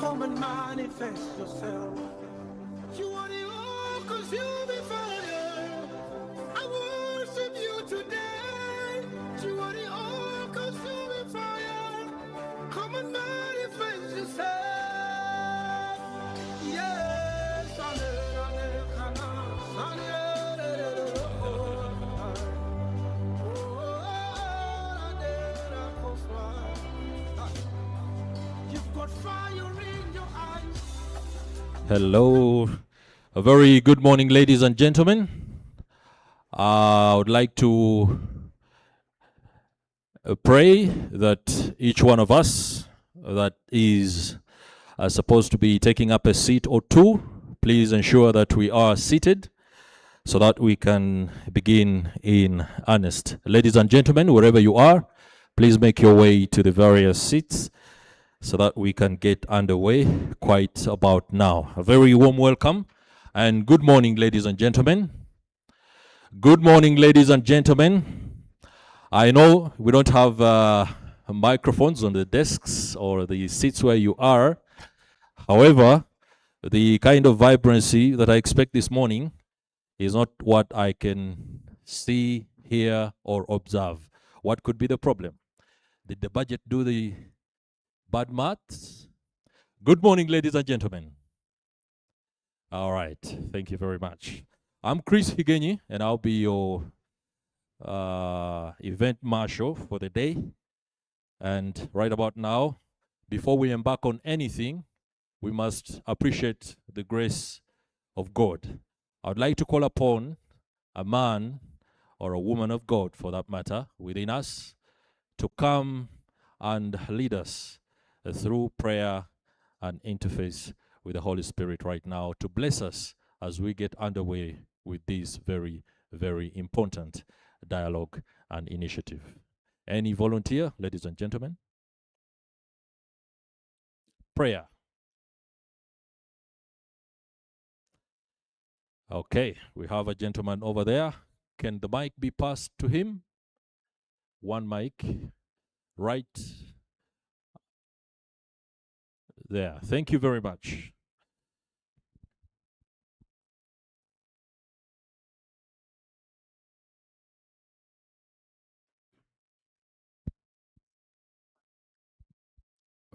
come and manifest yourself. You are the all-consuming fire. I worship you today. You are the all-consuming fire. Come and manifest yourself. Yes, you've got fire in your eyes. Hello, a very good morning, ladies and gentlemen. I would like to pray that each one of us that is supposed to be taking up a seat or two, please ensure that we are seated so that we can begin in earnest. Ladies and gentlemen, wherever you are, please make your way to the various seats so that we can get underway quite about now. A very warm welcome and good morning, ladies and gentlemen. Good morning, ladies and gentlemen. I know we don't have microphones on the desks or the seats where you are. However, the kind of vibrancy that I expect this morning is not what I can see, hear, or observe. What could be the problem? Did the budget do the bad maths? Good morning, ladies and gentlemen. All right, thank you very much. I'm Chris Higenyi, and I'll be your event marshal for the day. And right about now, before we embark on anything, we must appreciate the grace of God. I would like to call upon a man or a woman of God, for that matter, within us, to come and lead us through prayer and interface with the Holy Spirit right now to bless us as we get underway with this very, very important dialogue and initiative. Any volunteer, ladies and gentlemen? Prayer. Okay, we have a gentleman over there. Can the mic be passed to him? One mic, right there. Thank you very much.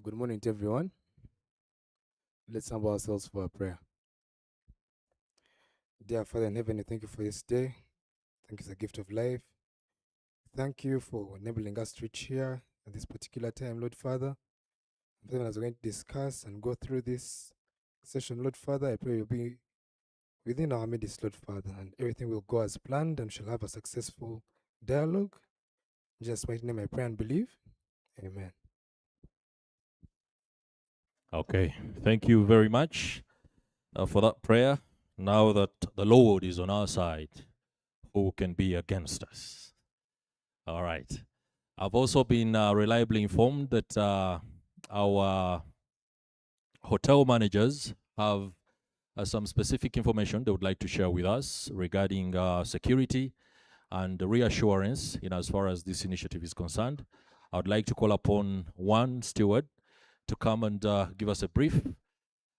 Good morning to everyone. Let's humble ourselves for a prayer. Dear Father in heaven, I thank you for this day. Thank you for the gift of life. Thank you for enabling us to reach here at this particular time, Lord Father. Then as we're going to discuss and go through this session, Lord Father, I pray you'll be within our midst, Lord Father, and everything will go as planned and shall have a successful dialogue. In Jesus' mighty name I pray and believe. Amen. Okay, thank you very much for that prayer. Now that the Lord is on our side, who can be against us? All right. I've also been reliably informed that our hotel managers have some specific information they would like to share with us regarding security and reassurance in as far as this initiative is concerned. I would like to call upon one steward to come and give us a brief,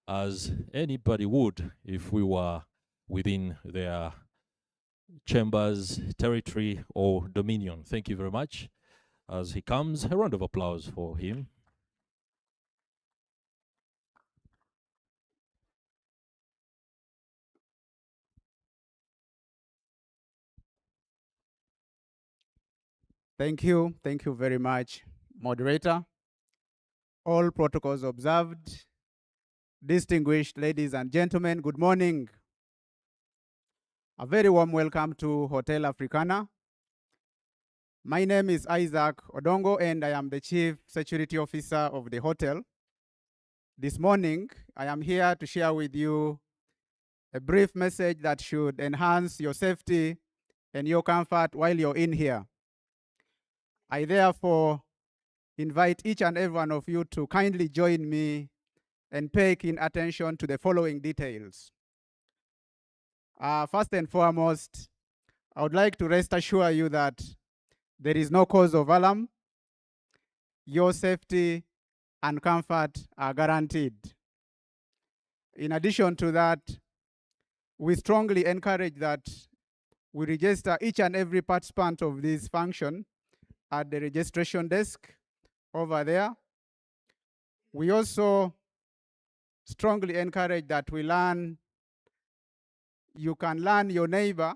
as anybody would if we were within their chambers, territory, or dominion. Thank you very much. As he comes, a round of applause for him. Thank you. Thank you very much, moderator. All protocols observed. Distinguished ladies and gentlemen, good morning. A very warm welcome to Hotel Africana. My name is Isaac Odongo and I am the Chief Security Officer of the hotel. This morning, I am here to share with you a brief message that should enhance your safety and your comfort while you're in here. I therefore invite each and every one of you to kindly join me and pay keen attention to the following details. First and foremost, I would like to rest assure you that there is no cause of alarm. Your safety and comfort are guaranteed. In addition to that, we strongly encourage that we register each and every participant of this function at the registration desk over there. We also strongly encourage that you can learn your neighbor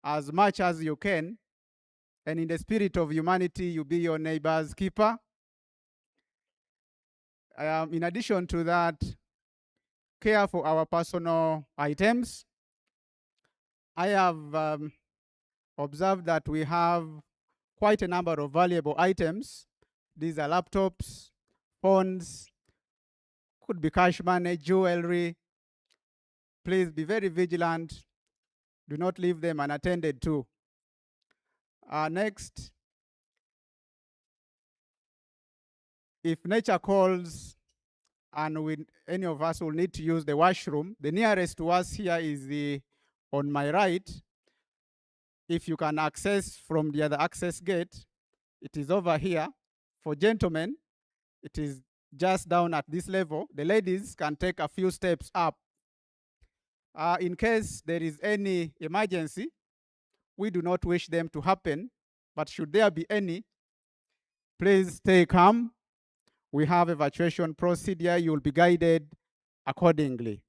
as much as you can, and in the spirit of humanity, you be your neighbor's keeper. In addition to that, care for our personal items. I have observed that we have quite a number of valuable items. These are laptops, phones, could be cash money, jewelry. Please be very vigilant. Do not leave them unattended to. Next, if nature calls and any of us will need to use the washroom, the nearest to us here is on my right. If you can access from the other access gate, it is over here. For gentlemen, it is just down at this level. The ladies can take a few steps up. In case there is any emergency, we do not wish them to happen, but should there be any, please stay calm. We have evacuation procedure. You will be guided accordingly.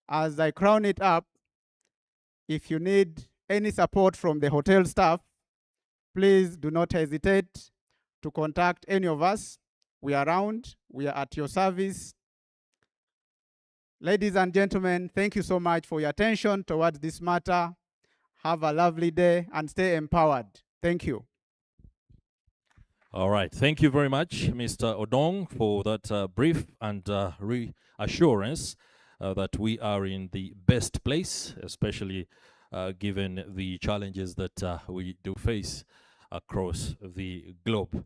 As I crown it up, if you need any support from the hotel staff, please do not hesitate to contact any of us. We are around. We are at your service. Ladies and gentlemen, thank you so much for your attention towards this matter. Have a lovely day and stay empowered. Thank you. All right. Thank you very much, Mr. Odong, for that brief and reassurance that we are in the best place, especially given the challenges that we do face across the globe.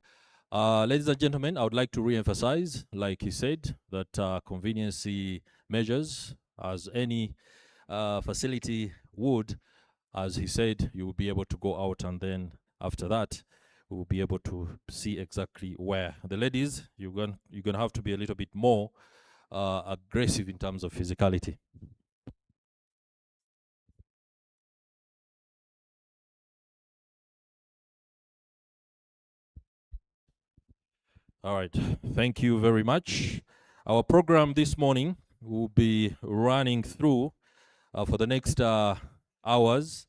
Ladies and gentlemen, I would like to re-emphasize, like he said, that conveniency measures, as any facility would, as he said, you will be able to go out, and then after that, we will be able to see exactly where. The ladies, you're gonna have to be a little bit more aggressive in terms of physicality. All right, thank you very much. Our program this morning will be running through for the next hours,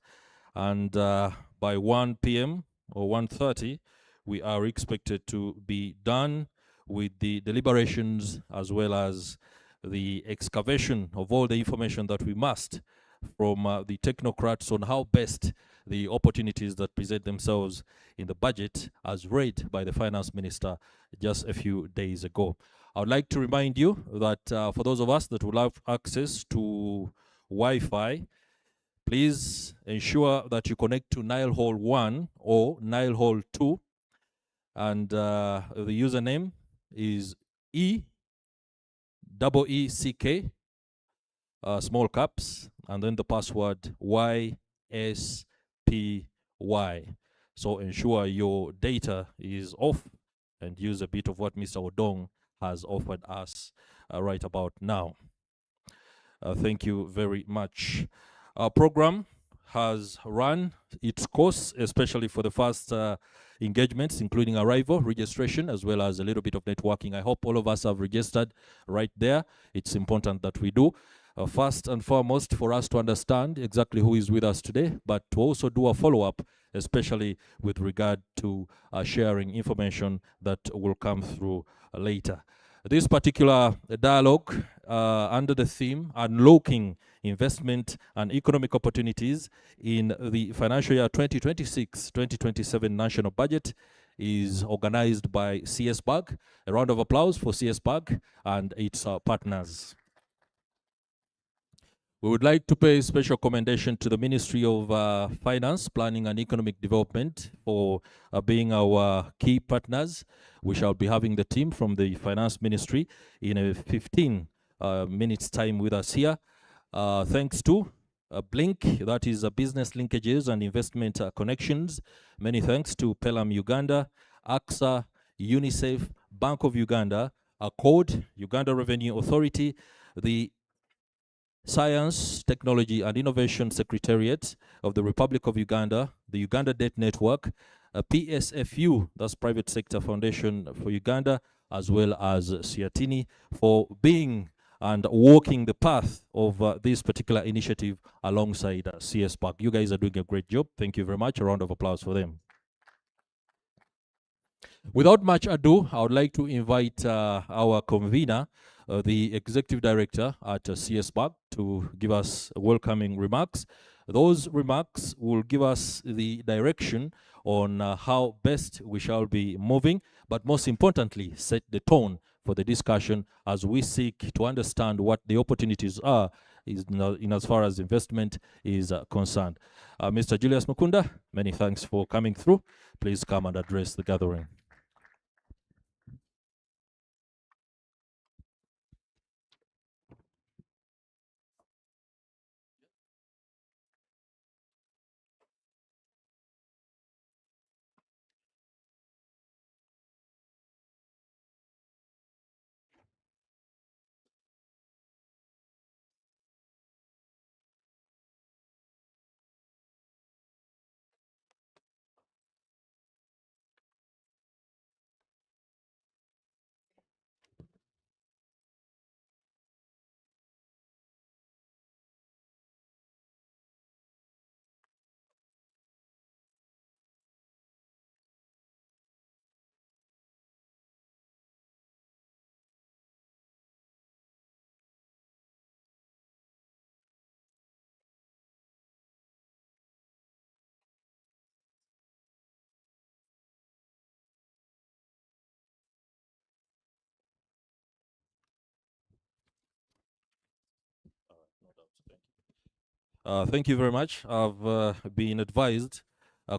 and by 1 p.m. or 1:30, we are expected to be done with the deliberations as well as the excavation of all the information that we must from the technocrats on how best the opportunities that present themselves in the budget as read by the finance minister just a few days ago. I would like to remind you that for those of us that will have access to Wi-Fi, please ensure that you connect to Nile Hall 1 or Nile Hall 2, and the username is EECK, small caps, and then the password YSPY. So ensure your data is off and use a bit of what Mr. Odong has offered us right about now. Thank you very much. Our program has run its course, especially for the first engagements, including arrival, registration, as well as a little bit of networking. I hope all of us have registered right there. It's important that we do. First and foremost, for us to understand exactly who is with us today, but to also do a follow-up, especially with regard to sharing information that will come through later. This particular dialogue under the theme, Unlocking Investment and Economic Opportunities in the Financial Year 2026-2027 National Budget, is organized by CSBAG. A round of applause for CSBAG and its partners. We would like to pay special commendation to the Ministry of Finance, Planning and Economic Development for being our key partners. We shall be having the team from the Finance Ministry in a 15 minutes time with us here. Thanks to Blink, that is Business Linkages and Investment Connections. Many thanks to Pelham Uganda, AXA, UNICEF, Bank of Uganda, Accord, Uganda Revenue Authority, the Science, Technology and Innovation Secretariat of the Republic of Uganda, the Uganda Debt Network, PSFU, that's Private Sector Foundation for Uganda, as well as Siatini, for being and walking the path of this particular initiative alongside CSBAG. You guys are doing a great job. Thank you very much. A round of applause for them. Without much ado, I would like to invite our convener, the Executive Director at CSBAG, to give us welcoming remarks. Those remarks will give us the direction on how best we shall be moving, but most importantly, set the tone for the discussion as we seek to understand what the opportunities are in as far as investment is concerned. Mr. Julius Mukunda, many thanks for coming through. Please come and address the gathering. Thank you very much. I've been advised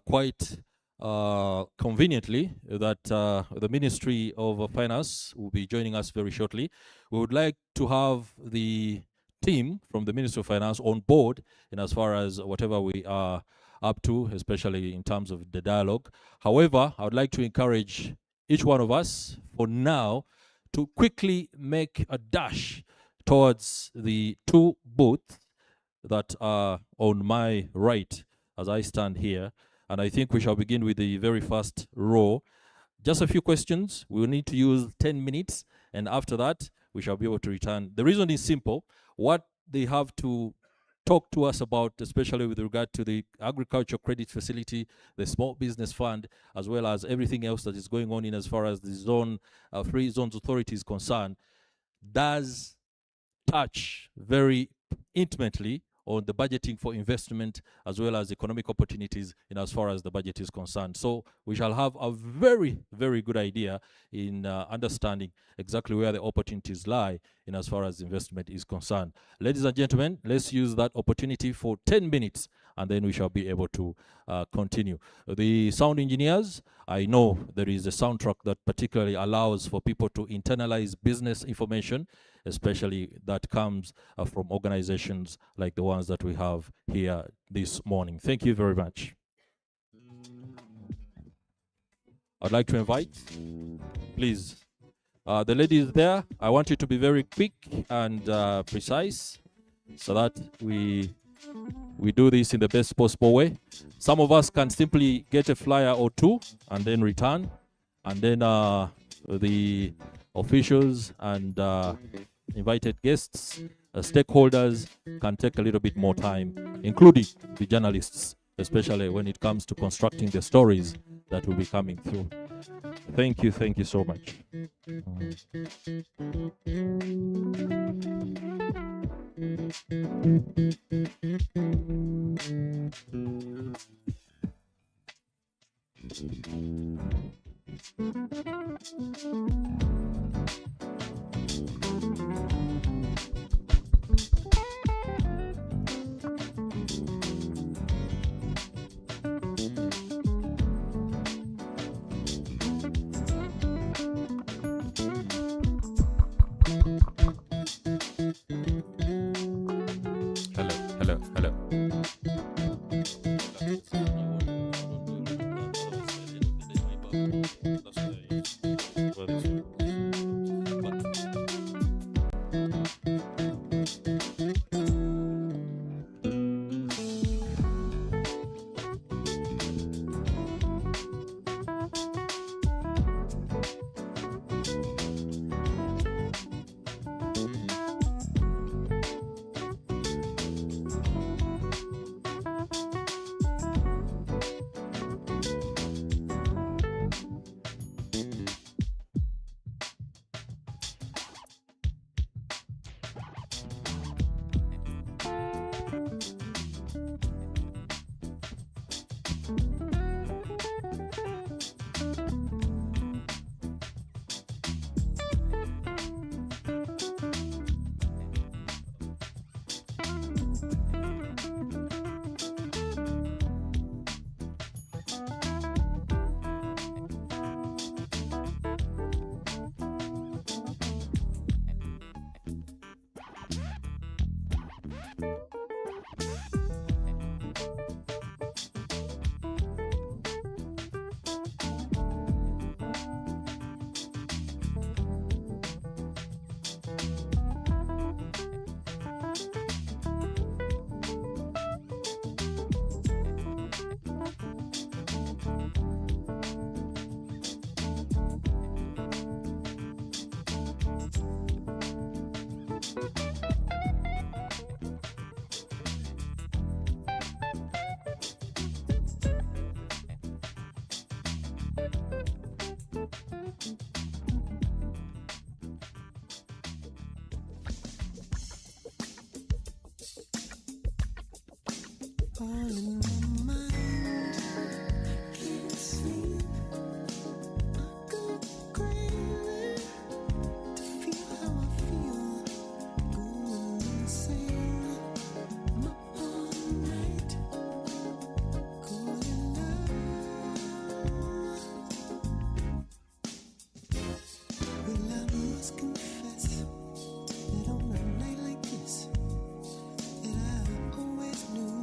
quite conveniently that the Ministry of Finance will be joining us very shortly. We would like to have the team from the Ministry of Finance on board in as far as whatever we are up to, especially in terms of the dialogue. However, I would like to encourage each one of us for now to quickly make a dash towards the two booths that are on my right as I stand here. And I think we shall begin with the very first row. Just a few questions. We will need to use 10 minutes. And after that, we shall be able to return. The reason is simple. What they have to talk to us about, especially with regard to the agriculture credit facility, the small business fund, as well as everything else that is going on in as far as the zone, free zones authority is concerned, does touch very intimately on the budgeting for investment as well as economic opportunities in as far as the budget is concerned. So we shall have a very, very good idea in understanding exactly where the opportunities lie in as far as investment is concerned. Ladies and gentlemen, let's use that opportunity for 10 minutes and then we shall be able to continue. The sound engineers, I know there is a soundtrack that particularly allows for people to internalize business information, especially that comes from organizations like the ones that we have here this morning. Thank you very much. I'd like to invite, please, the ladies there. I want you to be very quick and precise so that we do this in the best possible way. Some of us can simply get a flyer or two and then return, and then the officials and invited guests, stakeholders can take a little bit more time, including the journalists, especially when it comes to constructing the stories that will be coming through. Thank you so much. Hello. all in my mind. Can't sleep. I go crazy to feel how I feel. Going insane. I'm up all night. Calling love. Well, I must confess that on a night like this, that I always knew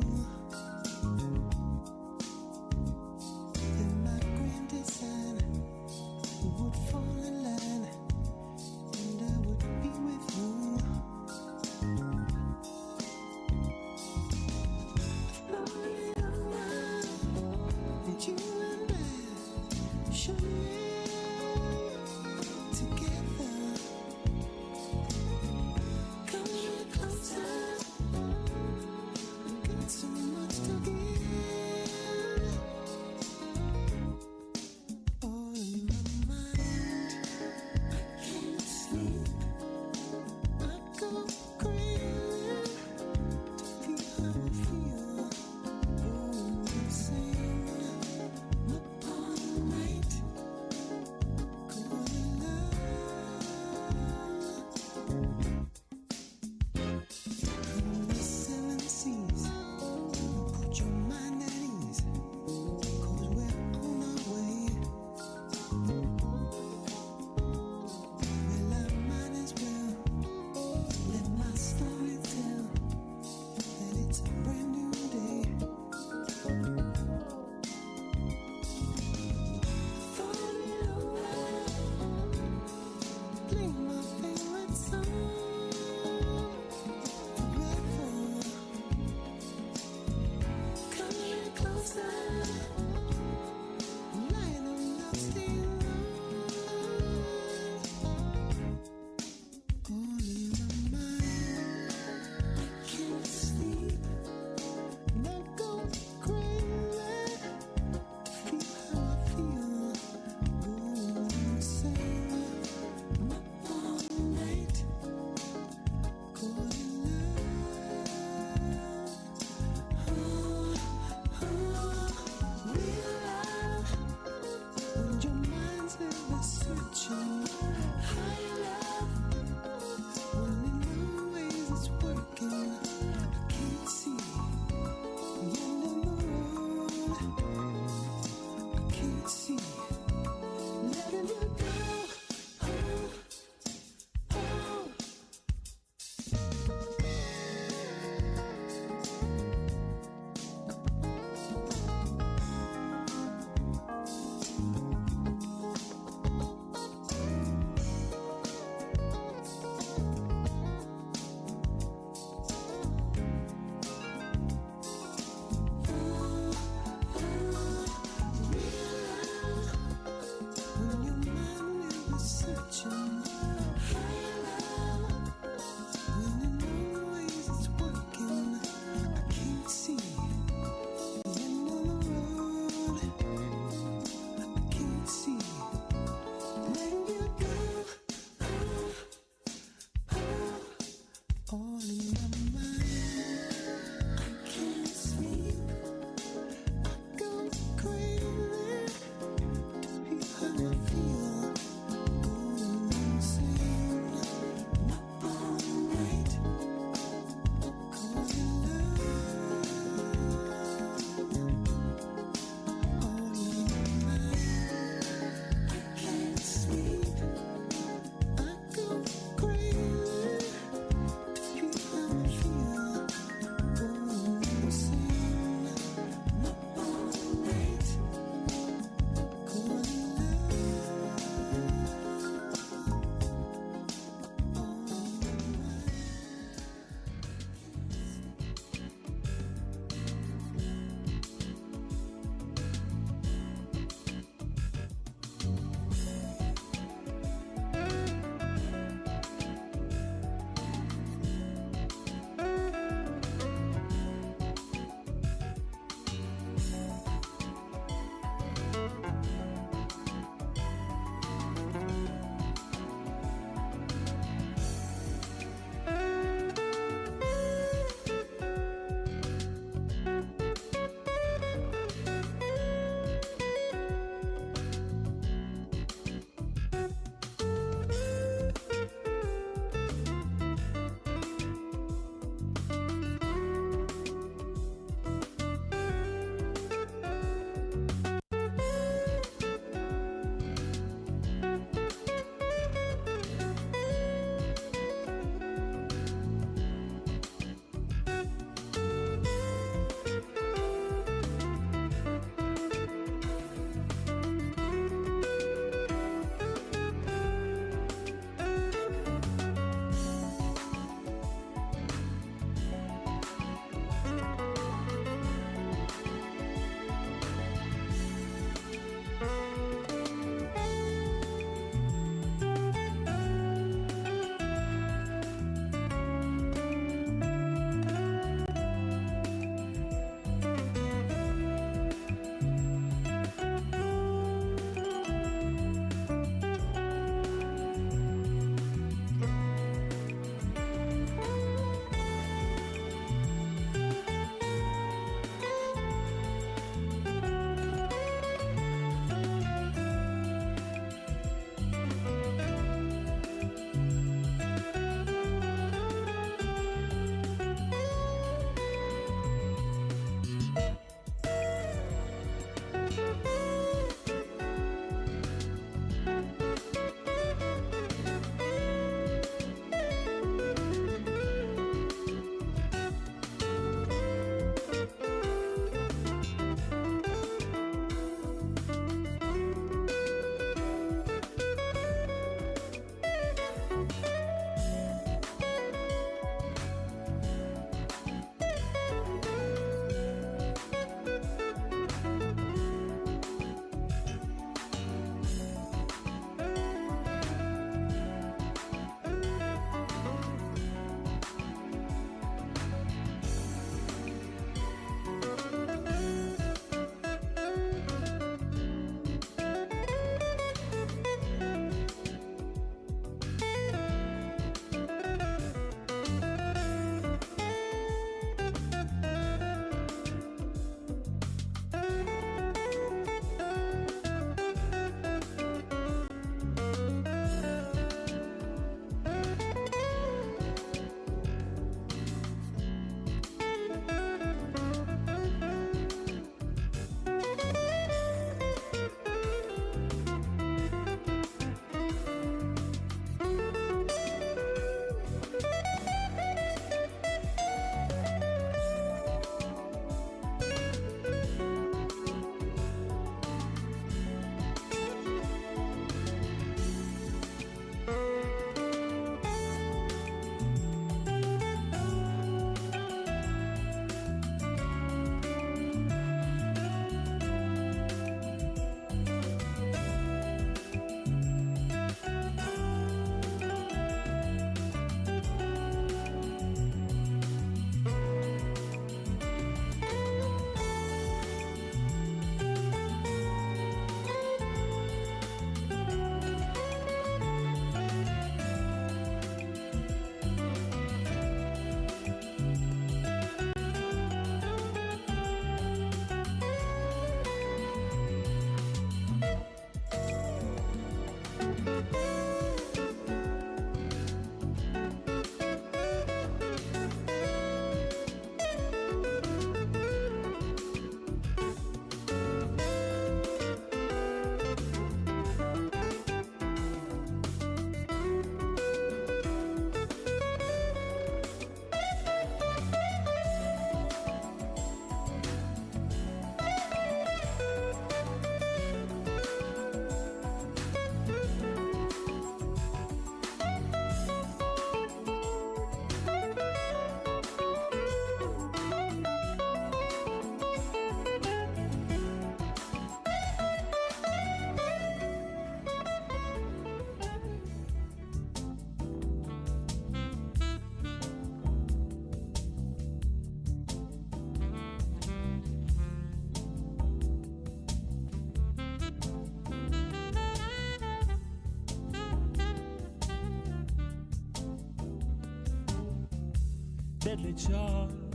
deadly charm,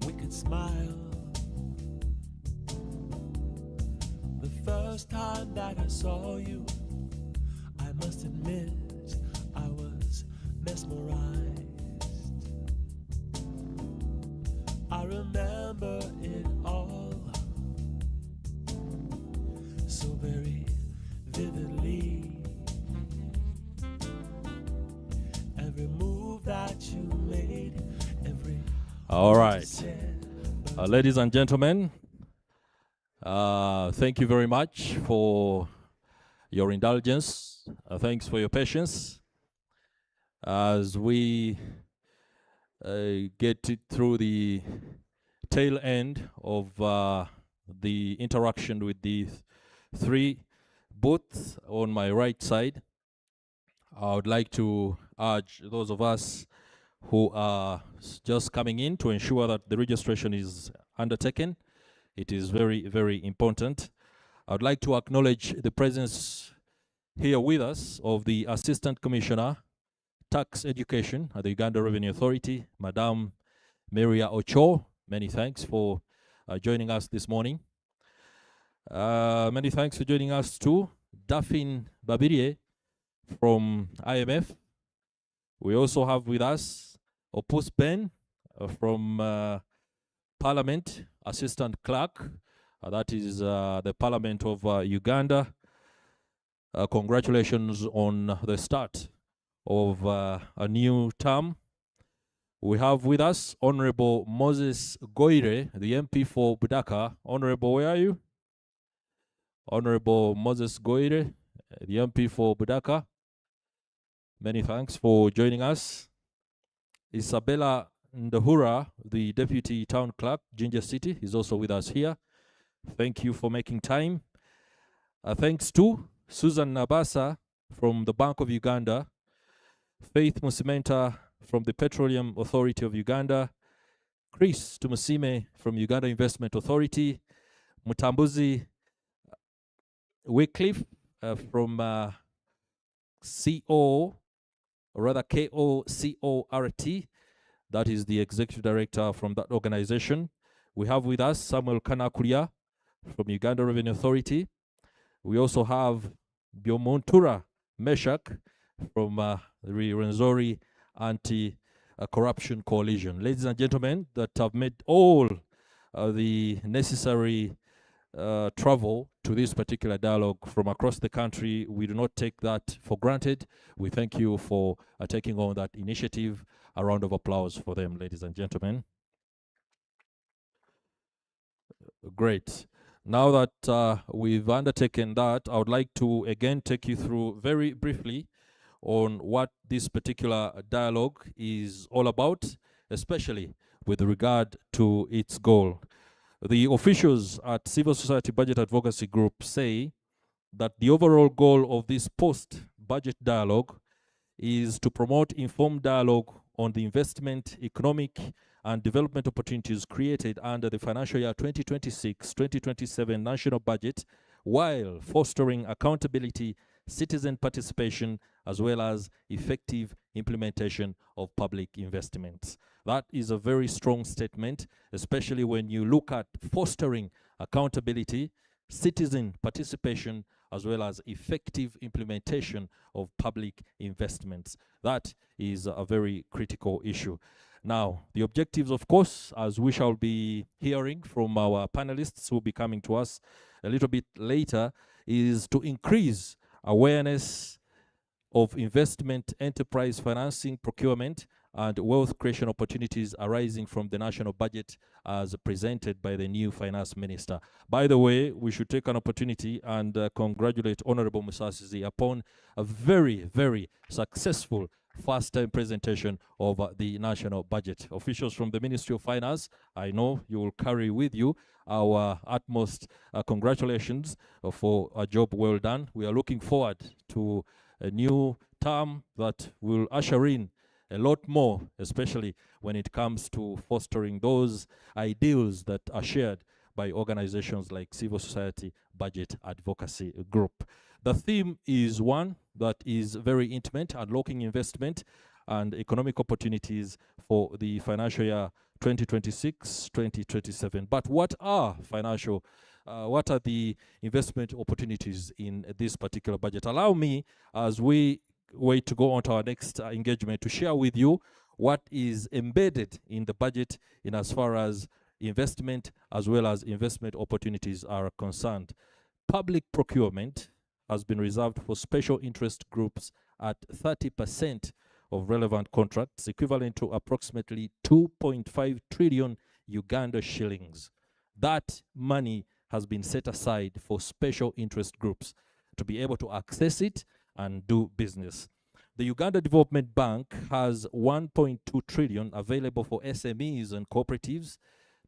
wicked smile. The first time that I saw you, I must admit I was mesmerized. I remember it all so very vividly. Every move that you made, every All word you right. said, Ladies and gentlemen, thank you very much for your indulgence. Thanks for your patience as we get it through the tail end of the interaction with the three booths on my right side. I would like to urge those of us who are just coming in to ensure that the registration is undertaken. It is very, very important. I would like to acknowledge the presence here with us of the Assistant Commissioner, Tax Education at the Uganda Revenue Authority, Madam Maria Ocho. Many thanks for joining us this morning. Many thanks for joining us too, Daphne Babirie from IMF. We also have with us Opus Ben from Parliament, Assistant Clerk. That is the Parliament of Uganda. Congratulations on the start of a new term. We have with us Honorable Moses Goire, the MP for Budaka. Honorable, where are you? Honorable Moses Goire, the MP for Budaka. Many thanks for joining us. Isabella Ndahura, the Deputy Town Clerk, Ginger City, is also with us here. Thank you for making time. Thanks to Susan Nabasa from the Bank of Uganda, Faith Musimenta from the Petroleum Authority of Uganda, Chris Tumusime from Uganda Investment Authority, Mutambuzi Wycliffe from KOCORT, that is the Executive Director from that organization. We have with us Samuel Kanakuria from Uganda Revenue Authority. We also have Biomontura Meshak from the Rwenzori Anti-Corruption Coalition. Ladies and gentlemen, that have made all the necessary travel to this particular dialogue from across the country. We do not take that for granted. We thank you for taking on that initiative. A round of applause for them, ladies and gentlemen. Great. Now that we've undertaken that, I would like to again take you through very briefly on what this particular dialogue is all about, especially with regard to its goal. The officials at Civil Society Budget Advocacy Group say that the overall goal of this post-budget dialogue is to promote informed dialogue on the investment, economic, and development opportunities created under the financial year 2026-2027 national budget, while fostering accountability, citizen participation, as well as effective implementation of public investments. That is a very strong statement, especially when you look at fostering accountability, citizen participation, as well as effective implementation of public investments. That is a very critical issue. Now, the objectives, of course, as we shall be hearing from our panelists who will be coming to us a little bit later, is to increase awareness of investment, enterprise financing, procurement, and wealth creation opportunities arising from the national budget as presented by the new finance minister. By the way, we should take an opportunity and congratulate Honorable Musasizi upon a very, very successful first-time presentation of the national budget. Officials from the Ministry of Finance, I know you will carry with you our utmost congratulations for a job well done. We are looking forward to a new term that will usher in a lot more, especially when it comes to fostering those ideals that are shared by organizations like Civil Society Budget Advocacy Group. The theme is one that is very intimate, unlocking investment and economic opportunities for the financial year 2026-2027. But what are the investment opportunities in this particular budget? Allow me, as we wait to go on to our next engagement, to share with you what is embedded in the budget in as far as investment as well as investment opportunities are concerned. Public procurement has been reserved for special interest groups at 30% of relevant contracts, equivalent to approximately 2.5 trillion Uganda shillings. That money has been set aside for special interest groups to be able to access it and do business. The Uganda Development Bank has 1.2 trillion available for SMEs and cooperatives,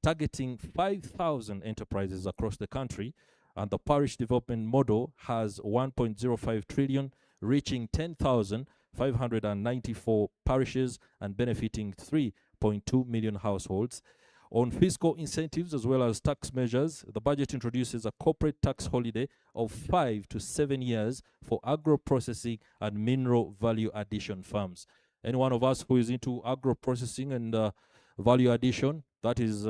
targeting 5,000 enterprises across the country, and the parish development model has 1.05 trillion, reaching 10,594 parishes and benefiting 3.2 million households. On fiscal incentives as well as tax measures, the budget introduces a corporate tax holiday of 5 to 7 years for agro-processing and mineral value addition firms. Any one of us who is into agro-processing and value addition, that is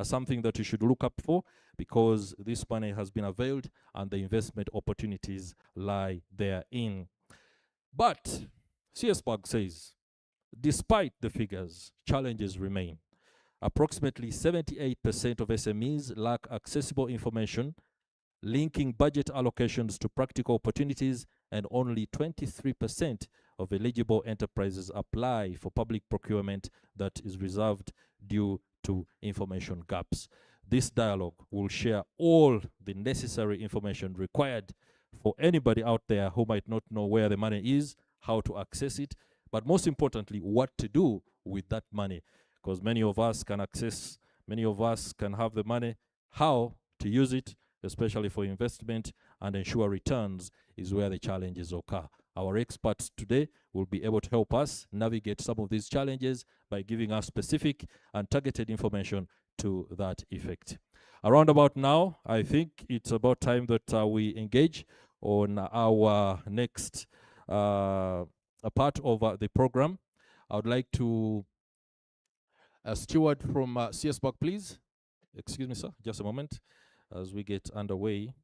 something that you should look up for, because this money has been availed and the investment opportunities lie therein. But CSBAG says, despite the figures, challenges remain. Approximately 78% of SMEs lack accessible information, linking budget allocations to practical opportunities, and only 23% of eligible enterprises apply for public procurement that is reserved due to information gaps. This dialogue will share all the necessary information required for anybody out there who might not know where the money is, how to access it, but most importantly, what to do with that money. Because many of us can have the money. How to use it, especially for investment and ensure returns, is where the challenges occur. Our experts today will be able to help us navigate some of these challenges by giving us specific and targeted information to that effect. Around about now, I think it's about time that we engage on our next part of the program. I would like to a steward from CSBAG, please. Excuse me, sir, just a moment as we get underway.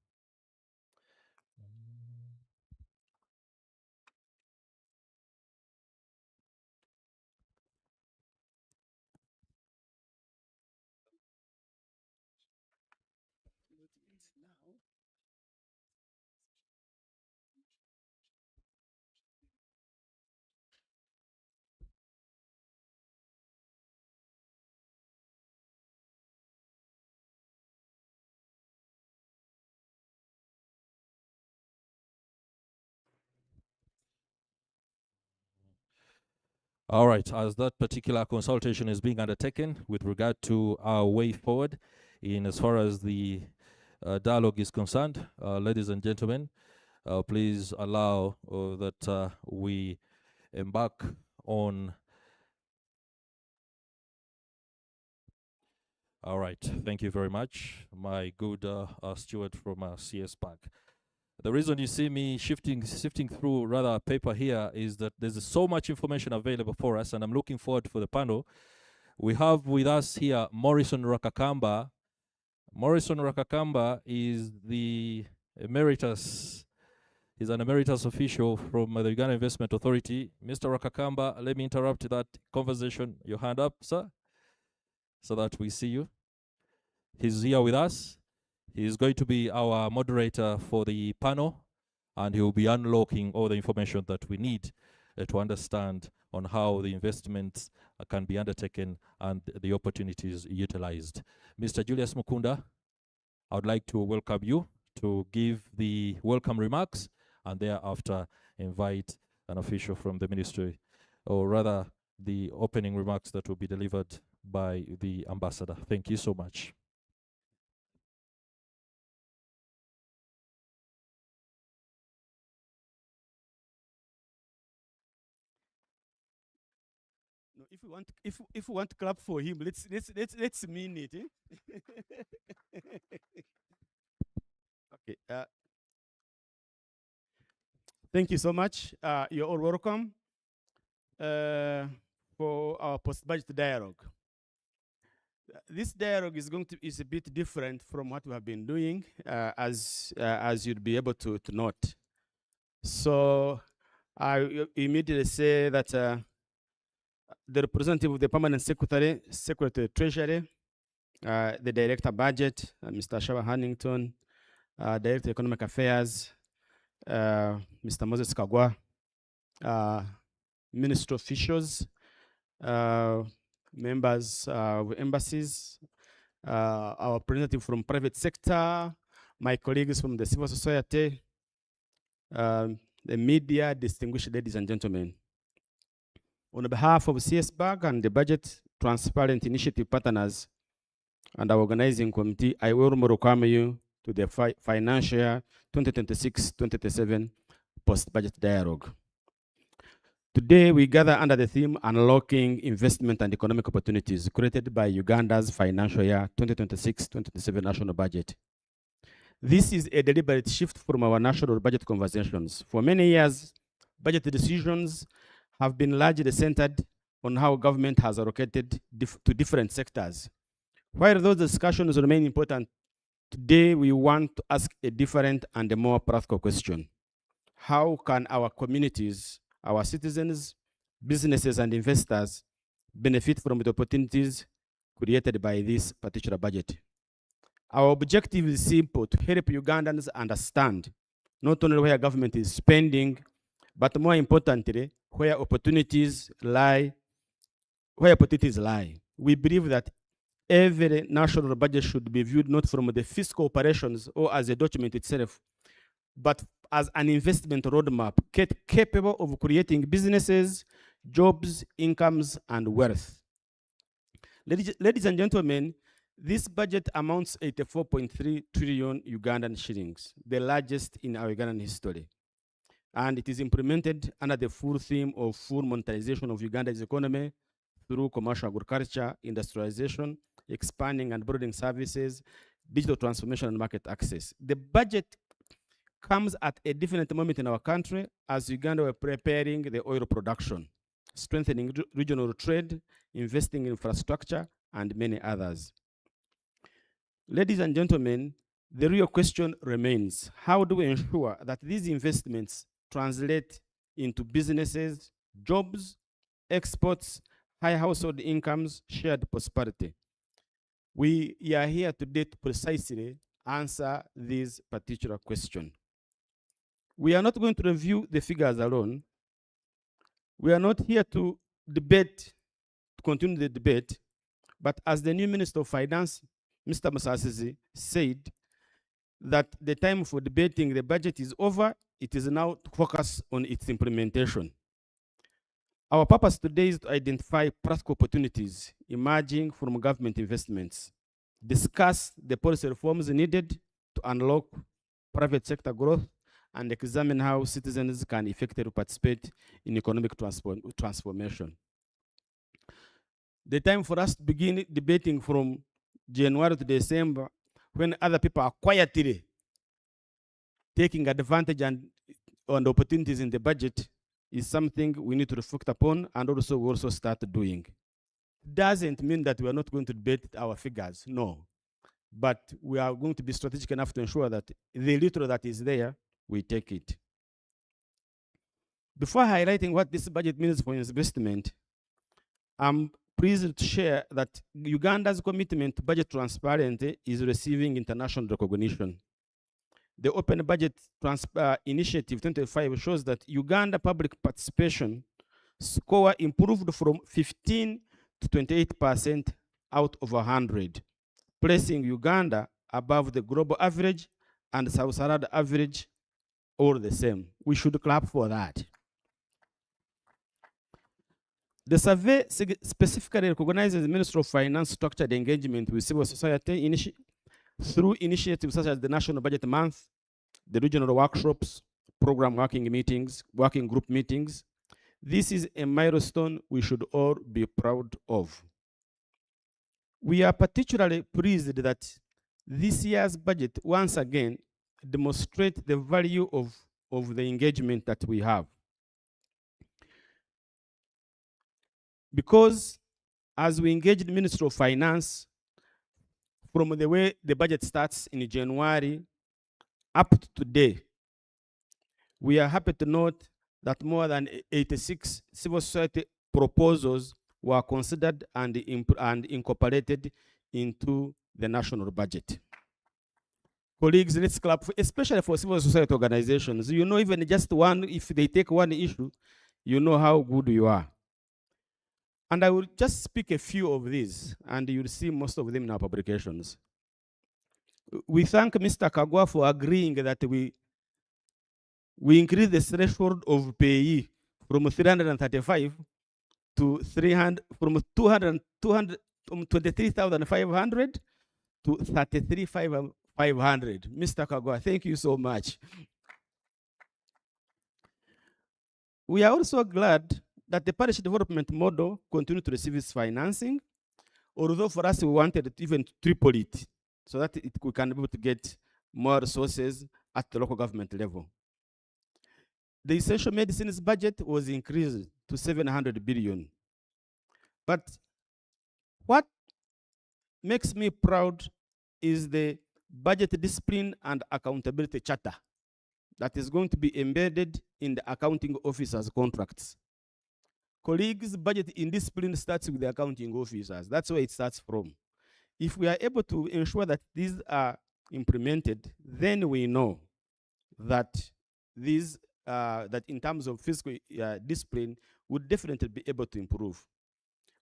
All right, as that particular consultation is being undertaken with regard to our way forward in as far as the dialogue is concerned, ladies and gentlemen, please allow that we embark on. All right, thank you very much, my good steward from CSBAG. The reason you see me sifting through rather paper here is that there's so much information available for us, and I'm looking forward for the panel. We have with us here Morrison Rakakamba. Morrison Rakakamba is the emeritus. He's an emeritus official from the Uganda Investment Authority. Mr. Rakakamba, let me interrupt that conversation. Your hand up, sir, so that we see you. He's here with us. He's going to be our moderator for the panel, and he will be unlocking all the information that we need to understand on how the investments can be undertaken and the opportunities utilized. Mr. Julius Mukunda, I would like to welcome you to give the welcome remarks and thereafter invite an official from the ministry, or rather the opening remarks that will be delivered by the ambassador. Thank you so much. if we want to clap for him, let's mean it. Eh? Okay. Thank you so much. You're all welcome for our post-budget dialogue. This dialogue is a bit different from what we have been doing, as you'd be able to note. So I immediately say that the representative of the permanent secretary treasury, the director budget, Mr. Shaba Hannington, director economic affairs, Mr. Moses Kagwa, ministry officials, members of embassies, our representative from private sector, my colleagues from the civil society, the media, distinguished ladies and gentlemen. On behalf of CSBAG and the Budget Transparent Initiative partners and our organizing committee, I warmly welcome you to the financial year 2026-2027 post-budget dialogue. Today, we gather under the theme Unlocking Investment and Economic Opportunities created by Uganda's financial year 2026-2027 national budget. This is a deliberate shift from our national budget conversations. For many years, budget decisions have been largely centered on how government has allocated to different sectors. While those discussions remain important, today we want to ask a different and a more practical question. How can our communities, our citizens, businesses, and investors benefit from the opportunities created by this particular budget? Our objective is simple: to help Ugandans understand not only where government is spending, but more importantly, where opportunities lie. We believe that every national budget should be viewed not from the fiscal operations or as a document itself, but as an investment roadmap capable of creating businesses, jobs, incomes, and wealth. Ladies and gentlemen, this budget amounts 84.3 trillion Ugandan shillings, the largest in our Ugandan history. And it is implemented under the full theme of full monetization of Uganda's economy through commercial agriculture, industrialization, expanding and broadening services, digital transformation, and market access. The budget comes at a definite moment in our country as Uganda were preparing the oil production, strengthening regional trade, investing in infrastructure, and many others. Ladies and gentlemen, the real question remains: how do we ensure that these investments translate into businesses, jobs, exports, high household incomes, shared prosperity? We are here today to precisely answer this particular question. We are not going to review the figures alone. We are not here to continue the debate, but as the new Minister of Finance, Mr. Musasizi, said, that the time for debating the budget is over. It is now to focus on its implementation. Our purpose today is to identify practical opportunities emerging from government investments, discuss the policy reforms needed to unlock private sector growth, and examine how citizens can effectively participate in economic transformation. The time for us to begin debating from January to December, when other people are quietly taking advantage on the opportunities in the budget, is something we need to reflect upon, and also we also start doing. Doesn't mean that we are not going to debate our figures, no. But we are going to be strategic enough to ensure that the little that is there, we take it. Before highlighting what this budget means for investment, I'm pleased to share that Uganda's commitment to budget transparency is receiving international recognition. The Open Budget Initiative 25 shows that Uganda public participation score improved from 15 to 28% out of 100, placing Uganda above the global average and Sub-Saharan average all the same. We should clap for that. The survey specifically recognizes the Ministry of Finance structured engagement with civil society through initiatives such as the National Budget Month, the regional workshops, program working group meetings, This is a milestone we should all be proud of. We are particularly pleased that this year's budget once again demonstrates the value of the engagement that we have. Because as we engage the Ministry of Finance, from the way the budget starts in January up to today, we are happy to note that more than 86 civil society proposals were considered and incorporated into the national budget. Colleagues, let's clap, especially for civil society organizations. You know, even just one, if they take one issue, you know how good you are. And I will just speak a few of these, and you'll see most of them in our publications. We thank Mr. Kagwa for agreeing that we increase the threshold of payee from 335 to 300, from 23,500 to 33,500. Mr. Kagwa, thank you so much. We are also glad that the parish development model continued to receive its financing, although for us we wanted to even triple it so that we can be able to get more resources at the local government level. The essential medicines budget was increased to 700 billion. But what makes me proud is the budget discipline and accountability charter that is going to be embedded in the accounting officers' contracts. Colleagues, budget indiscipline starts with the accounting officers. That's where it starts from. If we are able to ensure that these are implemented, then we know that these that in terms of fiscal discipline, would definitely be able to improve.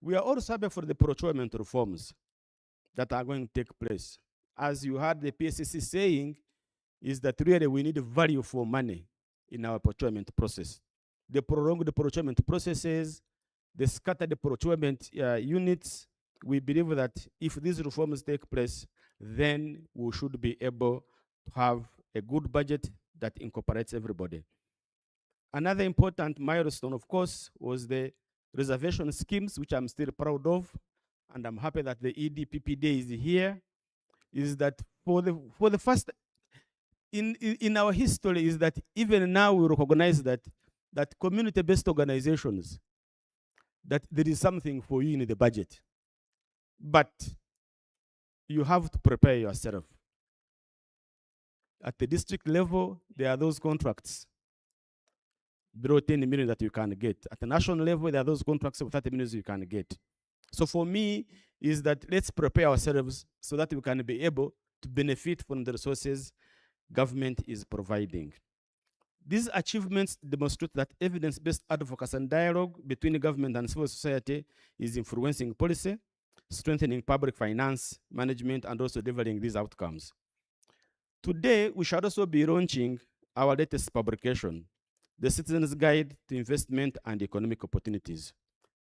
We are also happy for the procurement reforms that are going to take place. As you heard the PSCC saying, is that really we need value for money in our procurement process. The prolonged procurement processes, the scattered procurement units, we believe that if these reforms take place, then we should be able to have a good budget that incorporates everybody. Another important milestone, of course, was the reservation schemes, which I'm still proud of, and I'm happy that the EDPP Day is here, is that for the first in our history is that even now we recognize that community-based organizations, that there is something for you in the budget. But you have to prepare yourself. At the district level, there are those contracts below 10 million that you can get. At the national level, there are those contracts of 30 million you can get. So for me, is that let's prepare ourselves so that we can be able to benefit from the resources government is providing. These achievements demonstrate that evidence-based advocacy and dialogue between the government and civil society is influencing policy, strengthening public finance management, and also delivering these outcomes. Today, we shall also be launching our latest publication, the Citizens Guide to Investment and Economic Opportunities.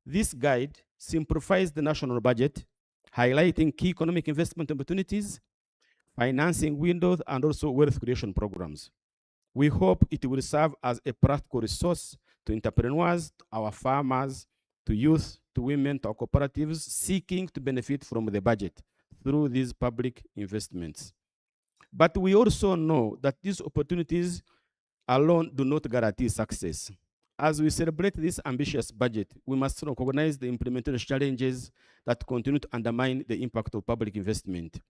This guide simplifies the national budget, highlighting key economic investment opportunities, financing windows, and also wealth creation programs. We hope it will serve as a practical resource to entrepreneurs, to our farmers, to youth, to women, to our cooperatives seeking to benefit from the budget through these public investments. But we also know that these opportunities alone do not guarantee success. As we celebrate this ambitious budget, we must recognize the implementation challenges that continue to undermine the impact of public investment.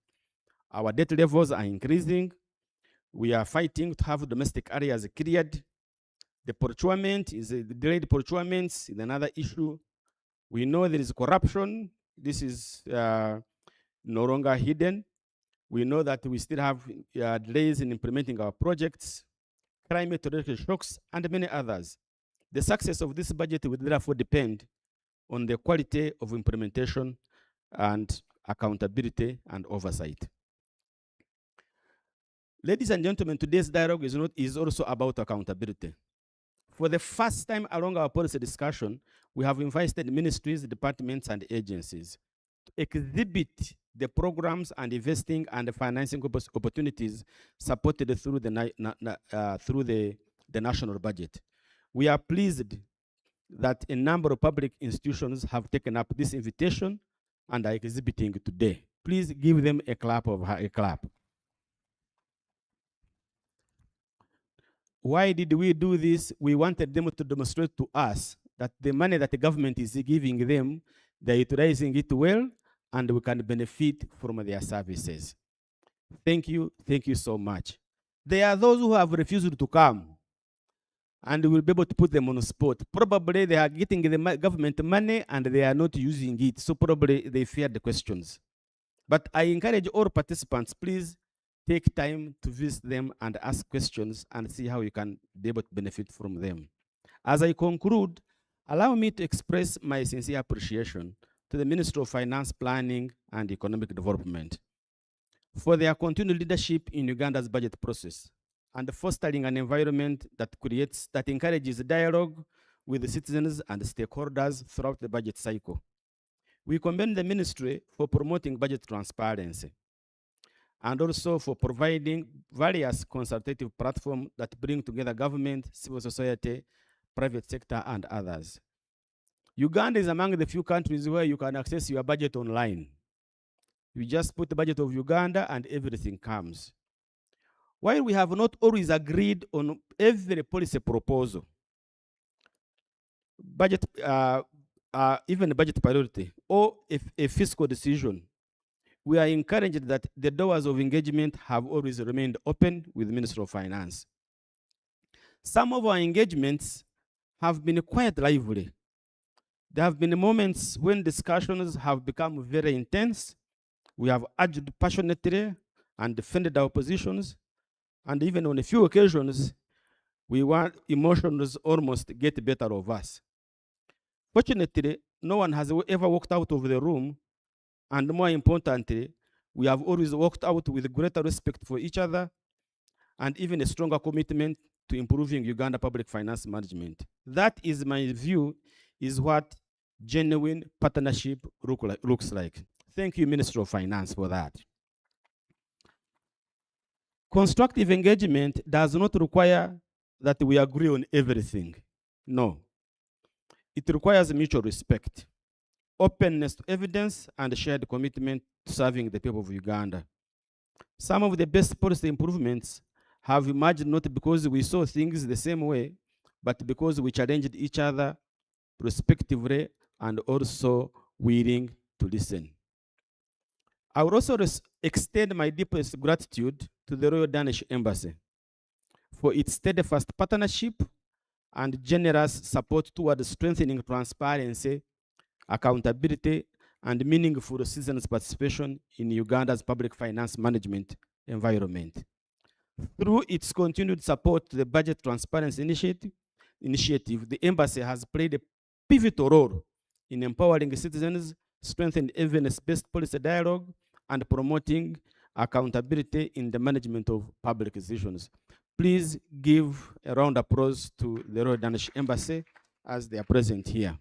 Our debt levels are increasing. We are fighting to have domestic areas cleared. The procurement is delayed procurements is another issue. We know there is corruption. This is no longer hidden. We know that we still have delays in implementing our projects, climate-related shocks, and many others. The success of this budget will therefore depend on the quality of implementation and accountability and oversight. Ladies and gentlemen, today's dialogue is also about accountability. For the first time along our policy discussion, we have invited ministries, departments, and agencies to exhibit the programs and investing and the financing opportunities supported through the national budget. We are pleased that a number of public institutions have taken up this invitation and are exhibiting today. Please give them a clap of a clap. Why did we do this? We wanted them to demonstrate to us that the money that the government is giving them, they're utilizing it well, and we can benefit from their services. Thank you so much. There are those who have refused to come, and we'll be able to put them on the spot. Probably they are getting the government money and they are not using it, so probably they fear the questions. But I encourage all participants, please take time to visit them and ask questions and see how you can be able to benefit from them. As I conclude, allow me to express my sincere appreciation to the Ministry of Finance, Planning and Economic Development for their continued leadership in Uganda's budget process and fostering an environment that encourages dialogue with the citizens and stakeholders throughout the budget cycle. We commend the ministry for promoting budget transparency and also for providing various consultative platforms that bring together government, civil society, private sector, and others. Uganda is among the few countries where you can access your budget online. You just put the budget of Uganda and everything comes. While we have not always agreed on every policy proposal, budget, even a budget priority, or a fiscal decision, we are encouraged that the doors of engagement have always remained open with the Ministry of Finance. Some of our engagements have been quite lively. There have been moments when discussions have become very intense. We have argued passionately and defended our positions, and even on a few occasions, we want emotions almost get better of us. Fortunately, no one has ever walked out of the room, and more importantly, we have always walked out with greater respect for each other and even a stronger commitment to improving Uganda public finance management. That is my view, is what genuine partnership looks like. Thank you, Minister of Finance, for that. Constructive engagement does not require that we agree on everything. No. It requires mutual respect, openness to evidence, and shared commitment to serving the people of Uganda. Some of the best policy improvements have emerged not because we saw things the same way, but because we challenged each other respectively and also willing to listen. I would also extend my deepest gratitude to the Royal Danish Embassy for its steadfast partnership and generous support toward strengthening transparency, accountability, and meaningful citizens' participation in Uganda's public finance management environment. Through its continued support to the Budget Transparency Initiative, the Embassy has played a pivotal role in empowering citizens, strengthening evidence-based policy dialogue, and promoting accountability in the management of public institutions. Please give a round of applause to the Royal Danish Embassy as they are present here.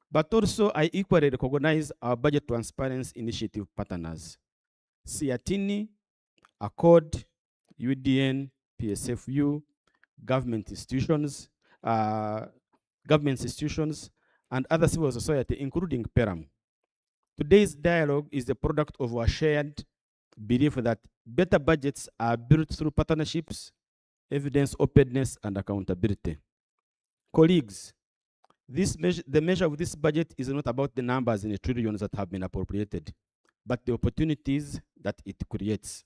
But also, I equally recognize our Budget Transparency Initiative partners, CIATINI, Accord, UDN, PSFU, government institutions, and other civil society, including PERAM. Today's dialogue is the product of our shared belief that better budgets are built through partnerships, evidence, openness, and accountability. Colleagues, the measure of this budget is not about the numbers in the trillions that have been appropriated, but the opportunities that it creates.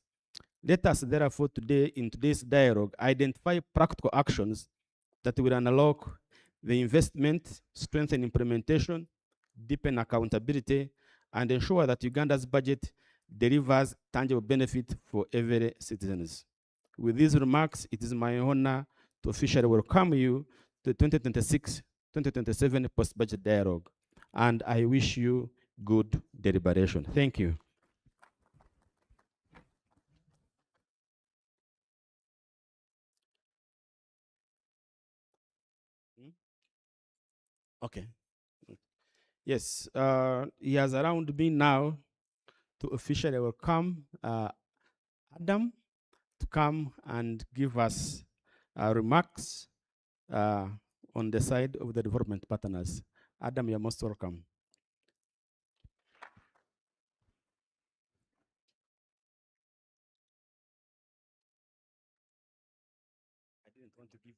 Let us therefore today, in today's dialogue, identify practical actions that will unlock the investment, strengthen implementation, deepen accountability, and ensure that Uganda's budget delivers tangible benefit for every citizen. With these remarks, it is my honor to officially welcome you to the 2026-2027 post-budget dialogue, and I wish you good deliberation. Thank you. Okay. Yes, he has around me now to officially welcome Adam to come and give us remarks on the side of the development partners. Adam, you're most welcome. I didn't want to give.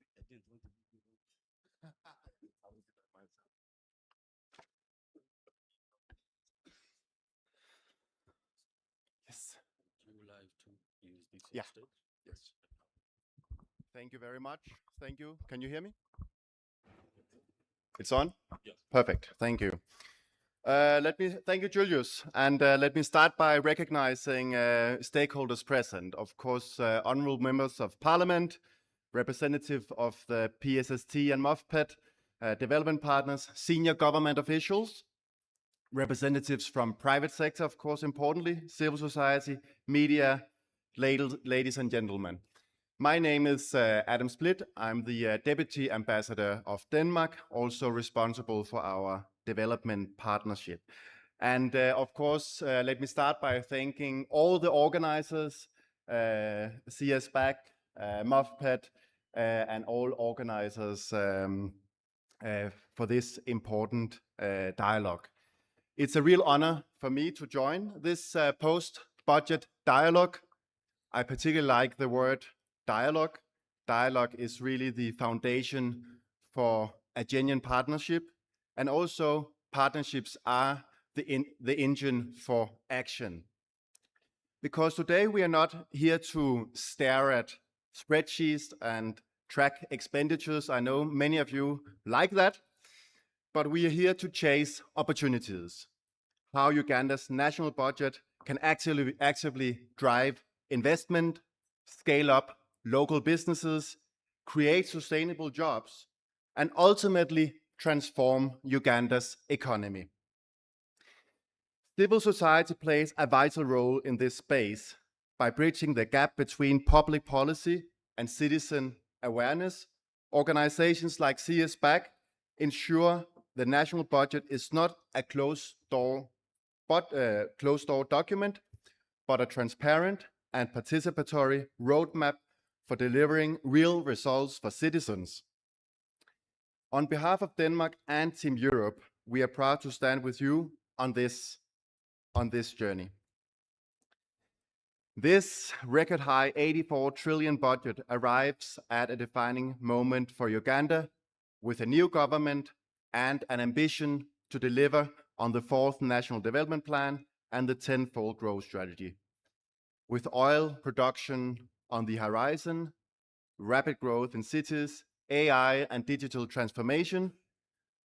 Yes. Do you like to use this Yeah. instead? Yes. Thank you very much. Thank you. Can you hear me? It's on? Yes. Perfect. Thank you. Thank you, Julius. And let me start by recognizing stakeholders present. Of course, honorable members of parliament, representative of the PSST and MOFPET, development partners, senior government officials, representatives from private sector, of course, importantly, civil society, media, ladies and gentlemen. My name is Adam Split. I'm the Deputy Ambassador of Denmark, also responsible for our development partnership. And of course, let me start by thanking all the organizers, CSBAG, MOFPET, and all organizers for this important dialogue. It's a real honor for me to join this post-budget dialogue. I particularly like the word dialogue. Dialogue is really the foundation for a genuine partnership, and also partnerships are the engine for action. Because today we are not here to stare at spreadsheets and track expenditures. I know many of you like that, but we are here to chase opportunities. How Uganda's national budget can actively drive investment, scale up local businesses, create sustainable jobs, and ultimately transform Uganda's economy. Civil society plays a vital role in this space by bridging the gap between public policy and citizen awareness. Organizations like CSBAG ensure the national budget is not a closed-door document, but a transparent and participatory roadmap for delivering real results for citizens. On behalf of Denmark and Team Europe, we are proud to stand with you on this journey. This record high 84 trillion budget arrives at a defining moment for Uganda, with a new government and an ambition to deliver on the 4th National Development Plan and the 10-fold growth strategy. With oil production on the horizon, rapid growth in cities, AI and digital transformation,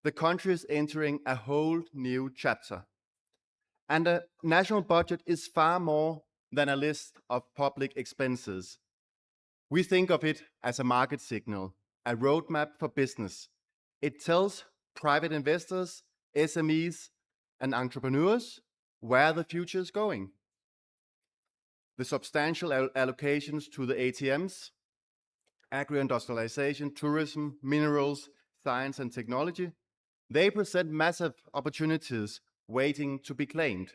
the country is entering a whole new chapter. And a national budget is far more than a list of public expenses. We think of it as a market signal, a roadmap for business. It tells private investors, SMEs, and entrepreneurs where the future is going. The substantial allocations to the ATMs, agri-industrialization, tourism, minerals, science and technology, they present massive opportunities waiting to be claimed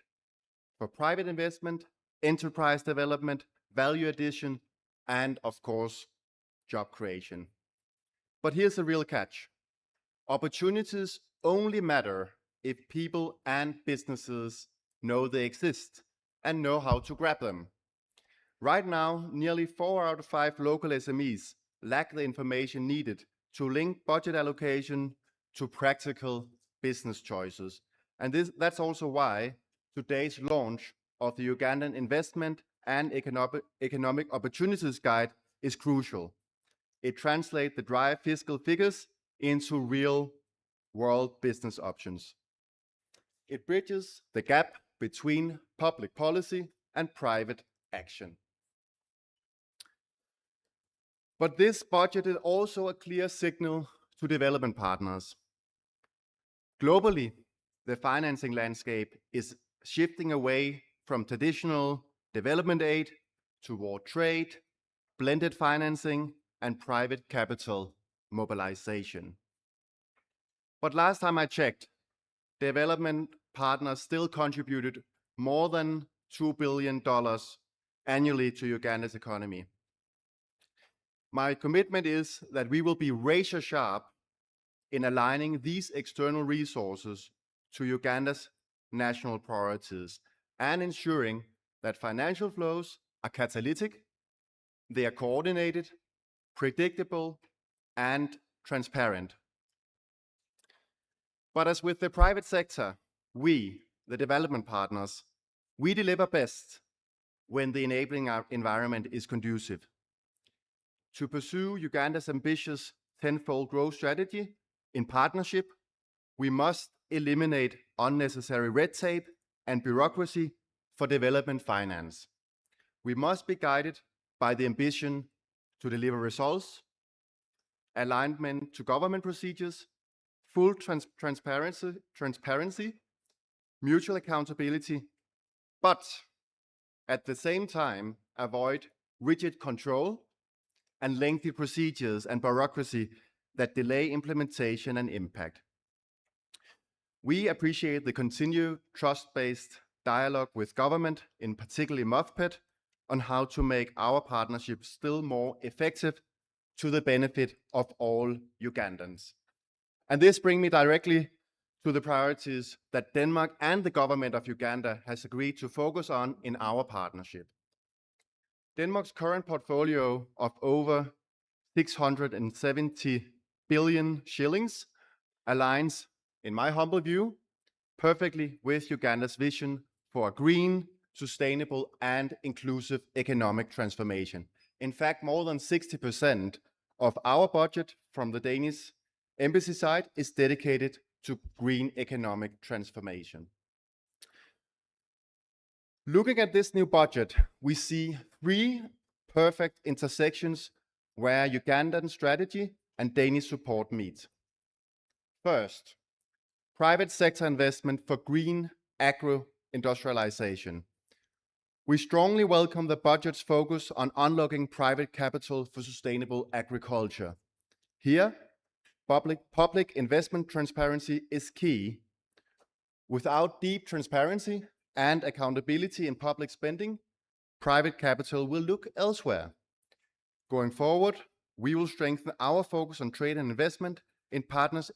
for private investment, enterprise development, value addition, and of course, job creation. But here's the real catch. Opportunities only matter if people and businesses know they exist and know how to grab them. Right now, nearly 4 out of 5 local SMEs lack the information needed to link budget allocation to practical business choices. And that's also why today's launch of the Ugandan Investment and Economic Opportunities Guide is crucial. It translates the dry fiscal figures into real-world business options. It bridges the gap between public policy and private action. But this budget is also a clear signal to development partners. Globally, the financing landscape is shifting away from traditional development aid toward trade, blended financing, and private capital mobilization. But last time I checked, development partners still contributed more than $2 billion annually to Uganda's economy. My commitment is that we will be razor sharp in aligning these external resources to Uganda's national priorities and ensuring that financial flows are catalytic, they are coordinated, predictable, and transparent. But as with the private sector, we, the development partners, we deliver best when the enabling environment is conducive. To pursue Uganda's ambitious tenfold growth strategy in partnership, we must eliminate unnecessary red tape and bureaucracy for development finance. We must be guided by the ambition to deliver results, alignment to government procedures, full transparency, mutual accountability, but at the same time avoid rigid control and lengthy procedures and bureaucracy that delay implementation and impact. We appreciate the continued trust-based dialogue with government, in particular MOFPET, on how to make our partnership still more effective to the benefit of all Ugandans. And this brings me directly to the priorities that Denmark and the government of Uganda has agreed to focus on in our partnership. Denmark's current portfolio of over 670 billion shillings aligns, in my humble view, perfectly with Uganda's vision for a green, sustainable, and inclusive economic transformation. In fact, more than 60% of our budget from the Danish embassy side is dedicated to green economic transformation. Looking at this new budget, we see three perfect intersections where Ugandan strategy and Danish support meet. First, private sector investment for green agro-industrialization. We strongly welcome the budget's focus on unlocking private capital for sustainable agriculture. Here, public investment transparency is key. Without deep transparency and accountability in public spending, private capital will look elsewhere. Going forward, we will strengthen our focus on trade and investment in partnership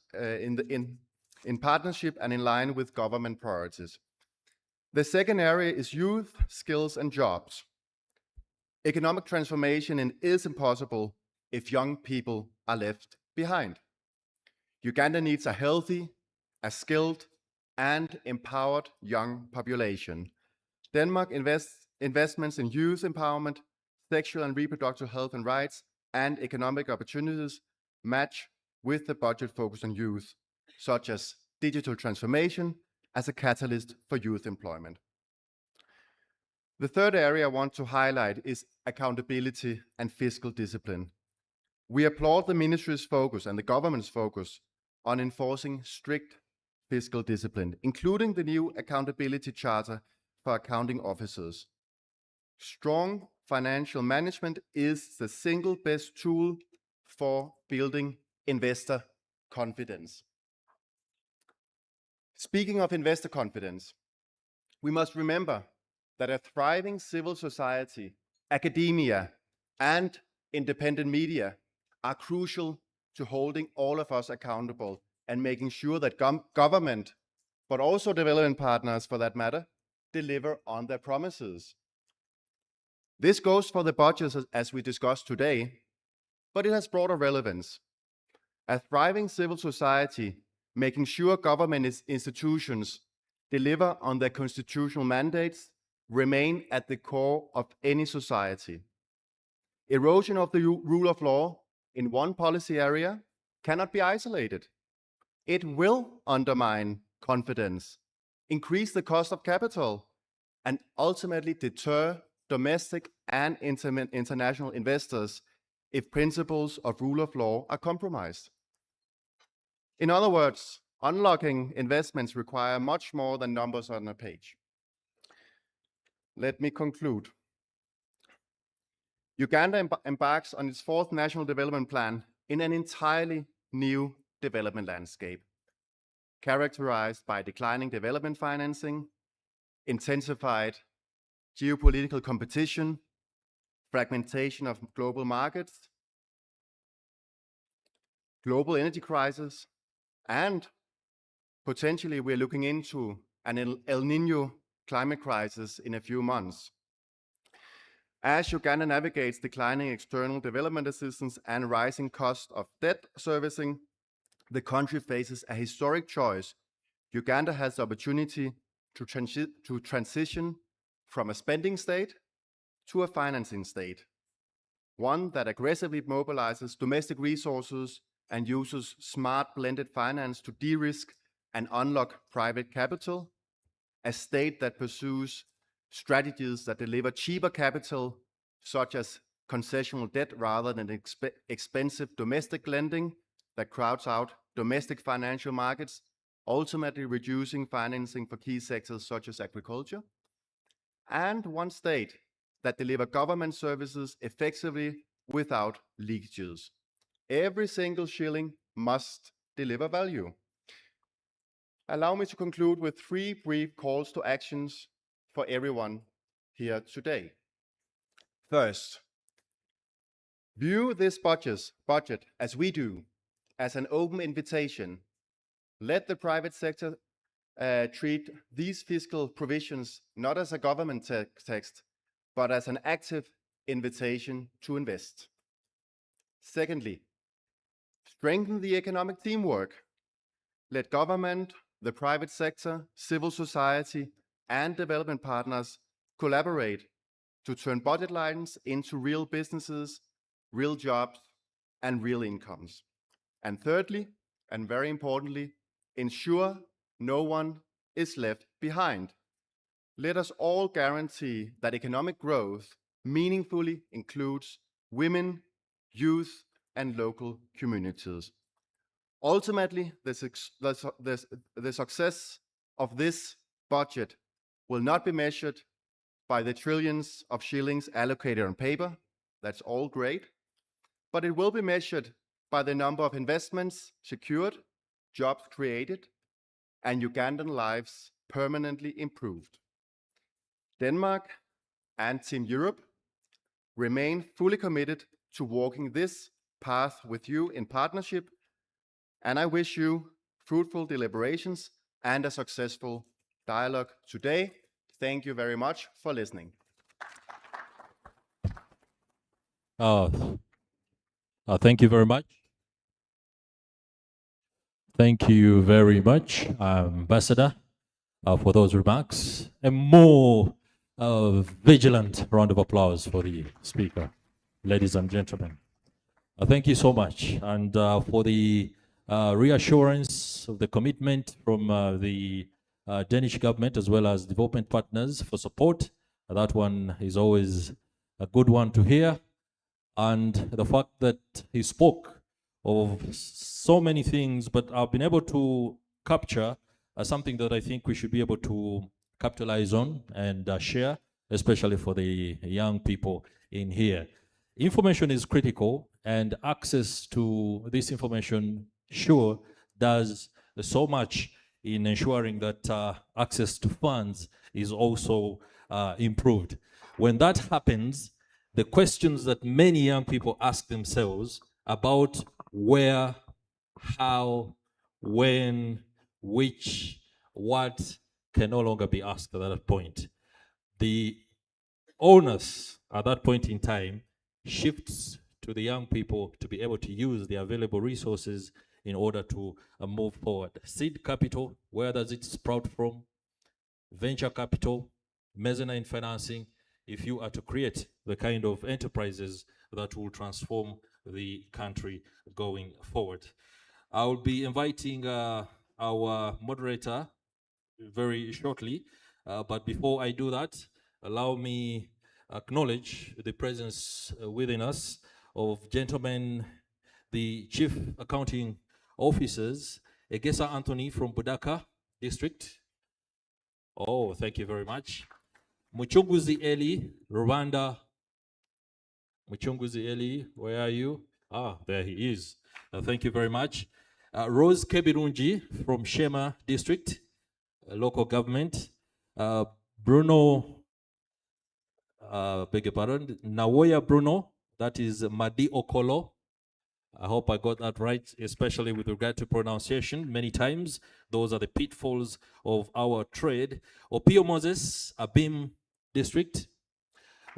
and in line with government priorities. The second area is youth, skills, and jobs. Economic transformation is impossible if young people are left behind. Uganda needs a healthy, a skilled, and empowered young population. Denmark investments in youth empowerment, sexual and reproductive health and rights, and economic opportunities match with the budget focus on youth, such as digital transformation as a catalyst for youth employment. The third area I want to highlight is accountability and fiscal discipline. We applaud the ministry's focus and the government's focus on enforcing strict fiscal discipline, including the new accountability charter for accounting officers. Strong financial management is the single best tool for building investor confidence. Speaking of investor confidence, we must remember that a thriving civil society, academia, and independent media are crucial to holding all of us accountable and making sure that government, but also development partners for that matter, deliver on their promises. This goes for the budgets as we discussed today, but it has broader relevance. A thriving civil society, making sure government institutions deliver on their constitutional mandates, remain at the core of any society. Erosion of the rule of law in one policy area cannot be isolated. It will undermine confidence, increase the cost of capital, and ultimately deter domestic and international investors if principles of rule of law are compromised. In other words, unlocking investments require much more than numbers on a page. Let me conclude. Uganda embarks on its fourth national development plan in an entirely new development landscape, characterized by declining development financing, intensified geopolitical competition, fragmentation of global markets, global energy crisis, And potentially, we're looking into an El Nino climate crisis in a few months. As Uganda navigates declining external development assistance and rising cost of debt servicing, the country faces a historic choice. Uganda has the opportunity to transition from a spending state to a financing state, one that aggressively mobilizes domestic resources and uses smart blended finance to de-risk and unlock private capital, a state that pursues strategies that deliver cheaper capital, such as concessional debt rather than expensive domestic lending that crowds out domestic financial markets, ultimately reducing financing for key sectors such as agriculture, and one state that deliver government services effectively without leakages. Every single shilling must deliver value. Allow me to conclude with 3 brief calls to actions for everyone here today. First, view this budget as we do, as an open invitation. Let the private sector treat these fiscal provisions not as a government text, but as an active invitation to invest. Secondly, strengthen the economic teamwork. Let government, the private sector, civil society, and development partners collaborate to turn budget lines into real businesses, real jobs, and real incomes. And thirdly, and very importantly, ensure no one is left behind. Let us all guarantee that economic growth meaningfully includes women, youth, and local communities. Ultimately, the success of this budget will not be measured by the trillions of shillings allocated on paper. That's all great. But it will be measured by the number of investments secured, jobs created, and Ugandan lives permanently improved. Denmark and Team Europe remain fully committed to walking this path with you in partnership, and I wish you fruitful deliberations and a successful dialogue today. Thank you very much for listening. Thank you very much. Thank you very much, Ambassador, for those remarks. A more vigilant round of applause for the speaker, ladies and gentlemen. Thank you so much, and for the reassurance of the commitment from the Danish government as well as development partners for support. That one is always a good one to hear. And the fact that he spoke of so many things, but I've been able to capture something that I think we should be able to capitalize on and share, especially for the young people in here. Information is critical, and access to this information sure does so much in ensuring that access to funds is also improved. When that happens, the questions that many young people ask themselves about where, how, when, which, what can no longer be asked at that point. The onus at that point in time shifts to the young people to be able to use the available resources in order to move forward. Seed capital, where does it sprout from? Venture capital, mezzanine financing, if you are to create the kind of enterprises that will transform the country going forward. I will be inviting our moderator very shortly, but before I do that, allow me acknowledge the presence within us of gentlemen, the Chief Accounting Officers, Egesa Anthony from Budaka District. Oh, thank you very much. Muchunguzi Eli, Rwanda. Muchunguzi Eli, where are you? Ah, there he is. Thank you very much. Rose Kebirunji from Shema District, local government. Bruno, beg your pardon, Nawoya Bruno, that is Madi Okolo. I hope I got that right, especially with regard to pronunciation. Many times, those are the pitfalls of our trade. Opio Moses, Abim District,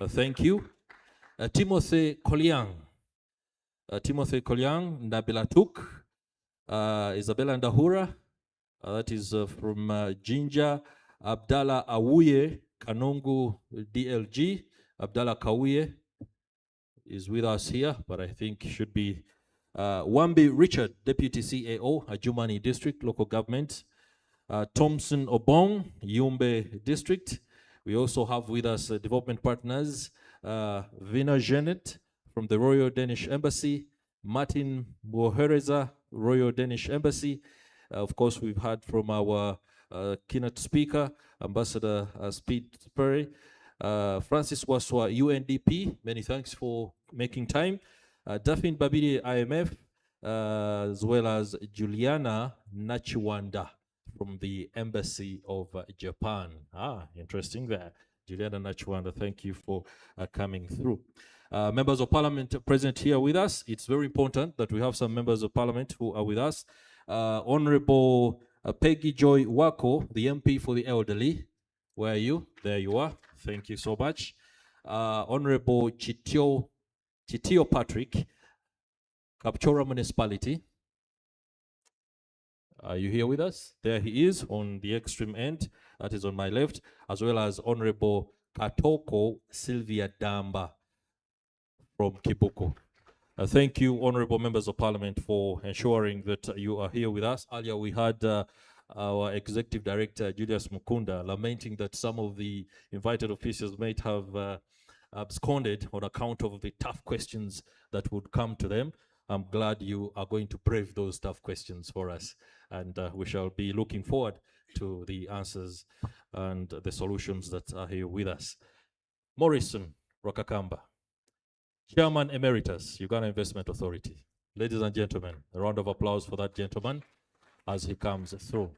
thank you. Timothy Koliang, Nabila Tuk, Isabella Ndahura, that is from Jinja, Abdallah Awuye, Kanungu DLG, Abdallah Kawuye is with us here, but I think should be Wambi Richard, Deputy CAO, Ajumani District, Local Government. Thompson Obong, Yumbe District. We also have with us development partners, Vina Genet from the Royal Danish Embassy, Martin Bohereza, Royal Danish Embassy. Of course, we've heard from our keynote speaker, Ambassador Speed Perry. Francis Waswa, UNDP, many thanks for making time. Daphne Babidi, IMF, as well as Juliana Nachiwanda from the Embassy of Japan. Interesting there. Juliana Nachiwanda, thank you for coming through. Members of Parliament present here with us. It's very important that we have some members of Parliament who are with us. Honorable Peggy Joy Wako, the MP for the Elderly. Where are you? There you are. Thank you so much. Honorable Chitio Patrick, Kapchora Municipality. Are you here with us? There he is on the extreme end. That is on my left, as well as Honorable Katoko Sylvia Damba from Kibuko. Thank you, Honorable Members of Parliament, for ensuring that you are here with us. Earlier, we had our Executive Director, Julius Mukunda, lamenting that some of the invited officials might have absconded on account of the tough questions that would come to them. I'm glad you are going to brave those tough questions for us, and we shall be looking forward to the answers and the solutions that are here with us. Morrison Rokakamba, Chairman Emeritus, Uganda Investment Authority. Ladies and gentlemen, a round of applause for that gentleman as he comes through.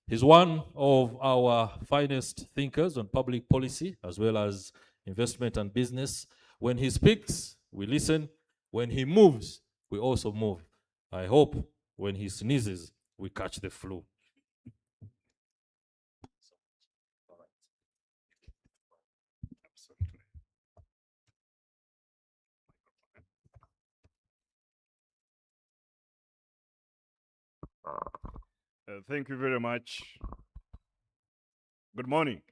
He's one of our finest thinkers on public policy as well as investment and business. When he speaks, we listen. When he moves, we also move. I hope when he sneezes, we catch the flu. Thank you very much. Good morning.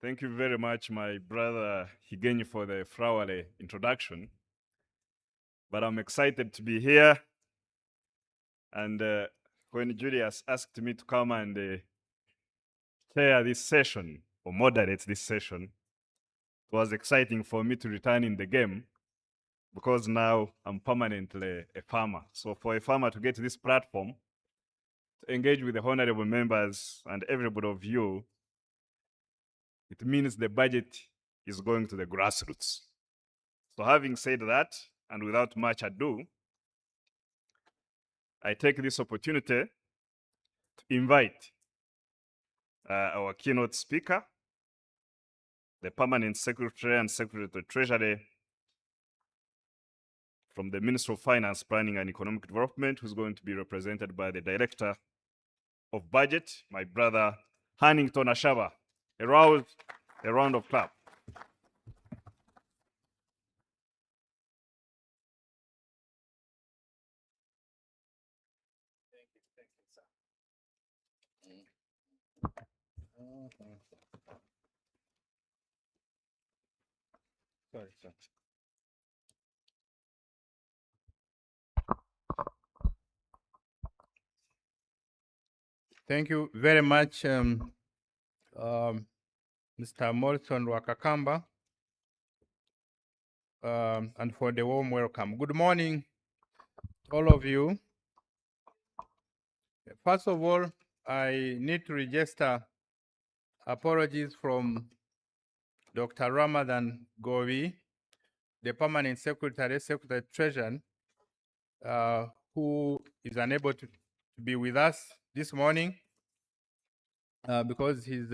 Thank you very much, my brother Higenyi, for the flowery introduction. But I'm excited to be here. And when Julius asked me to come and chair this session, or moderate this session, it was exciting for me to return in the game, because now I'm permanently a farmer. So for a farmer to get to this platform, to engage with the honorable members and everybody of you, it means the budget is going to the grassroots. So having said that, and without much ado, I take this opportunity to invite our keynote speaker, the Permanent Secretary and Secretary to the Treasury from the Ministry of Finance, Planning and Economic Development, who's going to be represented by the Director of Budget, my brother Hannington Ashaba. A round of clap. Sorry, sir. Thank you very much, Mr. Morrison Wakakamba, and for the warm welcome. Good morning, all of you. First of all, I need to register apologies from Dr. Ramadan Govi, the Permanent Secretary, Secretary Treasury, who is unable to be with us this morning because he's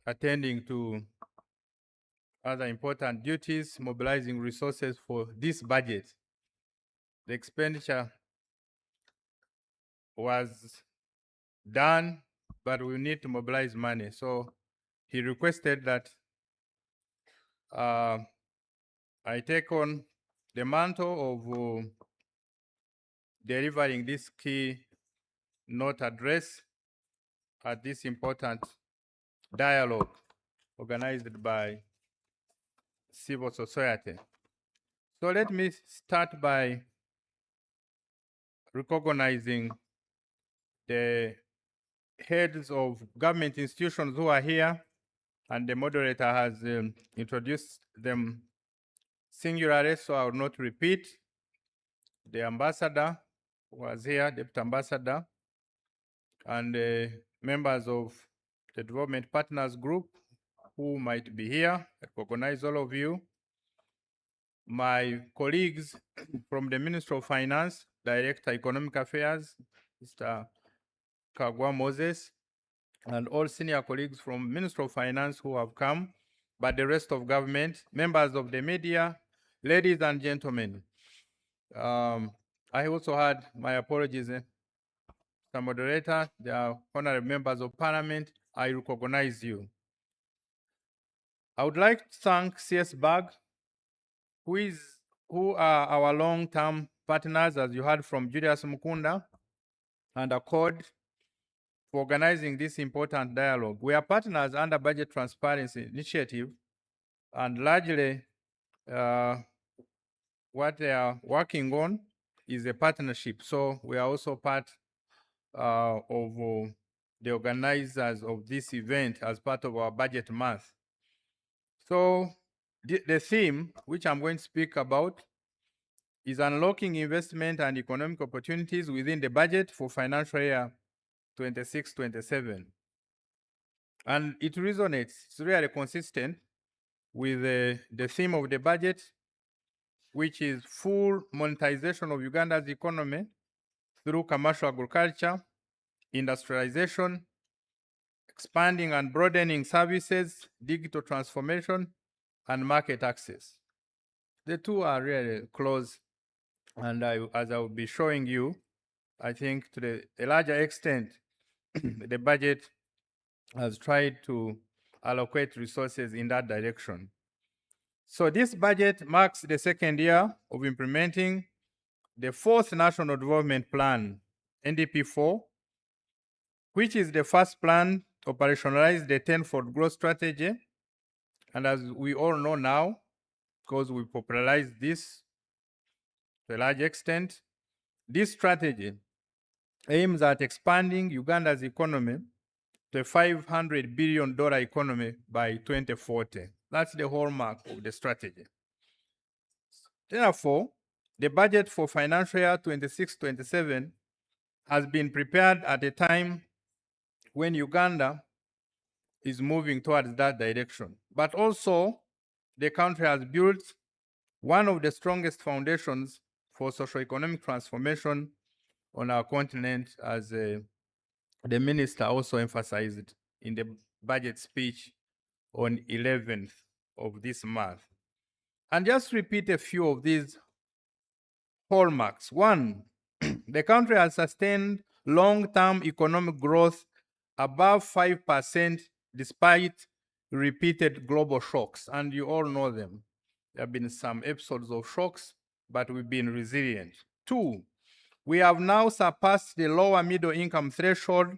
attending to other important duties, mobilizing resources for this budget. The expenditure was done, but we need to mobilize money. So he requested that I take on the mantle of delivering this key note address at this important dialogue organized by civil society. So let me start by recognizing the heads of government institutions who are here, and the moderator has introduced them singularly, so I will not repeat. The ambassador was here, Deputy Ambassador, and members of the Development Partners Group who might be here. I recognize all of you. My colleagues from the Ministry of Finance, Director Economic Affairs, Mr. Kagwa Moses, and all senior colleagues from Ministry of Finance who have come, but the rest of government, members of the media, ladies and gentlemen. I also had my apologies, Mr. Moderator, the honorable members of Parliament, I recognize you. I would like to thank CSBAG, who are our long-term partners, as you heard from Julius Mukunda, and Accord, for organizing this important dialogue. We are partners under Budget Transparency Initiative, and largely what they are working on is a partnership. So we are also part of the organizers of this event as part of our budget month. So the theme, which I'm going to speak about, is unlocking investment and economic opportunities within the budget for financial year 26-27. And it resonates, it's really consistent with the theme of the budget, which is full monetization of Uganda's economy through commercial agriculture, industrialization, expanding and broadening services, digital transformation, and market access. The two are really close, and as I will be showing you, I think to a larger extent, the budget has tried to allocate resources in that direction. So this budget marks the second year of implementing the fourth National Development Plan, NDP4, which is the first plan to operationalize the 10-fold growth strategy. And as we all know now, because we popularized this to a large extent, this strategy aims at expanding Uganda's economy to a $500 billion economy by 2040. That's the hallmark of the strategy. Therefore, the budget for financial year 26-27 has been prepared at a time when Uganda is moving towards that direction. But also, the country has built one of the strongest foundations for socio-economic transformation on our continent, as the minister also emphasized in the budget speech on 11th of this month. And just repeat a few of these hallmarks. One, the country has sustained long-term economic growth above 5% despite repeated global shocks, and you all know them. There have been some episodes of shocks, but we've been resilient. Two, we have now surpassed the lower middle income threshold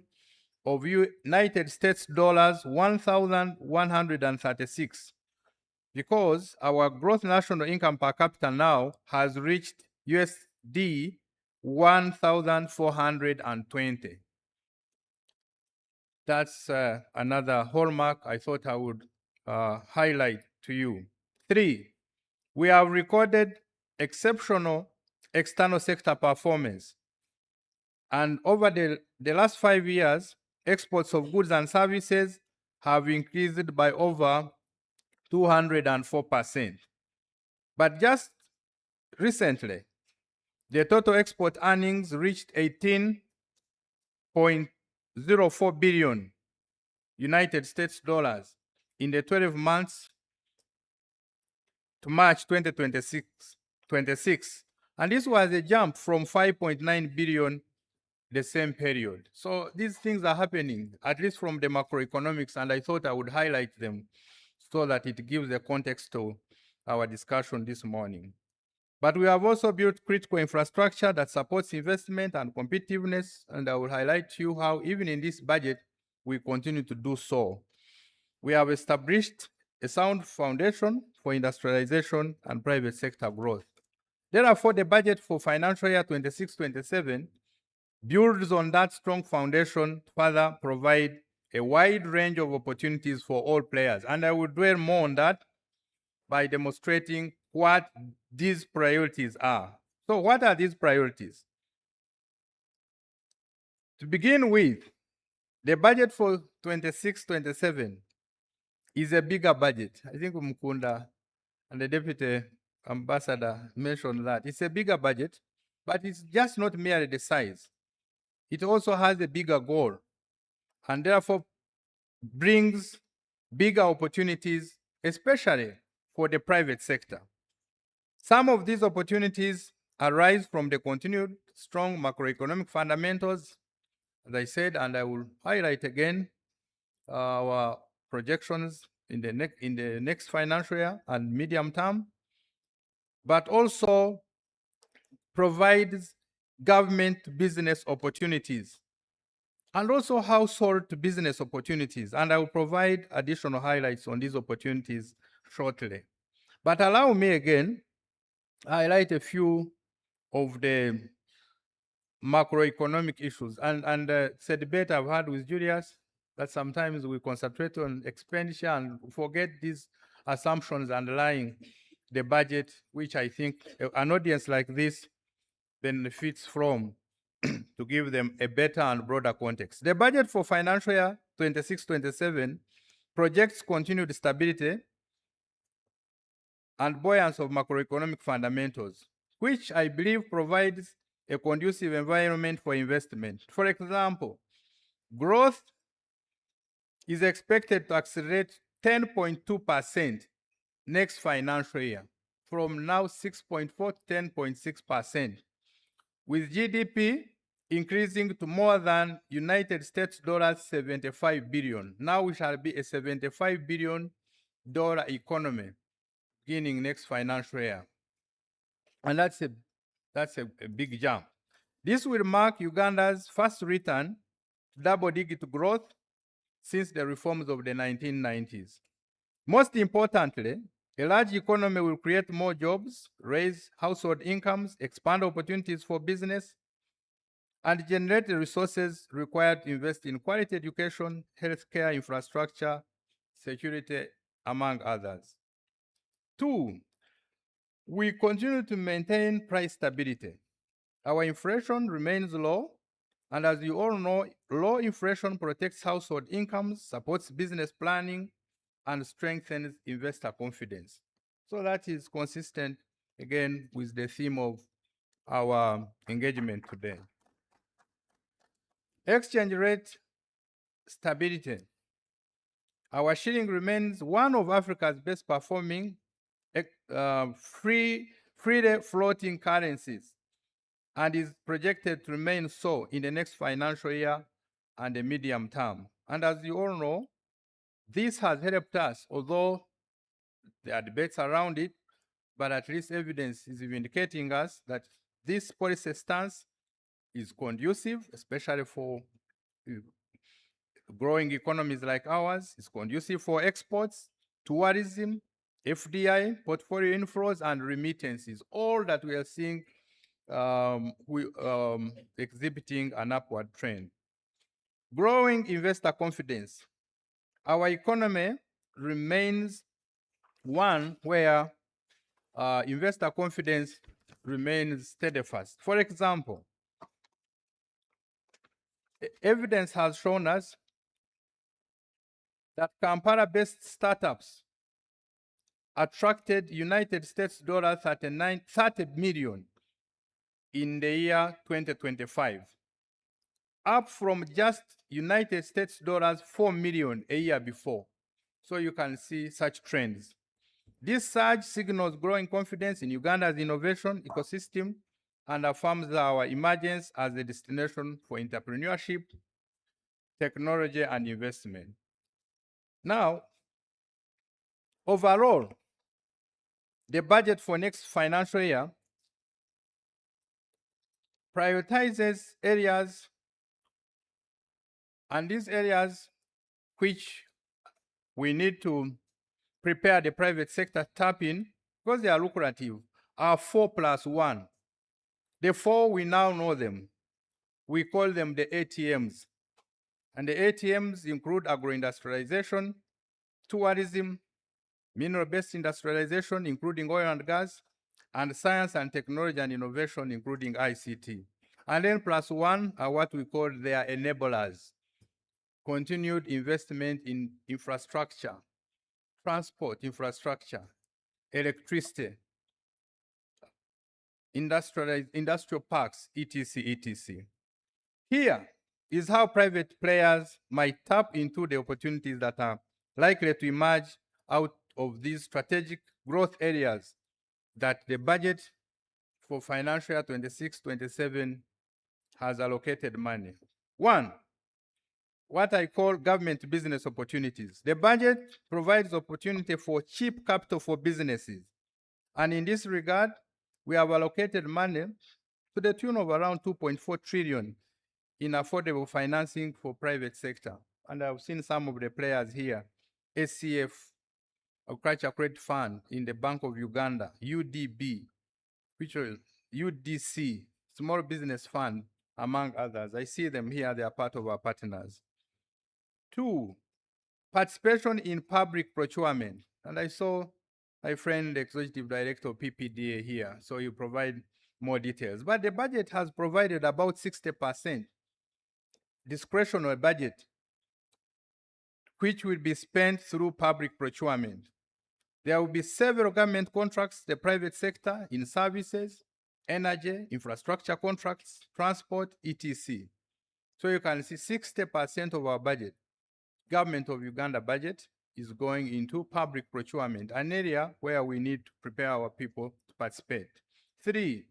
of United States dollars 1,136, because our gross national income per capita now has reached USD 1,420. That's another hallmark I thought I would highlight to you. Three, we have recorded exceptional external sector performance. And over the last 5 years, exports of goods and services have increased by over 204%. But just recently, the total export earnings reached 18.04 billion United States dollars in the 12 months to March 2026, and this was a jump from 5.9 billion the same period. So these things are happening, at least from the macroeconomics, and I thought I would highlight them so that it gives a context to our discussion this morning. But we have also built critical infrastructure that supports investment and competitiveness, and I will highlight to you how even in this budget, we continue to do so. We have established a sound foundation for industrialization and private sector growth. Therefore, the budget for financial year 26-27 builds on that strong foundation to further provide a wide range of opportunities for all players. And I will dwell more on that by demonstrating what these priorities are. So what are these priorities? To begin with, the budget for 26-27 is a bigger budget. I think Mukunda and the Deputy Ambassador mentioned that. It's a bigger budget, but it's just not merely the size. It also has a bigger goal, and therefore brings bigger opportunities, especially for the private sector. Some of these opportunities arise from the continued strong macroeconomic fundamentals, as I said, and I will highlight again our projections in the next financial year and medium term, but also provides government business opportunities and also household business opportunities. And I will provide additional highlights on these opportunities shortly. But allow me again highlight a few of the macroeconomic issues. And it's a debate I've had with Julius that sometimes we concentrate on expenditure and forget these assumptions underlying the budget, which I think an audience like this benefits from to give them a better and broader context. The budget for financial year 26-27 projects continued stability and buoyancy of macroeconomic fundamentals, which I believe provides a conducive environment for investment. For example, growth is expected to accelerate 10.2% next financial year, from now 6.4 to 10.6%, with GDP increasing to more than United States dollars 75 billion. Now we shall be a $75 billion economy beginning next financial year. And that's a big jump. This will mark Uganda's first return to double-digit growth since the reforms of the 1990s. Most importantly, a large economy will create more jobs, raise household incomes, expand opportunities for business, and generate the resources required to invest in quality education, healthcare infrastructure, security, among others. 2, we continue to maintain price stability. Our inflation remains low, and as you all know, low inflation protects household incomes, supports business planning, and strengthens investor confidence. So that is consistent, again, with the theme of our engagement today. Exchange rate stability. Our shilling remains one of Africa's best performing freely floating currencies and is projected to remain so in the next financial year and the medium term. And as you all know, this has helped us, although there are debates around it, but at least evidence is indicating us that this policy stance is conducive, especially for growing economies like ours. It's conducive for exports, tourism, FDI, portfolio inflows, and remittances, all that we are seeing exhibiting an upward trend. Growing investor confidence. Our economy remains one where investor confidence remains steadfast. For example, evidence has shown us that Kampala-based startups attracted United States dollar 30 million in the year 2025, up from just United States dollars 4 million a year before. So you can see such trends. This surge signals growing confidence in Uganda's innovation ecosystem and affirms our emergence as a destination for entrepreneurship, technology, and investment. Now, overall, the budget for next financial year prioritizes areas, and these areas which we need to prepare the private sector tap in, because they are lucrative, are 4+1. The 4, we now know them. We call them the ATMs. And the ATMs include agro-industrialization, tourism, mineral-based industrialization, including oil and gas, and science and technology and innovation, including ICT. And then +1 are what we call their enablers. Continued investment in infrastructure, transport infrastructure, electricity, industrial parks, etc., etc. Here is how private players might tap into the opportunities that are likely to emerge out of these strategic growth areas that the budget for financial year 26-27 has allocated money. One, what I call government business opportunities. The budget provides opportunity for cheap capital for businesses. And in this regard, we have allocated money to the tune of around 2.4 trillion in affordable financing for private sector. And I've seen some of the players here, SCF, Agriculture Credit Fund in the Bank of Uganda, UDB, which is UDC, Small Business Fund, among others. I see them here, they are part of our partners. 2, participation in public procurement. And I saw my friend, the Executive Director of PPDA here, so you provide more details. But the budget has provided about 60% discretionary budget, which will be spent through public procurement. There will be several government contracts, the private sector in services, energy, infrastructure contracts, transport, etc. So you can see 60% of our budget, Government of Uganda budget, is going into public procurement, an area where we need to prepare our people to participate. 3,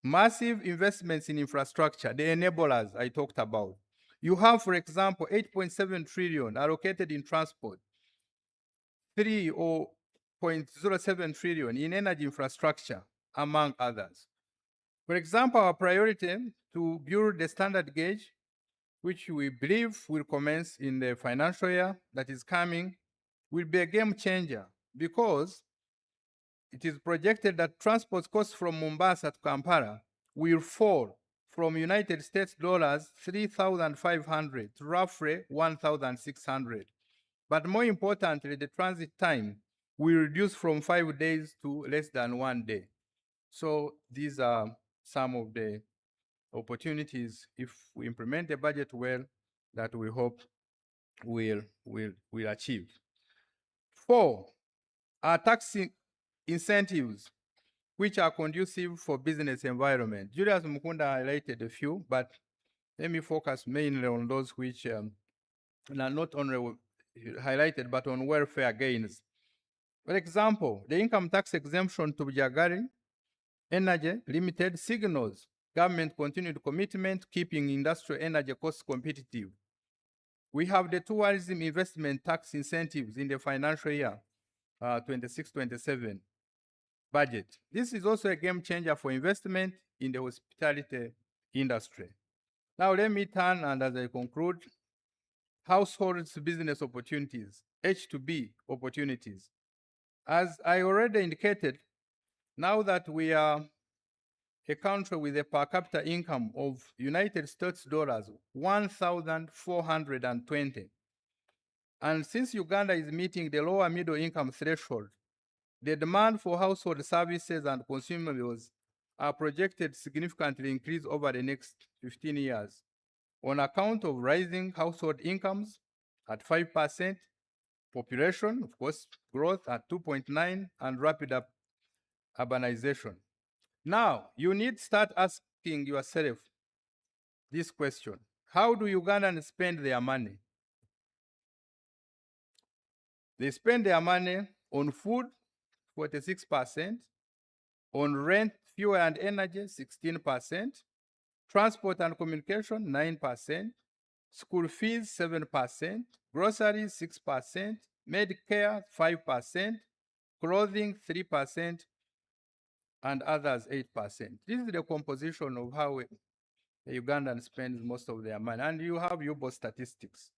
massive investments in infrastructure, the enablers I talked about. You have, for example, 8.7 trillion allocated in transport, 3.07 trillion in energy infrastructure, among others. For example, our priority to build the standard gauge, which we believe will commence in the financial year that is coming, will be a game changer because it is projected that transport costs from Mombasa to Kampala will fall from United States dollars 3,500 to roughly 1,600. But more importantly, the transit time will reduce from 5 days to less than 1 day. So these are some of the opportunities, if we implement the budget well, that we hope we'll achieve. 4, are tax incentives, which are conducive for business environment. Julius Mukunda highlighted a few, but let me focus mainly on those which are not only highlighted, but on welfare gains. For example, the income tax exemption to Jagari Energy Limited signals government continued commitment to keeping industrial energy costs competitive. We have the tourism investment tax incentives in the financial year 26-27 budget. This is also a game changer for investment in the hospitality industry. Now let me turn, and as I conclude, households business opportunities, H2B opportunities. As I already indicated, now that we are a country with a per capita income of United States dollars 1,420, and since Uganda is meeting the lower middle income threshold, the demand for household services and consumables are projected to significantly increase over the next 15 years on account of rising household incomes at 5%, population, of course, growth at 2.9%, and rapid urbanization. Now, you need to start asking yourself this question: how do Ugandans spend their money? They spend their money on food, 46%. On rent, fuel and energy, 16%. Transport and communication, 9%. School fees, 7%. Groceries, 6%. Medicare, 5%. Clothing, 3%. And others, 8%. This is the composition of how a Ugandan spends most of their money. And you have UBO statistics.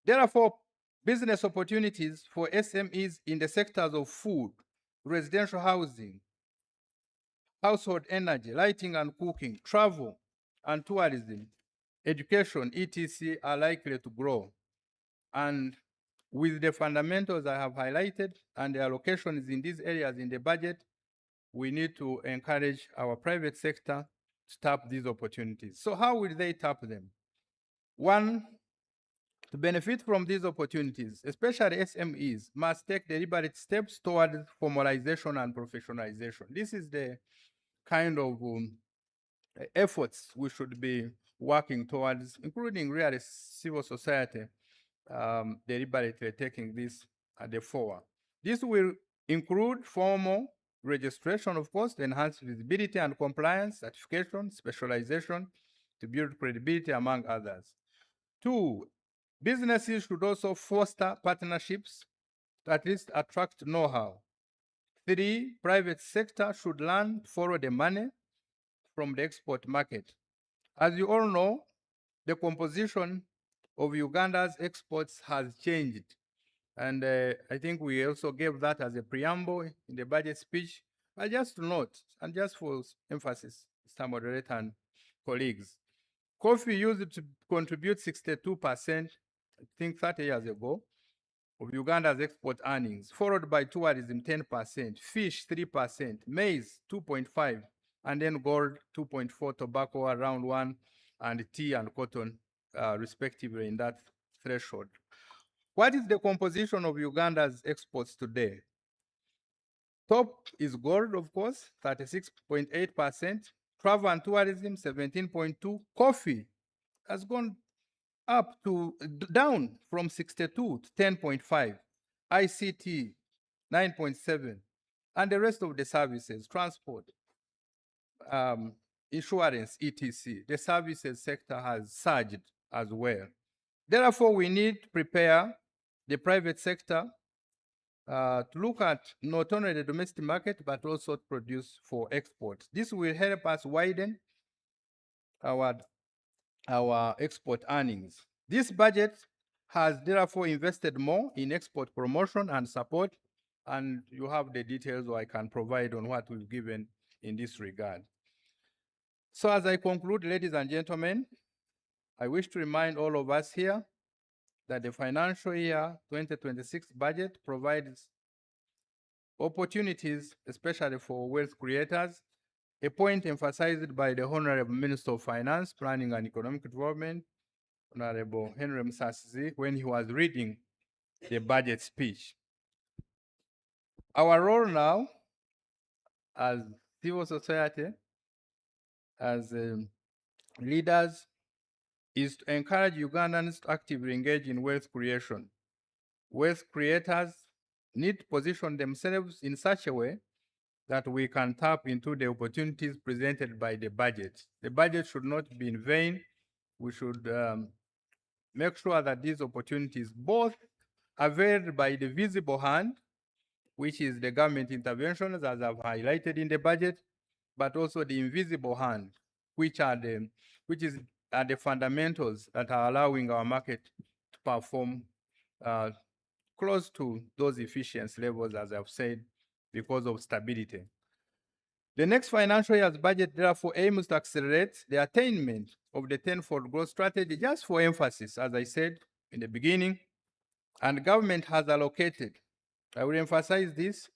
Therefore, business opportunities for SMEs in the sectors of food, residential housing, household energy, lighting and cooking, travel and tourism, education, etc. are likely to grow. And with the fundamentals I have highlighted and the allocations in these areas in the budget, we need to encourage our private sector to tap these opportunities. So how will they tap them? One, to benefit from these opportunities, especially SMEs must take deliberate steps toward formalization and professionalization. This is the kind of efforts we should be working towards, including really civil society, deliberately taking this at the fore. This will include formal registration, of course, to enhance visibility and compliance, certification, specialization, to build credibility, among others. Two, businesses should also foster partnerships to at least attract know-how. Three, private sector should learn to follow the money from the export market. As you all know, the composition of Uganda's exports has changed. And I think we also gave that as a preamble in the budget speech. But just to note, and just for emphasis, Mr. Moderator and colleagues, coffee used to contribute 62%, I think 30 years ago, of Uganda's export earnings, followed by tourism 10%, fish 3%, maize 2.5%, and then gold 2.4%, tobacco around 1%, and tea and cotton respectively in that threshold. What is the composition of Uganda's exports today? Top is gold, of course, 36.8%, travel and tourism 17.2%, coffee has gone up to down from 62 to 10.5, ICT 9.7, and the rest of the services, transport, insurance, etc. The services sector has surged as well. Therefore, we need to prepare the private sector to look at not only the domestic market, but also to produce for export. This will help us widen our export earnings. This budget has therefore invested more in export promotion and support, and you have the details I can provide on what we've given in this regard. So as I conclude, ladies and gentlemen, I wish to remind all of us here that the financial year 2026 budget provides opportunities, especially for wealth creators, a point emphasized by the Honorable Minister of Finance, Planning and Economic Development, Honorable Henry Musasizi, when he was reading the budget speech. Our role now as civil society, as leaders, is to encourage Ugandans to actively engage in wealth creation. Wealth creators need to position themselves in such a way that we can tap into the opportunities presented by the budget. The budget should not be in vain. We should make sure that these opportunities both availed by the visible hand, which is the government interventions, as I've highlighted in the budget, but also the invisible hand, which are the fundamentals that are allowing our market to perform close to those efficiency levels, as I've said, because of stability. The next financial year's budget therefore aims to accelerate the attainment of the tenfold growth strategy. Just for emphasis, as I said in the beginning, and government has allocated, I will emphasize this,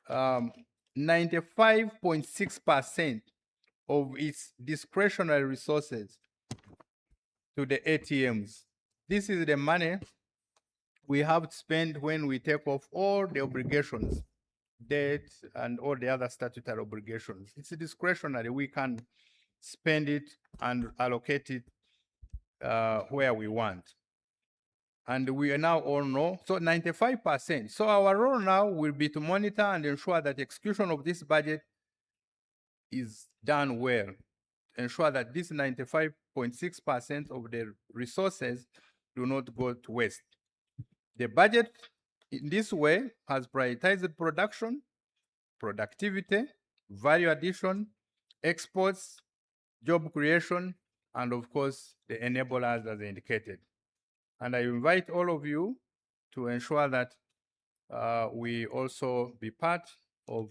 95.6% of its discretionary resources to the ATMs. This is the money we have to spend when we take off all the obligations, debt, and all the other statutory obligations. It's discretionary. We can spend it and allocate it where we want. And we now all know, so 95%. So our role now will be to monitor and ensure that execution of this budget is done well. Ensure that this 95.6% of the resources do not go to waste. The budget in this way has prioritized production, productivity, value addition, exports, job creation, and of course, the enablers as indicated. And I invite all of you to ensure that we also be part of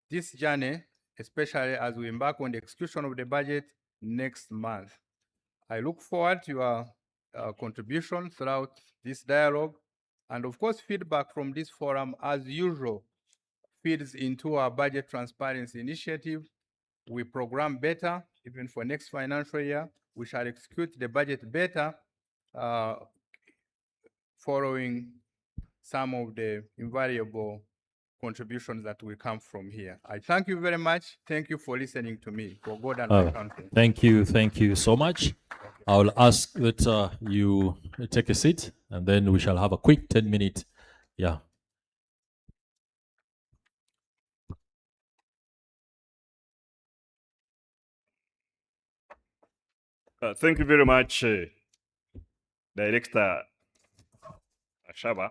this journey, especially as we embark on the execution of the budget next month. I look forward to your contribution throughout this dialogue, and of course, feedback from this forum, as usual, feeds into our budget transparency initiative. We program better, even for next financial year. We shall execute the budget better, following some of the invariable contributions that will come from here. I thank you very much. Thank you for listening to me. For God and my country. Thank you so much. I will ask that you take a seat, and then we shall have a quick 10-minute. Yeah. Thank you very much, Director Ashaba,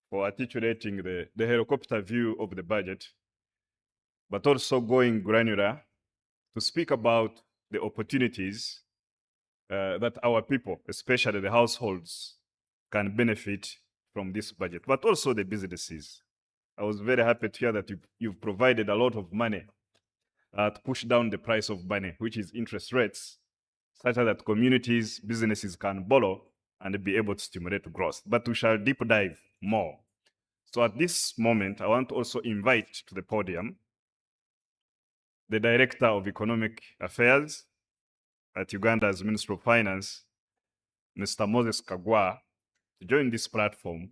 for articulating the helicopter view of the budget, but also going granular to speak about the opportunities that our people, especially the households, can benefit from this budget, but also the businesses. I was very happy to hear that you've provided a lot of money to push down the price of money, which is interest rates, such that communities, businesses can borrow and be able to stimulate growth. But we shall deep dive more. So at this moment, I want to also invite to the podium the Director of Economic Affairs at Uganda's Ministry of Finance, Mr. Moses Kagwa, to join this platform,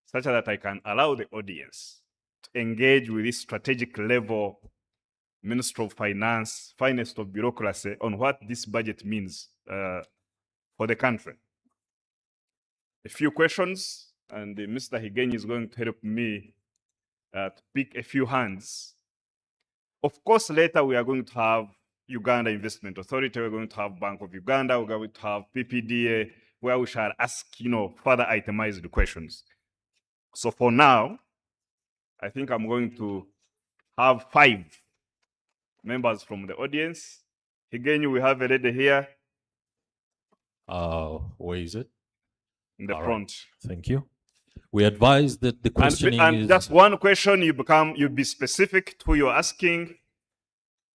such that I can allow the audience to engage with this strategic level Minister of Finance, finest of bureaucracy, on what this budget means for the country. A few questions, and Mr. Higenyi is going to help me to pick a few hands. Of course, later we are going to have Uganda Investment Authority, we're going to have Bank of Uganda, we're going to have PPDA, where we shall ask, further itemized questions. So for now, I think I'm going to have 5 members from the audience. Again, we have a lady here. Where is it? In the All front. Right. Thank you. We advise that the questioning and is... just one question, you be specific to who you're asking.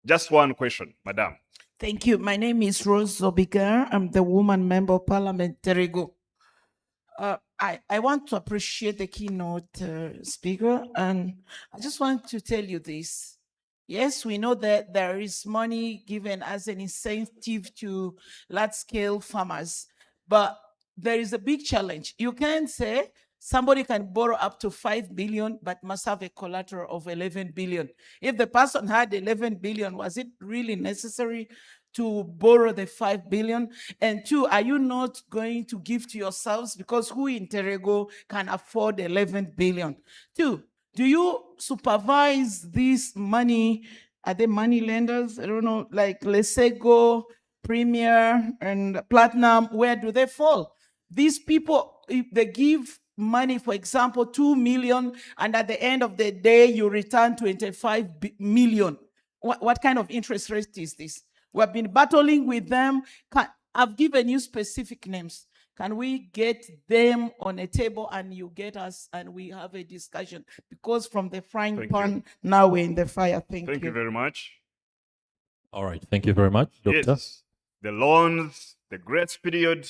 Just one question, madam. Thank you. My name is Rose Zobigar. I'm the woman member of Parliament, Terego. I want to appreciate the keynote speaker, and I just want to tell you this. Yes, we know that there is money given as an incentive to large-scale farmers, but there is a big challenge. You can't say somebody can borrow up to 5 billion, but must have a collateral of 11 billion. If the person had 11 billion, was it really necessary to borrow the 5 billion? And 2, are you not going to give to yourselves? Because who in Terego can afford 11 billion? 2, do you supervise this money? Are they money lenders? I don't know, like Lesego, Premier, and Platinum, where do they fall? These people, if they give money, for example, 2 million, and at the end of the day, you return 25 million. What kind of interest rate is this? We've been battling with them. I've given you specific names. Can we get them on a table and you get us and we have a discussion? Because from the frying pan, now we're in the fire. Thank you. Thank you very much. All right. Thank you very much, Doctor. Yes. The loans, the grace period,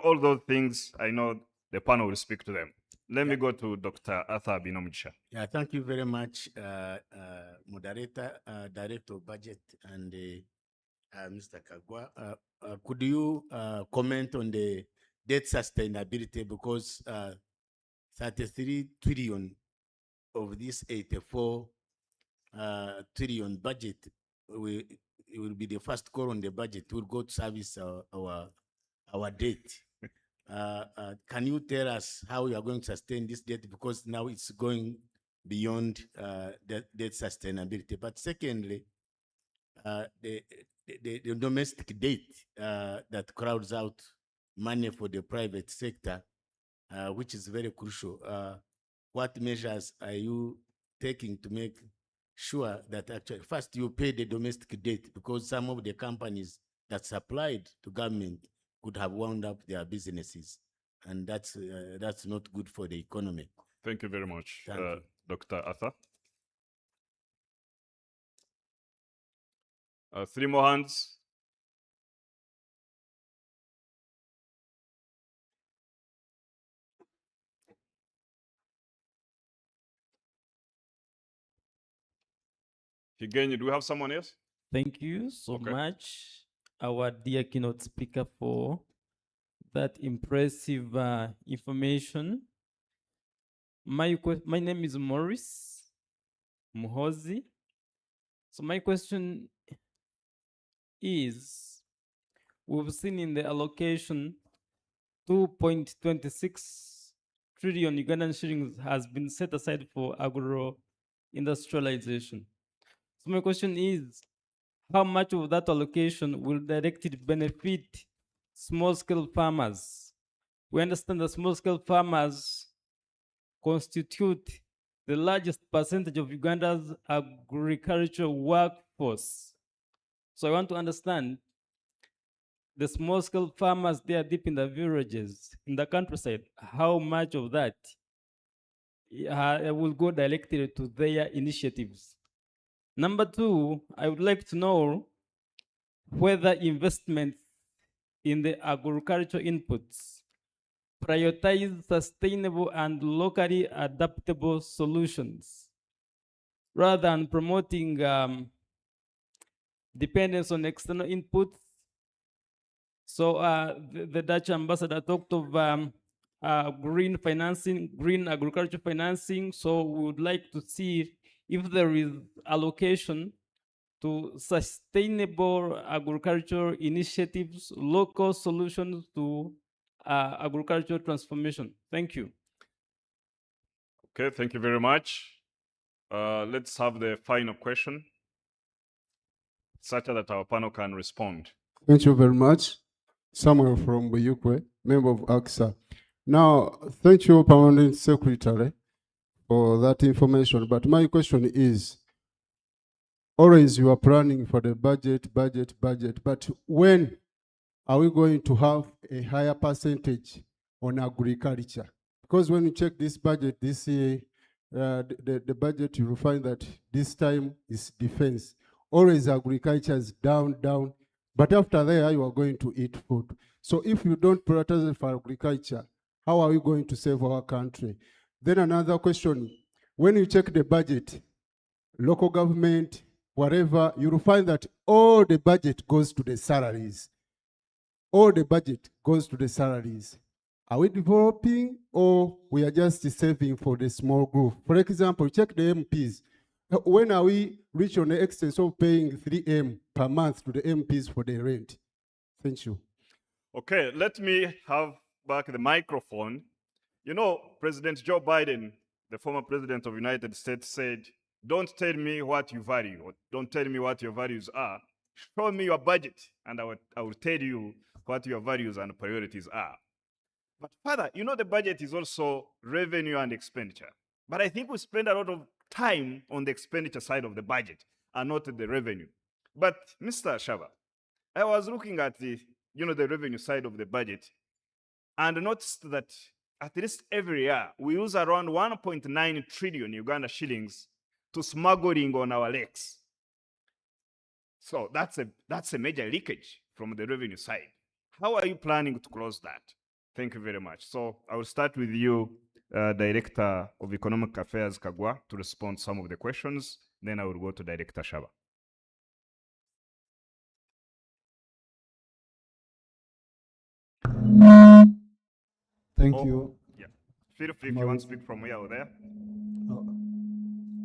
all those things, I know the panel will speak to them. Let me go to Dr. Arthur Binomcha. Yeah, thank you very much, Moderator, Director of Budget, and Mr. Kagwa. Could you comment on the debt sustainability, because 33 trillion of this 84 trillion budget, it will be the first call on the budget. We'll go to service our our debt. Can you tell us how you are going to sustain this debt? Because now it's going beyond debt sustainability. But secondly, the domestic debt that crowds out money for the private sector, which is very crucial. What measures are you taking to make sure that actually first you pay the domestic debt, because some of the companies that supplied to government could have wound up their businesses, and that's not good for the economy. Thank you very much, Thank you. Dr. Arthur. 3 more hands. Again, do we have someone else? Thank you so much, our dear keynote speaker, for that impressive information. My name is Morris Muhozi. So my question is, we've seen in the allocation 2.26 trillion Ugandan shillings has been set aside for agro-industrialization. So my question is, how much of that allocation will directly benefit small-scale farmers? We understand that small-scale farmers constitute the largest percentage of Uganda's agricultural workforce. So I want to understand the small-scale farmers there deep in the villages, in the countryside, how much of that will go directly to their initiatives. Number two, I would like to know whether investments in the agricultural inputs prioritize sustainable and locally adaptable solutions rather than promoting dependence on external inputs. So the Dutch ambassador talked of green financing, green agriculture financing. So we would like to see if there is allocation to sustainable agricultural initiatives, local solutions to agricultural transformation. Thank you. Okay, thank you very much. Let's have the final question, such that our panel can respond. Thank you very much. Samuel from Buyukwe, member of AXA. Now, thank you, Permanent Secretary, for that information. But my question is, always you are planning for the budget, but when are we going to have a higher percentage on agriculture? Because when you check this budget this year, the budget, you will find that this time is defense. Always agriculture is down, but after there, you are going to eat food. So if you don't prioritize for agriculture, how are we going to save our country? Then another question, when you check the budget, local government, whatever, you will find that all the budget goes to the salaries. All the budget goes to the salaries. Are we developing, or we are just saving for the small group? For example, check the MPs. When are we reach on the extent of paying 3M per month to the MPs for their rent? Thank you. Okay, let me have back the microphone. You know, President Joe Biden, the former president of the United States, said, "Don't tell me what you value, or don't tell me what your values are. Show me your budget, and I will tell you what your values and priorities are." But further, you know, the budget is also revenue and expenditure. But I think we spend a lot of time on the expenditure side of the budget and not the revenue. But Mr. Shaba, I was looking at the revenue side of the budget and noticed that at least every year we use around 1.9 trillion Uganda shillings to smuggling on our lakes. So that's a major leakage from the revenue side. How are you planning to close that? Thank you very much. So I will start with you, Director of Economic Affairs, Kagwa, to respond to some of the questions. Then I will go to Director Shaba. Thank you. Yeah. Feel free if you want to speak from here or there.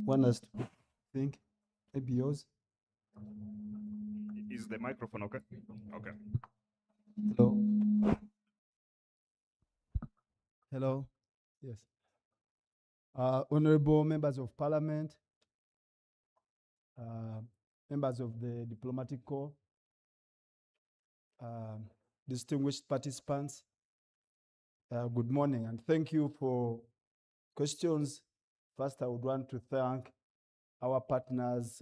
One last thing, maybe yours. Is the microphone okay? Okay. Hello. Hello. Yes. Honorable members of parliament, members of the diplomatic corps, distinguished participants, good morning and thank you for questions. First, I would want to thank our partners,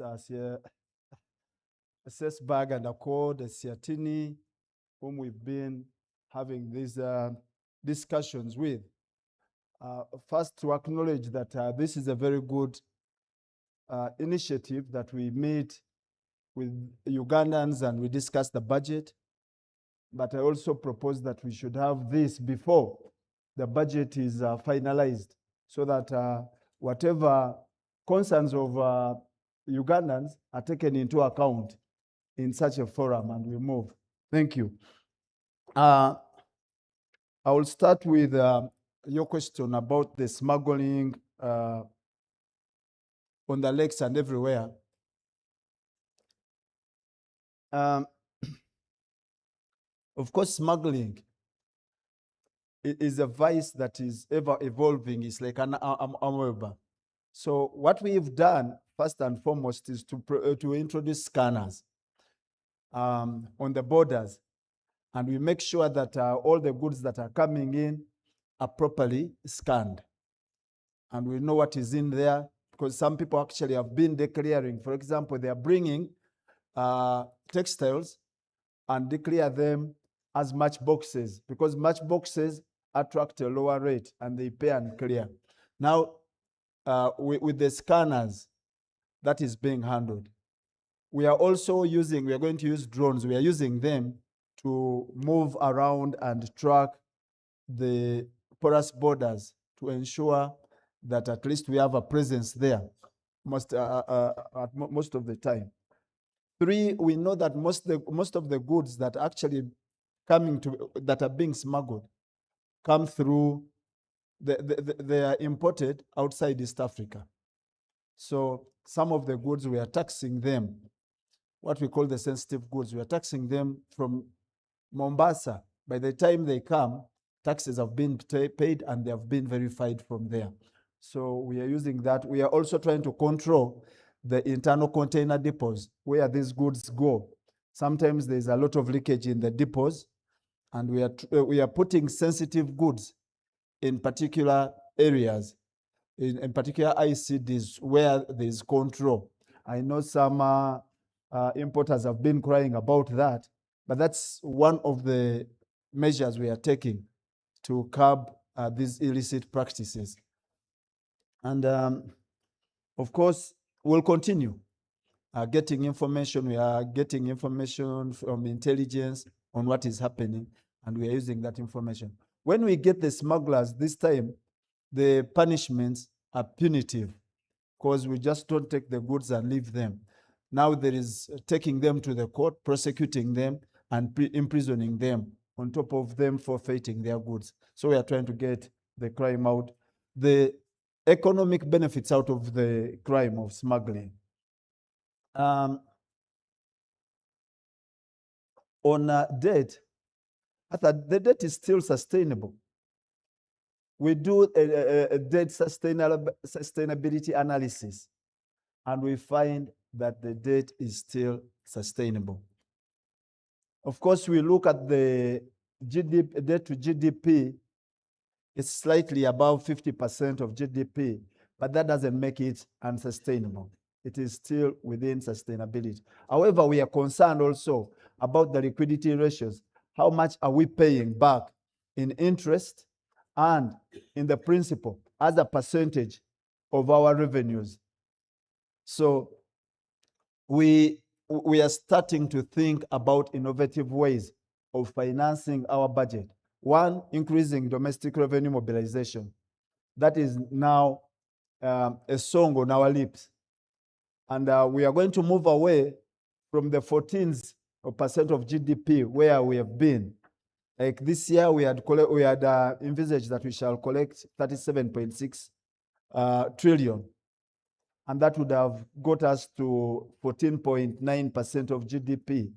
CSBAG and Accord, Siatini, whom we've been having these discussions with. First, to acknowledge that this is a very good initiative that we meet with Ugandans and we discuss the budget. But I also propose that we should have this before the budget is finalized, so that whatever concerns of Ugandans are taken into account in such a forum and we move. Thank you. I will start with your question about the smuggling on the lakes and everywhere. Of course, smuggling is a vice that is ever evolving. It's like an amoeba. So what we've done first and foremost is to introduce scanners on the borders, and we make sure that all the goods that are coming in are properly scanned, and we know what is in there, because some people actually have been declaring. For example, they are bringing textiles and declare them as matchboxes, because matchboxes attract a lower rate and they pay and clear. Now, with the scanners, that is being handled. We are going to use drones. We are using them to move around and track the porous borders to ensure that at least we have a presence there most of the time. 3, we know that most of the goods that are actually that are being smuggled come through, they are imported outside East Africa. So some of the goods, we are taxing them, what we call the sensitive goods, we are taxing them from Mombasa. By the time they come, taxes have been paid and they have been verified from there. So we are using that. We are also trying to control the internal container depots where these goods go. Sometimes there's a lot of leakage in the depots, and we are putting sensitive goods in particular areas, in particular ICDs where there's control. I know some importers have been crying about that, but that's one of the measures we are taking to curb these illicit practices. And of course, we'll continue getting information. We are getting information from intelligence on what is happening, and we are using that information. When we get the smugglers, this time, the punishments are punitive, because we just don't take the goods and leave them. Now there is taking them to the court, prosecuting them, and imprisoning them, on top of them forfeiting their goods. So we are trying to get the crime out, the economic benefits out of the crime of smuggling. On debt, the debt is still sustainable. We do a debt sustainability analysis, and we find that the debt is still sustainable. Of course, we look at the debt to GDP, it's slightly above 50% of GDP, but that doesn't make it unsustainable. It is still within sustainability. However, we are concerned also about the liquidity ratios. How much are we paying back in interest and in the principal as a percentage of our revenues? So we are starting to think about innovative ways of financing our budget. One, increasing domestic revenue mobilization. That is now a song on our lips. And we are going to move away from the 14% of GDP where we have been. Like this year, we had envisaged that we shall collect 37.6 trillion. And that would have got us to 14.9% of GDP,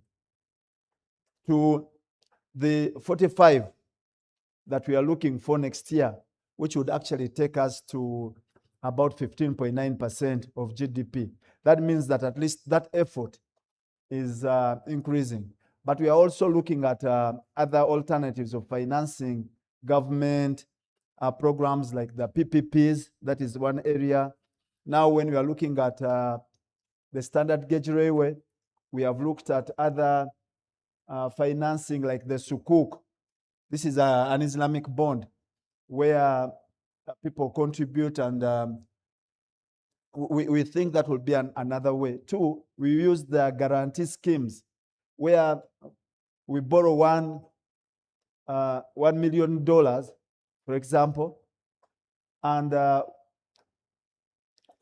to the 45 that we are looking for next year, which would actually take us to about 15.9% of GDP. That means that at least that effort is increasing. But we are also looking at other alternatives of financing government programs like the PPPs. That is one area. Now, when we are looking at the standard gauge railway, we have looked at other financing like the Sukuk. This is an Islamic bond where people contribute, and we think that will be another way. Two, we use the guarantee schemes where we borrow $1 million, for example, and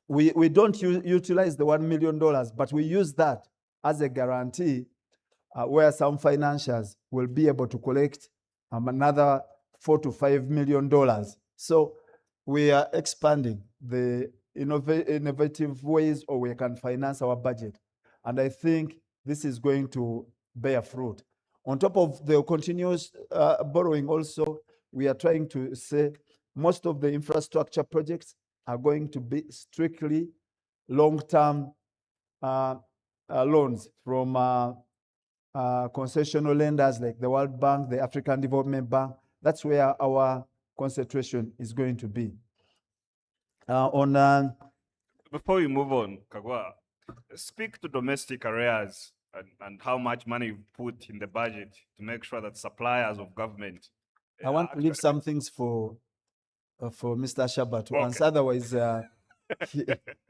we don't utilize the $1 million, but we use that as a guarantee where some financiers will be able to collect another $4 to $5 million. So we are expanding the innovative ways or we can finance our budget. And I think this is going to bear fruit. On top of the continuous borrowing also, we are trying to say most of the infrastructure projects are going to be strictly long-term loans from concessional lenders like the World Bank, the African Development Bank. That's where our concentration is going to be. Before we move on, Kagwa, speak to domestic arrears and how much money you put in the budget to make sure that suppliers of government. I want to leave some things for Mr. Shaba to answer. Otherwise,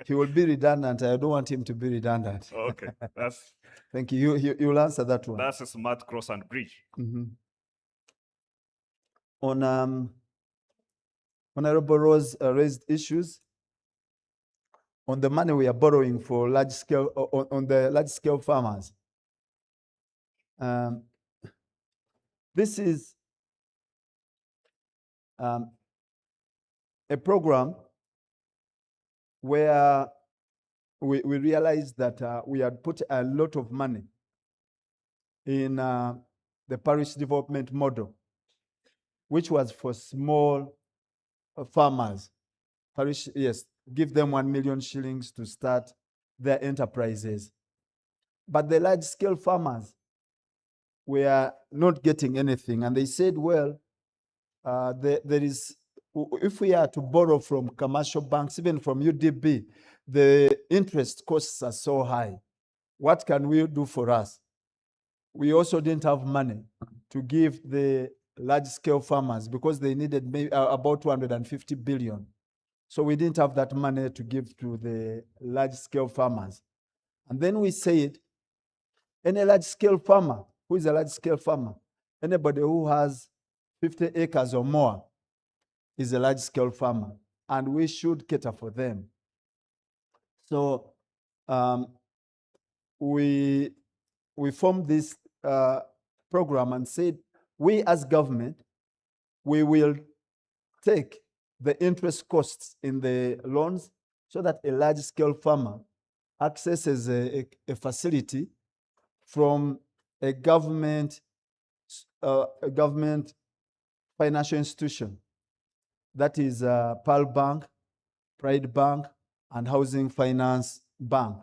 he will be redundant. I don't want him to be redundant. Okay, that's. Thank you. You'll answer that one. That's a smart cross and bridge. Mm-hmm. On Honorable Rose raised issues on the money we are borrowing for large scale on the large scale farmers. This is a program where we realized that we had put a lot of money in the parish development model, which was for small farmers. Parish, yes, give them 1 million shillings to start their enterprises. But the large scale farmers were not getting anything. And they said, well, there is, if we are to borrow from commercial banks, even from UDB, the interest costs are so high. What can we do for us? We also didn't have money to give the large-scale farmers because they needed maybe about 250 billion. So we didn't have that money to give to the large-scale farmers. And then we said, any large-scale farmer, who is a large-scale farmer? Anybody who has 50 acres or more is a large-scale farmer, and we should cater for them. So we formed this program and said, we as government, we will take the interest costs in the loans so that a large-scale farmer accesses a facility from a government financial institution. That is Pearl Bank, Pride Bank, and Housing Finance Bank.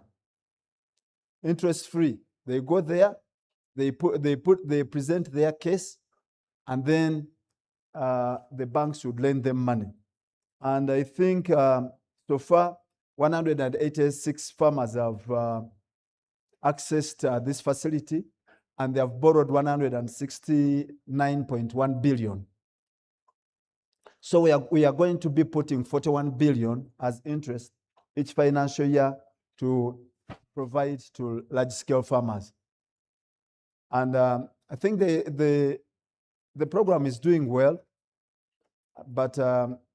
Interest-free. They go there, they present their case, and then the banks should lend them money. And I think so far, 186 farmers have accessed this facility, and they have borrowed 169.1 billion. So we are going to be putting 41 billion as interest each financial year to provide to large-scale farmers. And I think the program is doing well, but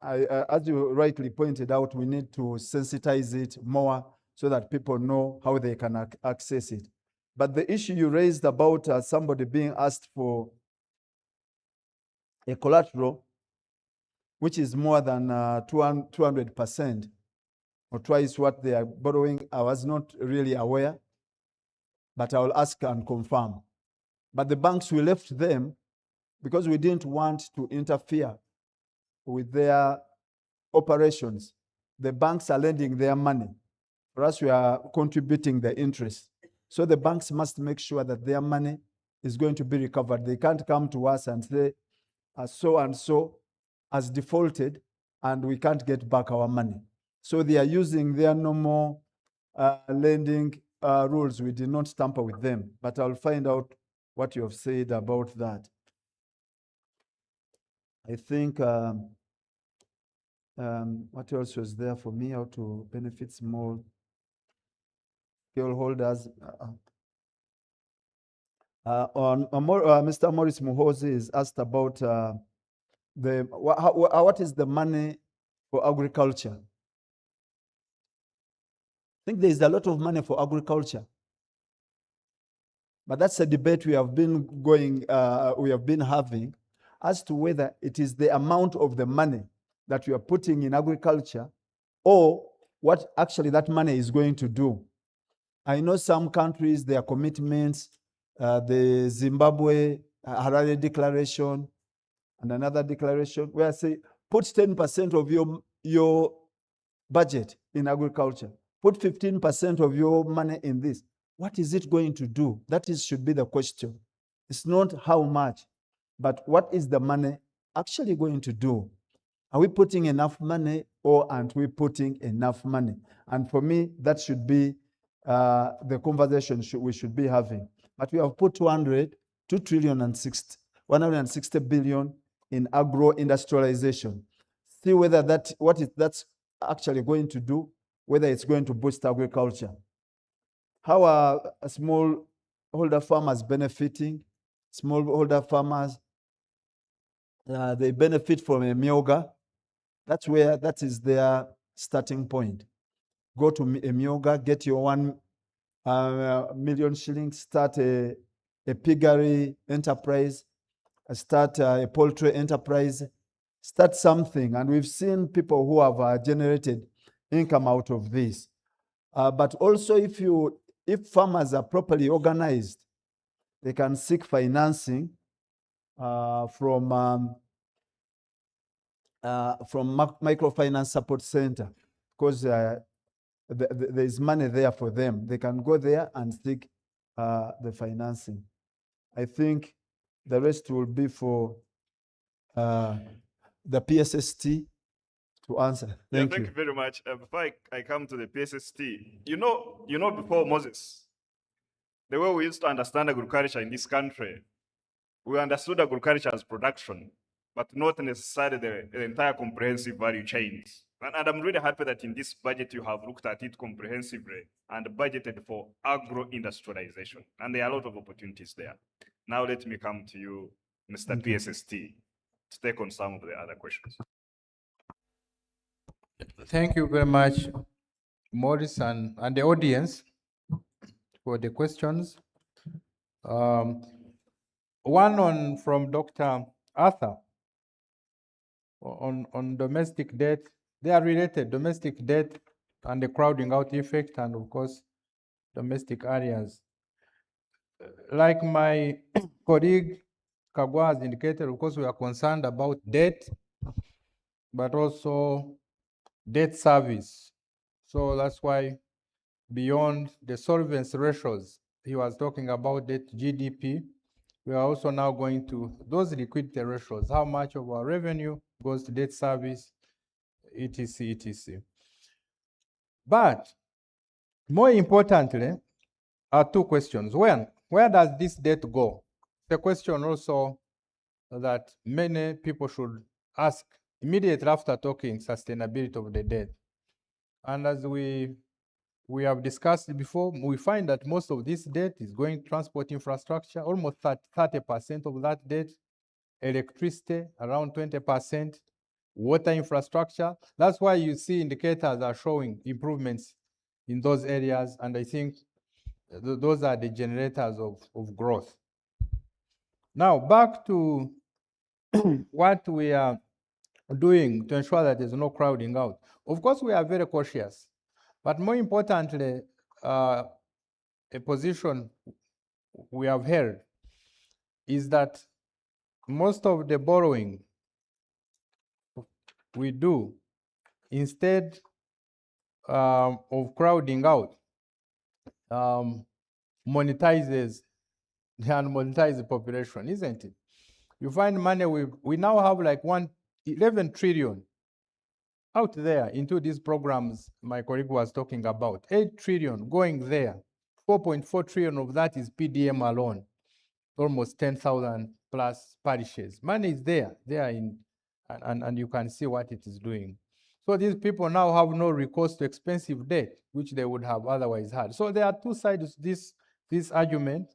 as you rightly pointed out, we need to sensitize it more so that people know how they can access it. But the issue you raised about somebody being asked for a collateral, which is more than 200% or twice what they are borrowing, I was not really aware, but I will ask and confirm. But the banks, we left them because we didn't want to interfere with their operations. The banks are lending their money. For us, we are contributing the interest. So the banks must make sure that their money is going to be recovered. They can't come to us and say, so and so has defaulted and we can't get back our money. So they are using their normal lending rules. We did not tamper with them, but I'll find out what you have said about that. I think, what else was there for me? How to benefit small scale holders. Mr. Morris Muhozi is asked about what is the money for agriculture? I think there is a lot of money for agriculture, but that's a debate we have been having as to whether it is the amount of the money that we are putting in agriculture or what actually that money is going to do. I know some countries, their commitments, the Zimbabwe Harare Declaration and another declaration where I say put 10% of your budget in agriculture, put 15% of your money in this. What is it going to do? Should be the question. It's not how much, but what is the money actually going to do? Are we putting enough money or aren't we putting enough money? And for me, that should be the conversation we should be having. But we have put 160 billion in agro-industrialization. See whether that's actually going to do, whether it's going to boost agriculture. How are smallholder farmers benefiting? Smallholder farmers, they benefit from a myoga. That is their starting point. Go to a myoga, get your 1 million shillings, start a piggery enterprise, start a poultry enterprise, start something. And we've seen people who have generated income out of this. But also if farmers are properly organized, they can seek financing from microfinance support center, because there is money there for them. They can go there and seek the financing. I think the rest will be for the PSST to answer. Thank you. Thank you very much. Before I come to the PSST, you know, before Moses, the way we used to understand agriculture in this country, we understood agriculture as production, but not necessarily the entire comprehensive value chains. And I'm really happy that in this budget you have looked at it comprehensively and budgeted for agro-industrialization. And there are a lot of opportunities there. Now let me come to you, Mr. PSST, to take on some of the other questions. Thank you very much, Morris and the audience for the questions. One from Dr. Arthur on domestic debt. They are related, domestic debt and the crowding out effect, and of course, domestic areas. Like my colleague Kagwa has indicated, of course, we are concerned about debt, but also debt service. So that's why beyond the solvency ratios, he was talking about debt GDP, we are also now going to those liquidity ratios, how much of our revenue goes to debt service, etc., etc. But more importantly, are two questions. Where does this debt go? The question also that many people should ask immediately after talking sustainability of the debt. And as we have discussed before, we find that most of this debt is going to transport infrastructure, almost 30% of that debt, electricity, around 20%, water infrastructure. That's why you see indicators are showing improvements in those areas, and I think those are the generators of growth. Now, back to what we are doing to ensure that there's no crowding out. Of course, we are very cautious, but more importantly, a position we have held is that most of the borrowing we do, instead of crowding out, monetizes the unmonetized population, isn't it? You find money, we now have like 11 trillion out there into these programs my colleague was talking about. 8 trillion going there. 4.4 trillion of that is PDM alone. Almost 10,000 plus parishes. Money is there and you can see what it is doing. So these people now have no recourse to expensive debt, which they would have otherwise had. So there are two sides to this argument.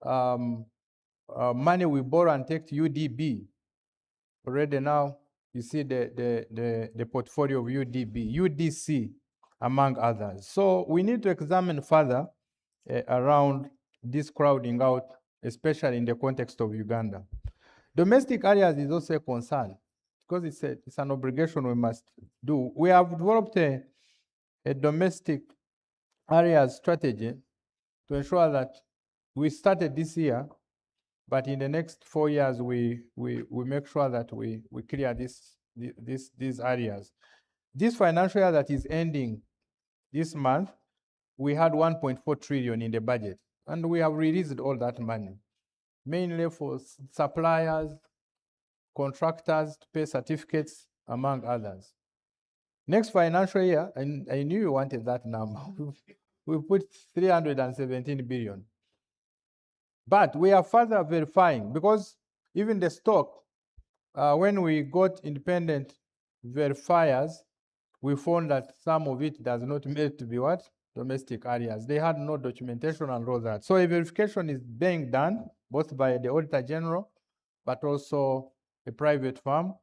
Money we borrow and take to UDB. Already now, you see the portfolio of UDB, UDC, among others. So we need to examine further around this crowding out, especially in the context of Uganda. Domestic areas is also a concern because it's an obligation we must do. We have developed a domestic areas strategy to ensure that we started this year, but in the next 4 years, we make sure that we clear these areas. This financial year that is ending this month, we had 1.4 trillion in the budget, and we have released all that money, mainly for suppliers, contractors to pay certificates, among others. Next financial year, and I knew you wanted that number, we put 317 billion. But we are further verifying, because even the stock, when we got independent verifiers, we found that some of it does not meet to be what? Domestic areas. They had no documentation and all that. So a verification is being done both by the Auditor General, but also a private firm,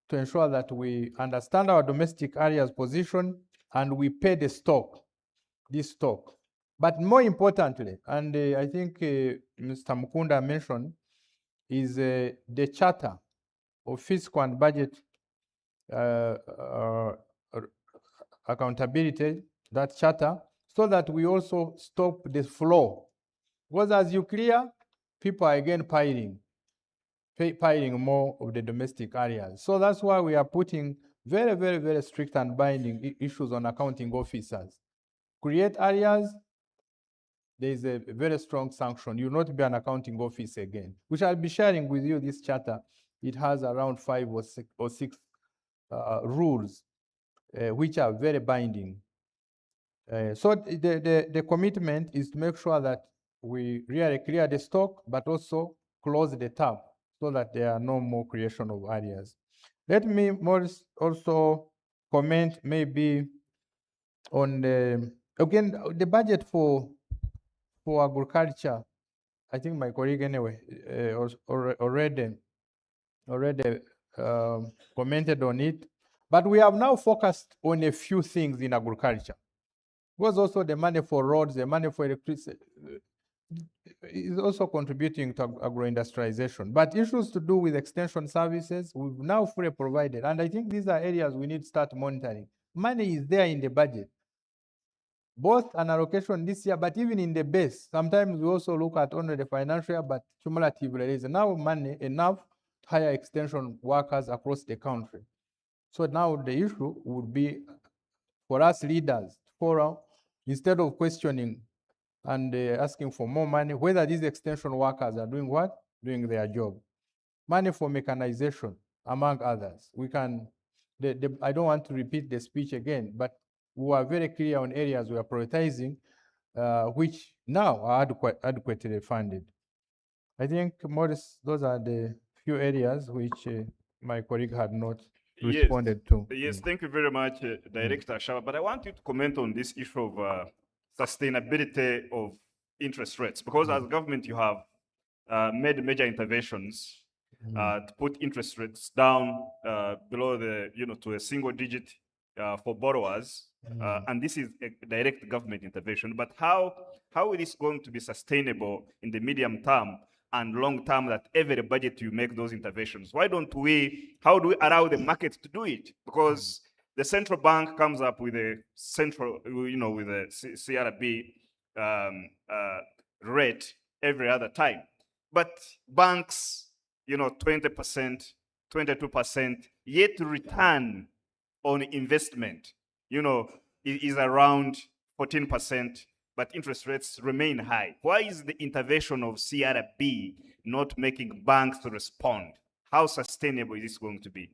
to ensure that we understand our domestic areas position and we pay the stock, this stock. But more importantly, and I think Mr. Mukunda mentioned, is the charter of fiscal and budget accountability, that charter, so that we also stop the flow. Because as you clear, people are again piling more of the domestic areas. So that's why we are putting very, very, very strict and binding issues on accounting officers. Create areas, there is a very strong sanction. You will not be an accounting office again, which I'll be sharing with you this charter. It has around 5 or 6 rules, which are very binding. So the commitment is to make sure that we really clear the stock, but also close the tap so that there are no more creation of areas. Let me also comment maybe on again the budget for agriculture. I think my colleague anyway already commented on it, but we have now focused on a few things in agriculture. Was also the money for roads, the money for electricity is also contributing to agro-industrialization. But issues to do with extension services, we've now fully provided. And I think these are areas we need to start monitoring. Money is there in the budget, both an allocation this year, but even in the base. Sometimes we also look at only the financial year, but cumulatively there is now money enough to hire extension workers across the country. So now the issue would be for us leaders to follow, instead of questioning and asking for more money, whether these extension workers are doing what? Doing their job. Money for mechanization, among others. We can, I don't want to repeat the speech again, but we are very clear on areas we are prioritizing, which now are adequately funded. I think, Morris, those are the few areas which my colleague had not responded to. Yes, thank you very much, Director Shaw. But I want you to comment on this issue of sustainability of interest rates, because as government you have made major interventions to put interest rates down below the, to a single digit for borrowers. And this is a direct government intervention. But how it is going to be sustainable in the medium term and long term, that every budget you make those interventions? How do we allow the market to do it? Because the central bank comes up with a central, with a CRB rate every other time. But banks, 20%, 22%, yet return on investment, is around 14%, but interest rates remain high. Why is the intervention of CRB not making banks respond? How sustainable is this going to be,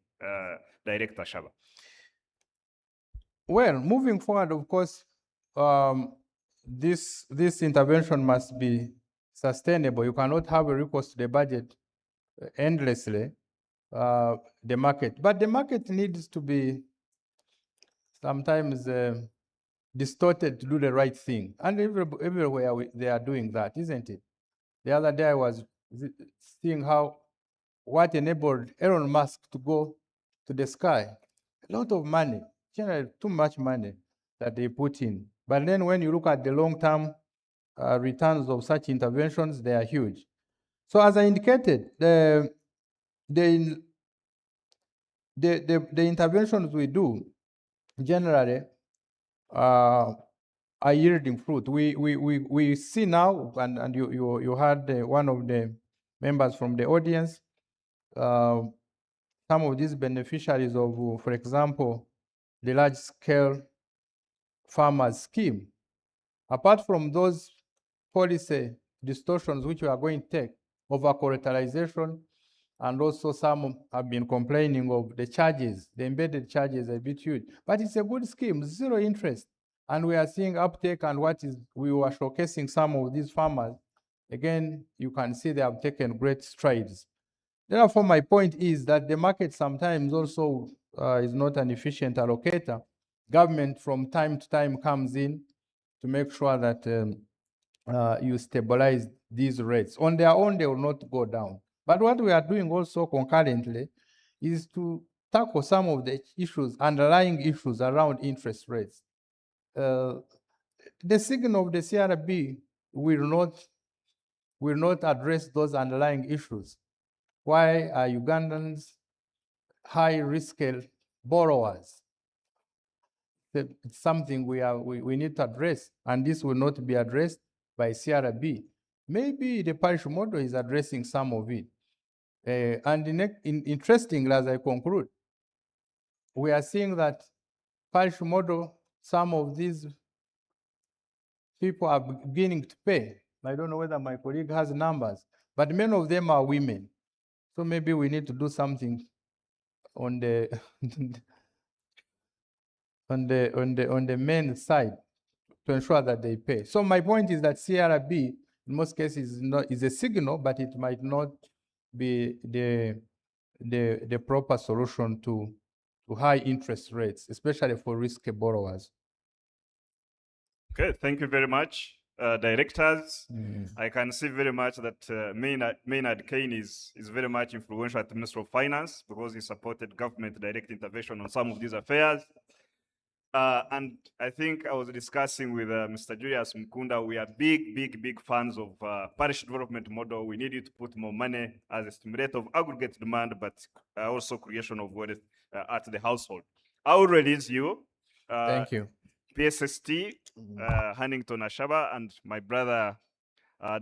Director Shaba? Well, moving forward, of course, this intervention must be sustainable. You cannot have a recourse to the budget endlessly, the market. But the market needs to be sometimes distorted to do the right thing. And everywhere they are doing that, isn't it? The other day I was seeing what enabled Elon Musk to go to the sky. A lot of money, generally too much money that they put in. But then when you look at the long-term returns of such interventions, they are huge. So as I indicated, the interventions we do generally are yielding fruit. We see now, and you had one of the members from the audience, some of these beneficiaries of, for example, the large-scale farmers scheme. Apart from those policy distortions which we are going to take, over collateralization, and also some have been complaining of the charges, the embedded charges are a bit huge. But it's a good scheme, zero interest. And we are seeing uptake, and we were showcasing some of these farmers. Again, you can see they have taken great strides. Therefore, my point is that the market sometimes also is not an efficient allocator. Government from time to time comes in to make sure that you stabilize these rates. On their own, they will not go down. But what we are doing also concurrently is to tackle some of the issues, underlying issues around interest rates. The signal of the CRB will not address those underlying issues. Why are Ugandans high-risk borrowers? It's something we need to address, and this will not be addressed by CRB. Maybe the parish model is addressing some of it. Interestingly, as I conclude, we are seeing that parish model, some of these people are beginning to pay. I don't know whether my colleague has numbers, but many of them are women. So maybe we need to do something on the on the men's side to ensure that they pay. So my point is that CRB in most cases is a signal, but it might not be the proper solution to high interest rates, especially for risky borrowers. Okay, thank you very much, directors. I can see very much that Maynard Kane is very much influential at the Ministry of Finance because he supported government direct intervention on some of these affairs. And I think I was discussing with Mr. Julius Mkunda, we are big fans of parish development model. We need you to put more money as a stimulator of aggregate demand, but also creation of wealth at the household. I will release you. Thank you. PSST, Huntington Ashaba, and my brother,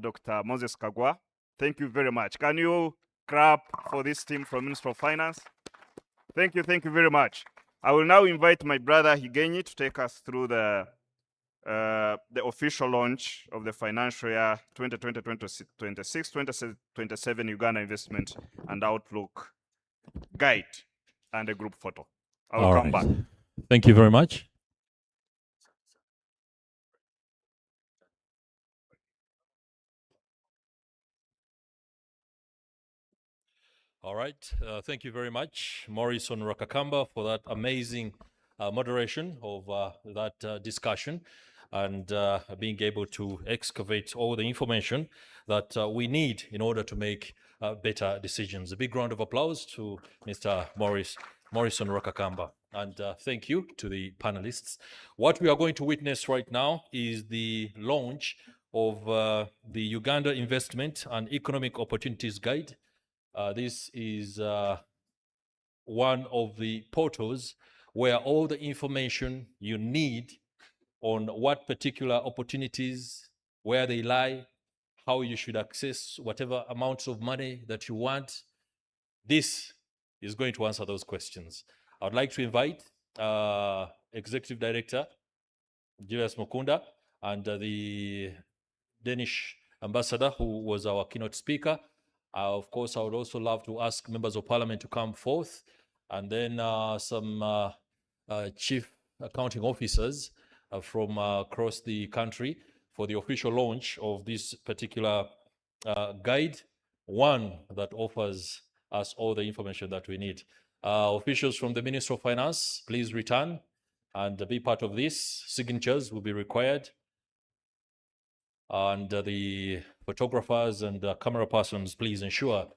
Dr. Moses Kagwa. Thank you very much. Can you clap for this team from Ministry of Finance? Thank you very much. I will now invite my brother Higenyi to take us through the official launch of the financial year 2020-2026, 2027 Uganda Investment and Outlook Guide and a group photo. I will come back. Thank you very much. All right, thank you very much, Morrison Rakakamba, for that amazing moderation of that discussion and being able to excavate all the information that we need in order to make better decisions. A big round of applause to Mr. Morrison Rakakamba, and thank you to the panelists. What we are going to witness right now is the launch of the Uganda Investment and Economic Opportunities Guide. This is one of the portals where all the information you need on what particular opportunities, where they lie, how you should access whatever amounts of money that you want, this is going to answer those questions. I would like to invite Executive Director Julius Mukunda and the Danish ambassador, who was our keynote speaker. Of course, I would also love to ask members of parliament to come forth, and then some chief accounting officers from across the country for the official launch of this particular guide, one that offers us all the information that we need. Officials from the Ministry of Finance, please return and be part of this. Signatures will be required. And the photographers and camera persons, please ensure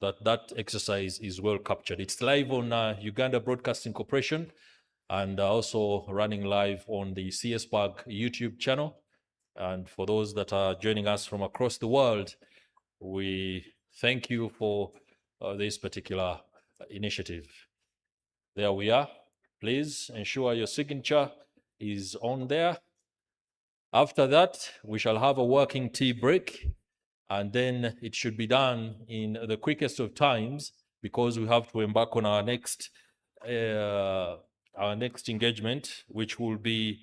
that that exercise is well captured. It's live on Uganda Broadcasting Corporation and also running live on the CSBAG YouTube channel. And for those that are joining us from across the world, we thank you for this particular initiative. There we are. Please ensure your signature is on there. After that, we shall have a working tea break, and then it should be done in the quickest of times because we have to embark on our next engagement, which will be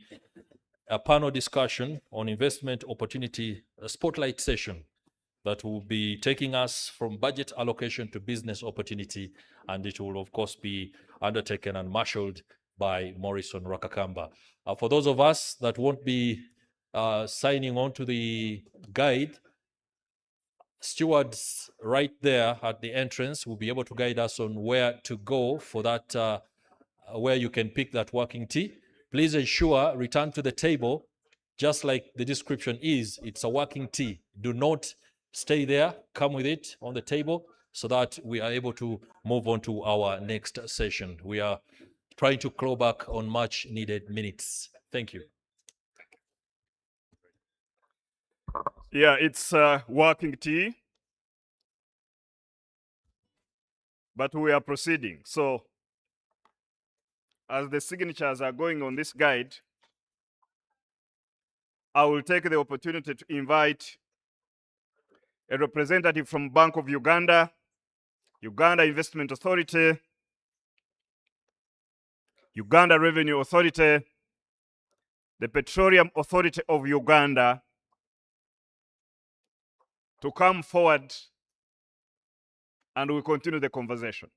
a panel discussion on investment opportunity, a spotlight session that will be taking us from budget allocation to business opportunity, and it will of course be undertaken and marshaled by Morrison Rakakamba. For those of us that won't be signing on to the guide, stewards right there at the entrance will be able to guide us on where to go for that, where you can pick that working tea. Please ensure, return to the table, just like the description is, it's a working tea. Do not stay there, come with it on the table so that we are able to move on to our next session. We are trying to claw back on much needed minutes. Thank you. Yeah, it's working tea, but we are proceeding. So as the signatures are going on this guide, I will take the opportunity to invite a representative from Bank of Uganda, Uganda Investment Authority, Uganda Revenue Authority, the Petroleum Authority of Uganda, to come forward and we continue the conversation.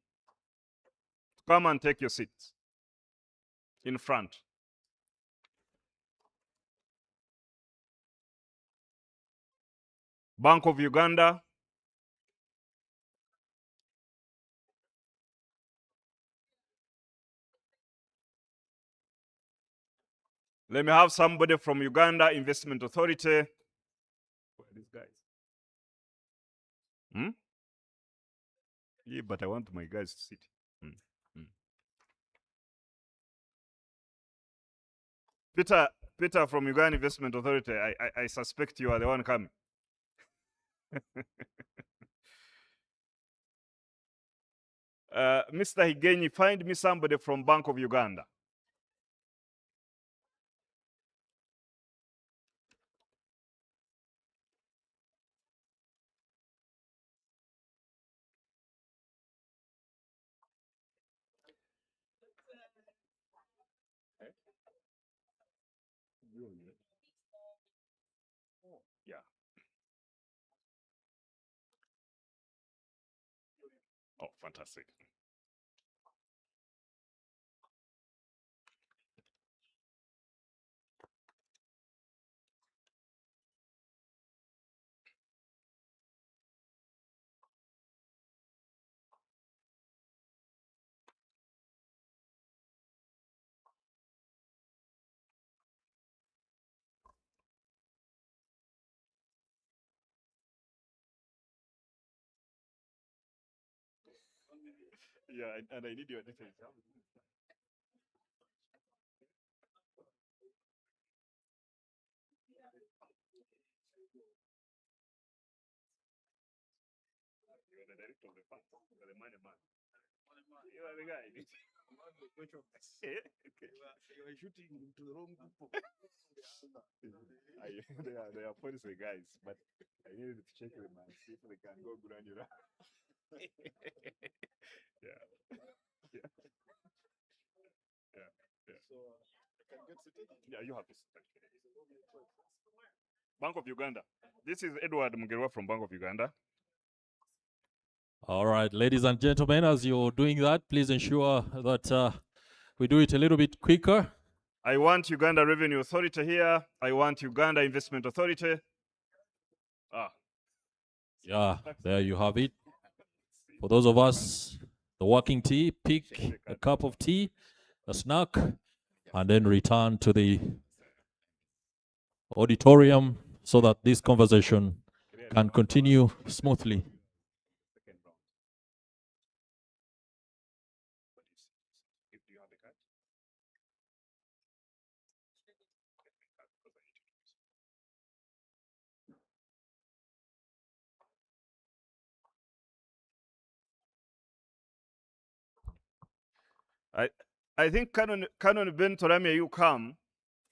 Come and take your seats in front. Bank of Uganda, let me have somebody from Uganda Investment Authority. Where are these guys? Yeah, but I want my guys to sit. Peter from Uganda Investment Authority, I suspect you are the one coming. Mr. Higenyi, find me somebody from Bank of Uganda. Yeah. Oh, fantastic. Yeah, and I need your details. You're the director of the fund. You're the money man. You are the guy. Okay. You are shooting into the wrong people. They are policy guys, but I needed to check them and see if they can go granular. Yeah. Yeah. Yeah. Yeah, you have this. Bank of Uganda. This is Edward Mugerwa from Bank of Uganda. All right, ladies and gentlemen, as you're doing that, please ensure that we do it a little bit quicker. I want Uganda Revenue Authority here. I want Uganda Investment Authority. Ah. Yeah, there you have it. For those of us, the working tea, pick a cup of tea, a snack, and then return to the auditorium so that this conversation can continue smoothly. I think Canon Ben Toramia, you come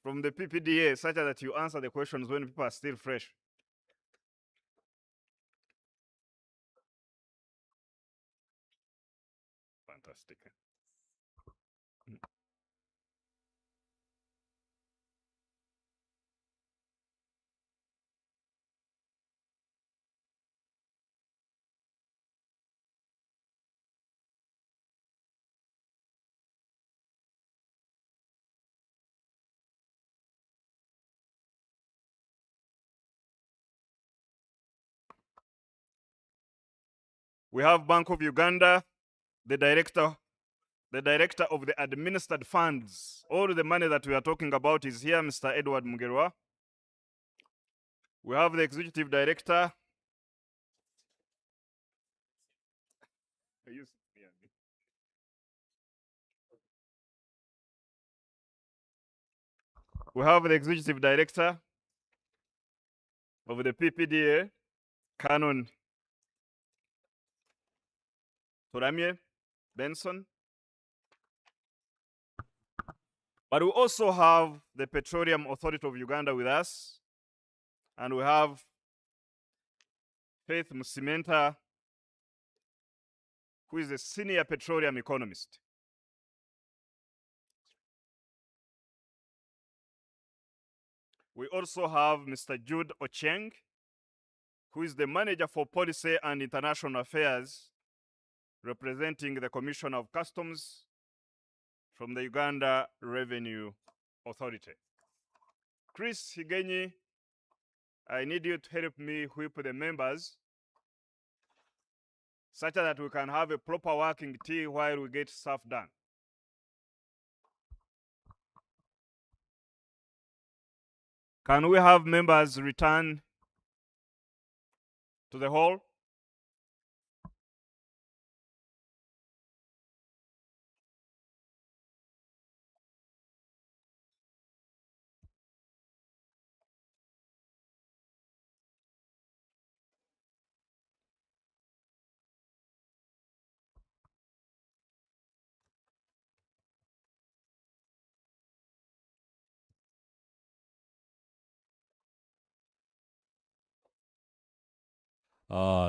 from the PPDA such that you answer the questions when people are still fresh. Fantastic. We have Bank of Uganda, the director of the administered funds. All the money that we are talking about is here, Mr. Edward Mugerwa. We have the executive director. We have the executive director of the PPDA, Canon Toramie Benson. But we also have the Petroleum Authority of Uganda with us. And we have Faith Musimenta, who is a senior petroleum economist. We also have Mr. Jude Ocheng, who is the manager for policy and international affairs, representing the Commissioner of Customs from the Uganda Revenue Authority. Chris Higenyi, I need you to help me whip the members such that we can have a proper working tea while we get stuff done. Can we have members return to the hall?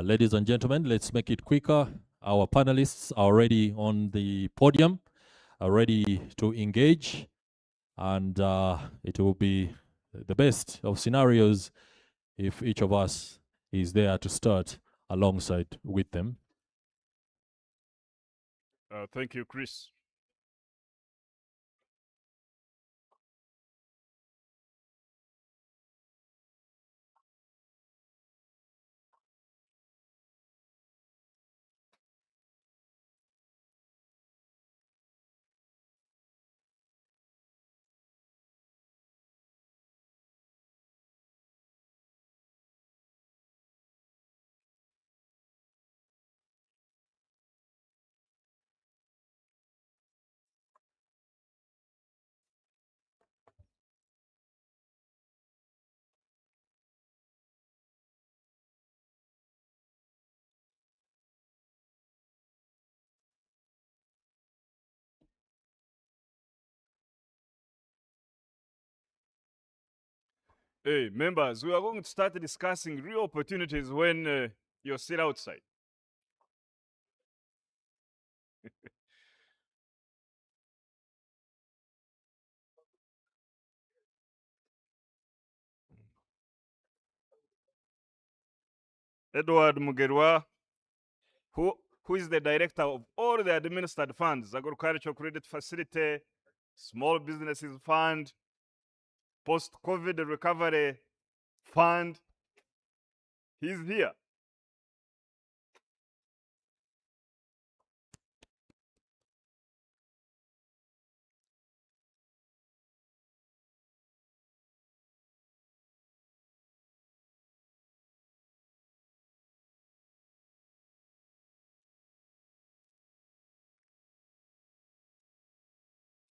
Ladies and gentlemen, let's make it quicker. Our panelists are already on the podium, are ready to engage, and it will be the best of scenarios if each of us is there to start alongside with them. Thank you, Chris. Hey, members, we are going to start discussing real opportunities when you're still outside. Edward Mugerwa, who is the director of all the administered funds, Agricultural Credit Facility, Small Businesses Fund, Post-COVID Recovery Fund. He's here.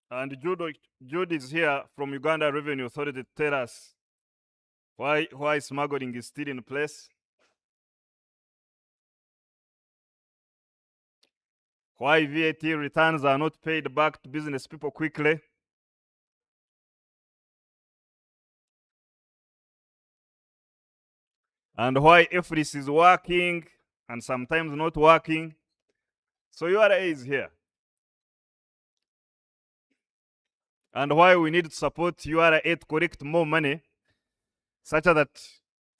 And Jude is here from Uganda Revenue Authority to tell us why smuggling is still in place, why VAT returns are not paid back to business people quickly, and why EFRIS is working and sometimes not working. So URA is here. And why we need to support URA to collect more money such that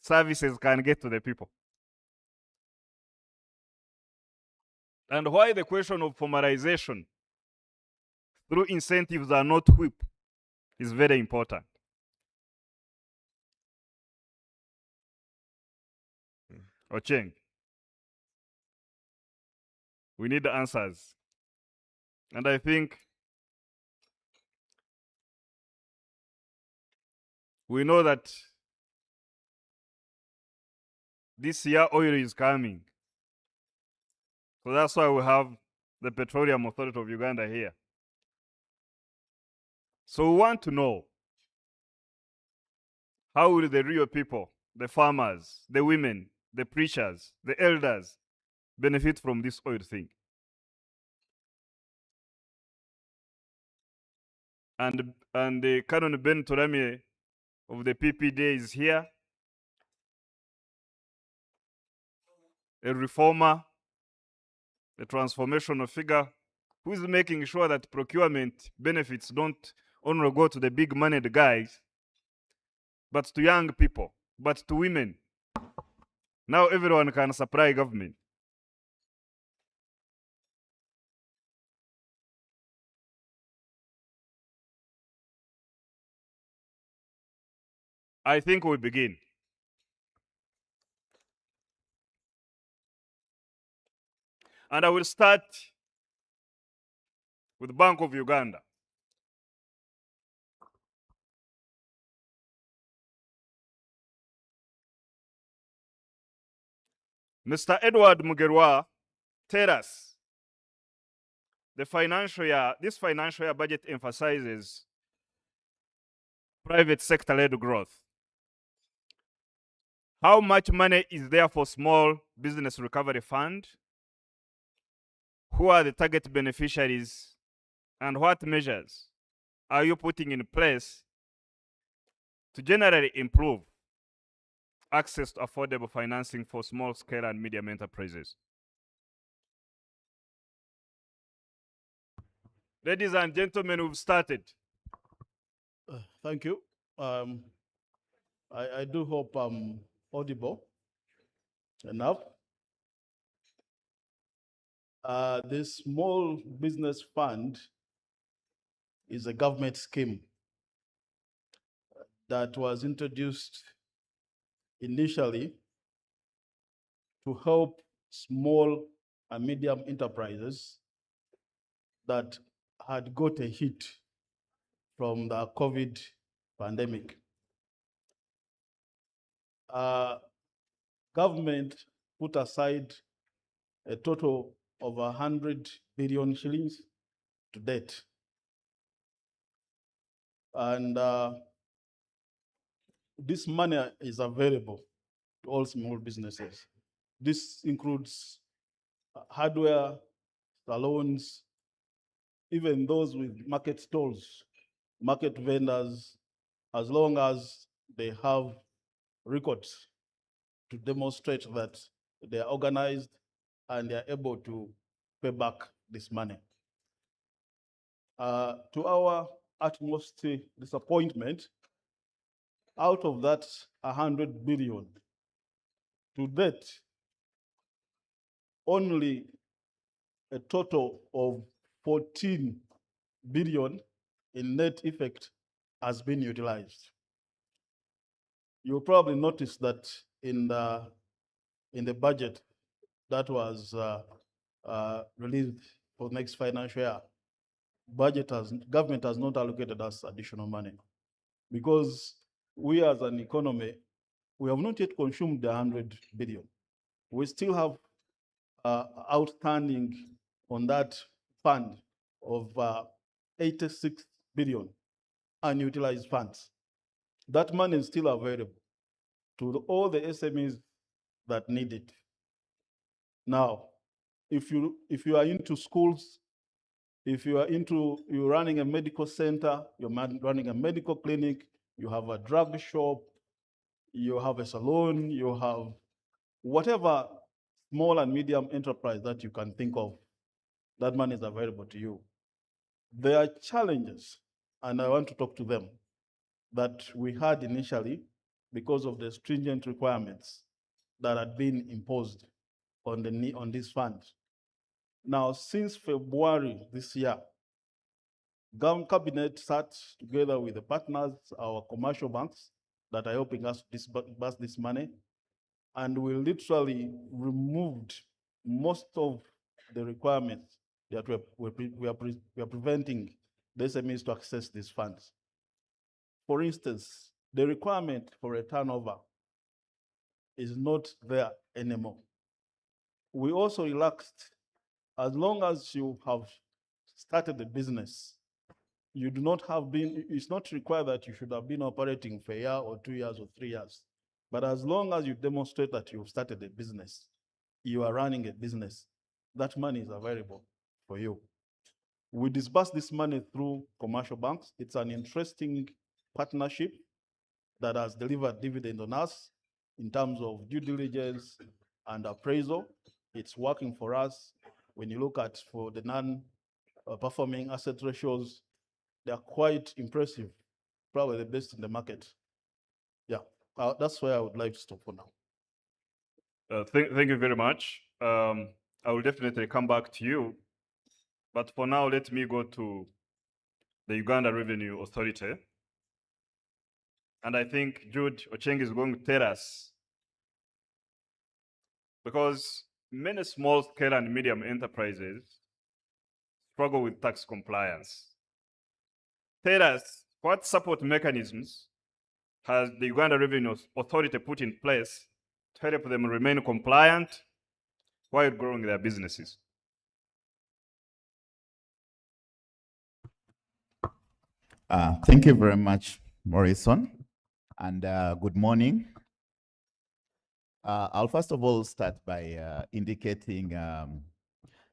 services can get to the people. And why the question of formalization through incentives are not whip is very important. Ocheng, we need the answers. And I think we know that this year oil is coming. So that's why we have the Petroleum Authority of Uganda here. So we want to know, how will the real people, the farmers, the women, the preachers, the elders benefit from this oil thing? And the Canon Ben Torame of the PPD is here, a reformer, a transformational figure who is making sure that procurement benefits don't only go to the big moneyed guys, but to young people, but to women. Now everyone can supply government. I think we begin. And I will start with Bank of Uganda. Mr. Edward Mugerwa, tell us, this financial year budget emphasizes private sector-led growth. How much money is there for Small Business Recovery Fund? Who are the target beneficiaries? And what measures are you putting in place to generally improve access to affordable financing for small scale and medium enterprises? Ladies and gentlemen, we've started. Thank you. I do hope I'm audible enough. The Small Business Fund is a government scheme that was introduced initially to help small and medium enterprises that had got a hit from the COVID pandemic. Government put aside a total of 100 billion shillings to date. And this money is available to all small businesses. This includes hardware, salons, even those with market stalls, market vendors, as long as they have records to demonstrate that they are organized and they are able to pay back this money. To our utmost disappointment, out of that 100 billion, to date, only a total of 14 billion in net effect has been utilized. You'll probably notice that in the budget that was released for next financial year, government has not allocated us additional money because we as an economy, we have not yet consumed the 100 billion. We still have outstanding on that fund of 86 billion unutilized funds. That money is still available to all the SMEs that need it. Now, if you are into schools, if you're running a medical center, you're running a medical clinic, you have a drug shop, you have a salon, you have whatever small and medium enterprise that you can think of, that money is available to you. There are challenges, and I want to talk to them, that we had initially because of the stringent requirements that had been imposed on these funds. Now, since February this year, Cabinet sat together with the partners, our commercial banks that are helping us disburse this money, and we literally removed most of the requirements that we are preventing the SMEs to access these funds. For instance, the requirement for a turnover is not there anymore. We also relaxed, as long as you have started the business, you do not have been, it's not required that you should have been operating for a year or 2 years or 3 years. But as long as you demonstrate that you've started a business, you are running a business, that money is available for you. We disburse this money through commercial banks. It's an interesting partnership that has delivered dividend on us in terms of due diligence and appraisal. It's working for us. When you look at for the non-performing asset ratios, they're quite impressive, probably the best in the market. Yeah, that's where I would like to stop for now. Thank you very much. I will definitely come back to you. But for now, let me go to the Uganda Revenue Authority. And I think Jude Ocheng is going to tell us, because many small scale and medium enterprises struggle with tax compliance. Tell us, what support mechanisms has the Uganda Revenue Authority put in place to help them remain compliant while growing their businesses? Thank you very much, Morrison, and good morning. I'll first of all start by indicating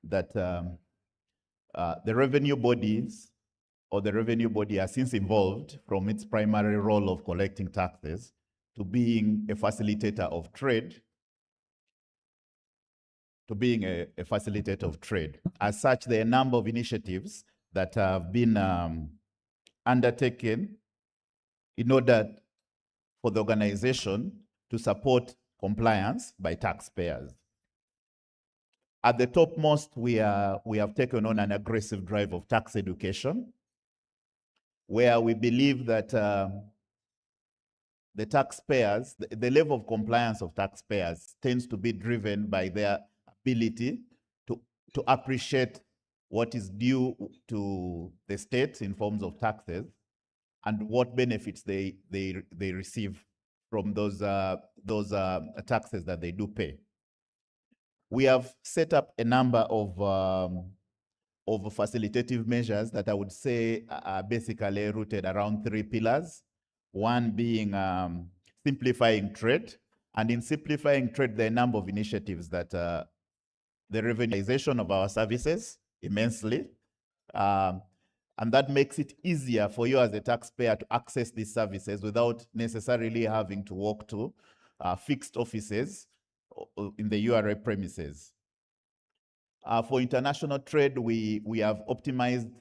that the revenue bodies or the revenue body has since evolved from its primary role of collecting taxes to being a facilitator of trade, As such, there are a number of initiatives that have been undertaken in order for the organization to support compliance by taxpayers. At the topmost, we have taken on an aggressive drive of tax education, where we believe that the taxpayers, the level of compliance of taxpayers tends to be driven by their ability to appreciate what is due to the state in forms of taxes and what benefits they receive from those taxes that they do pay. We have set up a number of facilitative measures that I would say are basically rooted around 3 pillars. One being simplifying trade. And in simplifying trade, there are a number of initiatives that the revenuization of our services immensely. And that makes it easier for you as a taxpayer to access these services without necessarily having to walk to fixed offices in the URA premises. For international trade, we have optimized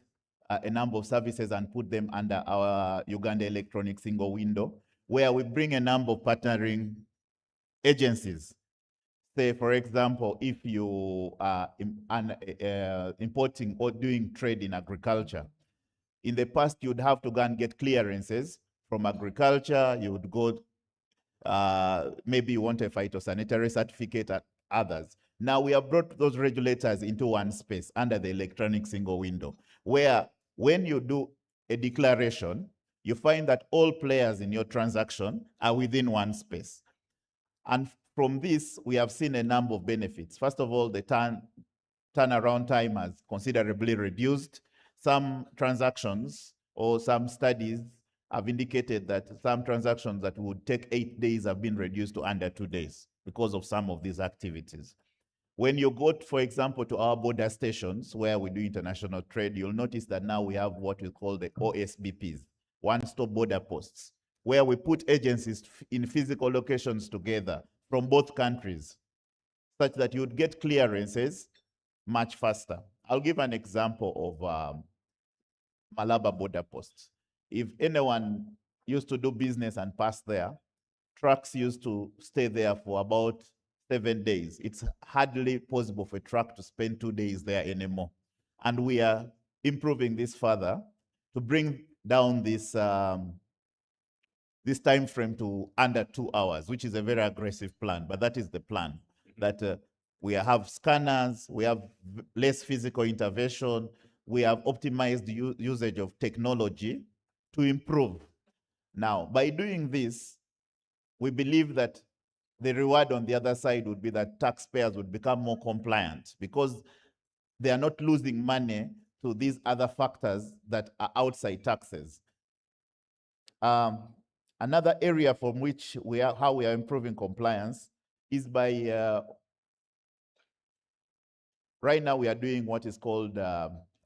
a number of services and put them under our Uganda Electronic Single Window, where we bring a number of partnering agencies. Say, for example, if you are importing or doing trade in agriculture, in the past, you'd have to go and get clearances from agriculture. You would go, maybe you want a phytosanitary certificate and others. Now we have brought those regulators into one space under the electronic single window, where when you do a declaration, you find that all players in your transaction are within one space. And from this, we have seen a number of benefits. First of all, the turnaround time has considerably reduced. Some transactions or some studies have indicated that some transactions that would take 8 days have been reduced to under 2 days because of some of these activities. When you go, for example, to our border stations where we do international trade, you'll notice that now we have what we call the OSBPs, one-stop border posts, where we put agencies in physical locations together from both countries, such that you would get clearances much faster. I'll give an example of Malaba border posts. If anyone used to do business and pass there, trucks used to stay there for about 7 days. It's hardly possible for a truck to spend 2 days there anymore. And we are improving this further to bring down this time frame to under 2 hours, which is a very aggressive plan, but that is the plan. That we have scanners, we have less physical intervention, we have optimized usage of technology to improve. Now, by doing this, we believe that the reward on the other side would be that taxpayers would become more compliant because they are not losing money to these other factors that are outside taxes. Another area from which how we are improving compliance is by right now we are doing what is called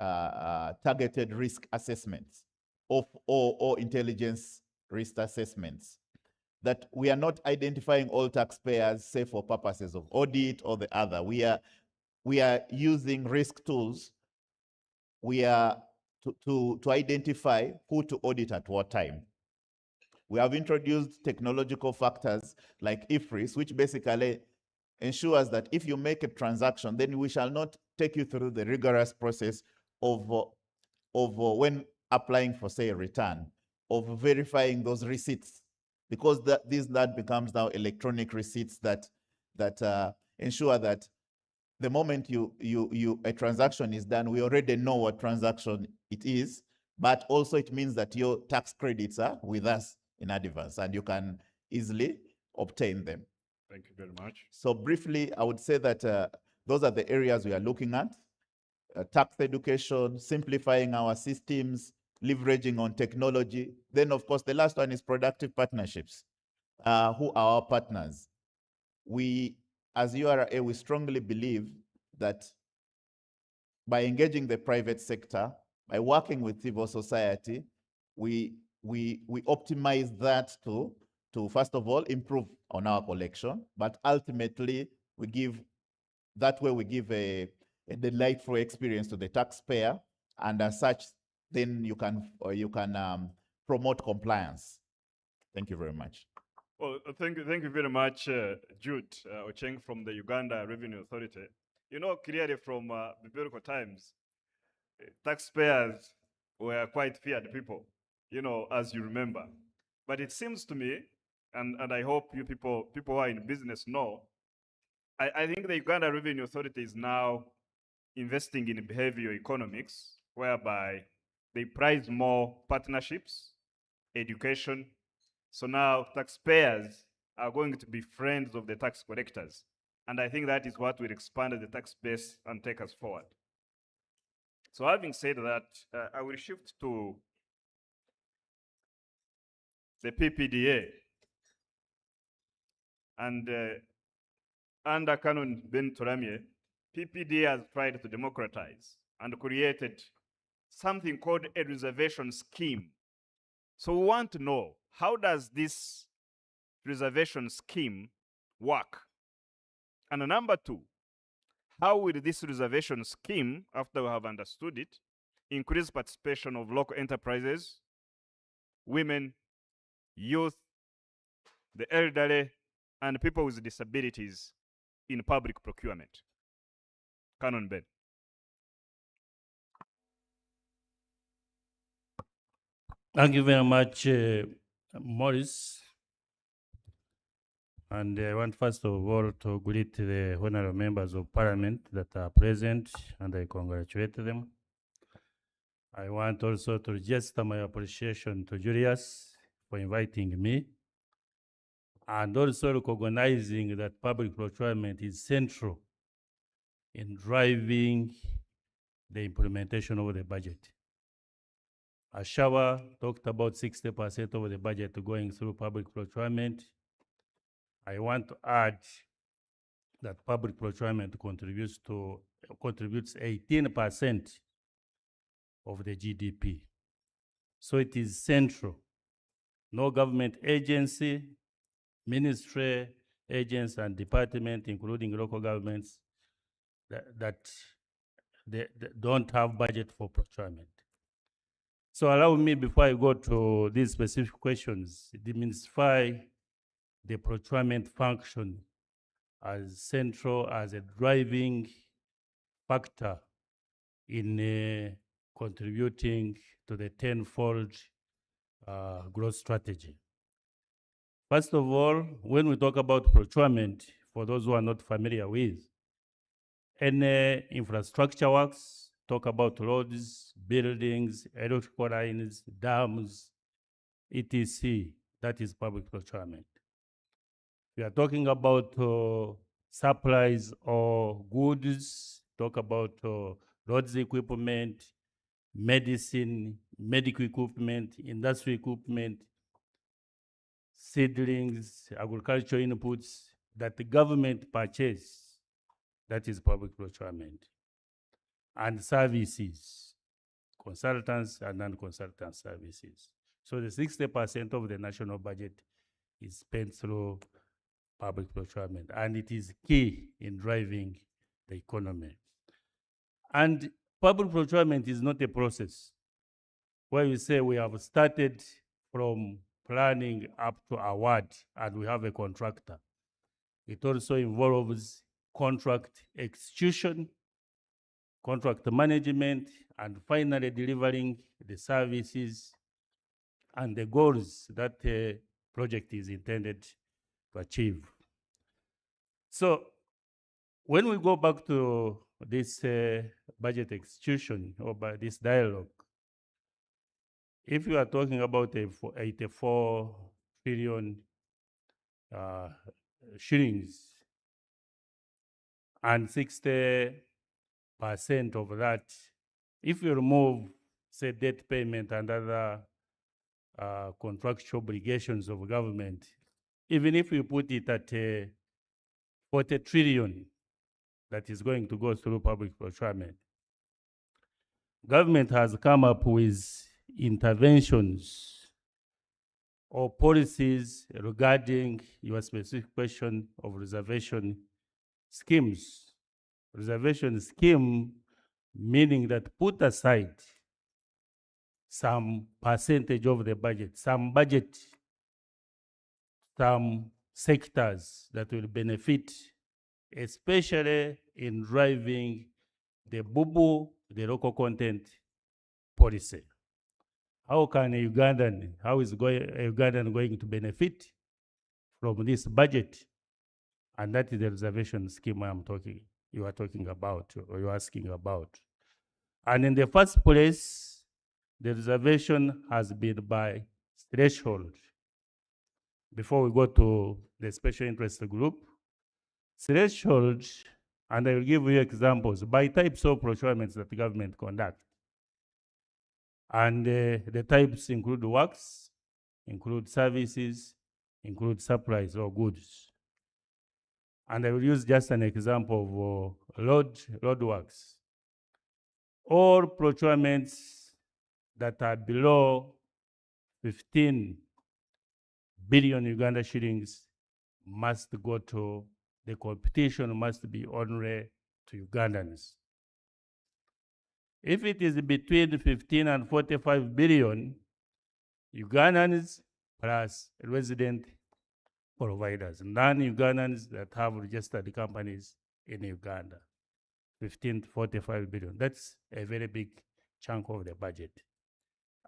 targeted risk assessments or intelligence risk assessments. That we are not identifying all taxpayers, say for purposes of audit or the other. We are using risk tools. We are to identify who to audit at what time. We have introduced technological factors like IFRIS, which basically ensures that if you make a transaction, then we shall not take you through the rigorous process of when applying for, say, a return, of verifying those receipts, because that becomes now electronic receipts that ensure that the moment a transaction is done, we already know what transaction it is, but also it means that your tax credits are with us in advance and you can easily obtain them. Thank you very much. So briefly, I would say that those are the areas we are looking at. Tax education, simplifying our systems, leveraging on technology. Then, of course, the last one is productive partnerships. Who are our partners? We, as URA, we strongly believe that by engaging the private sector, by working with civil society, we optimize that to first of all improve on our collection, but ultimately we give a delightful experience to the taxpayer, and as such, then you can promote compliance. Thank you very much. Well, thank you very much, Jude Ocheng from the Uganda Revenue Authority. You know, clearly from biblical times, taxpayers were quite feared people, you know, as you remember. But it seems to me, and I hope you people who are in business know, I think the Uganda Revenue Authority is now investing in behavioral economics, whereby they prize more partnerships, education. So now taxpayers are going to be friends of the tax collectors. And I think that is what will expand the tax base and take us forward. So having said that, I will shift to the PPDA. And under Canon Ben Toramie, PPDA has tried to democratize and created something called a reservation scheme. So we want to know, how does this reservation scheme work? And number two, how will this reservation scheme, after we have understood it, increase participation of local enterprises, women, youth, the elderly, and people with disabilities in public procurement? Canon Ben. Thank you very much, Morris. And I want first of all to greet the honorable members of parliament that are present, and I congratulate them. I want also to register my appreciation to Julius for inviting me, and also recognizing that public procurement is central in driving the implementation of the budget. Ashawa talked about 60% of the budget going through public procurement. I want to add that public procurement contributes 18% of the GDP. So it is central. No government agency, ministry, agents, and department, including local governments, that they don't have budget for procurement. So allow me, before I go to these specific questions, demystify the procurement function as central, as a driving factor in contributing to the tenfold growth strategy. First of all, when we talk about procurement, for those who are not familiar with, any infrastructure works, talk about roads, buildings, electrical lines, dams, etc. That is public procurement. We are talking about supplies or goods, talk about roads equipment, medicine, medical equipment, industry equipment, seedlings, agricultural inputs that the government purchase. That is public procurement. And services, consultants and non-consultant services. So the 60% of the national budget is spent through public procurement, and it is key in driving the economy. And public procurement is not a process where you say we have started from planning up to award and we have a contractor. It also involves contract execution, contract management, and finally delivering the services and the goals that the project is intended to achieve. So when we go back to this budget execution or by this dialogue, if you are talking about a 84 trillion shillings and 60% of that, if you remove, say, debt payment and other contractual obligations of government, even if you put it at 40 trillion that is going to go through public procurement, government has come up with interventions or policies regarding your specific question of reservation schemes. Reservation scheme meaning that put aside some percentage of the budget, some sectors that will benefit, especially in driving the BUBU, the local content policy. How can a Ugandan, how is a Ugandan going to benefit from this budget? And that is the reservation scheme you are talking about, or you're asking about. And in the first place, the reservation has been by threshold. Before we go to the special interest group, threshold, and I will give you examples, by types of procurements that the government conduct. And the types include works, include services, include supplies or goods. And I will use just an example of road works. All procurements that are below 15 billion Uganda shillings must go to the competition, must be only to Ugandans. If it is between 15 and 45 billion, Ugandans plus resident providers, non-Ugandans that have registered companies in Uganda, 15 to 45 billion. That's a very big chunk of the budget.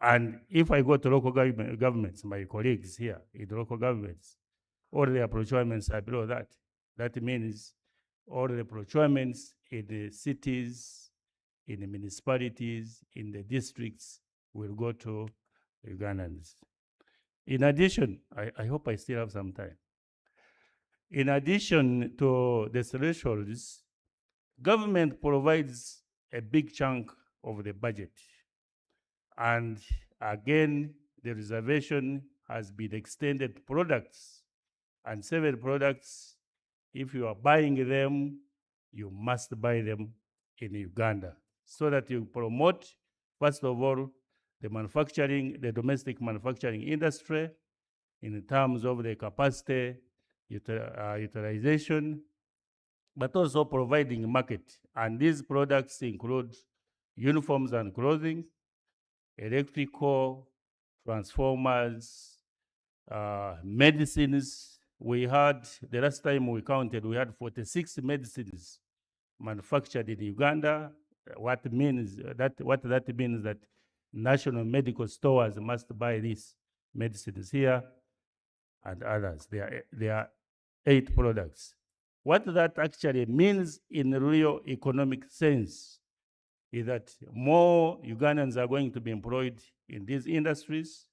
And if I go to local governments, my colleagues here in the local governments, all their procurements are below that. That means all the procurements in the cities, in the municipalities, in the districts will go to Ugandans. In addition, I hope I still have some time. In addition to the thresholds, government provides a big chunk of the budget. And again, the reservation has been extended to products, and several products, if you are buying them, you must buy them in Uganda, so that you promote, first of all, the manufacturing, the domestic manufacturing industry in terms of the capacity utilization, but also providing market. And these products include uniforms and clothing, electrical, transformers, medicines. We had, the last time we counted, we had 46 medicines manufactured in Uganda. What that means that national medical stores must buy these medicines here and others. There are 8 products. What that actually means in real economic sense is that more Ugandans are going to be employed in these industries,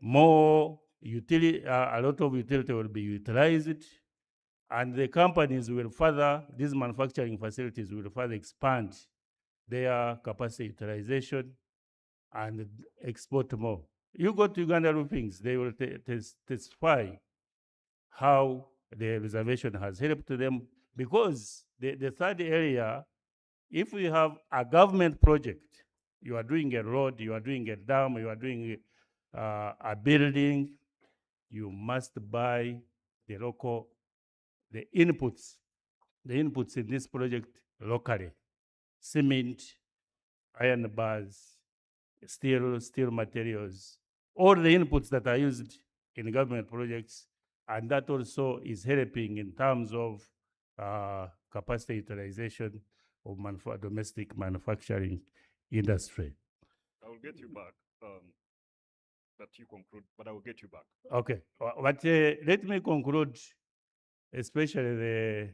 more utility, a lot of utility will be utilized, and the companies will further, these manufacturing facilities will further expand their capacity utilization and export more. You go to Uganda Roofings, they will testify how the reservation has helped them, because the third area, if we have a government project, you are doing a road, you are doing a dam, you are doing a building, you must buy the local, the inputs in this project locally. Cement, iron bars, steel materials, all the inputs that are used in government projects, and that also is helping in terms of capacity utilization of domestic manufacturing industry. I will get you back. That you conclude, but I will get you back. Okay, but let me conclude, especially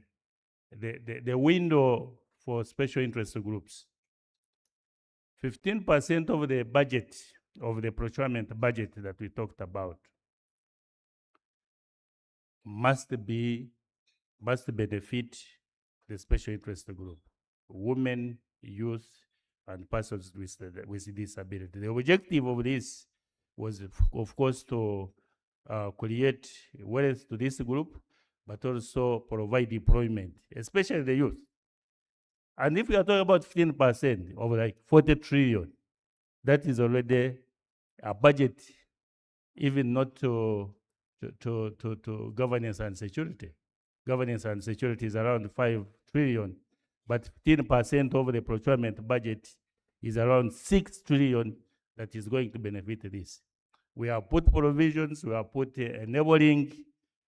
the window for special interest groups. 15% of the budget, of the procurement budget that we talked about, must benefit the special interest group, women, youth, and persons with disability. The objective of this was, of course, to create wealth to this group, but also provide employment, especially the youth. And if we are talking about 15% of like 40 trillion, that is already a budget, even not to governance and security. Governance and security is around 5 trillion, but 15% of the procurement budget is around 6 trillion that is going to benefit this. We have put provisions, we have put enabling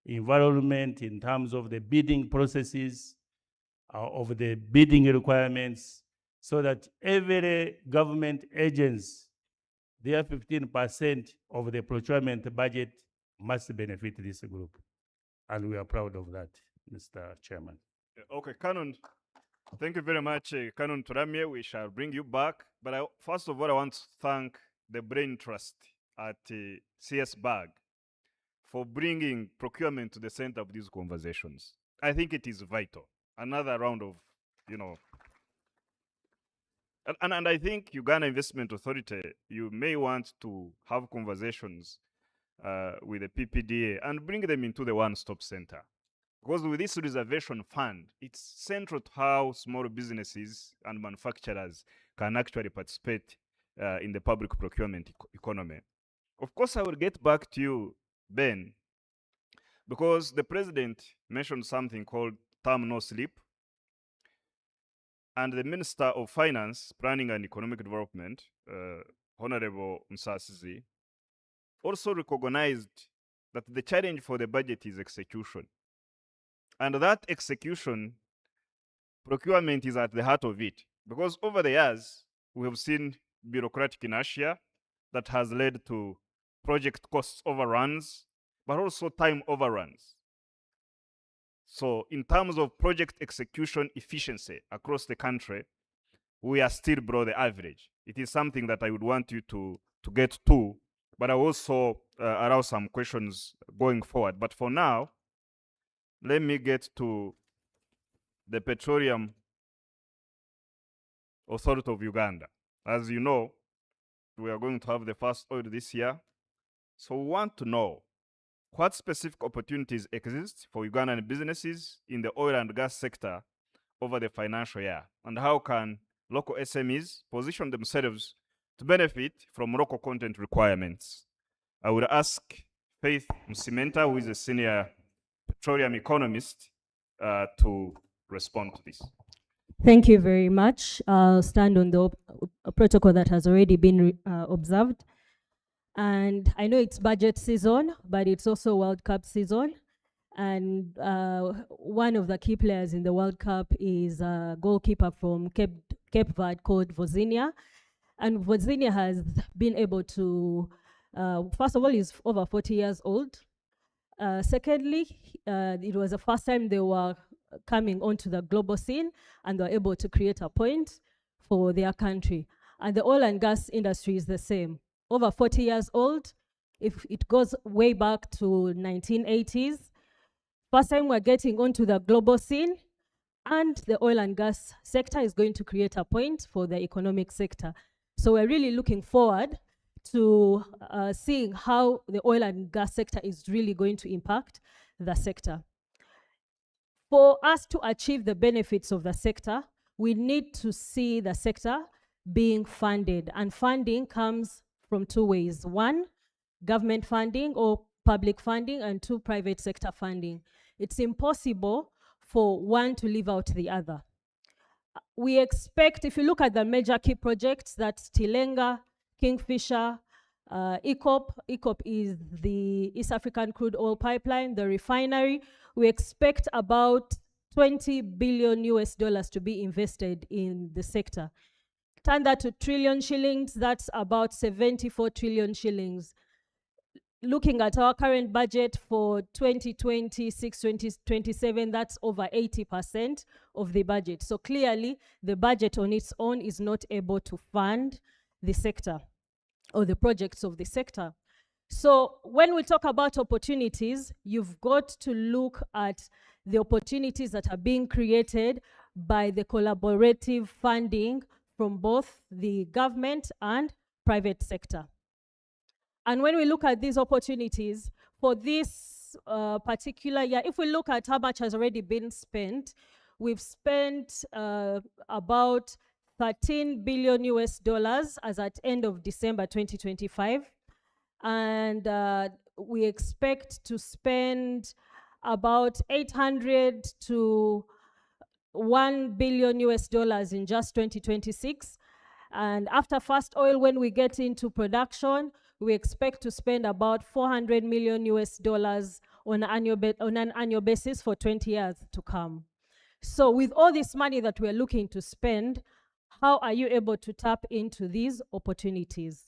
environment in terms of the bidding processes, of the bidding requirements, so that every government agency, their 15% of the procurement budget must benefit this group. And we are proud of that, Mr. Chairman. Okay, Canon, thank you very much, Canon Turamye. We shall bring you back. But first of all, I want to thank the Brain Trust at CSBAG for bringing procurement to the center of these conversations. I think it is vital. Another round of, and I think Uganda Investment Authority, you may want to have conversations with the PPDA and bring them into the one-stop center. Because with this reservation fund, it's central to how small businesses and manufacturers can actually participate in the public procurement economy. Of course, I will get back to you, Ben, because the president mentioned something called term no sleep. And the Minister of Finance, Planning and Economic Development, Honorable Msasizi, also recognized that the challenge for the budget is execution. And that execution, procurement is at the heart of it. Because over the years, we have seen bureaucratic inertia that has led to project costs overruns, but also time overruns. So in terms of project execution efficiency across the country, we are still below the average. It is something that I would want you to get to, but I also allow some questions going forward. But for now, let me get to the Petroleum Authority of Uganda. As you know, we are going to have the first oil this year. So we want to know what specific opportunities exist for Ugandan businesses in the oil and gas sector over the financial year, and how can local SMEs position themselves to benefit from local content requirements. I would ask Faith Msimenta, who is a senior petroleum economist, to respond to this. Thank you very much. I'll stand on the protocol that has already been observed. And I know it's budget season, but it's also World Cup season. And one of the key players in the World Cup is a goalkeeper from Cape Verde called Vozinha. And Vozinha has been able to, first of all, he's over 40 years old. Secondly, it was the first time they were coming onto the global scene and they were able to create a point for their country. And the oil and gas industry is the same. Over 40 years old, if it goes way back to 1980s, first time we're getting onto the global scene, and the oil and gas sector is going to create a point for the economic sector. So we're really looking forward to seeing how the oil and gas sector is really going to impact the sector. For us to achieve the benefits of the sector, we need to see the sector being funded, and funding comes from two ways. One, government funding or public funding, and two, private sector funding. It's impossible for one to leave out the other. We expect, if you look at the major key projects, that's Tilenga, Kingfisher, ECOP is the East African crude oil pipeline, the refinery. We expect about 20 billion US dollars to be invested in the sector. Turn that to trillion shillings, that's about 74 trillion shillings. Looking at our current budget for 2026, 2027, that's over 80% of the budget. So clearly, the budget on its own is not able to fund the sector or the projects of the sector. So when we talk about opportunities, you've got to look at the opportunities that are being created by the collaborative funding from both the government and private sector. And when we look at these opportunities for this particular year, if we look at how much has already been spent, we've spent about 13 billion US dollars as at end of December 2025. And we expect to spend about 800 to 1 billion US dollars in just 2026. And after first oil, when we get into production, we expect to spend about 400 million US dollars on an annual basis for 20 years to come. So with all this money that we're looking to spend, how are you able to tap into these opportunities?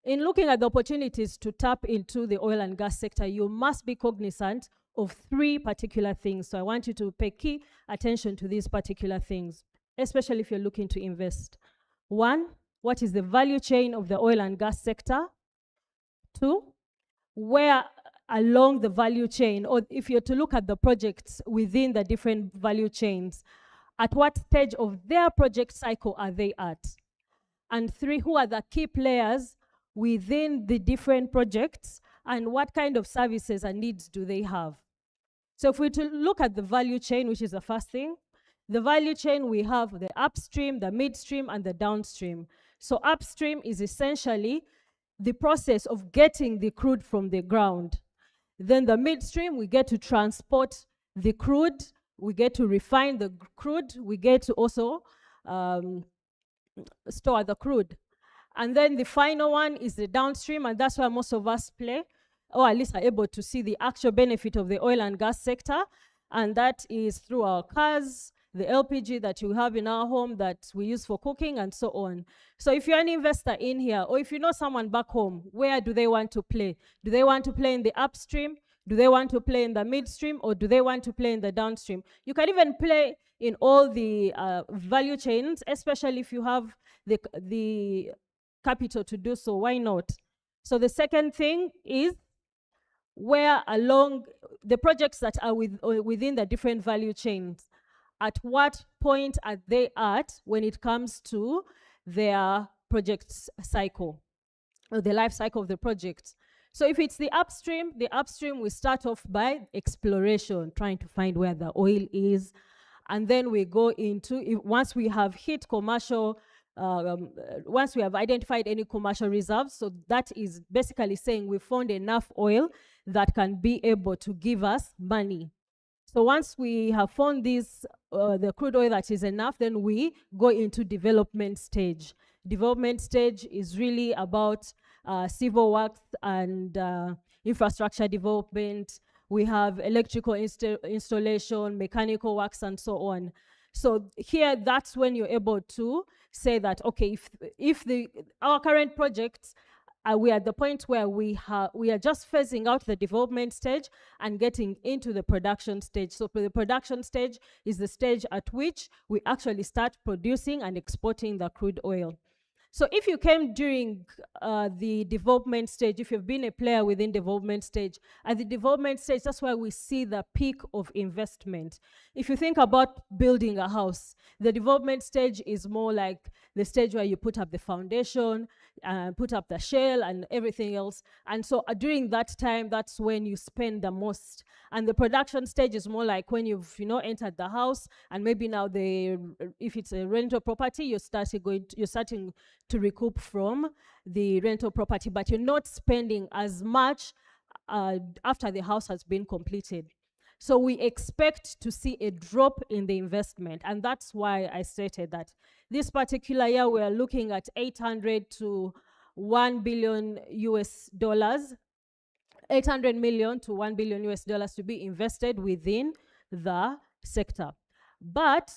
In looking at the opportunities to tap into the oil and gas sector, you must be cognizant of three particular things. So I want you to pay key attention to these particular things, especially if you're looking to invest. One, what is the value chain of the oil and gas sector? Two, where along the value chain, or if you're to look at the projects within the different value chains, at what stage of their project cycle are they at? And three, who are the key players within the different projects, and what kind of services and needs do they have? So if we to look at the value chain, which is the first thing, the value chain, we have the upstream, the midstream, and the downstream. So upstream is essentially the process of getting the crude from the ground. Then the midstream, we get to transport the crude we get to refine the crude, we get to also store the crude. And then the final one is the downstream, and that's where most of us play, or at least are able to see the actual benefit of the oil and gas sector. And that is through our cars, the LPG that you have in our home that we use for cooking and so on. So if you're an investor in here, or if you know someone back home, where do they want to play? Do they want to play in the upstream? Do they want to play in the midstream? Or do they want to play in the downstream? You can even play in all the value chains, especially if you have the capital to do so. Why not? So the second thing is where along the projects that are within the different value chains, at what point are they at when it comes to their project cycle, or the life cycle of the project. So if it's the upstream we start off by exploration, trying to find where the oil is. And then we go into, once we have hit commercial, once we have identified any commercial reserves, so that is basically saying we found enough oil that can be able to give us money. So once we have found this, the crude oil that is enough, then we go into development stage. Development stage is really about civil works and infrastructure development. We have electrical installation, mechanical works, and so on. So here, that's when you're able to say that, okay, if our current projects, we are at the point where we are just phasing out the development stage and getting into the production stage. So the production stage is the stage at which we actually start producing and exporting the crude oil. So if you came during the development stage, if you've been a player within development stage, at the development stage, that's where we see the peak of investment. If you think about building a house, the development stage is more like the stage where you put up the foundation, put up the shell and everything else. And so during that time, that's when you spend the most. And the production stage is more like when you've entered the house, and maybe now if it's a rental property, you're starting to recoup from the rental property, but you're not spending as much after the house has been completed. So we expect to see a drop in the investment, and that's why I stated that this particular year we are looking at 800 to 1 billion US dollars, 800 million to 1 billion US dollars to be invested within the sector. But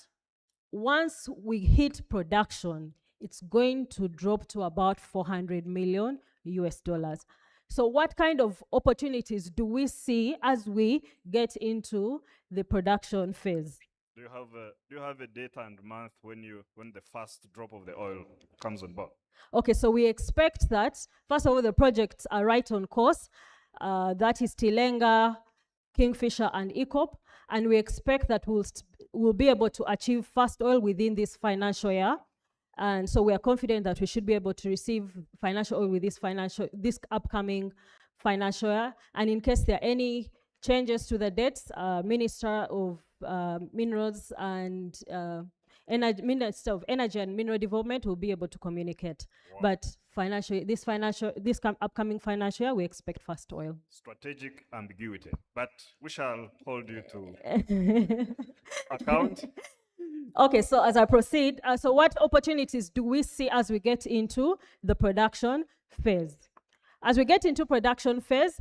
once we hit production, it's going to drop to about 400 million US dollars. So what kind of opportunities do we see as we get into the production phase? Do you have a date and month when the first drop of the oil comes on board? Okay, so we expect that, first of all, the projects are right on course. That is Tilenga, Kingfisher, and ECOP. And we expect that we'll be able to achieve first oil within this financial year. And so we are confident that we should be able to receive financial oil with this upcoming financial year. And in case there are any changes to the dates, Minister of Minerals and Minister of Energy and Mineral Development will be able to communicate. Wow. But this upcoming financial year, we expect first oil. Strategic ambiguity, but we shall hold you to account. Okay, so as I proceed, so what opportunities do we see as we get into the production phase? As we get into production phase,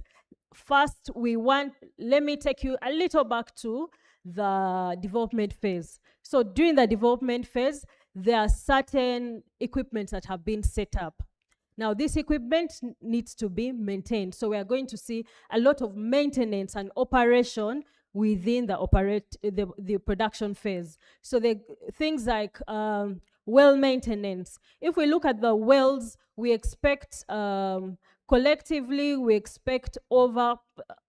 first let me take you a little back to the development phase. So during the development phase, there are certain equipment that have been set up. Now, this equipment needs to be maintained. So we are going to see a lot of maintenance and operation within the production phase. So the things like well maintenance. If we look at the wells, we expect collectively we expect over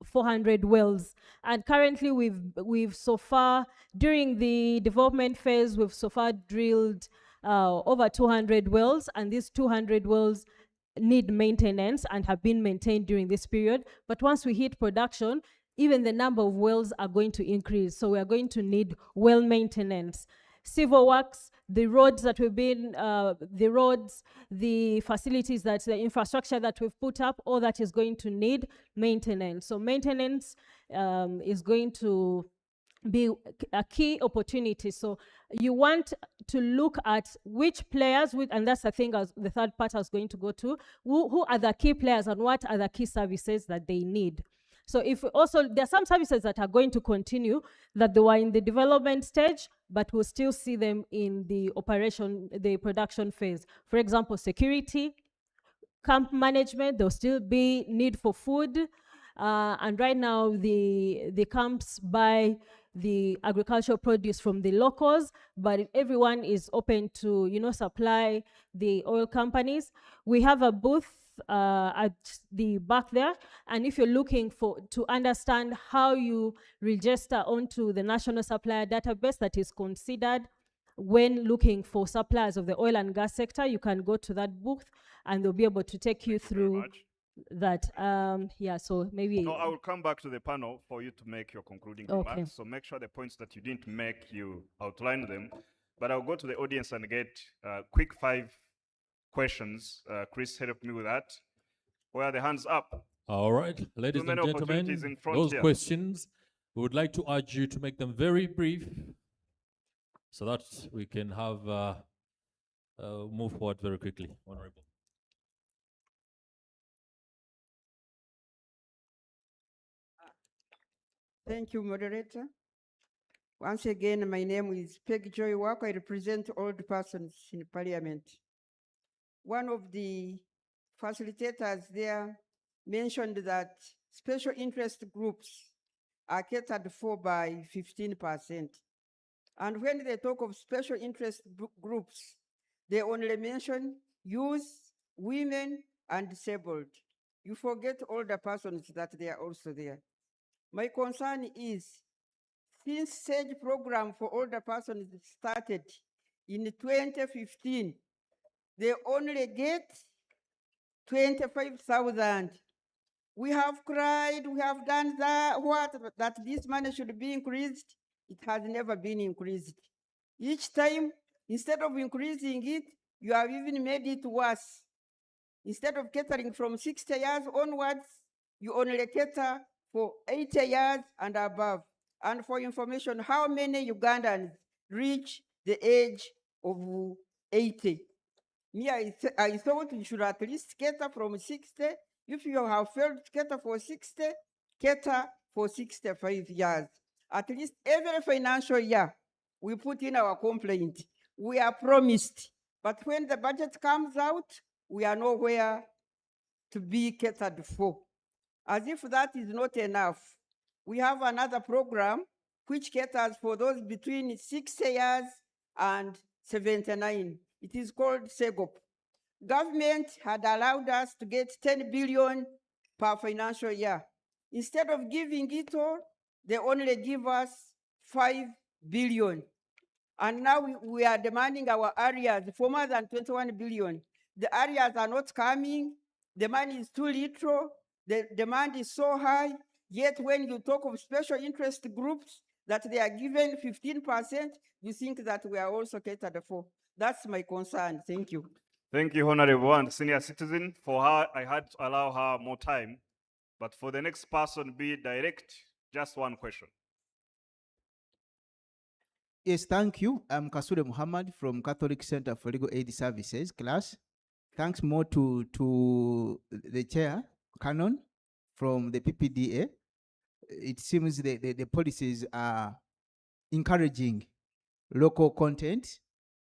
400 wells, and currently we've so far during the development phase we've so far drilled over 200 wells, and these 200 wells need maintenance and have been maintained during this period. But once we hit production, even the number of wells are going to increase. So we are going to need well maintenance. Civil works, the roads that we've been, the facilities, the infrastructure that we've put up, all that is going to need maintenance. So maintenance is going to be a key opportunity. So you want to look at which players, and that's the thing as the third part I was going to go to, who are the key players and what are the key services that they need. So if also, there are some services that are going to continue that they were in the development stage, but we'll still see them in the production phase. For example, security, camp management, there'll still be need for food. And right now, the camps buy the agricultural produce from the locals, but everyone is open to, supply the oil companies. We have a booth at the back there, and if you're looking to understand how you register onto the national supplier database that is considered when looking for suppliers of the oil and gas sector, you can go to that booth and they'll be able to take you through that. Yeah, so maybe. No, I will come back to the panel for you to make your concluding remarks. So make sure the points that you didn't make, you outline them. But I'll go to the audience and get quick 5 questions. Chris, help me with that. Where are the hands up? All right, ladies and gentlemen, those questions, we would like to urge you to make them very brief so that we can have move forward very quickly. Honorable. Thank you, moderator. Once again, my name is Peg Joy Walker. I represent old persons in Parliament. One of the facilitators there mentioned that special interest groups are catered for by 15%. And when they talk of special interest groups, they only mention youth, women, and disabled. You forget older persons that they are also there. My concern is, since SAGE program for older persons started in 2015, they only get 25,000. We have cried, we have done that this money should be increased. It has never been increased. Each time, instead of increasing it, you have even made it worse. Instead of catering from 60 years onwards, you only cater for 80 years and above. And for information, how many Ugandans reach the age of 80? Me, I thought you should at least cater from 60. If you have failed to cater for 60, cater for 65 years. At least every financial year, we put in our complaint. We are promised, but when the budget comes out, we are nowhere to be catered for. As if that is not enough, we have another program which caters for those between 60 years and 79. It is called SEGOP. Government had allowed us to get 10 billion per financial year. Instead of giving it all, they only give us 5 billion. And now we are demanding our areas for more than 21 billion. The areas are not coming. The money is too little. The demand is so high. Yet when you talk of special interest groups that they are given 15%, you think that we are also catered for. That's my concern. Thank you. Thank you, Honorable and Senior Citizen. For her, I had to allow her more time. But for the next person, be direct, just one question. Yes, thank you. I'm Kasure Muhammad from Catholic Center for Legal Aid Services class. Thanks more to the chair, Canon, from the PPDA. It seems the policies are encouraging local content,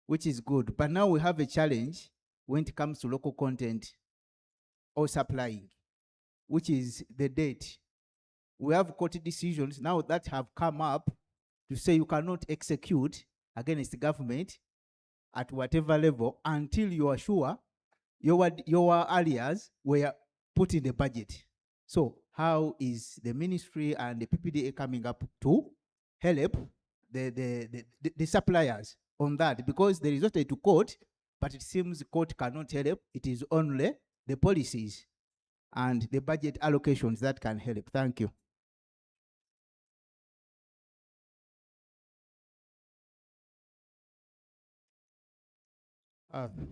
which is good. But now we have a challenge when it comes to local content or supplying, which is the date. We have court decisions now that have come up to say you cannot execute against the government at whatever level until you are sure your areas were put in the budget. So how is the ministry and the PPDA coming up to help the suppliers on that? Because there is not a to court, but it seems the court cannot help. It is only the policies and the budget allocations that can help. Thank you.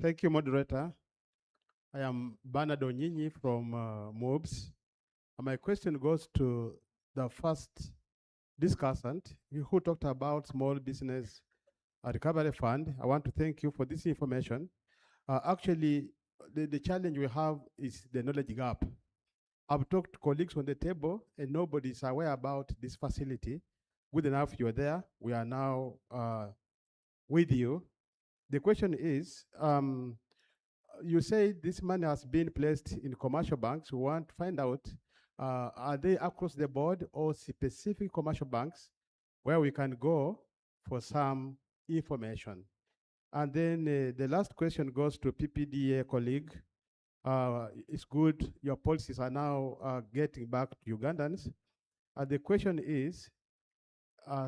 Thank you, moderator. I am Bernard Onyinyi from MOBS. My question goes to the first discussant who talked about small business recovery fund. I want to thank you for this information. Actually, the challenge we have is the knowledge gap. I've talked to colleagues on the table, and nobody is aware about this facility. Good enough, you're there. We are now with you. The question is, you say this money has been placed in commercial banks. We want to find out, are they across the board or specific commercial banks where we can go for some information? And then the last question goes to PPDA colleague. It's good your policies are now getting back to Ugandans. The question is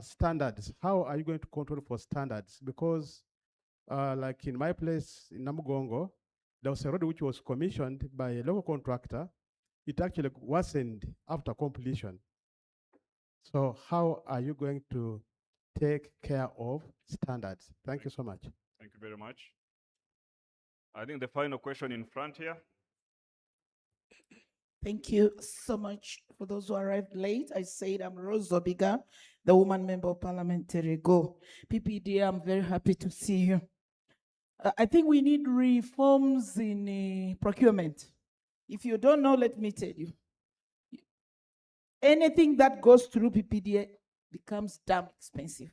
standards. How are you going to control for standards? Because like in my place in Namugongo, there was a road which was commissioned by a local contractor. It actually worsened after completion. So how are you going to take care of standards? Thank you so much. Thank you very much. I think the final question in front here. Thank you so much for those who arrived late. I said I'm Rose Zobiga, the woman member of Parliament Terego. PPD, I'm very happy to see you. I think we need reforms in procurement. If you don't know, let me tell you. Anything that goes through PPDA becomes damn expensive.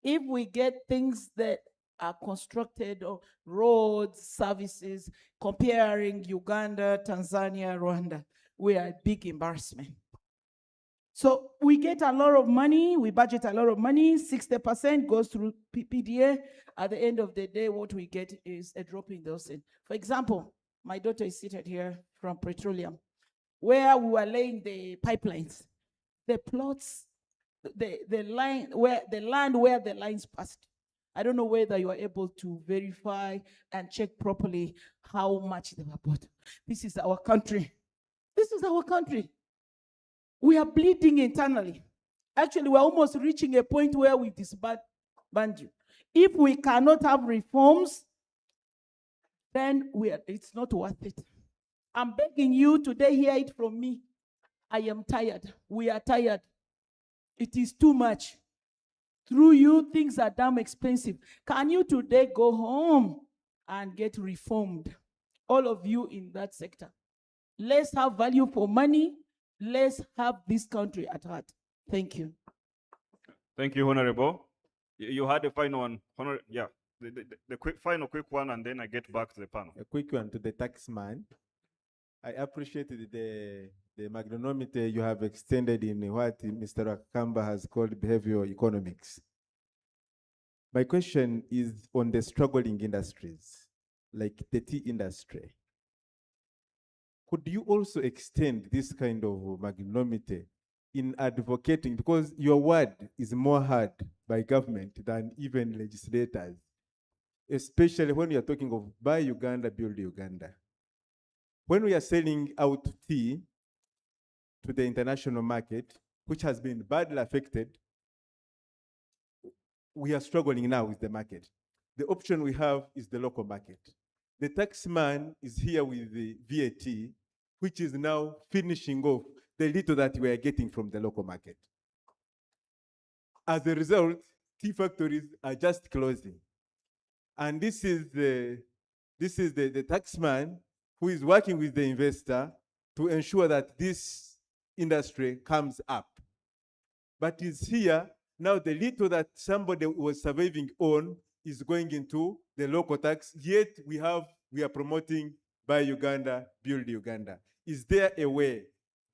If we get things that are constructed or roads, services, comparing Uganda, Tanzania, Rwanda, we are a big embarrassment. So we get a lot of money, we budget a lot of money, 60% goes through PPDA. At the end of the day, what we get is a drop in those. For example, my daughter is seated here from Petroleum, where we were laying the pipelines. The plots, the land where the lines passed. I don't know whether you are able to verify and check properly how much they were bought. This is our country. This is our country. We are bleeding internally. Actually, we're almost reaching a point where we disband you. If we cannot have reforms, then it's not worth it. I'm begging you today, hear it from me. I am tired. We are tired. It is too much. Through you, things are damn expensive. Can you today go home and get reformed? All of you in that sector. Let's have value for money. Let's have this country at heart. Thank you. Thank you, Honorable. You had a final one. Yeah, the quick one, and then I get back to the panel. A quick one to the taxman. I appreciated the magnanimity you have extended in what Mr. Akamba has called behavioral economics. My question is on the struggling industries, like the tea industry. Could you also extend this kind of magnanimity in advocating, because your word is more heard by government than even legislators, especially when we are talking of buy Uganda, build Uganda. When we are selling out tea to the international market, which has been badly affected, we are struggling now with the market. The option we have is the local market. The taxman is here with the VAT, which is now finishing off the little that we are getting from the local market. As a result, tea factories are just closing. And this is the taxman who is working with the investor to ensure that this industry comes up. But is here, now the little that somebody was surviving on is going into the local tax, yet we are promoting buy Uganda, build Uganda. Is there a way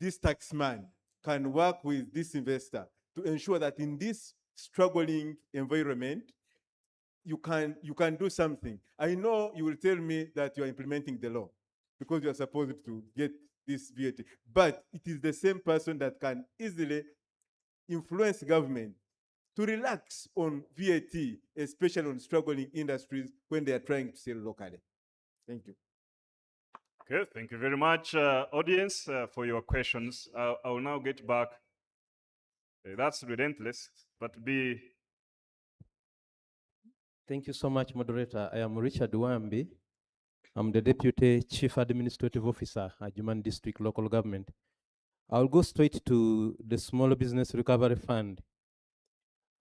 this taxman can work with this investor to ensure that in this struggling environment, you can do something? I know you will tell me that you are implementing the law because you are supposed to get this VAT, but it is the same person that can easily influence government to relax on VAT, especially on struggling industries when they are trying to sell locally. Thank you. Okay, thank you very much, audience, for your questions. I will now get back. That's relentless, but be. Thank you so much, moderator. I am Richard Wambi. I'm the Deputy Chief Administrative Officer at Human District Local Government. I'll go straight to the Small Business Recovery Fund.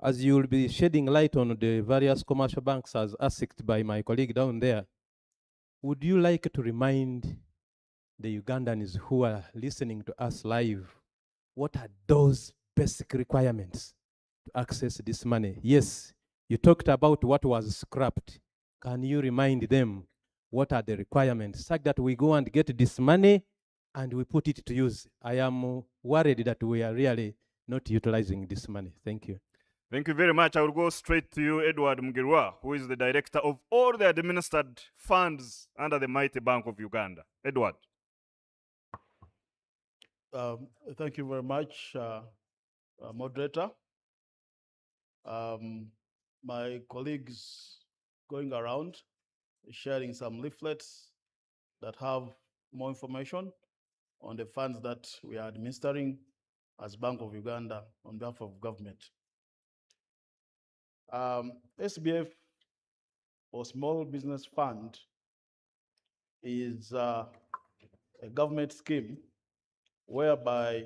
As you will be shedding light on the various commercial banks as asked by my colleague down there, would you like to remind the Ugandans who are listening to us live, what are those basic requirements to access this money? Yes, you talked about what was scrapped. Can you remind them what are the requirements such that we go and get this money and we put it to use? I am worried that we are really not utilizing this money. Thank you. Thank you very much. I will go straight to you, Edward Mugirwa, who is the director of all the administered funds under the Mighty Bank of Uganda. Edward. Thank you very much, moderator. My colleagues going around sharing some leaflets that have more information on the funds that we are administering as Bank of Uganda on behalf of government. SBF, or Small Business Fund, is a government scheme whereby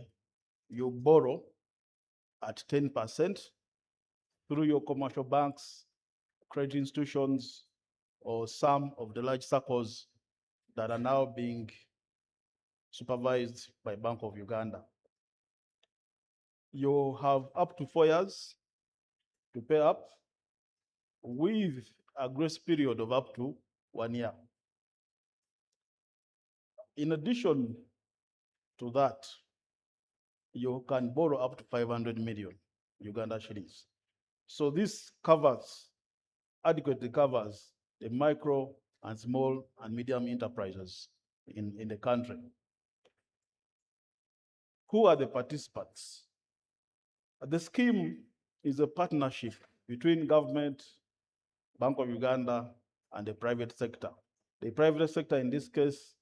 you borrow at 10% through your commercial banks, credit institutions, or some of the large circles that are now being supervised by Bank of Uganda. You have up to 4 years to pay up with a grace period of up to 1 year. In addition to that, you can borrow up to 500 million Uganda shillings. So this adequately covers the micro and small and medium enterprises in the country. Who are the participants? The scheme is a partnership between government, Bank of Uganda, and the private sector. The private sector in this case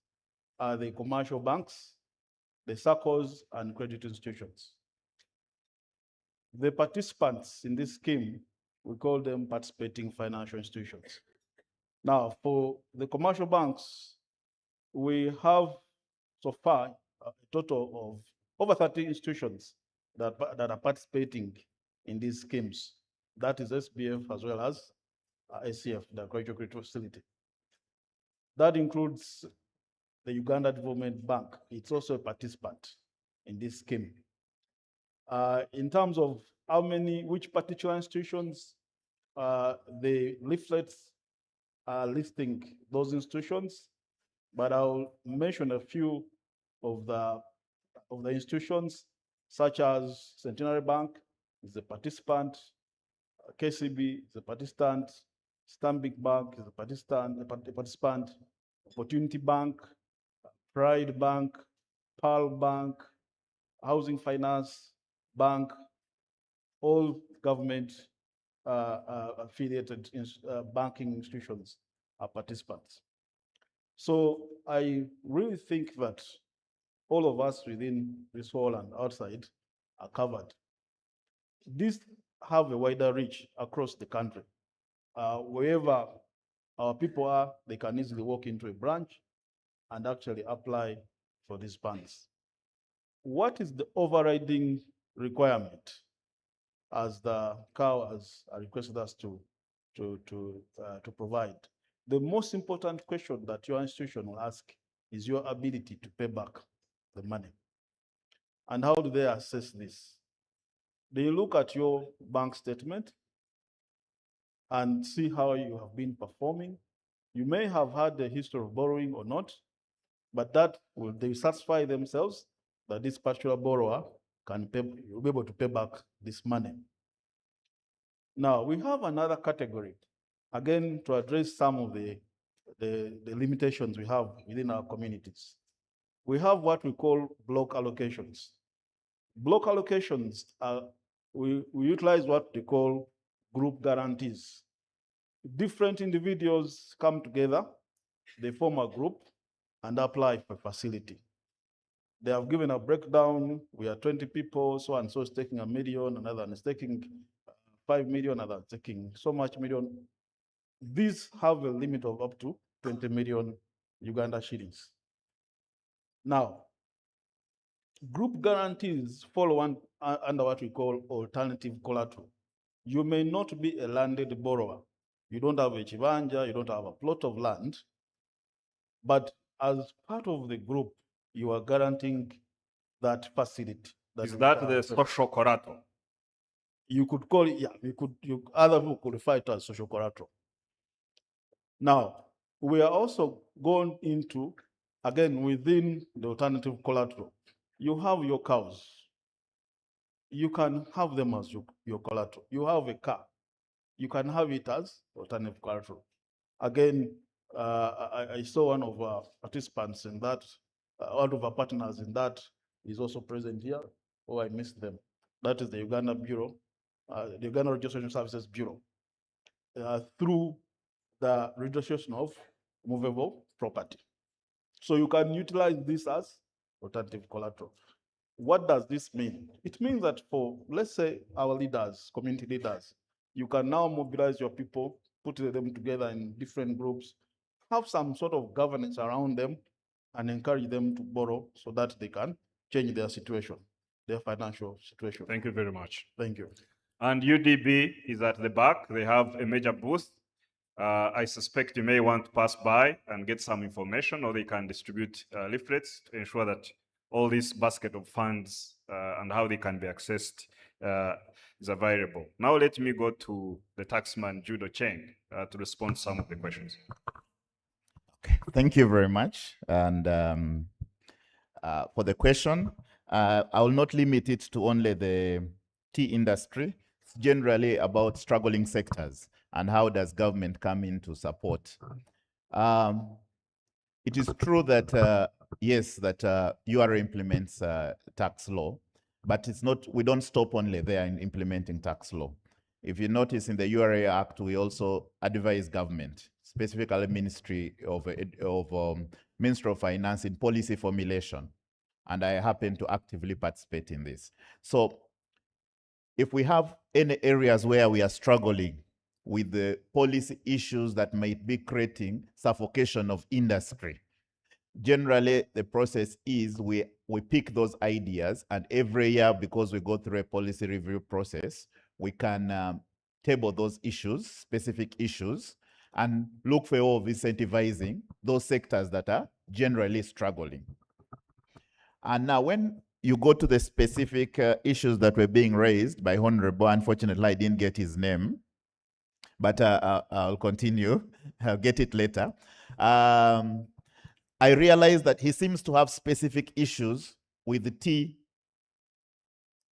are the commercial banks, the SACCOs, and credit institutions. The participants in this scheme, we call them participating financial institutions. Now, for the commercial banks, we have so far a total of over 30 institutions that are participating in these schemes. That is SBF as well as SCF, the Agricultural Credit Facility. That includes the Uganda Development Bank. It's also a participant in this scheme. In terms of which particular institutions, the leaflets are listing those institutions, but I'll mention a few of the institutions, such as Centenary Bank is a participant, KCB is a participant, Stanbic Bank is a participant, Opportunity Bank, Pride Bank, Pearl Bank, Housing Finance Bank, all government affiliated banking institutions are participants. So I really think that all of us within this hall and outside are covered. These have a wider reach across the country. Wherever our people are, they can easily walk into a branch and actually apply for these funds. What is the overriding requirement, as the CAO has requested us to provide? The most important question that your institution will ask is your ability to pay back the money. And how do they assess this? They look at your bank statement and see how you have been performing. You may have had a history of borrowing or not, but that will they satisfy themselves that this particular borrower will be able to pay back this money. Now, we have another category, again, to address some of the limitations we have within our communities. We have what we call block allocations. Block allocations are, we utilize what they call group guarantees. Different individuals come together, they form a group and apply for facility. They have given a breakdown. We are 20 people, so and so is taking $1 million, another is taking 5 million, another is taking so much million. These have a limit of up to 20 million Uganda shillings. Now, Group guarantees fall under what we call alternative collateral. You may not be a landed borrower. You don't have a chibanja, you don't have a plot of land, but as part of the group, you are guaranteeing that facility. Is that the social collateral? You could call it, yeah, other people could refer it as social collateral. Now, we are also going into, again, within the alternative collateral, you have your cows. You can have them as your collateral. You have a car. You can have it as alternative collateral. Again, I saw one of our participants in that, one of our partners in that is also present here. Oh, I missed them. That is the Uganda Bureau, the Uganda Registration Services Bureau, through the registration of movable property. So you can utilize this as alternative collateral. What does this mean? It means that for, let's say, our leaders, community leaders, you can now mobilize your people, put them together in different groups, have some sort of governance around them, and encourage them to borrow so that they can change their situation, their financial situation. Thank you very much. Thank you. And UDB is at the back. They have a major booth. I suspect you may want to pass by and get some information, or they can distribute leaflets to ensure that all this basket of funds and how they can be accessed is available. Now let me go to the taxman, Judo Cheng, to respond to some of the questions. Okay, thank you very much. And for the question, I will not limit it to only the tea industry. It's generally about struggling sectors and how does government come in to support. It is true that, yes, that URA implements tax law, but it's not, we don't stop only there in implementing tax law. If you notice in the URA Act, we also advise government, specifically Ministry of Finance in policy formulation. And I happen to actively participate in this. So if we have any areas where we are struggling with the policy issues that might be creating suffocation of industry, generally the process is we pick those ideas, and every year, because we go through a policy review process, we can table those issues, specific issues, and look for all of incentivizing those sectors that are generally struggling. And now when you go to the specific issues that were being raised by Honorable, unfortunately I didn't get his name, but I'll continue, I'll get it later. I realized that he seems to have specific issues with the tea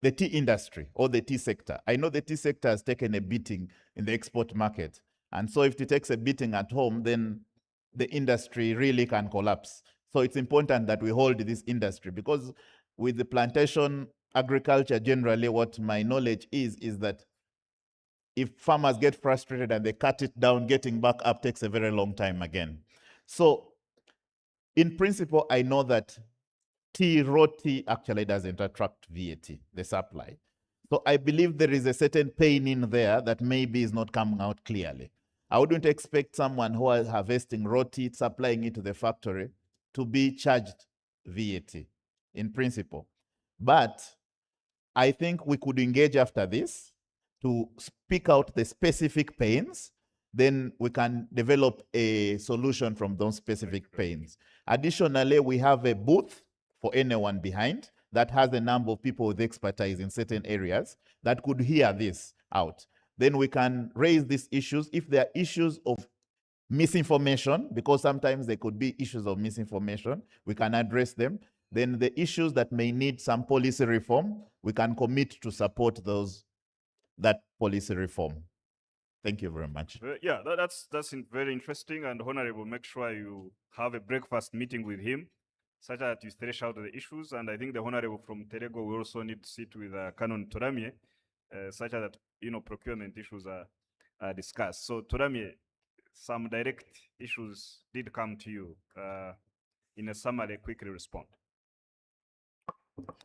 industry or the tea sector. I know the tea sector has taken a beating in the export market. And so if it takes a beating at home, then the industry really can collapse. So it's important that we hold this industry, because with the plantation agriculture, generally what my knowledge is that if farmers get frustrated and they cut it down, getting back up takes a very long time again. So in principle, I know that raw tea actually doesn't attract VAT, the supply. So I believe there is a certain pain in there that maybe is not coming out clearly. I wouldn't expect someone who is harvesting raw tea, supplying it to the factory, to be charged VAT in principle. But I think we could engage after this to speak out the specific pains, then we can develop a solution from those specific pains. Additionally, we have a booth for anyone behind that has a number of people with expertise in certain areas that could hear this out. Then we can raise these issues. If there are issues of misinformation, because sometimes there could be issues of misinformation, we can address them. Then the issues that may need some policy reform, we can commit to support that policy reform. Thank you very much. Yeah, that's very interesting, and Honorable, make sure you have a breakfast meeting with him, such that you thresh out the issues. And I think the Honorable from Terego will also need to sit with Canon Toramie, such that procurement issues are discussed. So Toramie, some direct issues did come to you. In a summary, quickly respond.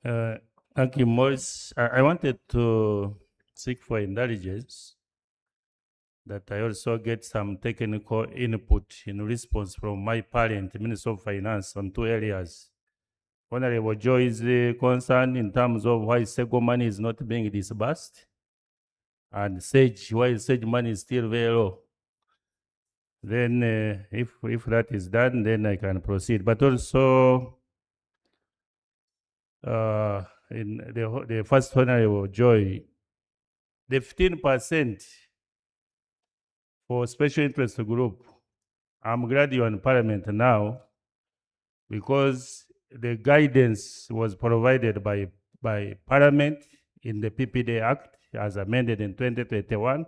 Thank you, Morris. I wanted to seek for indulgence that I also get some technical input in response from my parent, Minister of Finance, on two areas. Honorable Joy's concern in terms of why SEGO money is not being disbursed, and why SAGE money is still very low. Then if that is done, then I can proceed. But also, in the first Honorable Joy, the 15% for special interest group, I'm glad you're in Parliament now, because the guidance was provided by Parliament in the PPD Act as amended in 2021.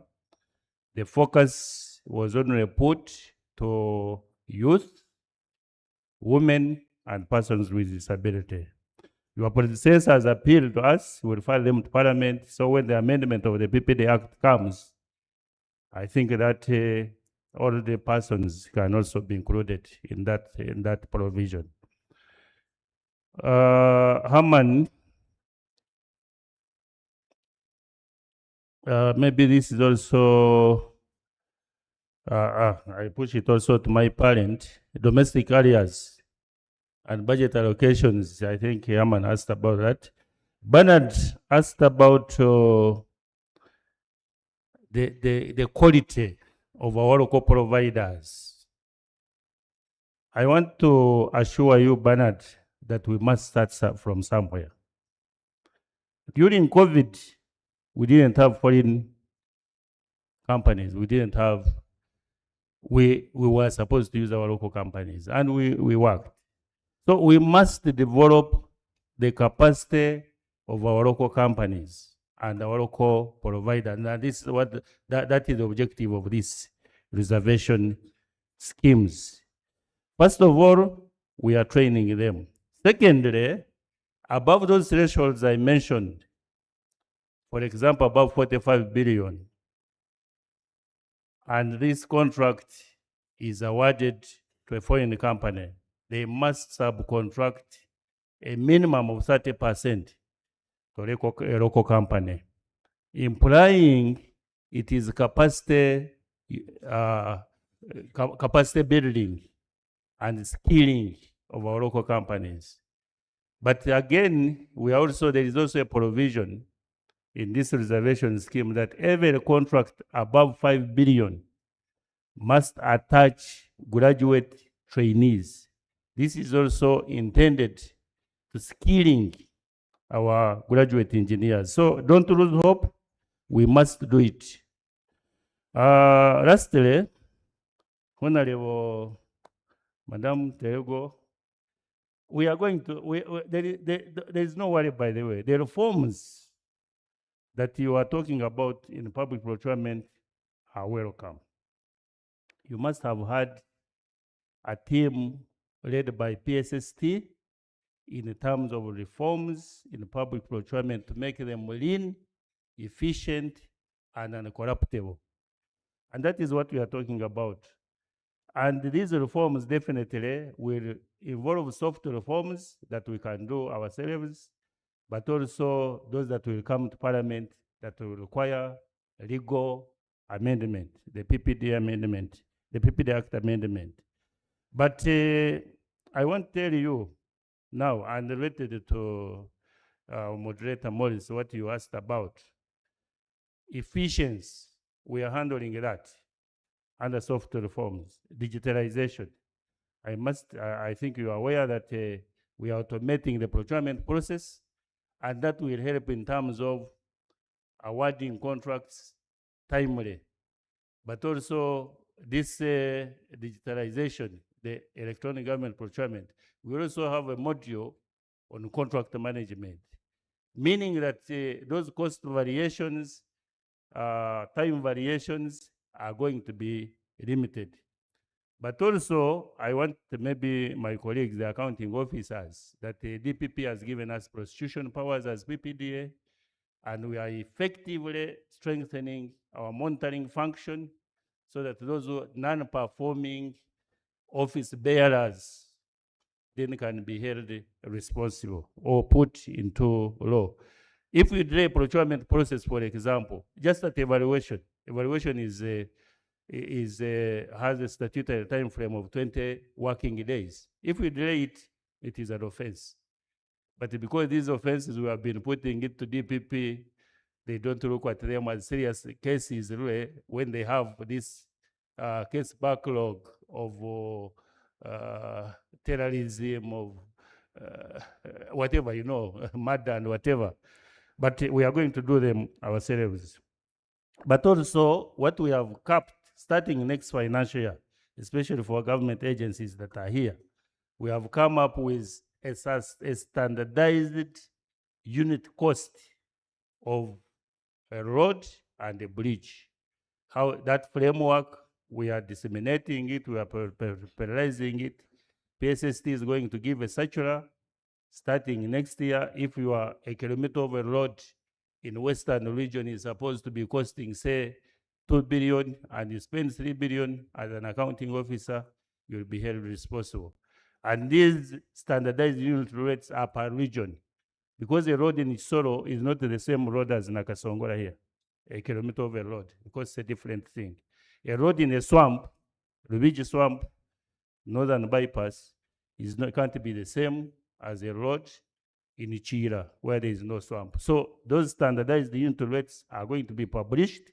The focus was only put to youth, women, and persons with disability. Your predecessors appealed to us, we refer them to Parliament, so when the amendment of the PPD Act comes, I think that all the persons can also be included in that provision. Haman, maybe this is also, I push it also to my parent, domestic areas and budget allocations. I think Haman asked about that. Bernard asked about the quality of our local providers. I want to assure you, Bernard, that we must start from somewhere. During COVID, we didn't have foreign companies. We were supposed to use our local companies, and we worked. So we must develop the capacity of our local companies and our local providers. And this is what that is the objective of these reservation schemes. First of all, we are training them. Secondly, above those thresholds I mentioned, for example, above 45 billion, and this contract is awarded to a foreign company, they must subcontract a minimum of 30% to a local company, implying it is capacity building and skilling of our local companies. But again, there is also a provision in this reservation scheme that every contract above 5 billion must attach graduate trainees. This is also intended to skilling our graduate engineers. So don't lose hope. We must do it. Lastly, Honorable Madam Terego, we are going to, there is no worry, by the way. The reforms that you are talking about in public procurement are welcome. You must have had a team led by PSST in terms of reforms in public procurement to make them lean, efficient, and uncorruptible. And that is what we are talking about. And these reforms definitely will involve soft reforms that we can do ourselves, but also those that will come to Parliament that will require legal amendment, the PPD amendment, the PPD Act amendment. But I want to tell you now, and related to Moderator Morris, what you asked about, efficiency, we are handling that under soft reforms, digitalization. I think you are aware that we are automating the procurement process, and that will help in terms of awarding contracts timely. But also this digitalization, the electronic government procurement, we also have a module on contract management, meaning that those cost variations, time variations are going to be limited. But also, I want maybe my colleagues, the accounting officers, that the DPP has given us prosecution powers as PPDA, and we are effectively strengthening our monitoring function so that those non-performing office bearers then can be held responsible or put into law. If we delay procurement process, for example, just at evaluation has a statutory time frame of 20 working days. If we delay it, it is an offense. But because these offenses we have been putting into DPP, they don't look at them as serious cases really when they have this case backlog of terrorism, of whatever, you know, murder and whatever. But we are going to do them ourselves. But also, what we have capped starting next financial year, especially for government agencies that are here, we have come up with a standardized unit cost of a road and a bridge. How that framework, we are disseminating it, we are popularizing it. PSST is going to give a circular starting next year. If you are a kilometer of a road in Western region is supposed to be costing, say, 2 billion, and you spend 3 billion as an accounting officer, you'll be held responsible. And these standardized unit rates are per region, because a road in Isoro is not the same road as Nakasongola here, a kilometer of a road, because it's a different thing. A road in a swamp, Rubiji swamp, northern bypass, can't be the same as a road in Ichira, where there is no swamp. So those standardized unit rates are going to be published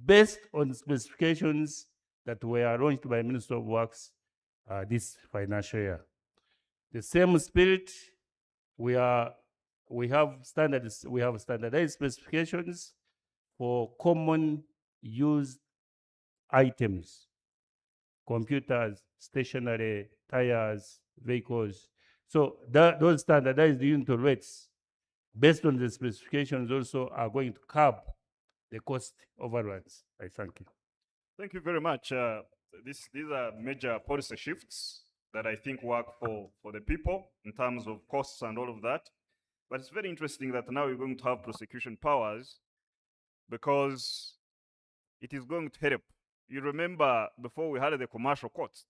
based on specifications that were launched by Minister of Works this financial year. The same spirit, we have standardized specifications for common used items, computers, stationery, tires, vehicles. So those standardized unit rates, based on the specifications, also are going to curb the cost overruns. I thank you. Thank you very much. These are major policy shifts that I think work for the people in terms of costs and all of that. But it's very interesting that now we're going to have prosecution powers, because it is going to help. You remember before we had the commercial courts,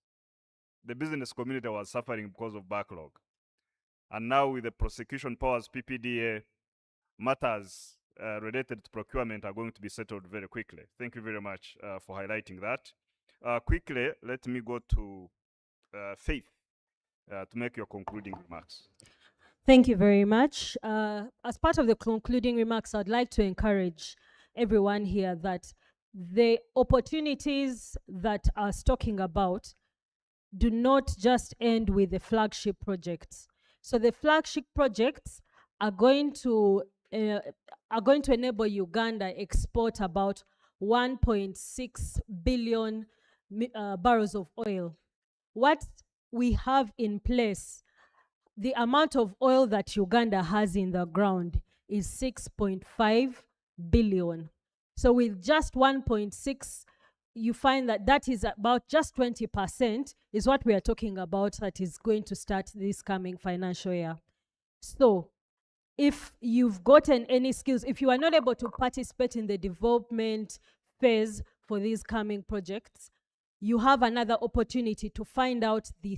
the business community was suffering because of backlog. And now with the prosecution powers, PPDA, matters related to procurement are going to be settled very quickly. Thank you very much for highlighting that. Quickly, let me go to Faith to make your concluding remarks. Thank you very much. As part of the concluding remarks, I'd like to encourage everyone here that the opportunities that I was talking about do not just end with the flagship projects. So the flagship projects are going to enable Uganda export about 1.6 billion barrels of oil. What we have in place, the amount of oil that Uganda has in the ground is 6.5 billion. So with just 1.6, you find that that is about just 20% is what we are talking about that is going to start this coming financial year. So if you've gotten any skills, if you are not able to participate in the development phase for these coming projects, you have another opportunity to find out the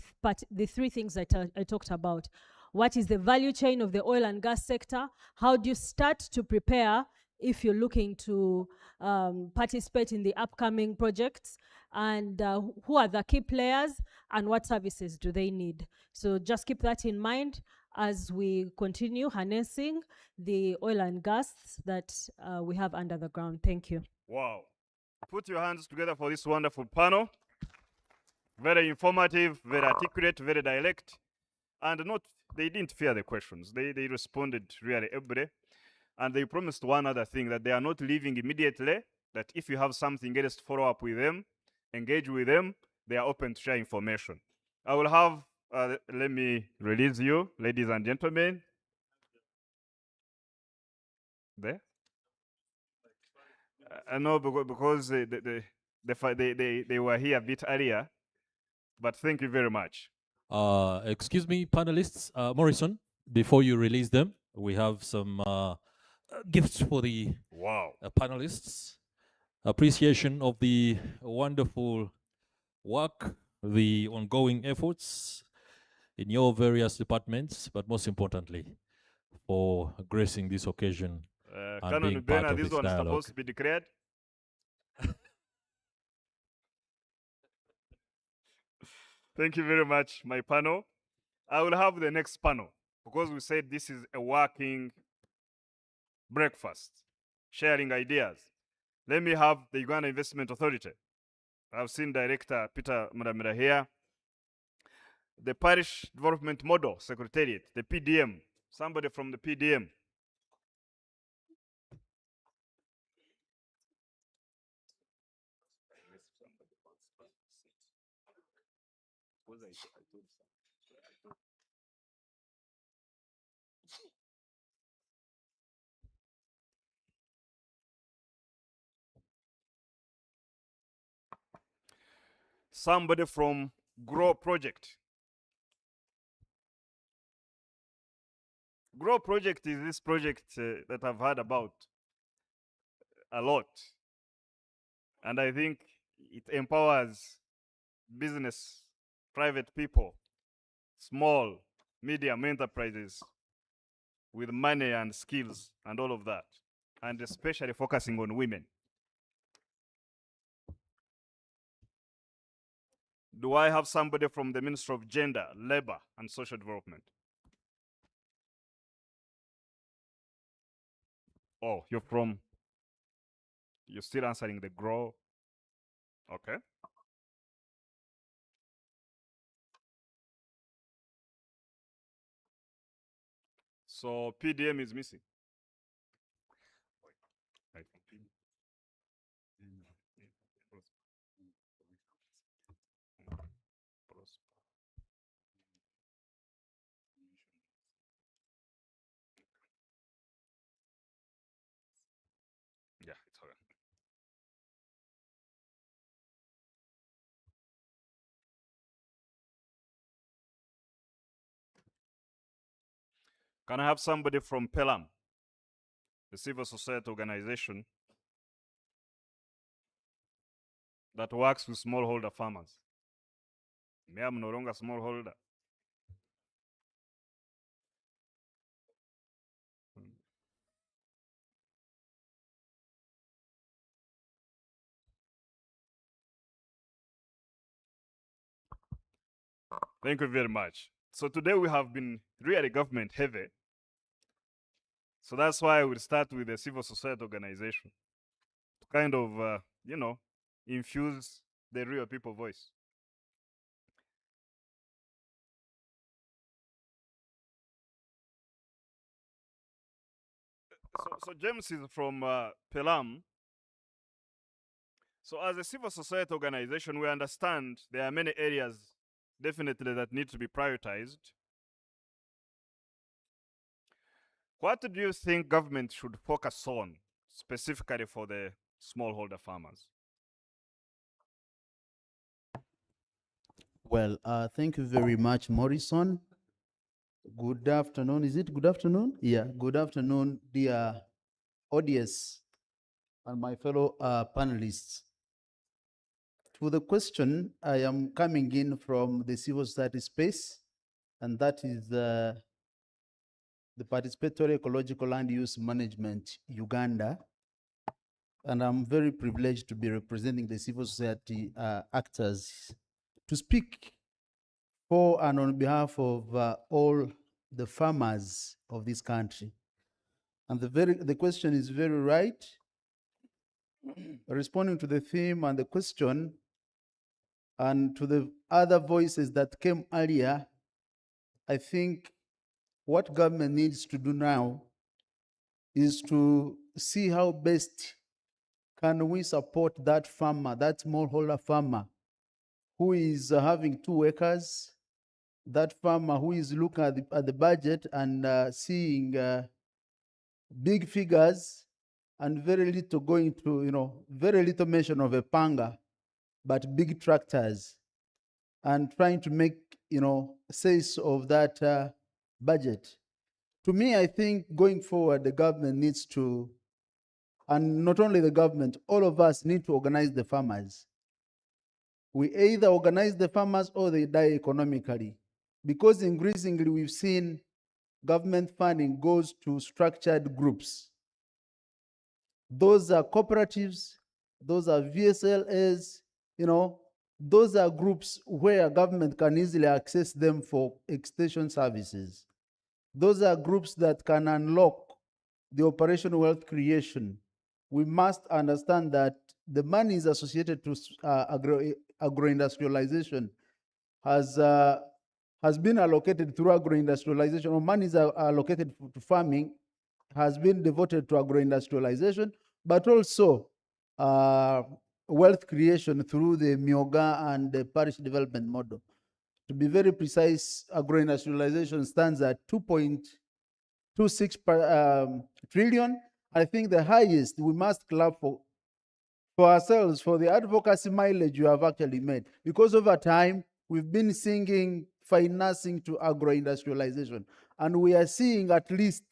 three things that I talked about. What is the value chain of the oil and gas sector? How do you start to prepare if you're looking to participate in the upcoming projects? And who are the key players and what services do they need? So just keep that in mind as we continue harnessing the oil and gas that we have under the ground. Thank you. Wow. Put your hands together for this wonderful panel. Very informative, very articulate, very direct. And they didn't fear the questions. They responded really ably. And they promised one other thing, that they are not leaving immediately, that if you have something else to follow up with them, engage with them, they are open to share information. I will have, let me release you, ladies and gentlemen. There? No, because they were here a bit earlier, but thank you very much. Excuse me, panelists. Morrison, before you release them, we have some gifts for the panelists. Appreciation of the wonderful work, the ongoing efforts in your various departments, but most importantly, for gracing this occasion and being part of this dialogue. Supposed to be declared. Thank you very much, my panel. I will have the next panel. because we said this is a working breakfast, sharing ideas. Let me have the Uganda Investment Authority. I've seen Director Peter Muramira here. The Parish Development Model Secretariat, the PDM. Somebody from the PDM. Somebody from Grow Project. Grow Project is this project that I've heard about a lot. And I think it empowers business, private people, small, medium enterprises with money and skills and all of that, and especially focusing on women. Do I have somebody from the Ministry of Gender, Labor, and Social Development? Oh, you're still answering the GROW. Okay. So PDM is missing. Yeah, it's okay. Can I have somebody from PELAM, the civil society organization that works with smallholder farmers? Me, I'm no longer smallholder. Thank you very much. So today we have been really government heavy. So that's why we'll start with the civil society organization to kind of, infuse the real people voice. So James is from Pelam. So as a civil society organization, we understand there are many areas definitely that need to be prioritized. What do you think government should focus on specifically for the smallholder farmers? Well, thank you very much, Morrison. Good afternoon. Is it good afternoon? Yeah, good afternoon, dear audience and my fellow panelists. To the question, I am coming in from the civil society space, and that is the Participatory Ecological Land Use Management Uganda. And I'm very privileged to be representing the civil society actors to speak for and on behalf of all the farmers of this country. And the question is very right. Responding to the theme and the question and to the other voices that came earlier, I think what government needs to do now is to see how best can we support that farmer, that smallholder farmer who is having 2 acres, that farmer who is looking at the budget and seeing big figures and very little going to, very little mention of a panga, but big tractors, and trying to make, sense of that budget. To me, I think going forward, the government needs to, and not only the government, all of us need to organize the farmers. We either organize the farmers or they die economically, because increasingly we've seen government funding goes to structured groups. Those are cooperatives, those are VSLAs, those are groups where government can easily access them for extension services. those are groups that can unlock the operation wealth creation. We must understand that the money is associated to agro-industrialization has been allocated through agro-industrialization, or money is allocated to farming, has been devoted to agro-industrialization, but also wealth creation through the Myoga and the parish development model. To be very precise, agro-industrialization stands at 2.26 trillion. I think the highest, we must clap for ourselves for the advocacy mileage you have actually made. Because over time, we've been singing financing to agro-industrialization. And we are seeing at least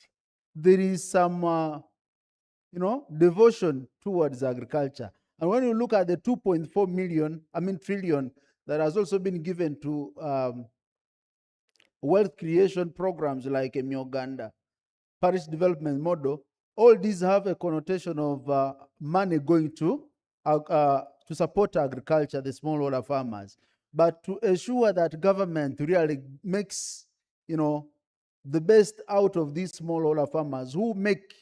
there is some devotion towards agriculture. And when you look at the 2.4 trillion that has also been given to wealth creation programs like Uganda, parish development model, all these have a connotation of money going to support agriculture, the smallholder farmers. But to ensure that government really makes, the best out of these smallholder farmers who make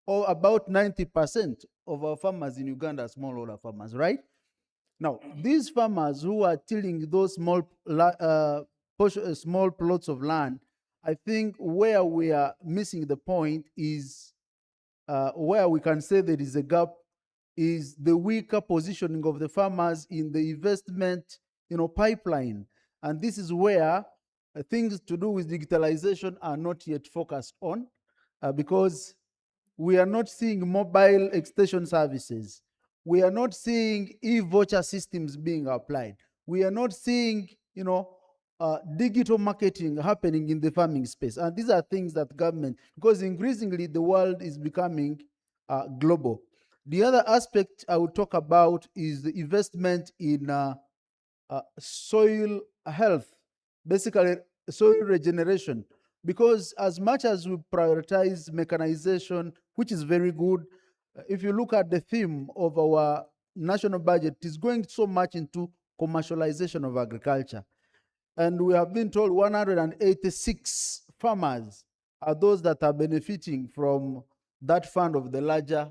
about 90% of our farmers in Uganda are smallholder farmers, right? Now, these farmers who are tilling those small plots of land, I think where we are missing the point is where we can say there is a gap is the weaker positioning of the farmers in the investment pipeline. And this is where things to do with digitalization are not yet focused on because we are not seeing mobile extension services. We are not seeing e-voucher systems being applied. We are not seeing, digital marketing happening in the farming space. And these are things that government, because increasingly the world is becoming global. The other aspect I would talk about is the investment in soil health, basically soil regeneration. Because as much as we prioritize mechanization, which is very good, if you look at the theme of our national budget, it is going so much into commercialization of agriculture. And we have been told 186 farmers are those that are benefiting from that fund of the larger,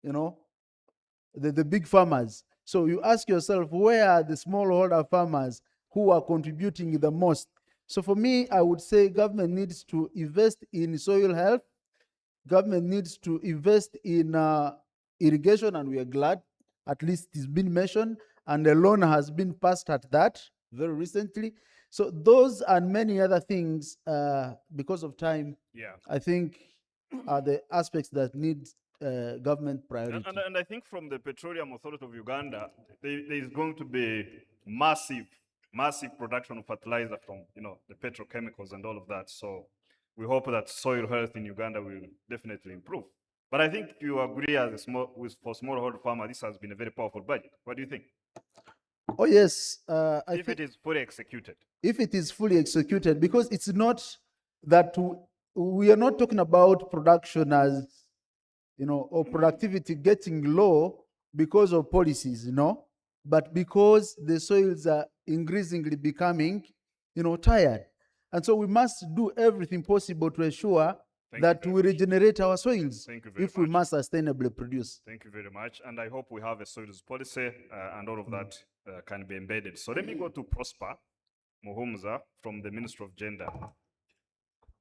the big farmers. So you ask yourself, where are the smallholder farmers who are contributing the most? So for me, I would say government needs to invest in soil health. Government needs to invest in irrigation, and we are glad at least it's been mentioned, and a loan has been passed at that very recently. So those and many other things, because of time, I think are the aspects that need government priority. And I think from the Petroleum Authority of Uganda, there is going to be massive production of fertilizer from the petrochemicals and all of that. So we hope that soil health in Uganda will definitely improve. But I think you agree for smallholder farmer, this has been a very powerful budget. What do you think? Oh yes, if it is fully executed. If it is fully executed, because it's not that we are not talking about production as or productivity getting low because of policies, but because the soils are increasingly becoming, tired. And so we must do everything possible to ensure that we regenerate our soils if we must sustainably produce. Thank you very much. And I hope we have a soils policy and all of that can be embedded. So let me go to Prosper Muhumza from the Ministry of Gender.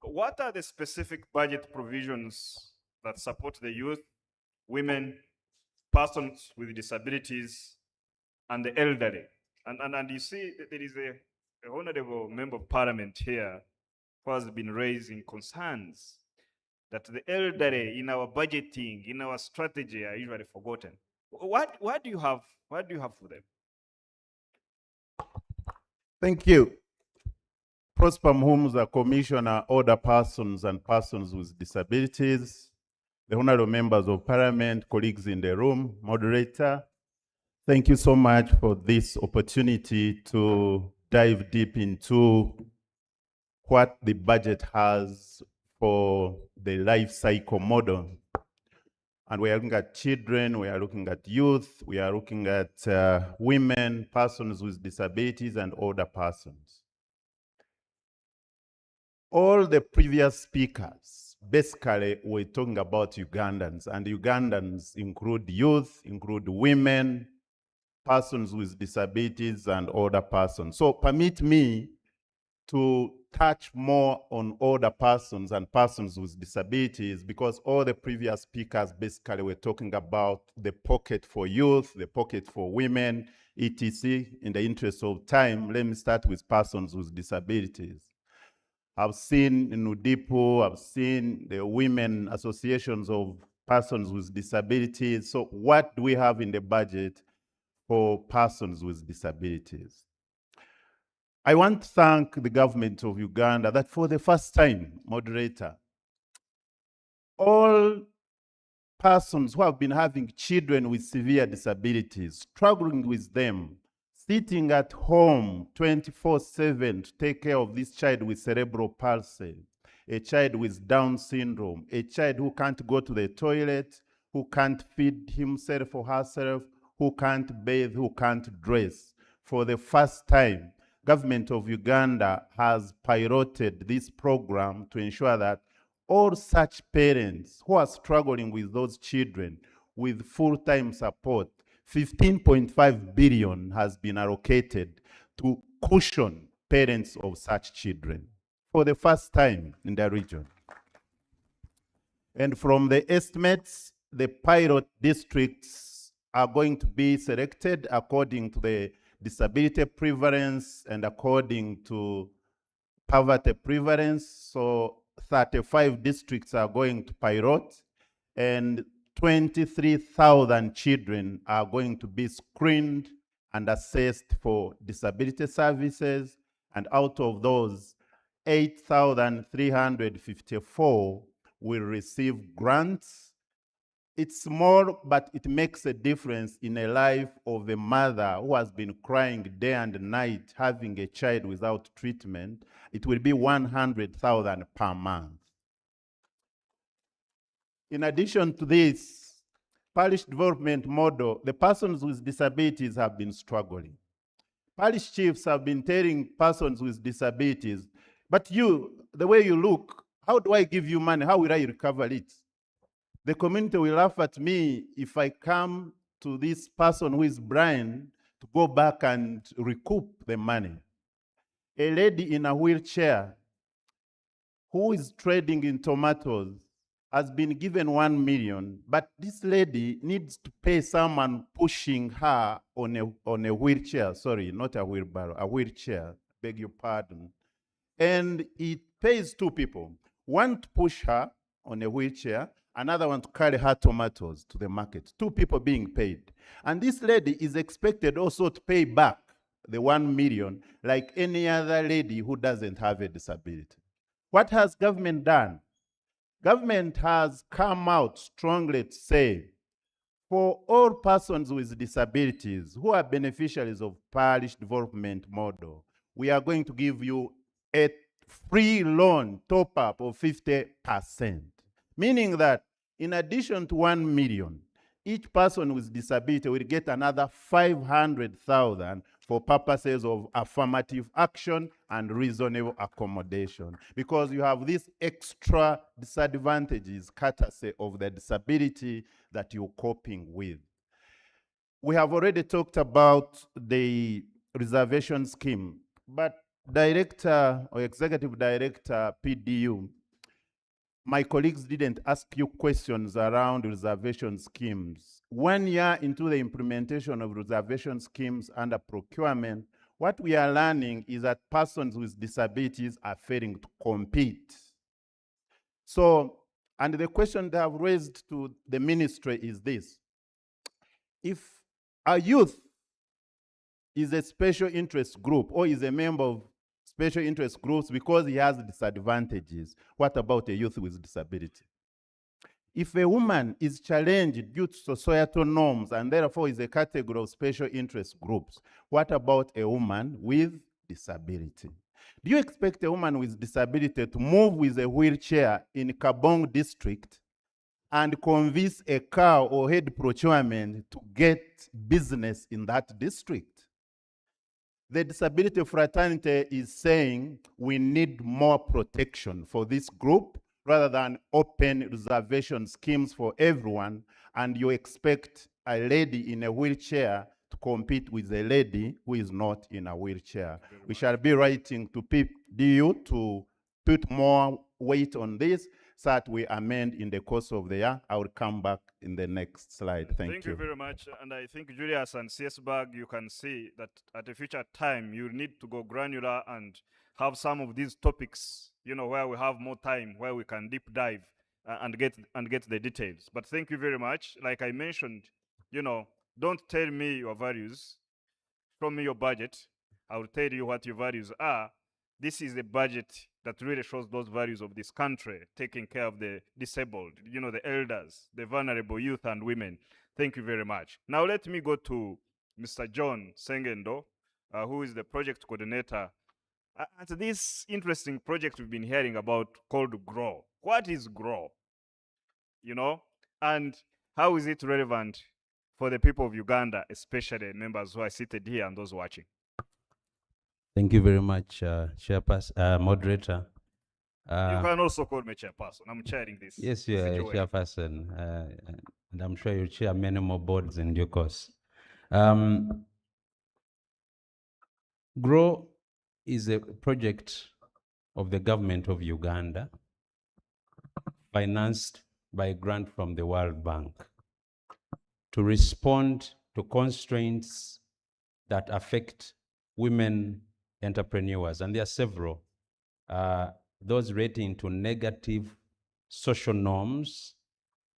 What are the specific budget provisions that support the youth, women, persons with disabilities, and the elderly? And you see that there is a honorable member of parliament here who has been raising concerns that the elderly in our budgeting, in our strategy, are usually forgotten. What do you have? What do you have for them? Thank you. Prosper Muhumza, Commissioner, Older Persons and Persons with Disabilities, the honorable members of parliament, colleagues in the room, moderator, thank you so much for this opportunity to dive deep into what the budget has for the life cycle model. And we are looking at children, we are looking at youth, we are looking at women, persons with disabilities, and older persons. all the previous speakers basically were talking about Ugandans, and Ugandans include youth, include women, persons with disabilities, and older persons. So permit me to touch more on older persons and persons with disabilities, because all the previous speakers basically were talking about the pocket for youth, the pocket for women, etc. In the interest of time, let me start with persons with disabilities. I've seen NUDIPO, I've seen the women associations of persons with disabilities. So what do we have in the budget for persons with disabilities? I want to thank the government of Uganda that for the first time, moderator, all persons who have been having children with severe disabilities, struggling with them, sitting at home 24/7 to take care of this child with cerebral palsy, a child with Down syndrome, a child who can't go to the toilet, who can't feed himself or herself, who can't bathe, who can't dress. For the first time, government of Uganda has piloted this program to ensure that all such parents who are struggling with those children with full-time support, 15.5 billion has been allocated to cushion parents of such children for the first time in the region. And from the estimates, the pilot districts are going to be selected according to the disability prevalence and according to poverty prevalence. So 35 districts are going to pilot, and 23,000 children are going to be screened and assessed for disability services. And out of those, 8,354 will receive grants. It's small, but it makes a difference in a life of a mother who has been crying day and night, having a child without treatment. It will be 100,000 per month. In addition to this parish development model, the persons with disabilities have been struggling. Parish chiefs have been telling persons with disabilities, but you, the way you look, how do I give you money? How will I recover it? The community will laugh at me if I come to this person who is blind to go back and recoup the money. A lady in a wheelchair who is trading in tomatoes has been given 1 million, but this lady needs to pay someone pushing her on a wheelchair, sorry, not a wheelbarrow, a wheelchair, beg your pardon. And it pays two people, one to push her on a wheelchair, another one to carry her tomatoes to the market, two people being paid. And this lady is expected also to pay back the 1 million like any other lady who doesn't have a disability. What has government done? Government has come out strongly to say, for all persons with disabilities who are beneficiaries of parish development model, we are going to give you a free loan top-up of 50%, meaning that in addition to 1 million, each person with disability will get another 500,000 for purposes of affirmative action and reasonable accommodation, because you have these extra disadvantages courtesy of the disability that you're coping with. We have already talked about the reservation scheme, but Director or Executive Director PDU, my colleagues didn't ask you questions around reservation schemes. 1 year into the implementation of reservation schemes under procurement, what we are learning is that persons with disabilities are failing to compete. So, and the question that I've raised to the ministry is this: if a youth is a special interest group or is a member of special interest groups because he has disadvantages, what about a youth with disability? If a woman is challenged due to societal norms and therefore is a category of special interest groups, what about a woman with disability? Do you expect a woman with disability to move with a wheelchair in Kabong district and convince a cow or head procurement to get business in that district? The disability fraternity is saying we need more protection for this group rather than open reservation schemes for everyone, and you expect a lady in a wheelchair to compete with a lady who is not in a wheelchair. We shall be writing to DU to put more weight on this so that we amend in the course of the year. I will come back in the next slide. Thank you. Thank you very much. And I think Julius and CSBAG, you can see that at a future time, you need to go granular and have some of these topics, you know, where we have more time, where we can deep dive and get the details. But thank you very much. Like I mentioned, you know, don't tell me your values, show me your budget. I will tell you what your values are. This is a budget that really shows those values of this country, taking care of the disabled, you know, the elders, the vulnerable youth and women. Thank you very much. Now let me go to Mr. John Sengendo, who is the project coordinator at this interesting project we've been hearing about called GROW. What is GROW? You know, and how is it relevant for the people of Uganda, especially members who are seated here and those watching? Thank you very much, moderator. You can also call me chairperson. I'm chairing this. Yes, you are a situation. chairperson, and I'm sure you'll chair many more boards in due course. GROW is a project of the government of Uganda, financed by a grant from the World Bank to respond to constraints that affect women entrepreneurs, and there are several. Those relating to negative social norms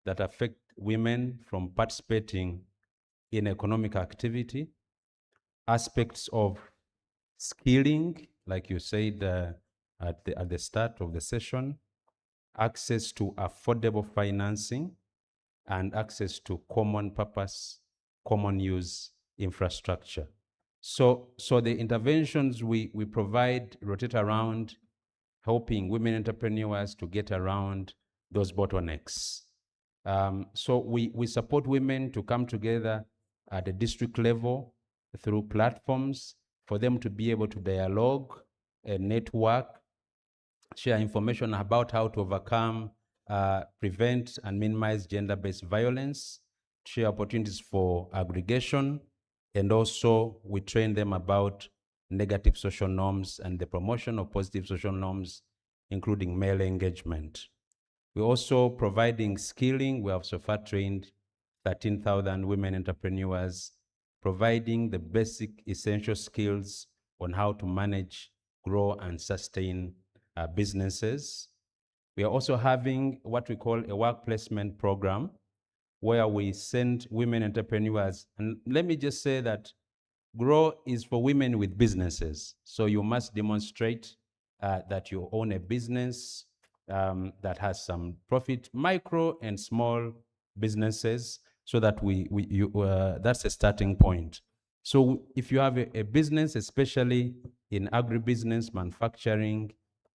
that affect women from participating in economic activity, aspects of skilling, like you said at the start of the session, access to affordable financing, and access to common purpose, common use infrastructure. So the interventions we provide rotate around helping women entrepreneurs to get around those bottlenecks. So we support women to come together at the district level through platforms for them to be able to dialogue, network, share information about how to overcome, prevent and minimize gender-based violence, share opportunities for aggregation, and also we train them about negative social norms and the promotion of positive social norms, including male engagement. We're also providing skilling. We have so far trained 13,000 women entrepreneurs, providing the basic essential skills on how to manage, grow, and sustain businesses. We are also having what we call a work placement program, where we send women entrepreneurs. And let me just say that GROW is for women with businesses. So you must demonstrate that you own a business that has some profit, micro and small businesses, so that that's a starting point. So if you have a business, especially in agribusiness, manufacturing,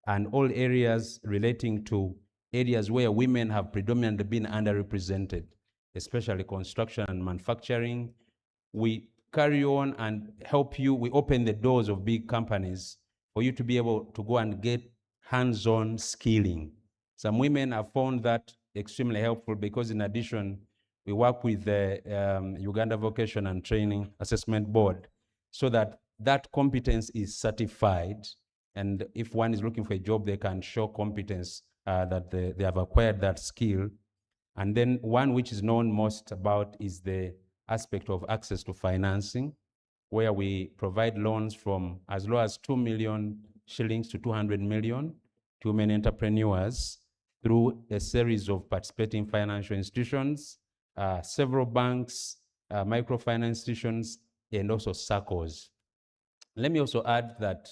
and all areas relating to areas where women have predominantly been underrepresented, especially construction and manufacturing, we carry on and help you. We open the doors of big companies for you to be able to go and get hands-on skilling. Some women have found that extremely helpful because, in addition, we work with the Uganda Vocation and Training Assessment Board so that that competence is certified. And if one is looking for a job, they can show competence that they have acquired that skill. And then one which is known most about is the aspect of access to financing, where we provide loans from as low as 2 million shillings to 200 million to women entrepreneurs through a series of participating financial institutions, several banks, microfinance institutions, and also SACCOs. Let me also add that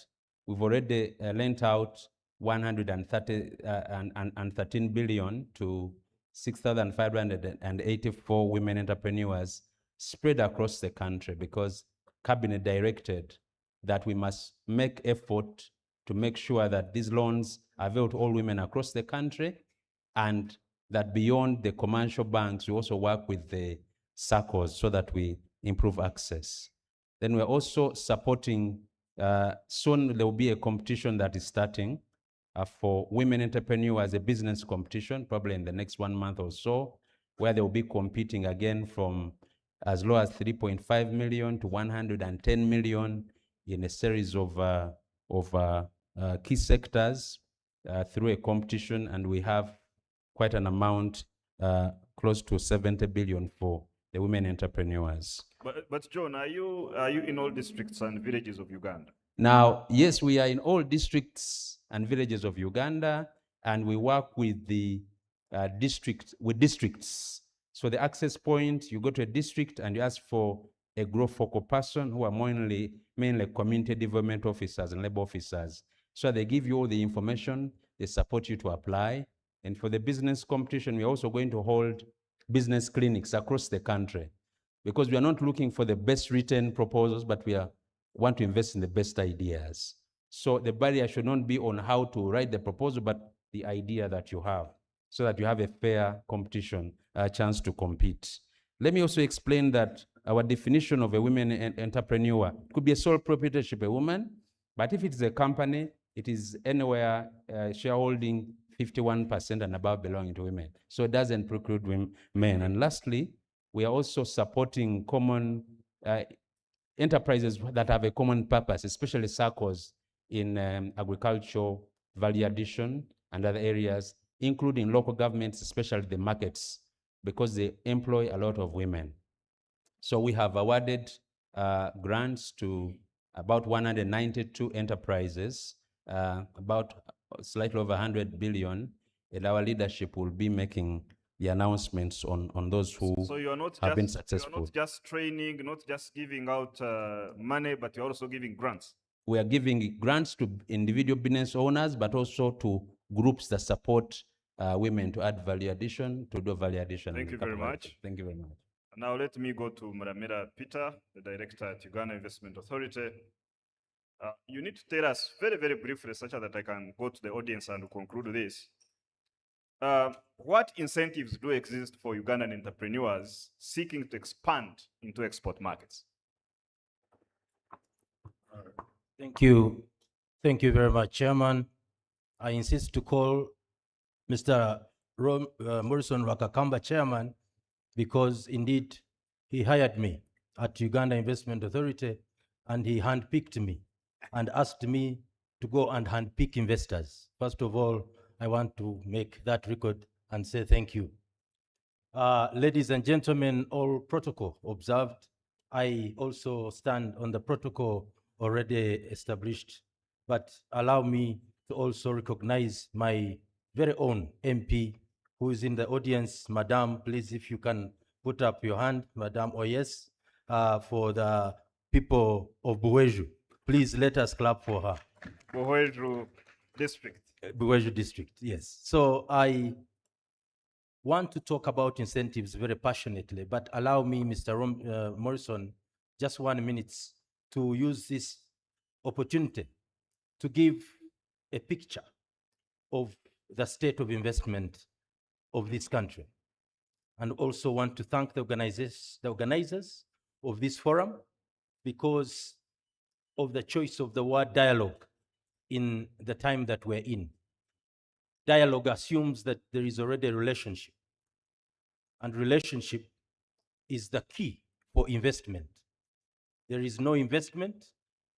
we've already lent out 113 billion to 6,584 women entrepreneurs spread across the country, because Cabinet directed that we must make effort to make sure that these loans are available to all women across the country, and that beyond the commercial banks, we also work with the SACCOs so that we improve access. Then we're also supporting Soon there will be a competition that is starting for women entrepreneurs, a business competition, probably in the next 1 month or so, where they will be competing again from as low as 3.5 million to 110 million in a series of key sectors through a competition, and we have quite an amount, close to 70 billion for the women entrepreneurs. But John, are you in all districts and villages of Uganda? Now, yes, we are in all districts and villages of Uganda, and we work with the districts. So the access point, you go to a district and you ask for a growth focal person, who are mainly community development officers and labor officers. So they give you all the information, they support you to apply. And for the business competition, we're also going to hold business clinics across the country, because we are not looking for the best written proposals, but we want to invest in the best ideas. So the barrier should not be on how to write the proposal, but the idea that you have, so that you have a fair competition, a chance to compete. Let me also explain that our definition of a women entrepreneur could be a sole proprietorship, a woman, but if it's a company, it is anywhere shareholding 51% and above belonging to women. So it doesn't preclude men. And lastly, we are also supporting common enterprises that have a common purpose, especially circles in agricultural value addition and other areas, including local governments, especially the markets, because they employ a lot of women. So we have awarded grants to about 192 enterprises, about slightly over 100 billion, and our leadership will be making the announcements on those who So you are not have been just successful. training, not just giving out money, but you're also giving grants. We are giving grants to individual business owners, but also to groups that support women to add value addition, to do value addition. Thank you very much. Thank you very much. Now let me go to Muramira Peter, the director at Uganda Investment Authority. You need to tell us very, very briefly, such that I can go to the audience and conclude this. What incentives do exist for Ugandan entrepreneurs seeking to expand into export markets? Thank you. Thank you very much, Chairman. I insist to call Mr. Morrison Wakakamba Chairman, because indeed he hired me at Uganda Investment Authority, and he handpicked me and asked me to go and handpick investors. First of all, I want to make that record and say thank you. Ladies and gentlemen, all protocol observed. I also stand on the protocol already established, but allow me to also recognize my very own MP who is in the audience. Madam, please, if you can put up your hand, Madam Oyes, for the people of Buweju. Please let us clap for her. Buweju District. Buweju District, yes. So I want to talk about incentives very passionately, but allow me, Mr. Morrison, just 1 minute to use this opportunity to give a picture of the state of investment of this country. And also want to thank the organizers of this forum, because of the choice of the word dialogue in the time that we're in. Dialogue assumes that there is already a relationship, and relationship is the key for investment. There is no investment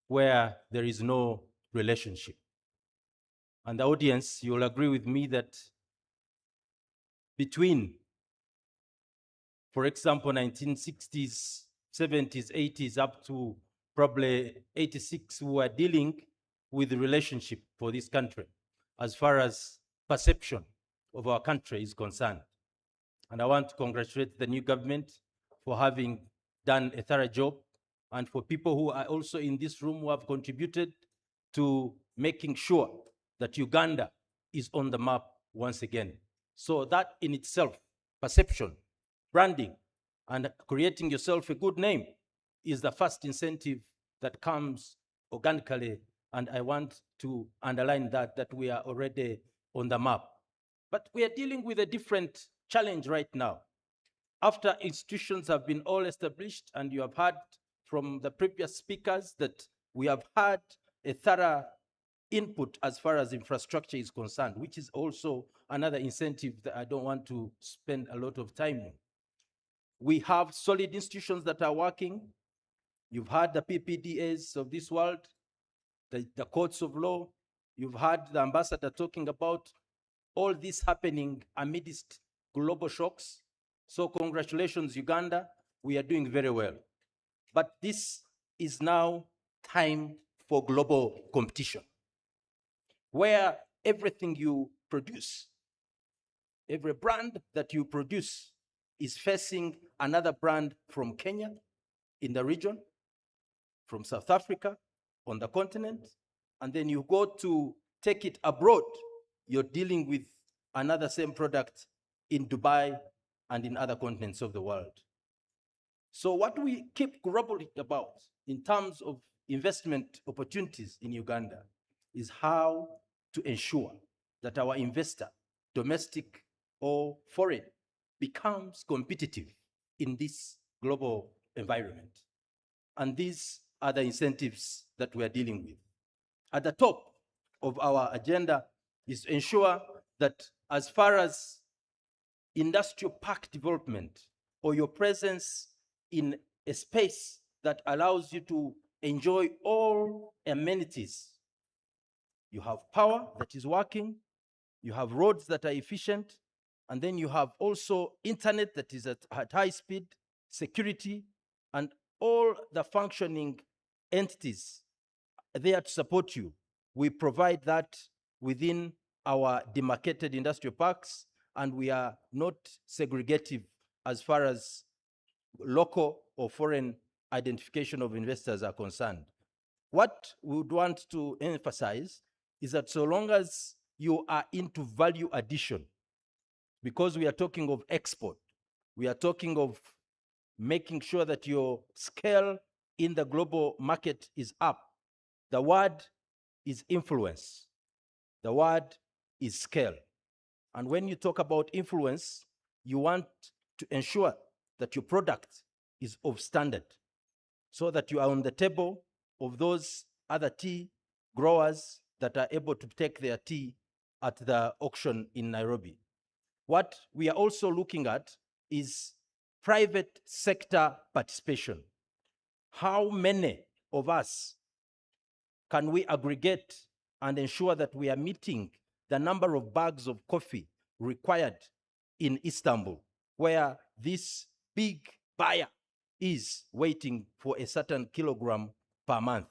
where there is no relationship. And the audience, you'll agree with me that between, for example, 1960s, 70s, 80s, up to probably 86, we were dealing with the relationship for this country as far as perception of our country is concerned. And I want to congratulate the new government for having done a thorough job, and for people who are also in this room who have contributed to making sure that Uganda is on the map once again. So that in itself, perception, branding, and creating yourself a good name is the first incentive that comes organically. And I want to underline that we are already on the map. But we are dealing with a different challenge right now. After institutions have been all established, and you have heard from the previous speakers that We have had a thorough input as far as infrastructure is concerned, which is also another incentive that I don't want to spend a lot of time on. We have solid institutions that are working. You've had the PPDAs of this world, the courts of law. You've had the ambassador talking about all this happening amidst global shocks. So congratulations, Uganda. We are doing very well. But this is now time for global competition, where everything you produce, every brand that you produce is facing another brand from Kenya in the region, from South Africa on the continent, and then you go to take it abroad, you're dealing with another same product in Dubai and in other continents of the world. So what we keep grumbling about in terms of investment opportunities in Uganda is how to ensure that our investor, domestic or foreign, becomes competitive in this global environment. And these are the incentives that we are dealing with. At the top of our agenda is to ensure that as far as industrial park development or your presence in a space that allows you to enjoy all amenities, you have power that is working, you have roads that are efficient, and then you have also internet that is at high speed, security, and all the functioning entities there to support you. We provide that within our demarcated industrial parks, and we are not segregative as far as local or foreign identification of investors are concerned. What we would want to emphasize is that so long as you are into value addition, because we are talking of export, we are talking of making sure that your scale in the global market is up. The word is influence. The word is scale. And when you talk about influence, you want to ensure that your product is of standard so that you are on the table of those other tea growers that are able to take their tea at the auction in Nairobi. What we are also looking at is private sector participation. How many of us can we aggregate and ensure that we are meeting the number of bags of coffee required in Istanbul, where this big buyer is waiting for a certain kilogram per month?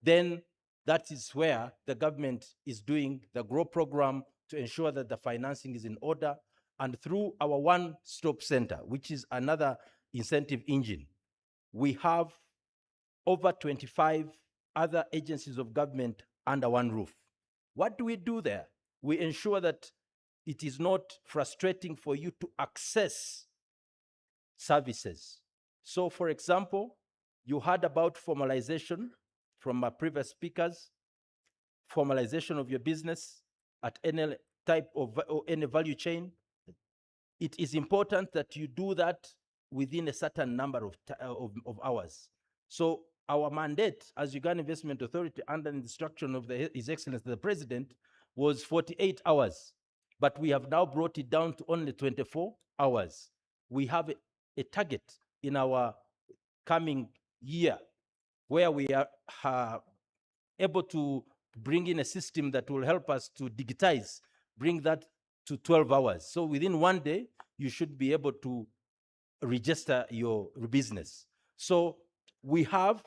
Then that is where the government is doing the GROW program to ensure that the financing is in order. And through our one-stop center, which is another incentive engine, we have over 25 other agencies of government under one roof. What do we do there? We ensure that it is not frustrating for you to access services. So, for example, you heard about formalization from our previous speakers, formalization of your business at any type of or any value chain. It is important that you do that within a certain number of hours. So our mandate as Uganda Investment Authority, under the instruction of His Excellency the President, was 48 hours. But we have now brought it down to only 24 hours. We have a target in our coming year where we are able to bring in a system that will help us to digitize, bring that to 12 hours. So within one day, you should be able to register your business. So we have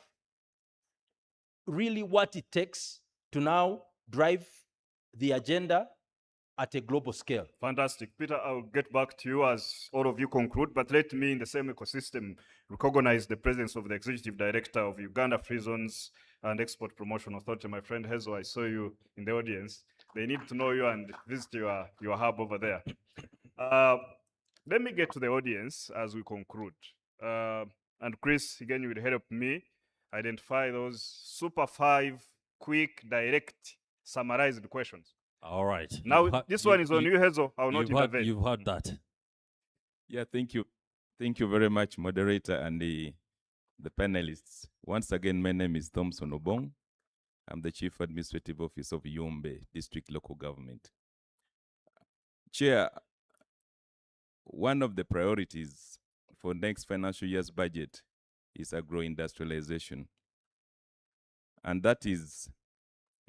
really what it takes to now drive the agenda at a global scale. Fantastic. Peter, I'll get back to you as all of you conclude, but let me, in the same ecosystem, recognize the presence of the Executive Director of Uganda Free Zones and Export Promotion Authority, my friend Hazel. I saw you in the audience. They need to know you and visit your hub over there. Let me get to the audience as we conclude. And Chris, again, you will help me identify those super 5 quick, direct, summarized questions. All right. Now, this one is on you, Hazel. I will not intervene. You've heard that. Yeah, thank you. Thank you very much, moderator and the the panelists. Once again, my name is Thompson Obong. I'm the Chief Administrative Officer of Yombe District Local Government. Chair, one of the priorities for next financial year's budget is agro-industrialization. And that is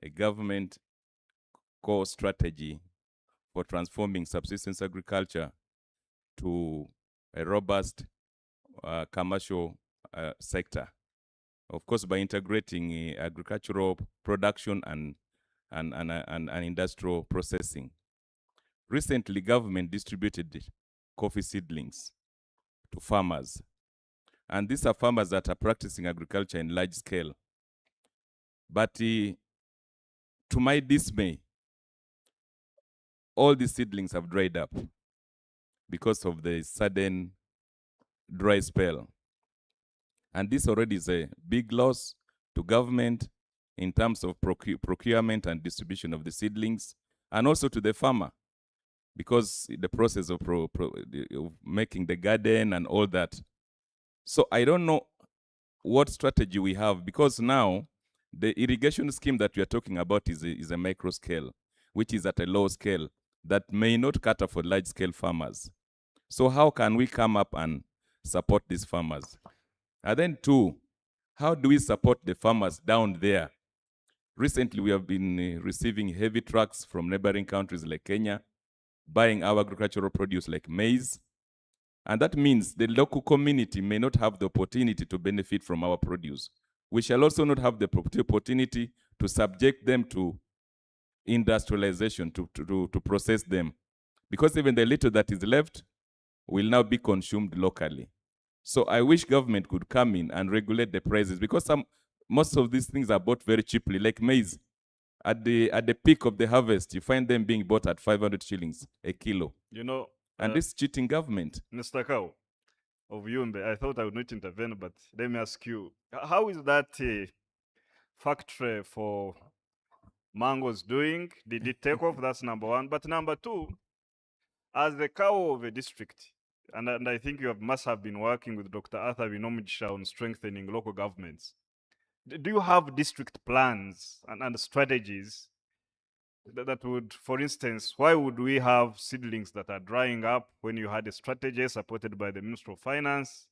a government core strategy for transforming subsistence agriculture to a robust commercial sector. Of course, by integrating agricultural production and industrial processing. Recently, government distributed coffee seedlings to farmers. And these are farmers that are practicing agriculture in large scale. But to my dismay, all these seedlings have dried up because of the sudden dry spell. And this already is a big loss to government in terms of procurement and distribution of the seedlings, and also to the farmer, because the process of making the garden and all that. So I don't know what strategy we have, because now the irrigation scheme that we are talking about is a micro scale, which is at a low scale that may not cater for large scale farmers. So how can we come up and support these farmers? And then two, how do we support the farmers down there? Recently, we have been receiving heavy trucks from neighboring countries like Kenya, buying our agricultural produce like maize. And that means the local community may not have the opportunity to benefit from our produce. We shall also not have the opportunity to subject them to industrialization, to process them. Because even the little that is left will now be consumed locally. So I wish government could come in and regulate the prices, because most of these things are bought very cheaply, like maize. At the peak of the harvest, you find them being bought at 500 shillings a kilo. You know, and this cheating government. Mr. Kao of Yumbe, I thought I would not intervene, but let me ask you, how is that factory for mangoes doing? Did it take off? That's number one. But number two, as the cow of a district, and I think must have been working with Dr. Arthur Binomijsha on strengthening local governments. Do you have district plans and strategies that would, for instance, why would we have seedlings that are drying up when you had a strategy supported by the Ministry of Finance?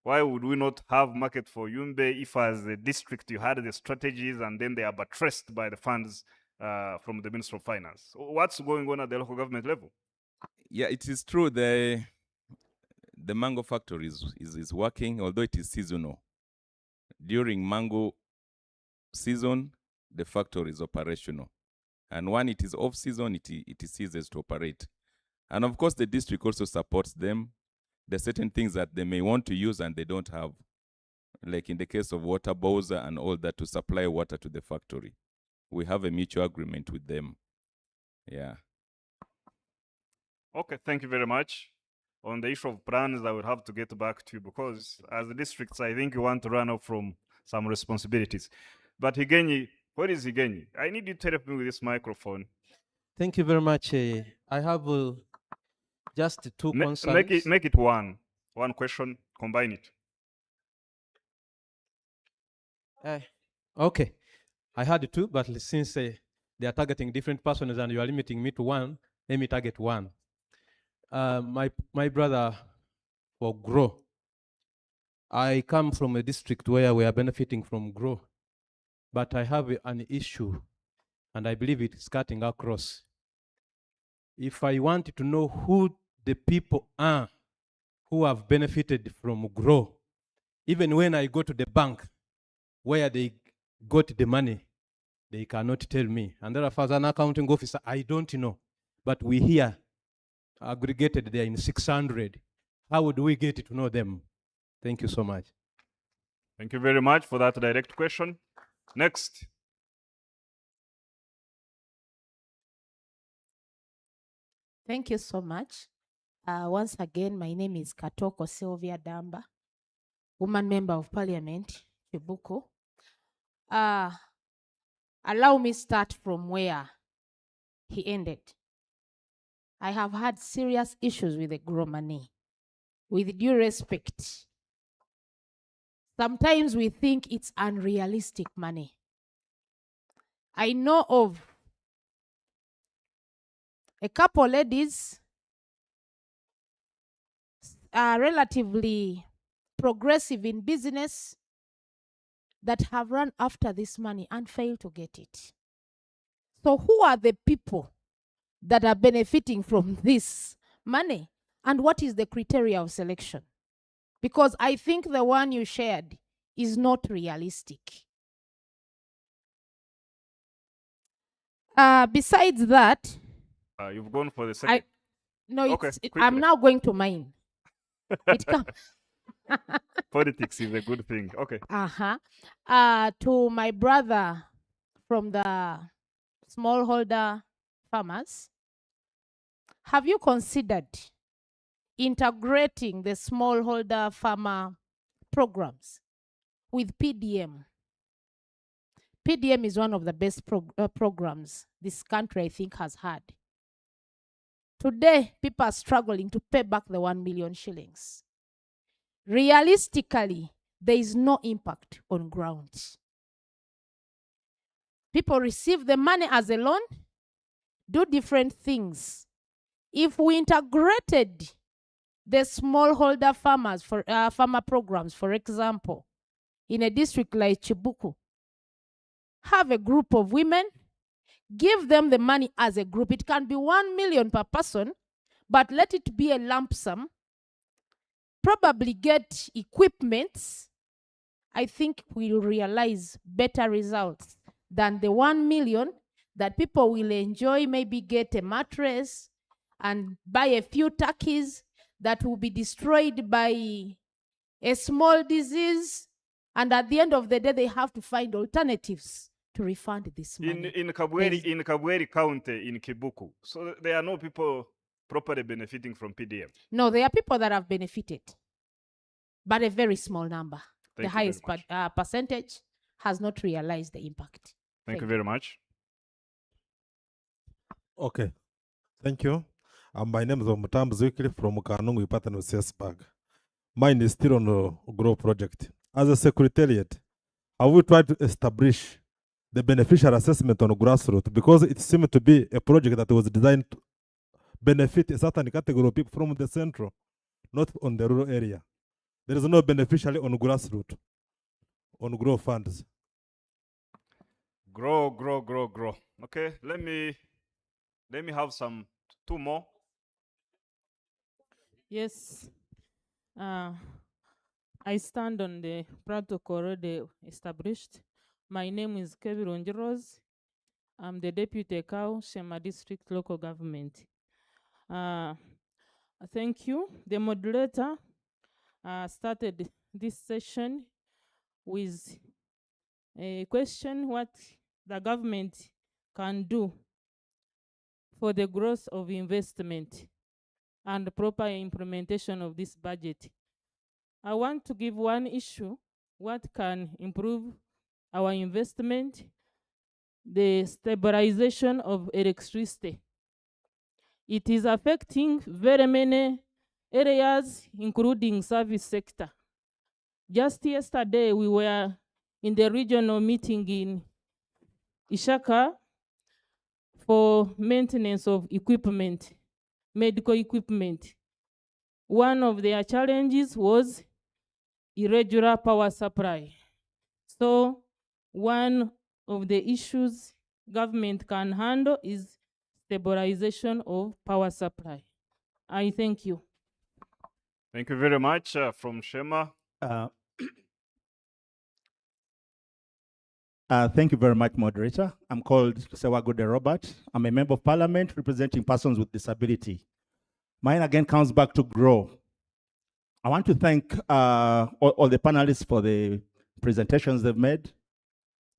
Why would we not have market for Yumbe if as a district you had the strategies and then they are buttressed by the funds from the Ministry of Finance? What's going on at the local government level? Yeah, it is true. The mango factory is working, although it is seasonal. During mango season, the factory is operational. And when it is off season, it ceases to operate. And of course, the district also supports them. There are certain things that they may want to use and they don't have, like in the case of water bowser and all that, to supply water to the factory. We have a mutual agreement with them. Yeah. Okay, thank you very much. On the issue of plans, I will have to get back to you, because as the districts, I think you want to run off from some responsibilities. But Higenyi, where is Higenyi? I need you to help me with this microphone. Thank you very much. I have just two concerns. Make it one question, combine it. Okay, I had two, but since they are targeting different persons and you are limiting me to one, let me target one. My brother, for GROW, I come from a district where we are benefiting from GROW, but I have an issue, and I believe it is cutting across. If I want to know who the people are who have benefited from GROW, even when I go to the bank where they got the money, they cannot tell me. And therefore, as an accounting officer, I don't know. But we hear aggregated there in 600. How would we get to know them? Thank you so much. Thank you very much for that direct question. Next. Thank you so much. Once again, my name is Katoko Sylvia Damba, woman member of parliament, Chibuku. Allow me start from where he ended. I have had serious issues with the GROW money. With due respect, sometimes we think it's unrealistic money. I know of a couple ladies are relatively progressive in business that have run after this money and failed to get it. So who are the people that are benefiting from this money? And what is the criteria of selection? Because I think the one you shared is not realistic. Besides that, You've gone for the second. Okay, I'm quickly. now going to mine. It comes. Politics is a good thing. Okay. To my brother from the smallholder farmers, have you considered integrating the smallholder farmer programs with PDM? PDM is one of the best programs this country, I think, has had. Today, people are struggling to pay back the 1 million shillings. Realistically, there is no impact on ground. People receive the money as a loan, do different things. If we integrated the smallholder farmers for farmer programs, for example, in a district like Chibuku, have a group of women, give them the money as a group. It can be 1 million per person, but let it be a lump sum. Probably get equipments. I think we'll realize better results than the 1 million that people will enjoy, maybe get a mattress and buy a few turkeys that will be destroyed by a small disease. And at the end of the day, they have to find alternatives to refund this money. In Kabweri County, in Kibuku, so there are no people properly benefiting from PDM. No, there are people that have benefited, but a very small number. Thank The highest percentage has not realized the impact. Thank you very much. Okay, thank you. My name is Omutambu Zwikili from Kanungu. We partner with CSBAG. Mine is still on the Grow project. As a secretariat, have we tried to establish the beneficial assessment on grassroots? Because it seemed to be a project that was designed to benefit a certain category of people from the central, not on the rural area. There is no beneficiary on grassroots, on Grow funds. Grow. Okay, let me have two more. Yes. I stand on the protocol already established. My name is Kevin Onjiros. I'm the Deputy Cow, Shema District Local Government. Thank you. The moderator started this session with a question what the government can do for the growth of investment and proper implementation of this budget. I want to give one issue, what can improve our investment, the stabilization of electricity. It is affecting very many areas, including service sector. Just yesterday, we were in the regional meeting in Ishaka for maintenance of equipment, medical equipment. One of their challenges was irregular power supply. So one of the issues government can handle is stabilization of power supply. I thank you. Thank you very much. From Shema. Thank you very much, moderator. I'm called Sewagode Robert. I'm a member of parliament representing persons with disability. Mine again comes back to Grow. I want to thank all the panelists for the presentations they've made.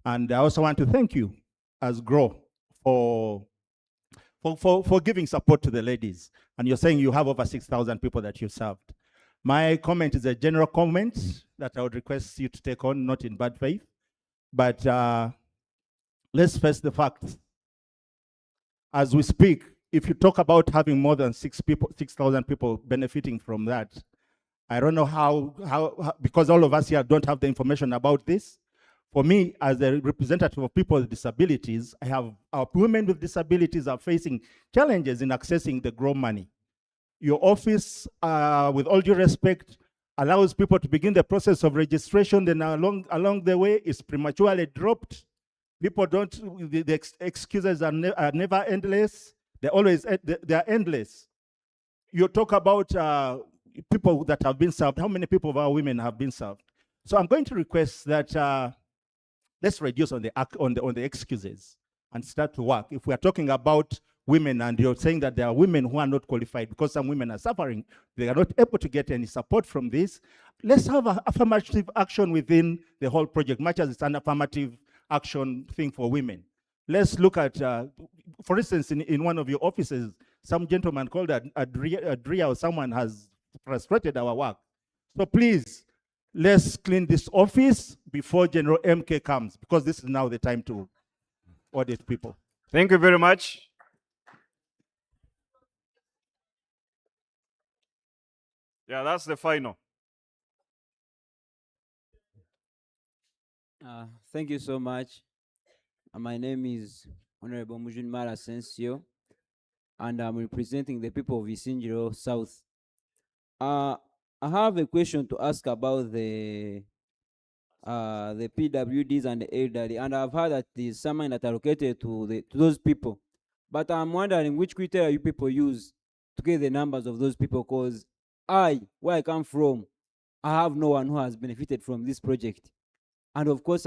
And I also want to thank you as Grow for giving support to the ladies. And you're saying you have over 6,000 people that you've served. My comment is a general comment that I would request you to take on, not in bad faith. But let's face the facts. As we speak, if you talk about having more than 6,000 people benefiting from that, I don't know because all of us here don't have the information about this. For me, as a representative of people with disabilities, our women with disabilities are facing challenges in accessing the GROW money. Your office, with all due respect, allows people to begin the process of registration, then along the way, it's prematurely dropped. People don't, the excuses are never endless. They're always, they're endless. You talk about people that have been served. How many people of our women have been served? So I'm going to request that let's reduce on the excuses and start to work. If we are talking about women and you're saying that there are women who are not qualified because some women are suffering, they are not able to get any support from this, let's have an affirmative action within the whole project, much as it's an affirmative action thing for women. Let's look at, for instance, in one of your offices, some gentleman called Adria or someone has frustrated our work. So please, let's clean this office before General MK comes, because this is now the time to audit people. Thank you very much. Yeah, that's the final. Thank you so much. My name is Honorable Mujunmara Sensio, and I'm representing the people of Isingiro South. I have a question to ask about the PWDs and the elderly, and I've heard that there's some money that are allocated to those people. But I'm wondering which criteria you people use to get the numbers of those people, because where I come from, I have no one who has benefited from this project. And of course,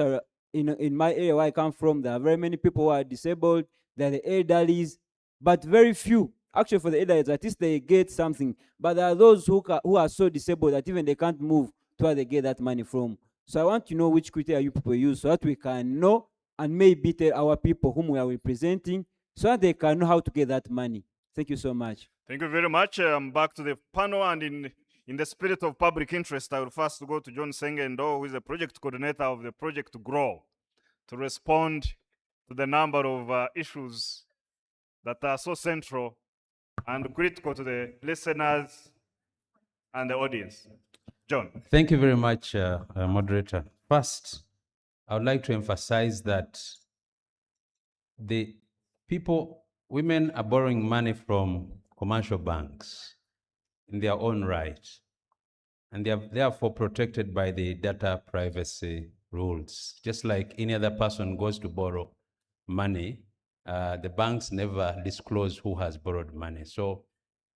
in my area where I come from, there are very many people who are disabled, there are the elderlies, but very few. Actually, for the elderlies, at least they get something. But there are those who are so disabled that even they can't move to where they get that money from. So I want to know which criteria you people use so that we can know and maybe tell our people whom we are representing so that they can know how to get that money. Thank you so much. Thank you very much. Back to the panel, and in the spirit of public interest, I will first go to John Sengendo, who is the project coordinator of the project to GROW, to respond to the number of issues that are so central and critical to the listeners and the audience. John. Thank you very much, moderator. First, I would like to emphasize that the women are borrowing money from commercial banks in their own right, and they are therefore protected by the data privacy rules. Just like any other person goes to borrow money, the banks never disclose who has borrowed money. So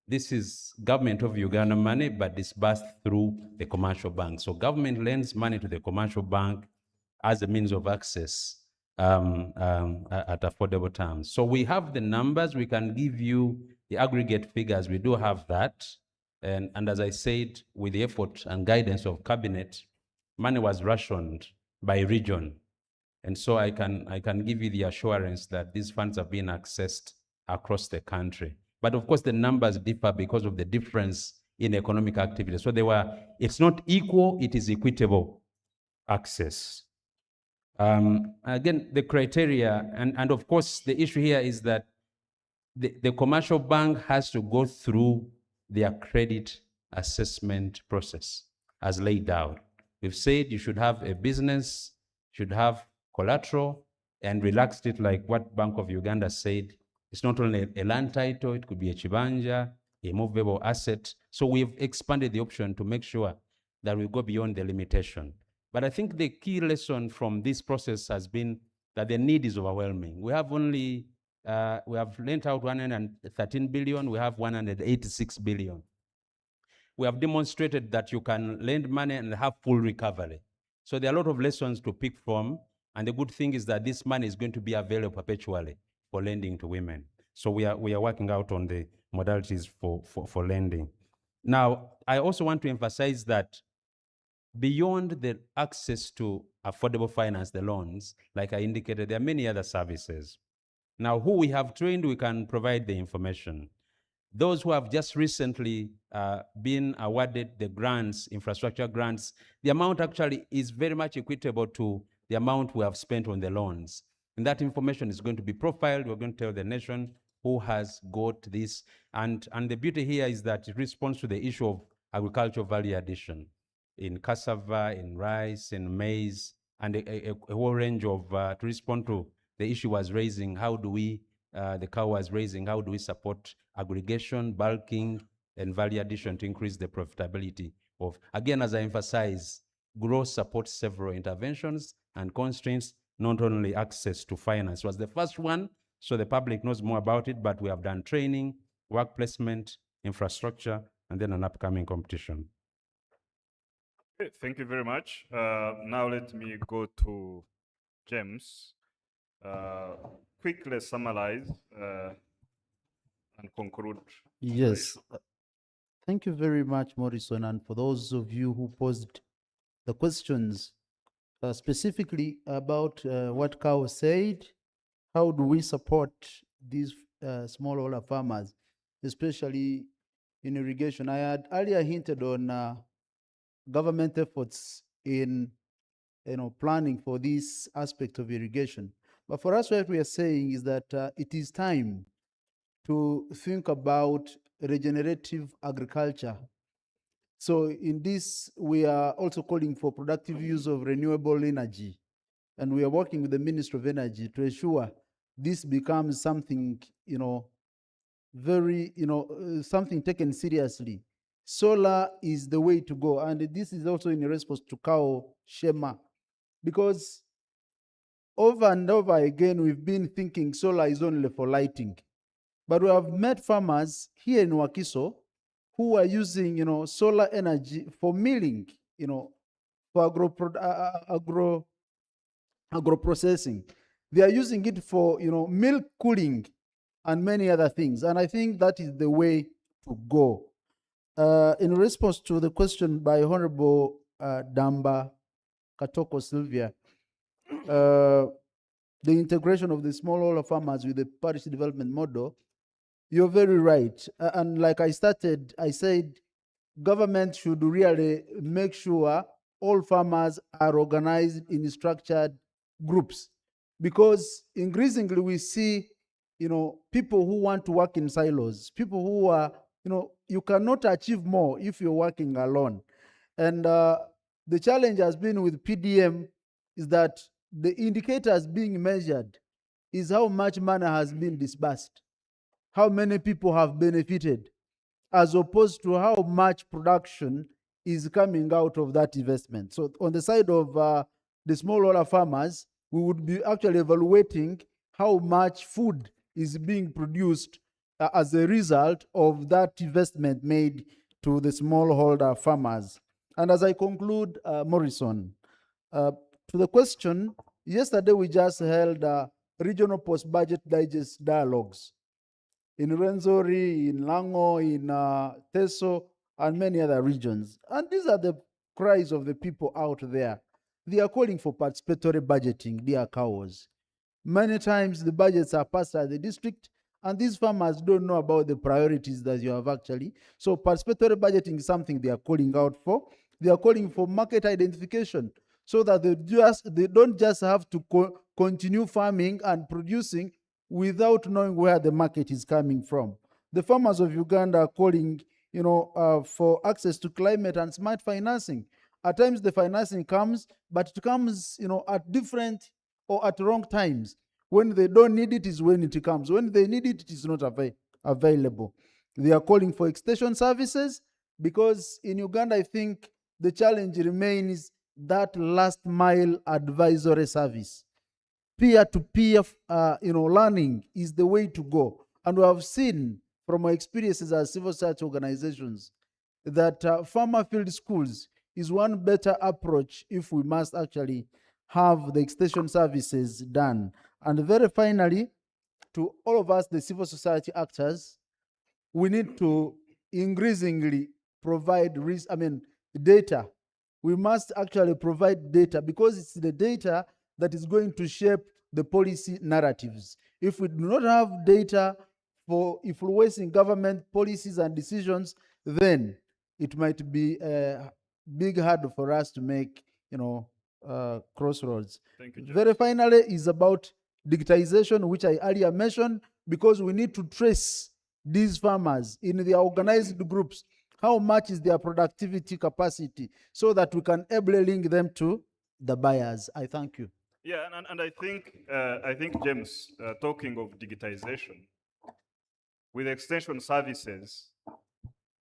this is government of Uganda money, but disbursed through the commercial bank. So government lends money to the commercial bank as a means of access at affordable terms. So we have the numbers. We can give you the aggregate figures. We do have that. And as I said, with the effort and guidance of cabinet, money was rationed by region. And so I can give you the assurance that these funds are being accessed across the country. But of course, the numbers differ because of the difference in economic activity. So it's not equal, it is equitable access. Again, the criteria, and of course, the issue here is that the commercial bank has to go through their credit assessment process as laid out. We've said you should have a business, should have collateral, and relaxed it like what Bank of Uganda said. It's not only a land title, it could be a chibanja, a movable asset. So we've expanded the option to make sure that we go beyond the limitation. But I think the key lesson from this process has been that the need is overwhelming. We have we have lent out 113 billion, we have 186 billion. We have demonstrated that you can lend money and have full recovery. So there are a lot of lessons to pick from, and the good thing is that this money is going to be available perpetually for lending to women. So we are working out on the modalities for lending. Now, I also want to emphasize that beyond the access to affordable finance, the loans, like I indicated, there are many other services. Now, who we have trained, we can provide the information. Those who have just recently been awarded the grants, infrastructure grants, the amount actually is very much equitable to the amount we have spent on the loans. And that information is going to be profiled. We're going to tell the nation who has got this. And the beauty here is that it responds to the issue of agricultural value addition in cassava, in rice, in maize, and a whole range of, to respond to the issue was raising, how do we, the cow was raising, how do we support aggregation, bulking, and value addition to increase the profitability of, again, as I emphasize, growth supports several interventions and constraints, not only access to finance. Was the first one, so the public knows more about it, but we have done training, work placement, infrastructure, and then an upcoming competition. Okay, thank you very much. Now let me go to James. Quickly summarize and conclude. Yes. Thank you very much, Morrison, and for those of you who posed the questions specifically about what Kao said, how do we support these smallholder farmers, especially in irrigation? I had earlier hinted on government efforts in planning for this aspect of irrigation. But for us, what we are saying is that it is time to think about regenerative agriculture. So in this, we are also calling for productive use of renewable energy. And we are working with the Ministry of Energy to ensure this becomes something, very, something taken seriously. Solar is the way to go. And this is also in response to Kao Shema, because over and over again, we've been thinking solar is only for lighting. But we have met farmers here in Wakiso who are using, solar energy for milling, for agro processing. They are using it for, milk cooling and many other things. And I think that is the way to go. In response to the question by Honorable Damba Katoko Sylvia, the integration of the smallholder farmers with the parish development model, you're very right. And like I said, government should really make sure all farmers are organized in structured groups, because increasingly we see, people who want to work in silos, people who are, you cannot achieve more if you're working alone. And the challenge has been with PDM is that the indicators being measured is how much money has been disbursed, how many people have benefited, as opposed to how much production is coming out of that investment. So on the side of the smallholder farmers, we would be actually evaluating how much food is being produced as a result of that investment made to the smallholder farmers. And as I conclude, Morrison, to the question, yesterday we just held regional post-budget digest dialogues in Renzori, in Lango, in Teso, and many other regions. And these are the cries of the people out there. They are calling for participatory budgeting, dear cows. Many times the budgets are passed at the district, and these farmers don't know about the priorities that you have actually. So participatory budgeting is something they are calling out for. They are calling for market identification, so that they don't just have to continue farming and producing without knowing where the market is coming from. The farmers of Uganda are calling, for access to climate and smart financing. At times the financing comes, but it comes, at different or at wrong times. When they don't need it is when it comes. When they need it, it is not available. They are calling for extension services, because in Uganda, I think the challenge remains that last mile advisory service. Peer-to-peer, learning is the way to go. And we have seen from our experiences as civil society organizations that farmer field schools is one better approach if we must actually have the extension services done. And very finally, to all of us, the civil society actors, we need to increasingly provide data. We must actually provide data, because it's the data that is going to shape the policy narratives. If we do not have data for influencing government policies and decisions, then it might be a big hurdle for us to make, crossroads. Thank you, Very finally is about digitization, which I earlier mentioned, because we need to trace these farmers in their organized groups. How much is their productivity capacity so that we can ably link them to the buyers? I thank you. Yeah, and I think James, talking of digitization, with extension services,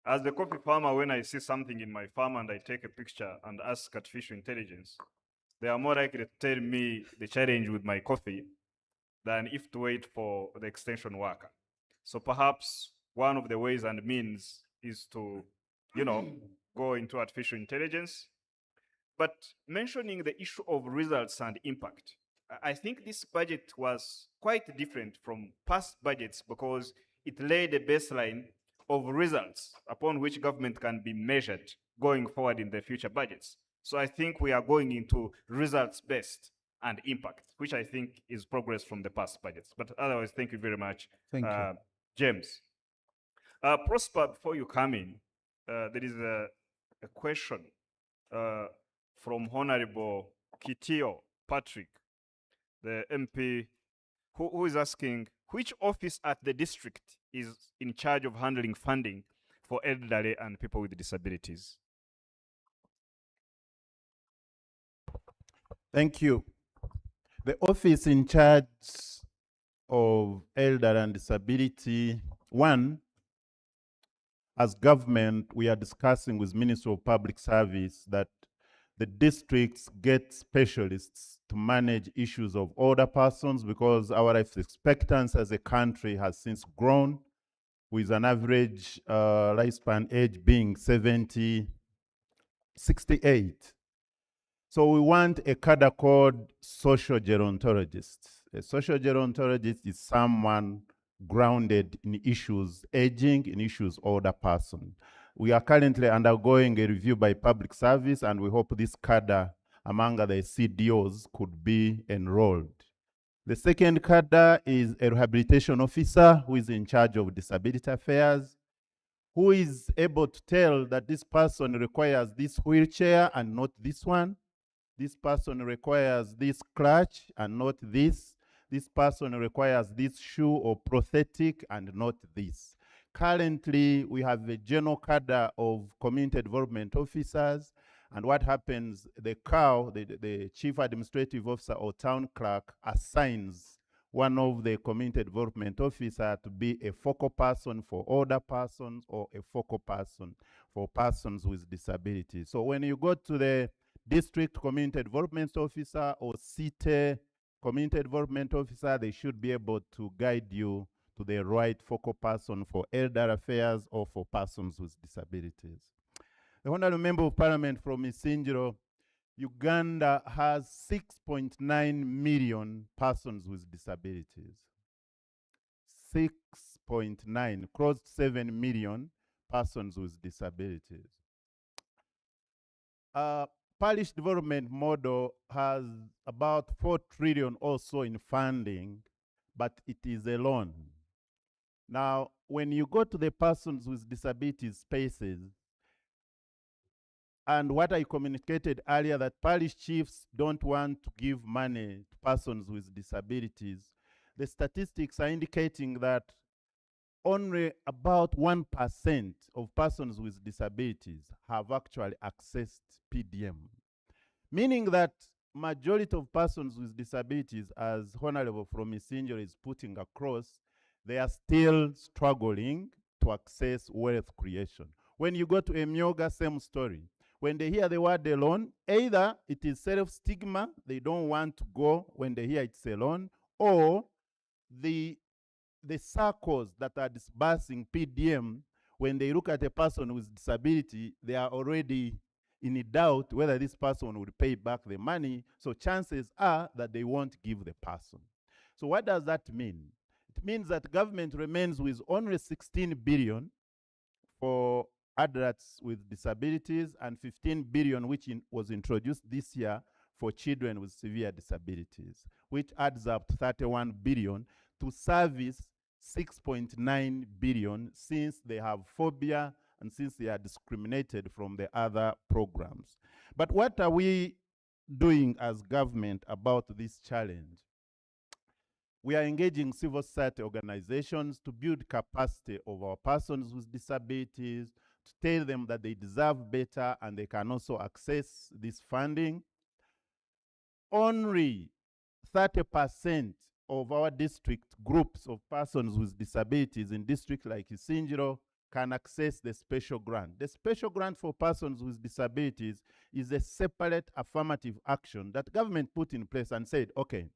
as the coffee farmer, when I see something in my farm and I take a picture and ask artificial intelligence, they are more likely to tell me the challenge with my coffee than if to wait for the extension worker. So perhaps one of the ways and means is to, go into artificial intelligence. But mentioning the issue of results and impact, I think this budget was quite different from past budgets because it laid a baseline of results upon which government can be measured going forward in the future budgets. So I think we are going into results-based and impact, which I think is progress from the past budgets. But otherwise, thank you very much, Thank you. James. Prosper, before you come in, there is a question from Honorable Kitio Patrick, the MP, who is asking, which office at the district is in charge of handling funding for elderly and people with disabilities? Thank you. The office in charge of elder and disability, one, as government, we are discussing with Ministry of Public Service that the districts get specialists to manage issues of older persons because our life expectancy as a country has since grown, with an average lifespan age being 68. So we want a cadre called social gerontologist. A social gerontologist is someone grounded in issues aging, in issues older person. We are currently undergoing a review by public service, and we hope this cadre among the CDOs could be enrolled. The second cadre is a rehabilitation officer who is in charge of disability affairs, who is able to tell that this person requires this wheelchair and not this one. This person requires this crutch and not this. This person requires this shoe or prosthetic and not this. Currently, we have a general cadre of community development officers, and what happens, the chief administrative officer or town clerk assigns one of the community development officer to be a focal person for older persons or a focal person for persons with disabilities. So when you go to the district community development officer or city community development officer, they should be able to guide you to the right focal person for elder affairs or for persons with disabilities. The Honorable Member of Parliament from Isingiro, Uganda has 6.9 million persons with disabilities. 6.9, close to 7 million persons with disabilities. Parish development model has about 4 trillion also in funding, but it is a loan. Now, when you go to the persons with disabilities spaces, and what I communicated earlier, that parish chiefs don't want to give money to persons with disabilities, the statistics are indicating that only about 1% of persons with disabilities have actually accessed PDM. Meaning that majority of persons with disabilities, as Honorable from Isingiro is putting across, they are still struggling to access wealth creation. When you go to Emyoga, same story. When they hear the word alone, either it is self-stigma, they don't want to go when they hear it's alone, or the circles that are disbursing PDM, when they look at a person with disability, they are already in doubt whether this person will pay back the money, so chances are that they won't give the person. So what does that mean? It means that government remains with only 16 billion for adults with disabilities and 15 billion which was introduced this year for children with severe disabilities, which adds up to 31 billion to service 6.9 billion since they have phobia and since they are discriminated from the other programs. But what are we doing as government about this challenge? We are engaging civil society organizations to build capacity of our persons with disabilities, to tell them that they deserve better and they can also access this funding. Only 30% of our district groups of persons with disabilities in districts like Isinjiro can access the special grant. The special grant for persons with disabilities is a separate affirmative action that government put in place and said, okay,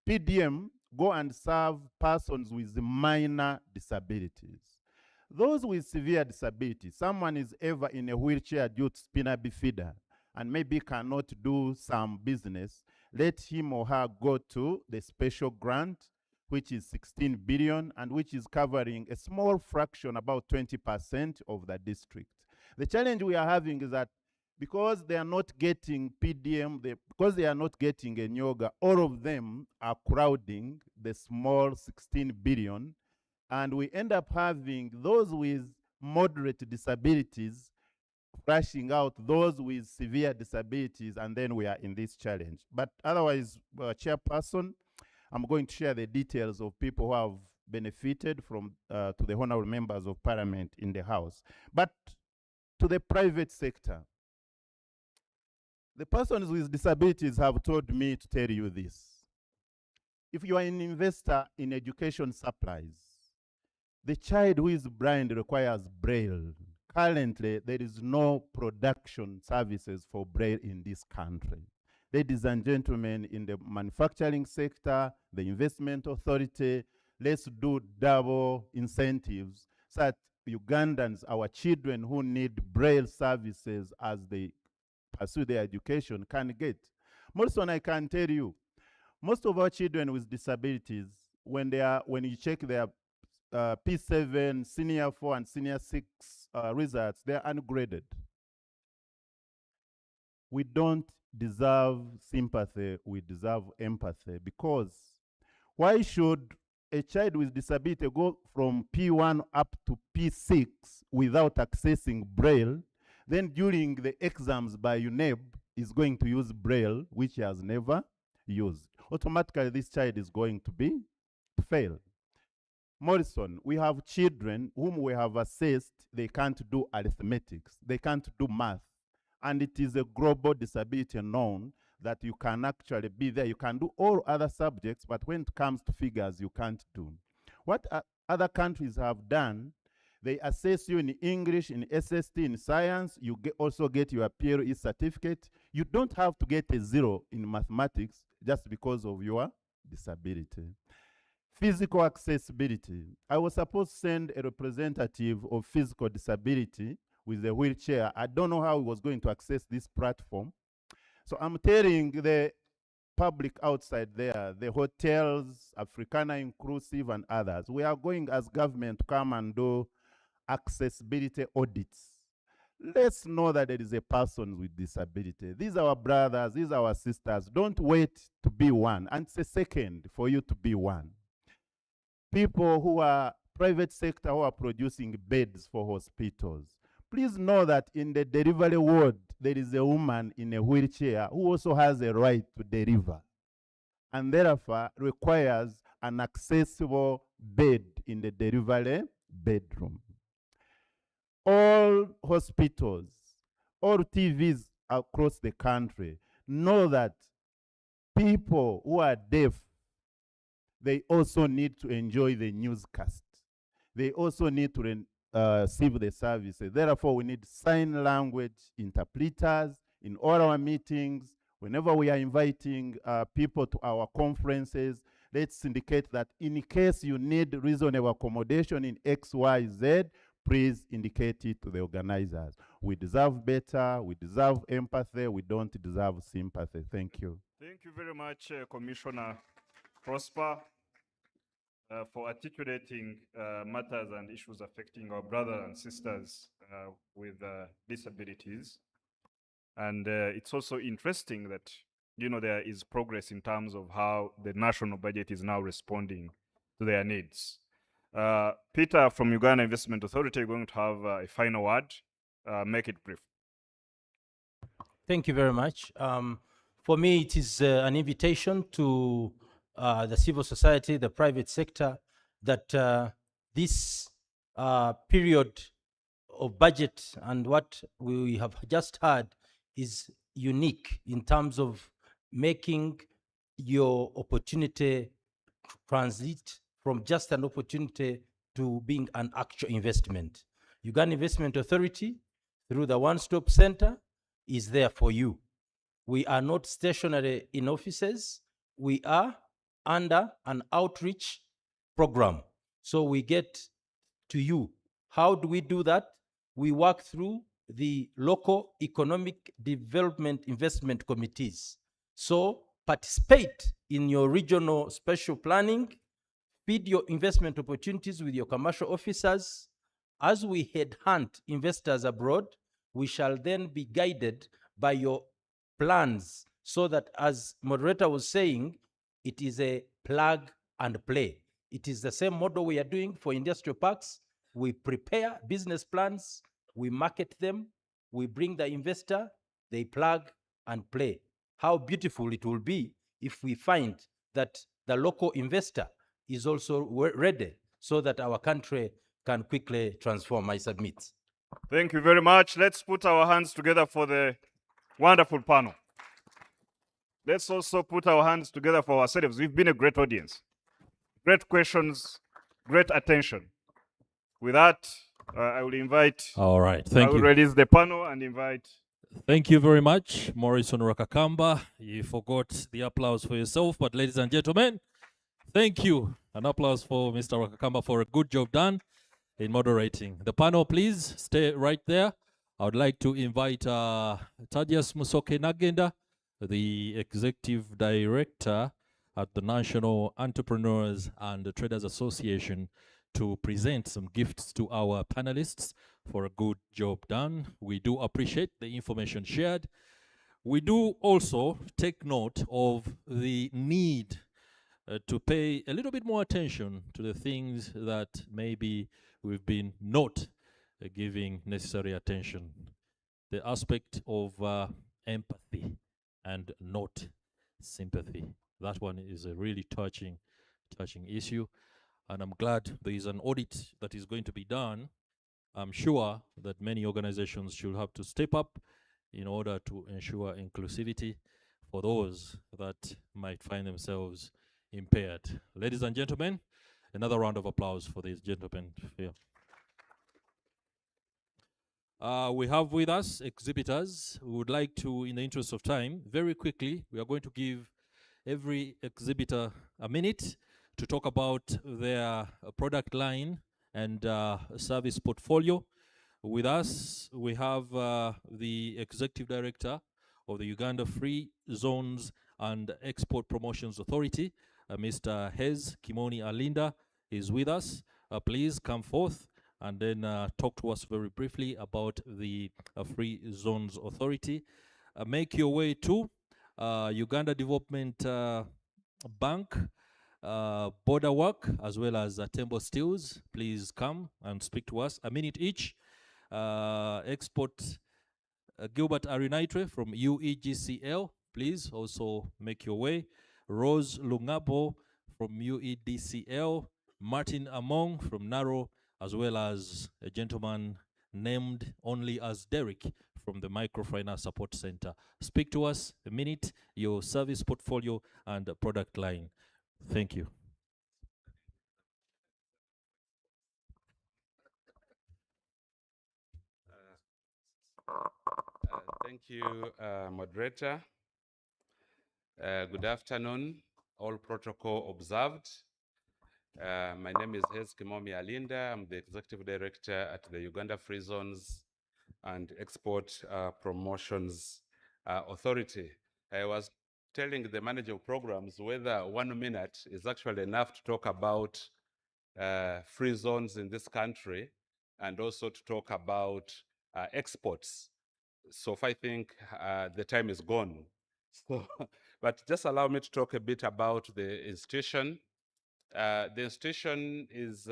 PDM, go and serve persons with minor disabilities. Those with severe disability, someone is ever in a wheelchair due to spina bifida and maybe cannot do some business, let him or her go to the special grant, which is 16 billion and which is covering a small fraction, about 20% of the district. The challenge we are having is that because they are not getting PDM, because they are not getting a Nyoga, all of them are crowding the small 16 billion, and we end up having those with moderate disabilities crashing out those with severe disabilities, and then we are in this challenge. But otherwise, Chairperson, I'm going to share the details of people who have benefited from to the honorable members of parliament in the House. But to the private sector, the persons with disabilities have told me to tell you this. If you are an investor in education supplies, the child who is blind requires Braille. Currently, there is no production services for Braille in this country. Ladies and gentlemen, in the manufacturing sector, the investment authority, let's do double incentives so that Ugandans, our children who need Braille services as they pursue their education, can get. Morrison, I can tell you, most of our children with disabilities, when you check their P7, Senior 4, and Senior 6 results, they are ungraded. We don't deserve sympathy, we deserve empathy, because why should a child with disability go from P1 up to P6 without accessing Braille? Then during the exams by UNEB is going to use Braille, which he has never used. Automatically, this child is going to be fail. Morrison, we have children whom we have assessed they can't do arithmetics, they can't do math, and it is a global disability known that you can actually be there. You can do all other subjects, but when it comes to figures, you can't do. What other countries have done, they assess you in English, in SST, in science, you also get your PLE certificate. You don't have to get a 0 in mathematics just because of your disability. Physical accessibility. I was supposed to send a representative of physical disability with a wheelchair. I don't know how he was going to access this platform. So I'm telling the public outside there, the hotels, Africana Inclusive and others, we are going as government to come and do accessibility audits. Let's know that there is a person with disability. These are our brothers, these are our sisters. Don't wait to be one. And it's a second for you to be one. People who are private sector who are producing beds for hospitals. Please know that in the delivery ward, there is a woman in a wheelchair who also has a right to deliver, and therefore requires an accessible bed in the delivery bedroom. All hospitals, all TVs across the country know that people who are deaf, they also need to enjoy the newscast. They also need to receive the services. Therefore, we need sign language interpreters in all our meetings. Whenever we are inviting people to our conferences, let's indicate that in case you need reasonable accommodation in X, Y, Z, please indicate it to the organizers. We deserve better, we deserve empathy, we don't deserve sympathy. Thank you. Thank you very much, Commissioner Prosper, for articulating matters and issues affecting our brothers and sisters with disabilities. And it's also interesting that, you know, there is progress in terms of how the national budget is now responding to their needs. Peter from Uganda Investment Authority, you're going to have a final word. Make it brief. Thank you very much. For me, it is an invitation to the civil society, the private sector, that this period of budget and what we have just heard is unique in terms of making your opportunity transit from just an opportunity to being an actual investment. Uganda Investment Authority, through the one-stop center, is there for you. We are not stationary in offices. We are under an outreach program. So we get to you. How do we do that? We work through the local economic development investment committees. So participate in your regional special planning, feed your investment opportunities with your commercial officers. As we headhunt investors abroad, we shall then be guided by your plans so that, as moderator was saying, it is a plug and play. It is the same model we are doing for industrial parks. We prepare business plans, we market them, we bring the investor, they plug and play. How beautiful it will be if we find that the local investor is also ready so that our country can quickly transform. I submit. Thank you very much. Let's put our hands together for the wonderful panel. Let's also put our hands together for ourselves. We've been a great audience. Great questions, great attention. With that, I will invite. All right, thank I will you. release the panel and invite. Thank you very much, Morrison Rakakamba. You forgot the applause for yourself, but ladies and gentlemen, thank you. An applause for Mr. Rakakamba for a good job done in moderating. The panel, please stay right there. I would like to invite Thaddeus Musoke Nagenda, the Executive Director at the National Entrepreneurs and Traders Association, to present some gifts to our panelists for a good job done. We do appreciate the information shared. We do also take note of the need to pay a little bit more attention to the things that maybe we've been not giving necessary attention. The aspect of empathy and not sympathy. That one is a really touching issue. And I'm glad there is an audit that is going to be done. I'm sure that many organizations should have to step up in order to ensure inclusivity for those that might find themselves impaired. Ladies and gentlemen, another round of applause for these gentlemen here. We have with us exhibitors who would like to, in the interest of time, very quickly, we are going to give every exhibitor a minute to talk about their product line and service portfolio. With us, we have the Executive Director of the Uganda Free Zones and Export Promotions Authority, Mr. Hez Kimoni Alinda is with us. Please come forth and then talk to us very briefly about the Free Zones Authority. Make your way to Uganda Development Bank, Border Work, as well as Tembo Steels. Please come and speak to us. A minute each. Export Gilbert Arinitre from UEGCL, please also make your way. Rose Lungabo from UEDCL, Martin Among from Naro, as well as a gentleman named only as Derek from the Microfinance Support Center. Speak to us a minute, your service portfolio and product line. Thank you. Thank you, moderator. Good afternoon, all protocol observed. My name is Hez Kimomi Alinda. I'm the Executive Director at the Uganda Free Zones and Export Promotions Authority. I was telling the manager of programs whether 1 minute is actually enough to talk about free zones in this country and also to talk about exports. So I think the time is gone. So, but just allow me to talk a bit about the institution. The institution is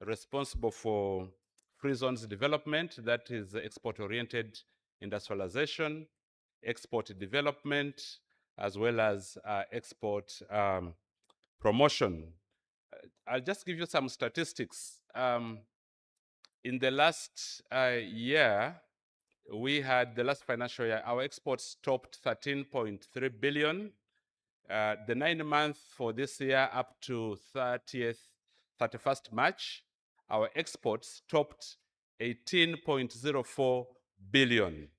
responsible for free zones development, that is export-oriented industrialization, export development, as well as export promotion. I'll just give you some statistics. In the last year, we had the last financial year, our exports topped 13.3 billion. The 9 months for this year up to 31st March, our exports topped 18.04 billion.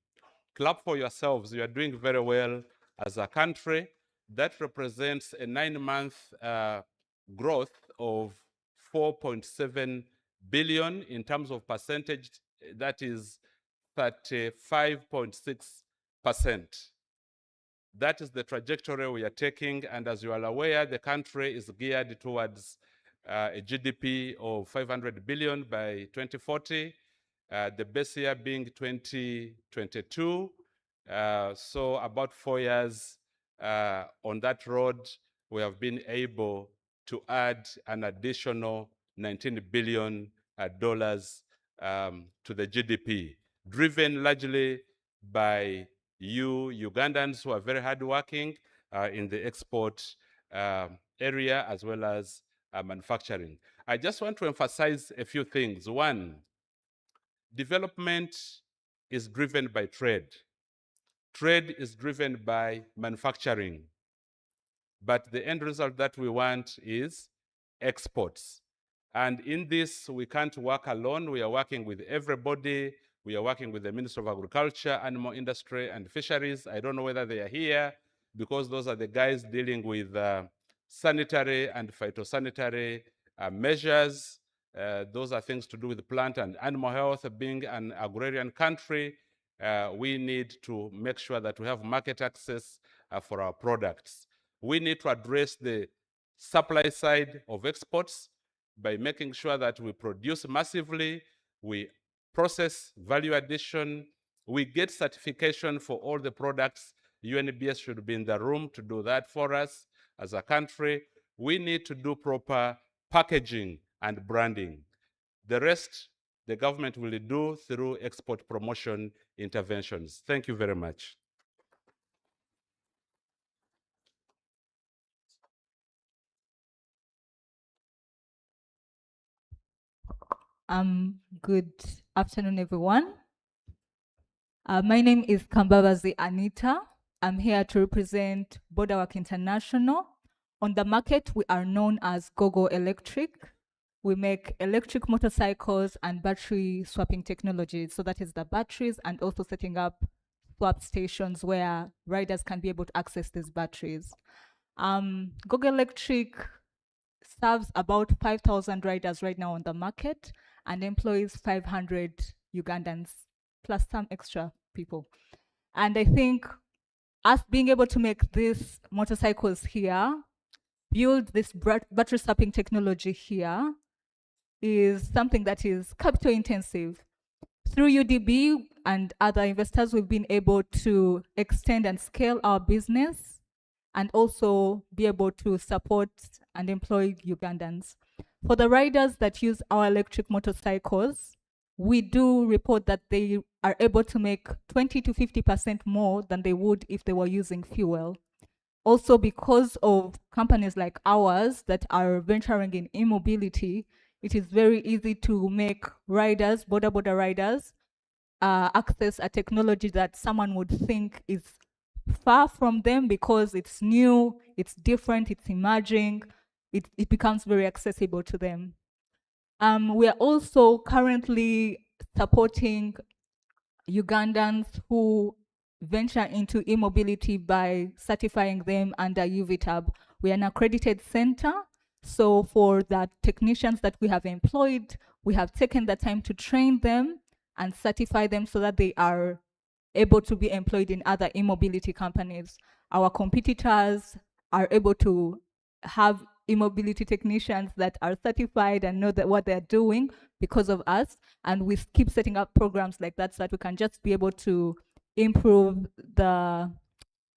Clap for yourselves, you are doing very well as a country. That represents a 9-month growth of 4.7 billion. In terms of percentage, that is 35.6%. That is the trajectory we are taking, and as you are aware, the country is geared towards a GDP of 500 billion by 2040, the base year being 2022. So about 4 years on that road, we have been able to add an additional $19 billion to the GDP, driven largely by you Ugandans who are very hardworking in the export area as well as manufacturing. I just want to emphasize a few things. One, development is driven by trade. Trade is driven by manufacturing. But the end result that we want is exports. And in this, we can't work alone. We are working with everybody. We are working with the Ministry of Agriculture, Animal Industry, and Fisheries. I don't know whether they are here, because those are the guys dealing with sanitary and phytosanitary measures. Those are things to do with plant and animal health. Being an agrarian country, we need to make sure that we have market access for our products. We need to address the supply side of exports by making sure that we produce massively, we process value addition, we get certification for all the products. UNBS should be in the room to do that for us as a country. We need to do proper packaging and branding. The rest, the government will do through export promotion interventions. Thank you very much. Good afternoon, everyone. My name is Kambabazi Anita. I'm here to represent Borderwork International. On the market, we are known as Gogo Electric. We make electric motorcycles and battery swapping technologies. So that is the batteries, and also setting up swap stations where riders can be able to access these batteries. Gogo Electric serves about 5,000 riders right now on the market and employs 500 Ugandans, plus some extra people. And I think us being able to make these motorcycles here, build this battery swapping technology here, is something that is capital intensive. Through UDB and other investors, we've been able to extend and scale our business and also be able to support and employ Ugandans. For the riders that use our electric motorcycles, we do report that they are able to make 20 to 50% more than they would if they were using fuel. Also, because of companies like ours that are venturing in e-mobility, it is very easy to make riders, border riders, access a technology that someone would think is far from them because it's new, it's different, it's emerging, it becomes very accessible to them. We are also currently supporting Ugandans who venture into e-mobility by certifying them under UVTAB. We are an accredited center, so for the technicians that we have employed, we have taken the time to train them and certify them so that they are able to be employed in other e-mobility companies. Our competitors are able to have e-mobility technicians that are certified and know that what they're doing because of us, and we keep setting up programs like that so that we can just be able to improve the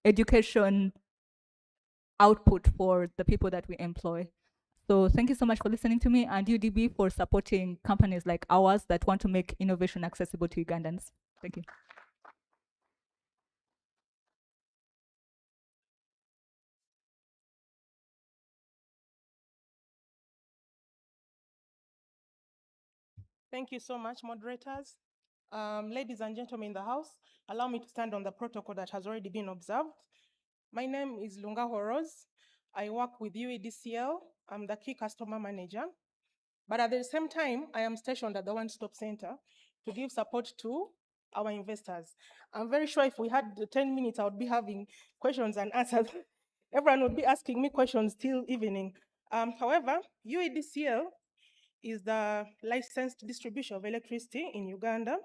education output for the people that we employ. So thank you so much for listening to me, and UDB for supporting companies like ours that want to make innovation accessible to Ugandans. Thank you. Thank you so much, moderators. Ladies and gentlemen in the house, allow me to stand on the protocol that has already been observed. My name is Lunga Horos. I work with UEDCL. I'm the key customer manager. But at the same time, I am stationed at the One Stop Center to give support to our investors. I'm very sure if we had the 10 minutes, I would be having questions and answers. Everyone would be asking me questions till evening. However, UEDCL is the licensed distribution of electricity in Uganda.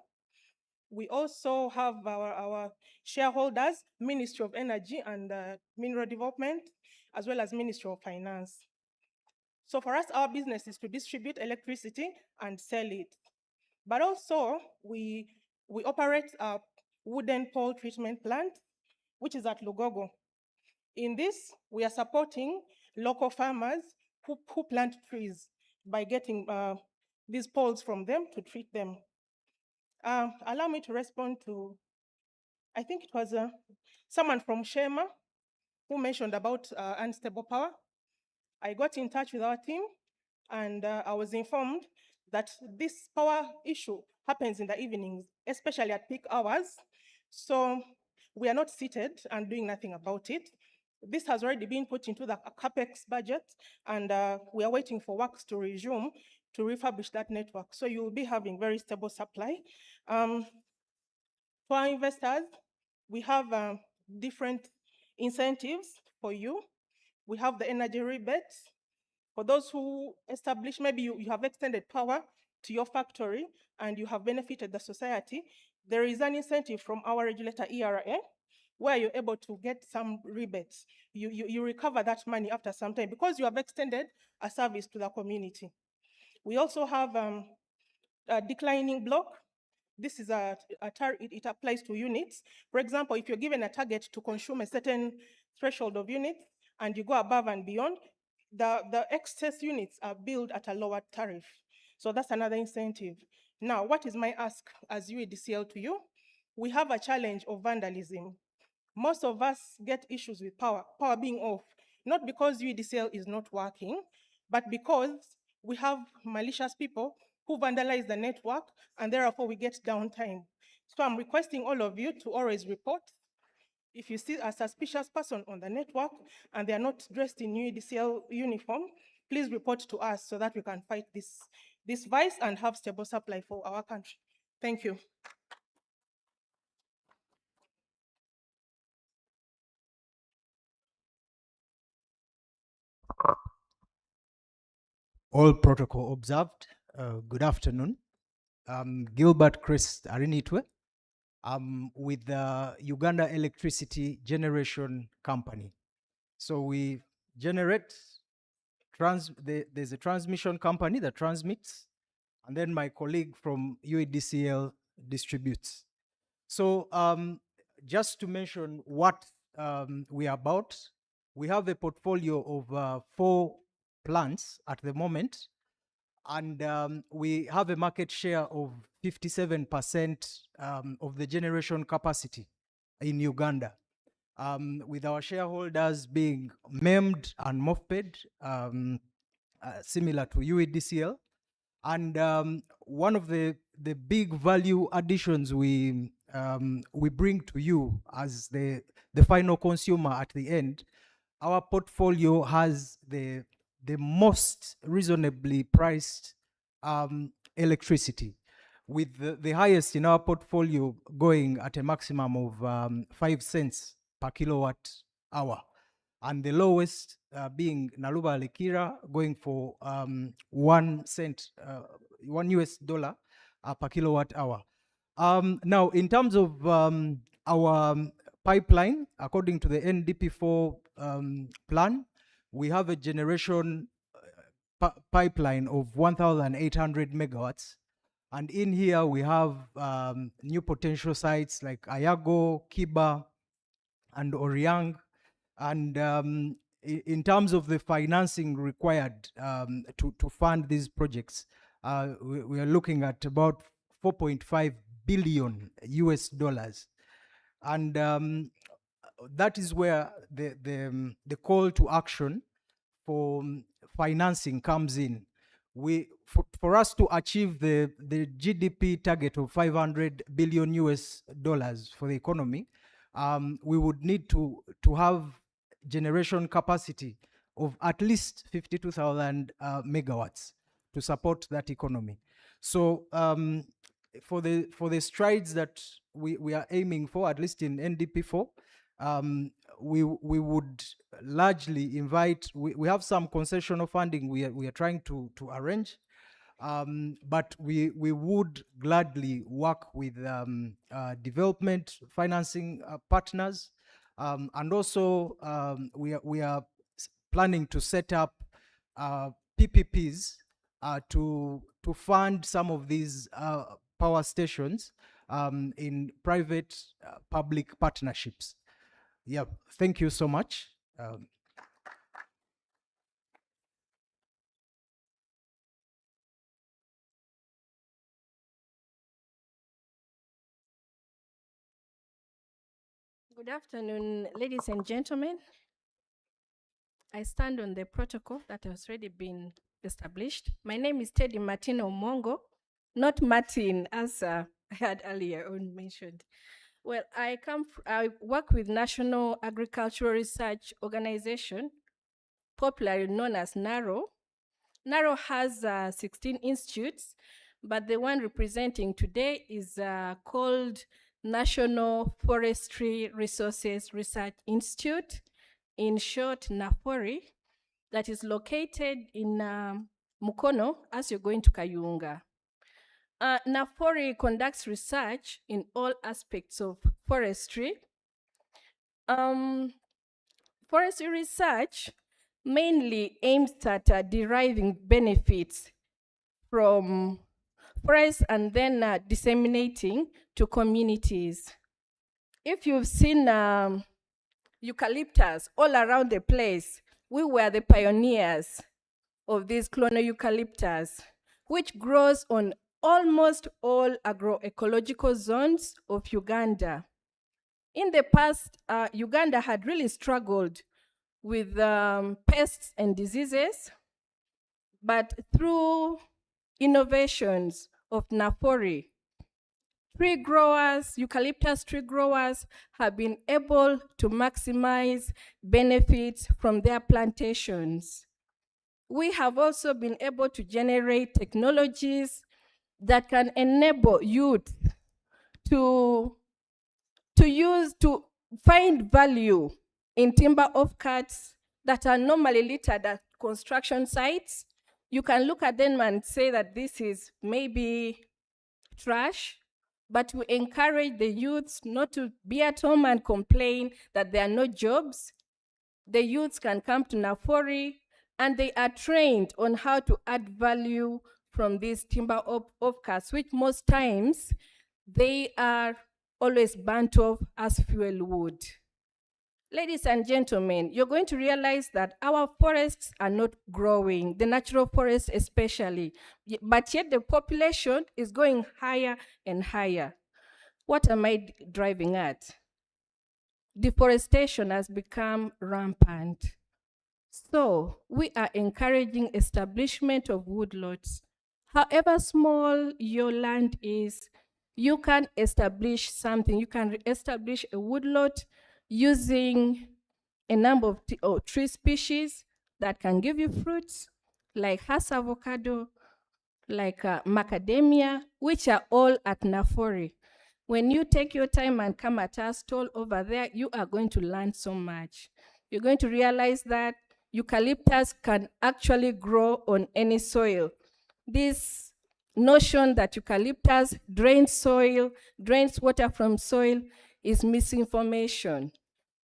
We also have our shareholders, Ministry of Energy and Mineral Development, as well as Ministry of Finance. So for us, our business is to distribute electricity and sell it. But also, we operate a wooden pole treatment plant, which is at Lugogo. In this, we are supporting local farmers who plant trees by getting these poles from them to treat them. Allow me to respond to, I think it was someone from Shema who mentioned about unstable power. I got in touch with our team and I was informed that this power issue happens in the evenings, especially at peak hours. So we are not seated and doing nothing about it. This has already been put into the CAPEX budget, and we are waiting for works to resume to refurbish that network. So you will be having very stable supply. For our investors, we have different incentives for you. We have the energy rebates. For those who establish, maybe you have extended power to your factory and you have benefited the society, there is an incentive from our regulator ERA where you're able to get some rebates. You recover that money after some time because you have extended a service to the community. We also have a declining block. This is it applies to units. For example, if you're given a target to consume a certain threshold of units and you go above and beyond, the excess units are billed at a lower tariff. So that's another incentive. Now, what is my ask as UEDCL to you? We have a challenge of vandalism. Most of us get issues with power being off, not because UEDCL is not working, but because we have malicious people who vandalize the network, and therefore we get downtime. So I'm requesting all of you to always report. If you see a suspicious person on the network and they are not dressed in UEDCL uniform, please report to us so that we can fight this vice and have stable supply for our country. Thank you. All protocol observed. Good afternoon. I'm Gilbert Chris Arinitwe. I'm with the Uganda Electricity Generation Company. So we generate, there's a transmission company that transmits, and then my colleague from UEDCL distributes. So just to mention what we are about, we have a portfolio of 4 plants at the moment, and we have a market share of 57% of the generation capacity in Uganda, with our shareholders being MEMD and MOFPED, similar to UEDCL. And one of the big value additions we bring to you as the final consumer at the end, our portfolio has the most reasonably priced electricity, with the highest in our portfolio going at a maximum of 5 cents per kilowatt hour, and the lowest being Naluba Lekira, going for 1 cent, $1 per kilowatt hour. Now, in terms of our pipeline, according to the NDP4 plan, we have a generation pipeline of 1,800 megawatts. And in here, we have new potential sites like Ayago, Kiba, and Oriang. And in terms of the financing required to fund these projects, we are looking at about 4.5 billion US dollars. And that is where the call to action for financing comes in. for us to achieve the GDP target of 500 billion US dollars for the economy, we would need to have generation capacity of at least 52,000 megawatts to support that economy. So for the strides that we are aiming for, at least in NDP4, we would largely invite, we have some concessional funding we are trying to arrange, but we would gladly work with development financing partners, and also we are planning to set up PPPs to fund some of these power stations in private public partnerships. Yeah, thank you so much. Good afternoon, ladies and gentlemen. I stand on the protocol that has already been established. My name is Teddy Martino Mongo, not Martin, as I had earlier on mentioned. Well, I work with National Agricultural Research Organization, popularly known as NARO. NARO has 16 institutes, but the one representing today is called National Forestry Resources Research Institute, in short, NAFORI, that is located in Mukono as you're going to Kayunga. NAFORI conducts research in all aspects of forestry. Forestry research mainly aims at deriving benefits from forests and then disseminating to communities. If you've seen eucalyptus all around the place, we were the pioneers of this clonal eucalyptus, which grows on almost all agroecological zones of Uganda. In the past, Uganda had really struggled with pests and diseases, but through innovations of NAFORI, tree growers, eucalyptus tree growers have been able to maximize benefits from their plantations. We have also been able to generate technologies that can enable youth to find value in timber offcuts that are normally littered at construction sites. You can look at them and say that this is maybe trash, but we encourage the youths not to be at home and complain that there are no jobs. The youths can come to NAFORI and they are trained on how to add value from these timber offcuts, which most times they are always burnt off as fuel wood. Ladies and gentlemen, you're going to realize that our forests are not growing, the natural forests especially, but yet the population is going higher and higher. What am I driving at? Deforestation has become rampant. So we are encouraging establishment of woodlots. However small your land is, you can establish something. You can establish a woodlot using a number of tree species that can give you fruits, like Hass avocado, like macadamia, which are all at NAFORI. When you take your time and come at our stall over there, you are going to learn so much. You're going to realize that eucalyptus can actually grow on any soil. This notion that eucalyptus drains soil, drains water from soil is misinformation.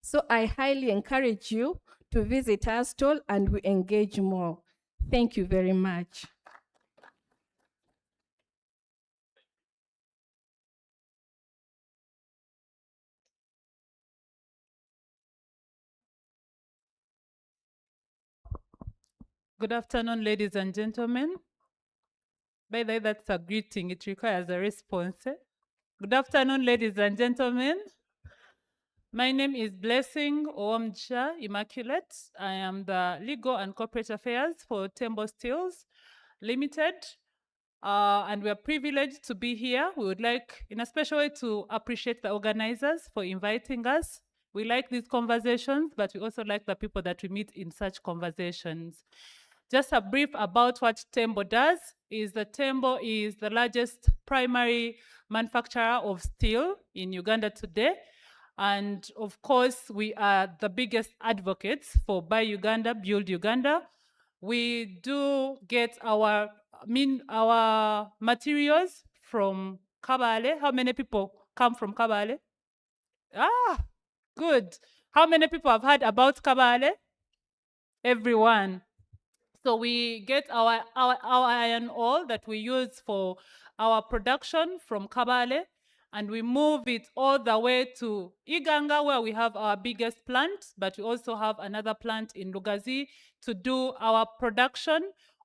So I highly encourage you to visit our stall and we engage more. Thank you very much. Good afternoon, ladies and gentlemen. By the way, that's a greeting. It requires a response. Good afternoon, ladies and gentlemen. My name is Blessing Oomja Immaculate. I am the Legal and Corporate Affairs for Tembo Steels. Limited. And we are privileged to be here. We would like, in a special way, to appreciate the organizers for inviting us. We like these conversations, but we also like the people that we meet in such conversations. Just a brief about what Tembo does is that Tembo is the largest primary manufacturer of steel in Uganda today. And of course, we are the biggest advocates for Buy Uganda, Build Uganda. We do get our materials from Kabale. How many people come from Kabale? Ah, good. How many people have heard about Kabale? Everyone. So we get our iron ore that we use for our production from Kabale, and we move it all the way to Iganga, where we have our biggest plant, but we also have another plant in Lugazi to do our production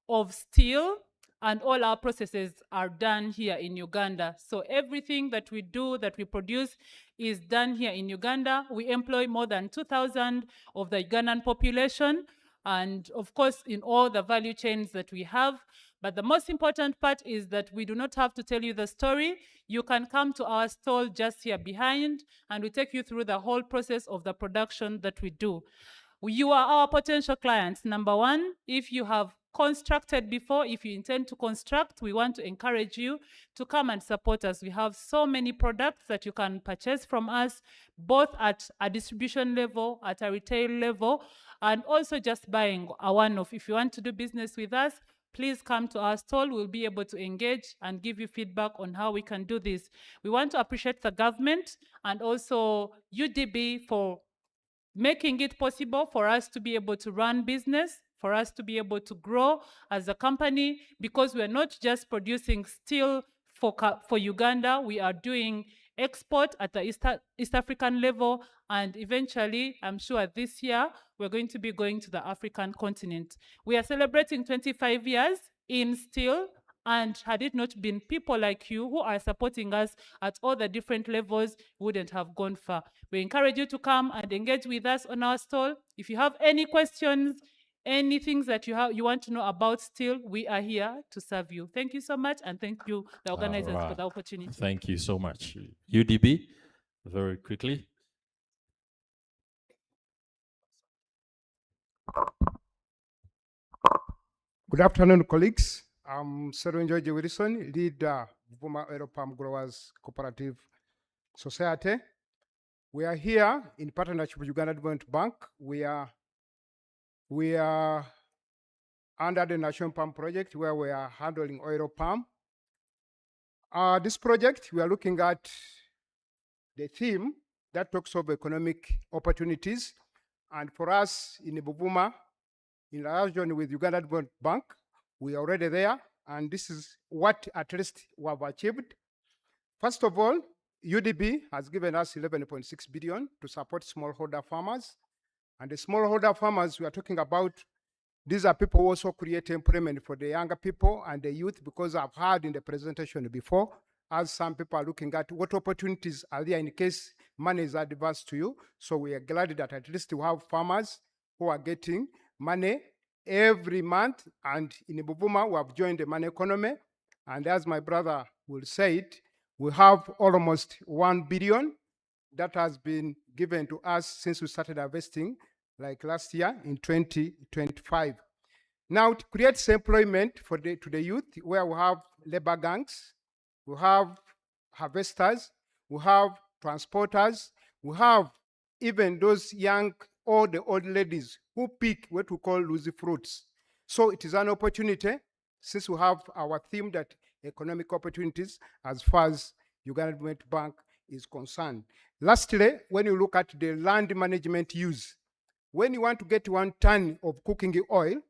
of steel, and all our processes are done here in Uganda. So everything that we do, that we produce, is done here in Uganda. We employ more than 2,000 of the Ugandan population, and of course in all the value chains that we have. But the most important part is that we do not have to tell you the story. You can come to our stall just here behind, and we take you through the whole process of the production that we do. You are our potential clients. Number one, if you have constructed before, if you intend to construct, we want to encourage you to come and support us. We have so many products that you can purchase from us, both at a distribution level, at a retail level, and also just buying a one-off. If you want to do business with us, please come to our stall. We'll be able to engage and give you feedback on how we can do this. We want to appreciate the government and also UDB for making it possible for us to be able to run business, for us to be able to grow as a company, because we are not just producing steel for Uganda, we are doing export at the East African level, and eventually, I'm sure this year, we're going to be going to the African continent. We are celebrating 25 years in steel, and had it not been people like you who are supporting us at all the different levels, we wouldn't have gone far. We encourage you to come and engage with us on our stall. If you have any questions, anything that you want to know about steel, we are here to serve you. Thank you so much, and thank you, the organizers, for the opportunity. Thank you so much. UDB, very quickly. Good afternoon, colleagues. I'm Serwin George Wilson, leader Vuma Oil Palm Growers Cooperative Society. We are here in partnership with Uganda Development Bank. We are under the National Palm Project, where we are handling oil palm. This project, we are looking at the theme that talks of economic opportunities. And for us in Buvuma, in relation with Uganda Development Bank, we are already there, and this is what at least we have achieved. First of all, UDB has given us 11.6 billion to support smallholder farmers. And the smallholder farmers we are talking about, these are people who also create employment for the younger people and the youth, because I've heard in the presentation before, as some people are looking at what opportunities are there in case money is advanced to you. So we are glad that at least we have farmers who are getting money every month, and in Buvuma we have joined the money economy, and as my brother will say it, we have almost 1 billion that has been given to us since we started harvesting, like last year in 2025. Now, it creates employment to the youth, where we have labor gangs, we have harvesters, we have transporters, we have even those young or the old ladies who pick what we call loosey fruits. So it is an opportunity, since we have our theme that economic opportunities as far as Uganda Development Bank is concerned. Lastly, when you look at the land management use, when you want to get 1 ton of cooking oil,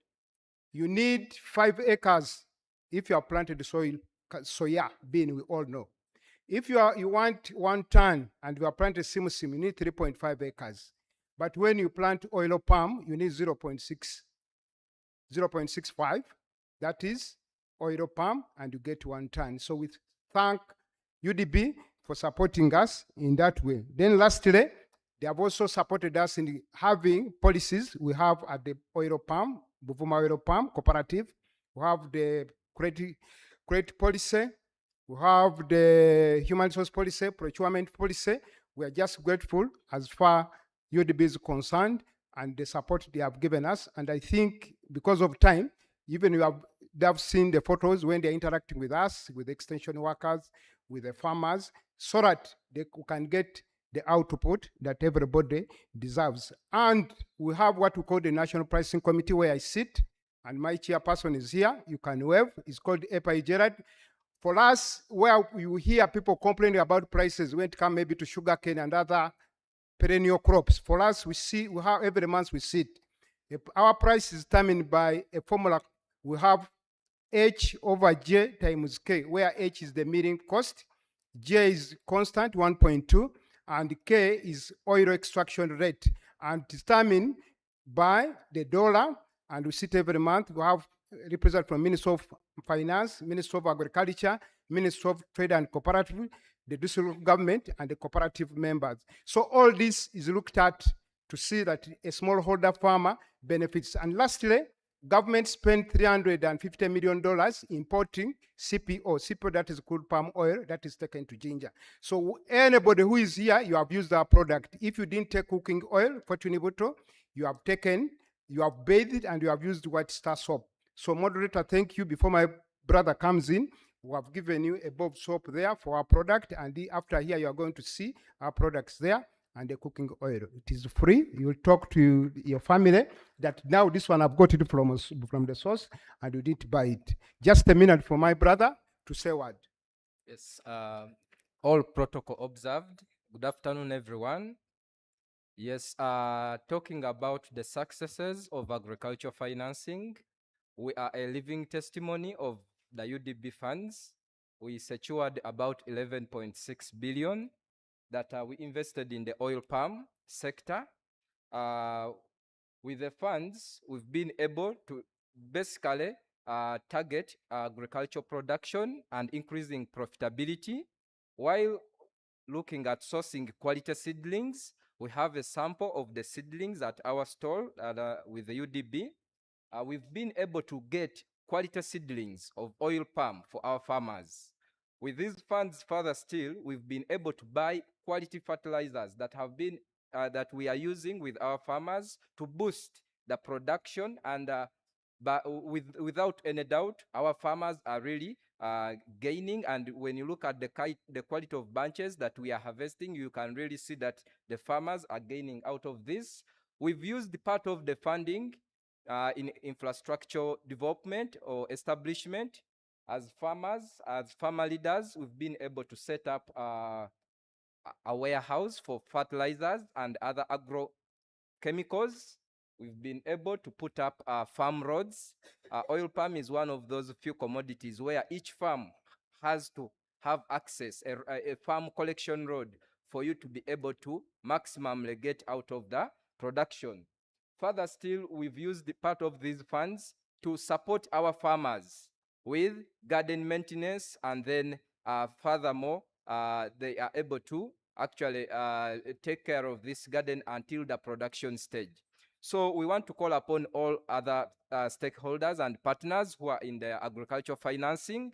you need 5 acres if you have planted the soya bean, we all know. If you want 1 ton and you have planted simsim, you need 3.5 acres. But when you plant oil palm, you need 0.65. That is oil palm, and you get 1 ton. So we thank UDB for supporting us in that way. Then lastly, they have also supported us in having policies we have at the oil palm, Buvuma Oil Palm Cooperative, we have the credit policy, we have the human resource policy, procurement policy. We are just grateful as far UDB is concerned and the support they have given us. And I think because of time, even they have seen the photos when they're interacting with us, with the extension workers, with the farmers, so that they can get the output that everybody deserves. And we have what we call the National Pricing Committee, where I sit, and my chairperson is here. You can wave. It's called EPI Gerard. For us, where you hear people complaining about prices when it comes maybe to sugarcane and other perennial crops, for us, we have every month we sit. If our price is determined by a formula. We have H over J times K, where H is the milling cost, J is constant 1.2, and K is oil extraction rate, and determined by the dollar. And we sit every month. We have representatives from Ministry of Finance, Ministry of Agriculture, Ministry of Trade and Cooperative, the district government, and the cooperative members. So all this is looked at to see that a smallholder farmer benefits. And lastly, government spent $350 million importing CPO. CPO, that is crude palm oil, that is taken to ginger. So anybody who is here, you have used our product. If you didn't take cooking oil, Fortunibuto, you have bathed and you have used White Star soap. So moderator, thank you. Before my brother comes in, we have given you a Bob soap there for our product. And after here, you are going to see our products there and the cooking oil. It is free. You will talk to your family that now this one I've got it from the source and you didn't buy it. Just a minute for my brother to say what. Yes, all protocol observed. Good afternoon, everyone. Yes, talking about the successes of agriculture financing, we are a living testimony of the UDB funds. We secured about 11.6 billion that we invested in the oil palm sector. With the funds, we've been able to basically target agricultural production and increasing profitability while looking at sourcing quality seedlings. We have a sample of the seedlings at our store with the UDB. We've been able to get quality seedlings of oil palm for our farmers. With these funds, further still, we've been able to buy quality fertilizers that have been that we are using with our farmers to boost the production. And but without any doubt, our farmers are really gaining. And when you look at the quality of bunches that we are harvesting, you can really see that the farmers are gaining out of this. We've used the part of the funding in infrastructure development or establishment. As farmers, as farmer leaders, we've been able to set up a warehouse for fertilizers and other agrochemicals. We've been able to put up farm roads. Oil palm is one of those few commodities where each farm has to have access, a farm collection road for you to be able to maximally get out of the production. Further still, we've used the part of these funds to support our farmers with garden maintenance, and then furthermore, they are able to actually take care of this garden until the production stage. So we want to call upon all other stakeholders and partners who are in the agricultural financing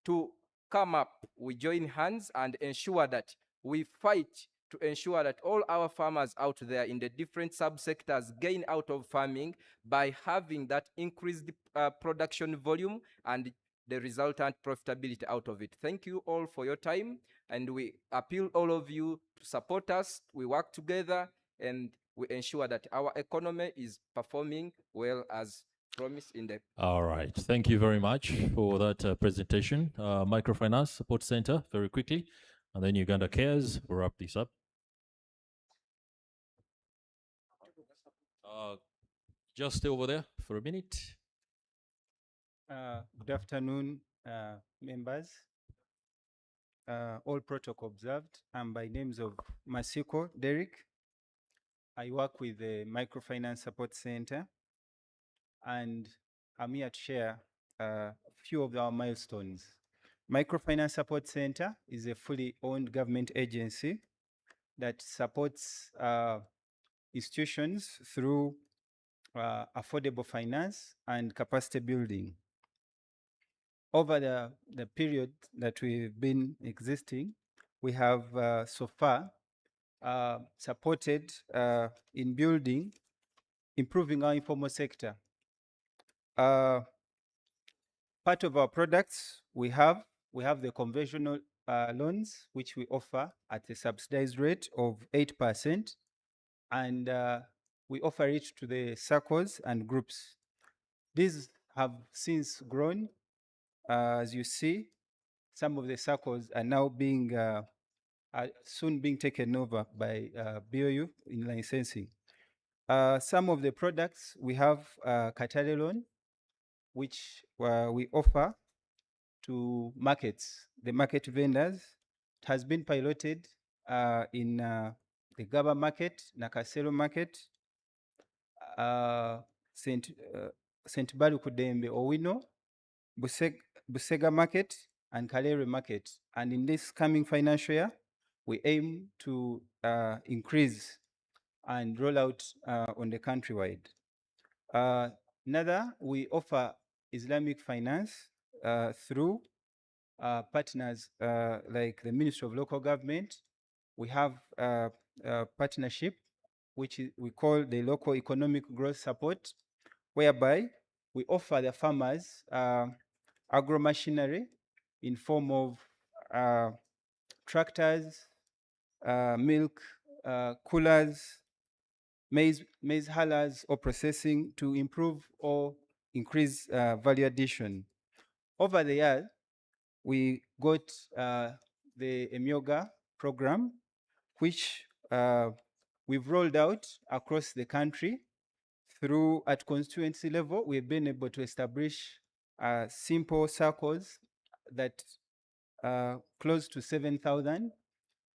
to come up, we join hands and ensure that we fight to ensure that all our farmers out there in the different subsectors gain out of farming by having that increased production volume and the resultant profitability out of it. Thank you all for your time, and we appeal all of you to support us. We work together and we ensure that our economy is performing well as promised in the... All right. Thank you very much for that presentation. Microfinance Support Center, very quickly. And then Uganda Cares, we'll wrap this up. Just stay over there for a minute. Good afternoon, members. All protocol observed. I'm by names of Masiko Derek. I work with the Microfinance Support Center, and I'm here to share a few of our milestones. Microfinance Support Center is a fully owned government agency that supports institutions through affordable finance and capacity building. over the period that we've been existing, we have so far supported in building, improving our informal sector. Part of our products we have the conventional loans, which we offer at a subsidized rate of 8%, and we offer it to the circles and groups. These have since grown. As you see, some of the circles are now being soon being taken over by BOU in licensing. Some of the products we have Katale loan, which we offer to markets, the market vendors. It has been piloted in the Gaba market, Nakasero market, St. Balukudembe Owino, Busega market, and Kalere market. And in this coming financial year, we aim to increase and roll out on the countrywide. Another, we offer Islamic finance through partners like the Ministry of Local Government. We have a partnership which we call the Local Economic Growth Support, whereby we offer the farmers agro machinery in form of tractors, milk coolers, maize hullers, or processing to improve or increase value addition. Over the years, we got the Emyoga program, which we've rolled out across the country. Through at constituency level, we've been able to establish simple circles that close to 7,000.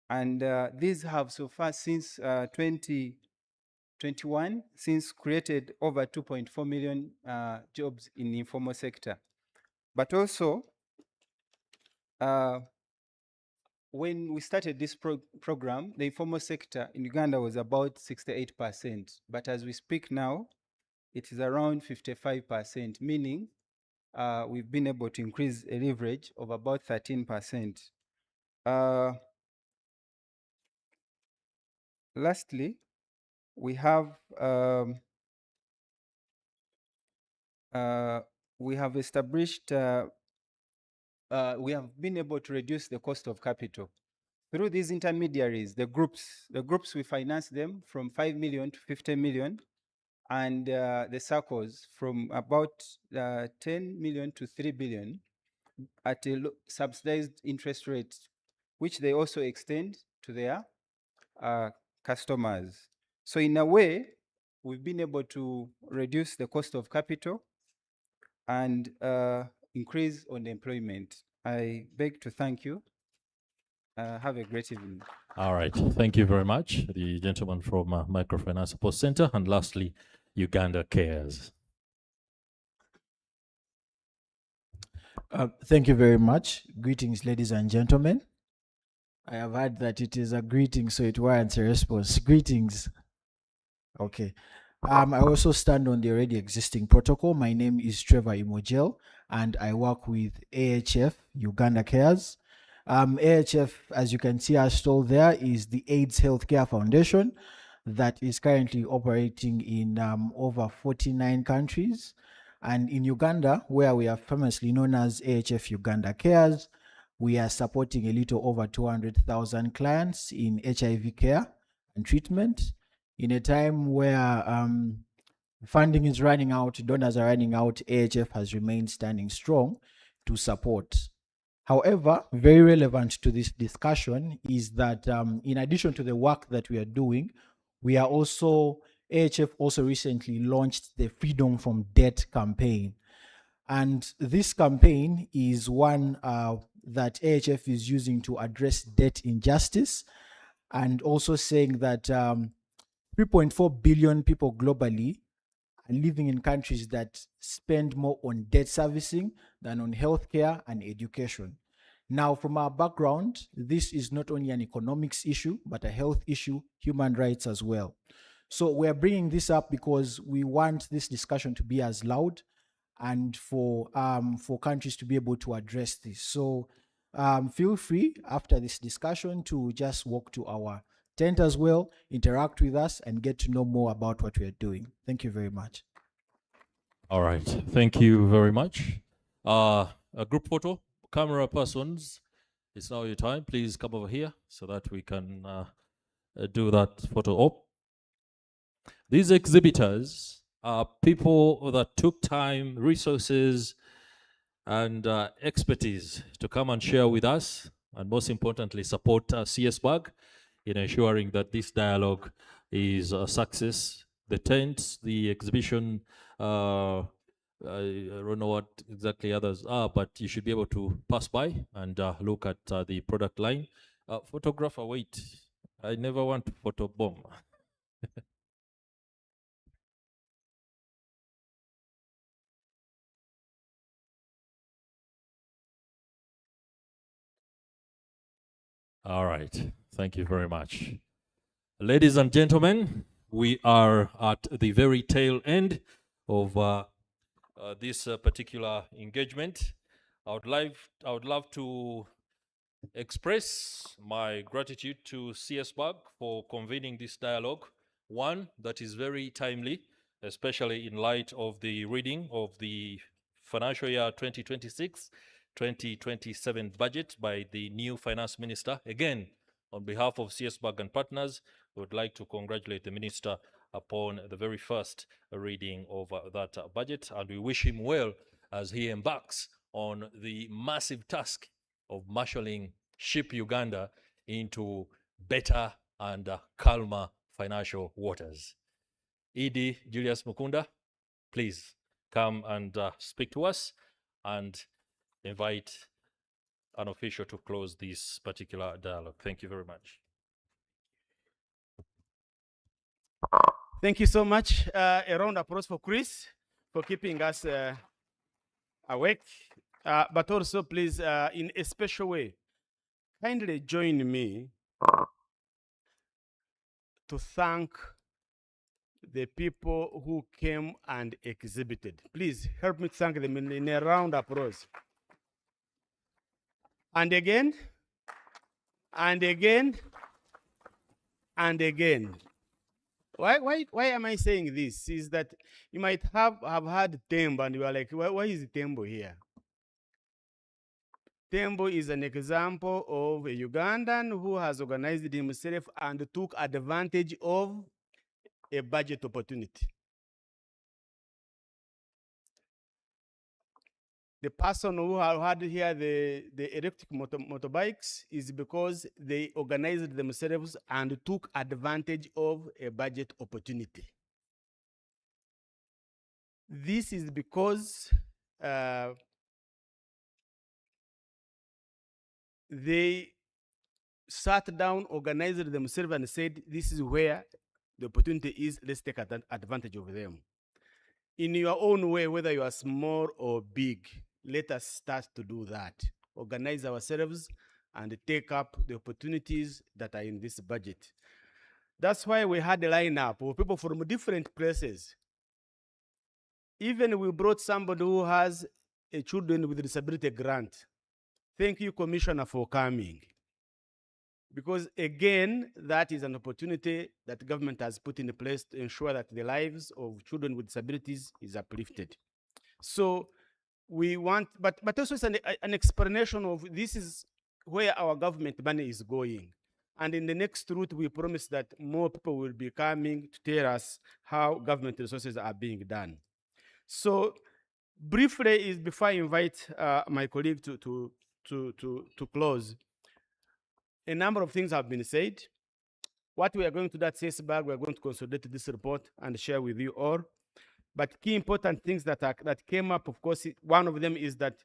And these have so far since 2021, since created over 2.4 million jobs in the informal sector. But also, when we started this program, the informal sector in Uganda was about 68%. But as we speak now, it is around 55%, meaning we've been able to increase a leverage of about 13%. Lastly, we have established, we have been able to reduce the cost of capital. Through these intermediaries, the groups we finance them from 5 million to 50 million, and the circles from about 10 million to 3 billion at a subsidized interest rate, which they also extend to their customers. So in a way, we've been able to reduce the cost of capital and increase on employment. I beg to thank you. Have a great evening. All right. Thank you very much, the gentleman from Microfinance Support Center. And lastly, Uganda Cares. Thank you very much. Greetings, ladies and gentlemen. I have heard that it is a greeting, so it warrants a response. Greetings. Okay. I also stand on the already existing protocol. My name is Trevor Imogel, and I work with AHF, Uganda Cares. AHF, as you can see, our stall there is the AIDS Healthcare Foundation that is currently operating in over 49 countries. And in Uganda, where we are famously known as AHF Uganda Cares, we are supporting a little over 200,000 clients in HIV care and treatment. In a time where funding is running out, donors are running out, AHF has remained standing strong to support. However, very relevant to this discussion is that in addition to the work that we are doing, we are also, AHF also recently launched the Freedom from Debt campaign. And this campaign is one that AHF is using to address debt injustice, and also saying that 3.4 billion people globally are living in countries that spend more on debt servicing than on healthcare and education. Now, from our background, this is not only an economics issue, but a health issue, human rights as well. So we're bringing this up because we want this discussion to be as loud and for countries to be able to address this. So feel free after this discussion to just walk to our tent as well, interact with us, and get to know more about what we are doing. Thank you very much. All right. Thank you very much. A group photo, camera persons, it's now your time. Please come over here so that we can do that photo op. These exhibitors are people that took time, resources, and expertise to come and share with us, and most importantly, support CSBAG in ensuring that this dialogue is a success. The tents, the exhibition, I don't know what exactly others are, but you should be able to pass by and look at the product line. Photographer, wait. I never want to photo bomb. All right. Thank you very much. Ladies and gentlemen, we are at the very tail end of this particular engagement. I would love to express my gratitude to CSBAG for convening this dialogue. One that is very timely, especially in light of the reading of the financial year 2026-2027 budget by the new finance minister. Again, on behalf of CSBAG and partners, we would like to congratulate the minister upon the very first reading of that budget, and we wish him well as he embarks on the massive task of marshalling ship Uganda into better and calmer financial waters. ED Julius Mukunda, please come and speak to us and invite an official to close this particular dialogue. Thank you very much. Thank you so much. A round of applause for Chris for keeping us awake. But also, please, in a special way, kindly join me to thank the people who came and exhibited. Please help me thank them in a round of applause. And again, and again, and again. Why am I saying this? Is that you might have had Tembo and you are like, why is Tembo here? Tembo is an example of a Ugandan who has organized himself and took advantage of a budget opportunity. The person who had here the electric motorbikes is because they organized themselves and took advantage of a budget opportunity. This is because they sat down, organized themselves, and said, this is where the opportunity is, let's take advantage of them. In your own way, whether you are small or big, let us start to do that. Organize ourselves and take up the opportunities that are in this budget. That's why we had a lineup of people from different places. Even we brought somebody who has a children with disability grant. Thank you, Commissioner, for coming. Because again, that is an opportunity that the government has put in place to ensure that the lives of children with disabilities is uplifted. So we want, but also it's an explanation of this is where our government money is going. And in the next route, we promise that more people will be coming to tell us how government resources are being done. So briefly, is before I invite my colleague to close, a number of things have been said. What we are going to do at CSBAG, we are going to consolidate this report and share with you all. But key important things that came up, of course, one of them is that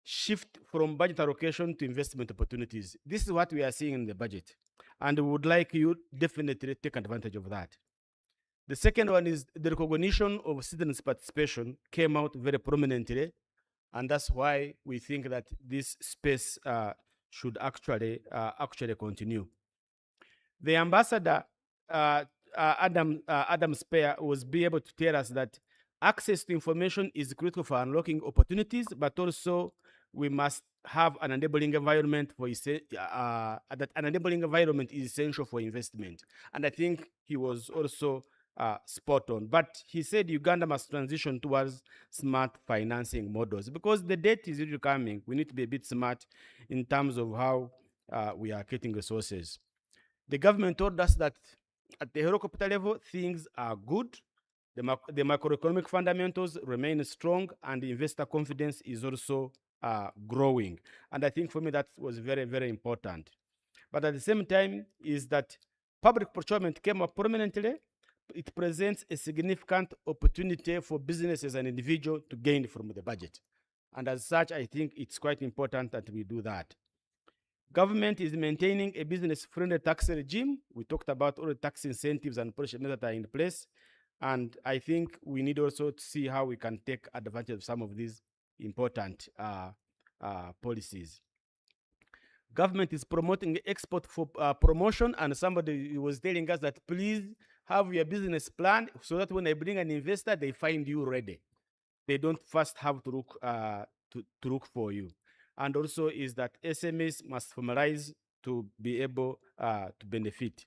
shift from budget allocation to investment opportunities. This is what we are seeing in the budget. And we would like you definitely take advantage of that. The second one is the recognition of citizens' participation came out very prominently. And that's why we think that this space should actually continue. The ambassador, Adam Spear, was be able to tell us that access to information is critical for unlocking opportunities, but also we must have an enabling environment for that an enabling environment is essential for investment. And I think he was also spot on. But he said Uganda must transition towards smart financing models because the debt is really coming. We need to be a bit smart in terms of how we are getting resources. The government told us that at the helicopter level, things are good. The macroeconomic fundamentals remain strong, and investor confidence is also growing. And I think for me that was very, very important. But at the same time, is that public procurement came up prominently. It presents a significant opportunity for businesses and individuals to gain from the budget. And as such, I think it's quite important that we do that. Government is maintaining a business-friendly tax regime. We talked about all the tax incentives and policies that are in place. And I think we need also to see how we can take advantage of some of these important policies. Government is promoting export for promotion, and somebody was telling us that please have your business plan so that when I bring an investor, they find you ready. They don't first have to look for you. And also is that SMEs must formalize to be able to benefit.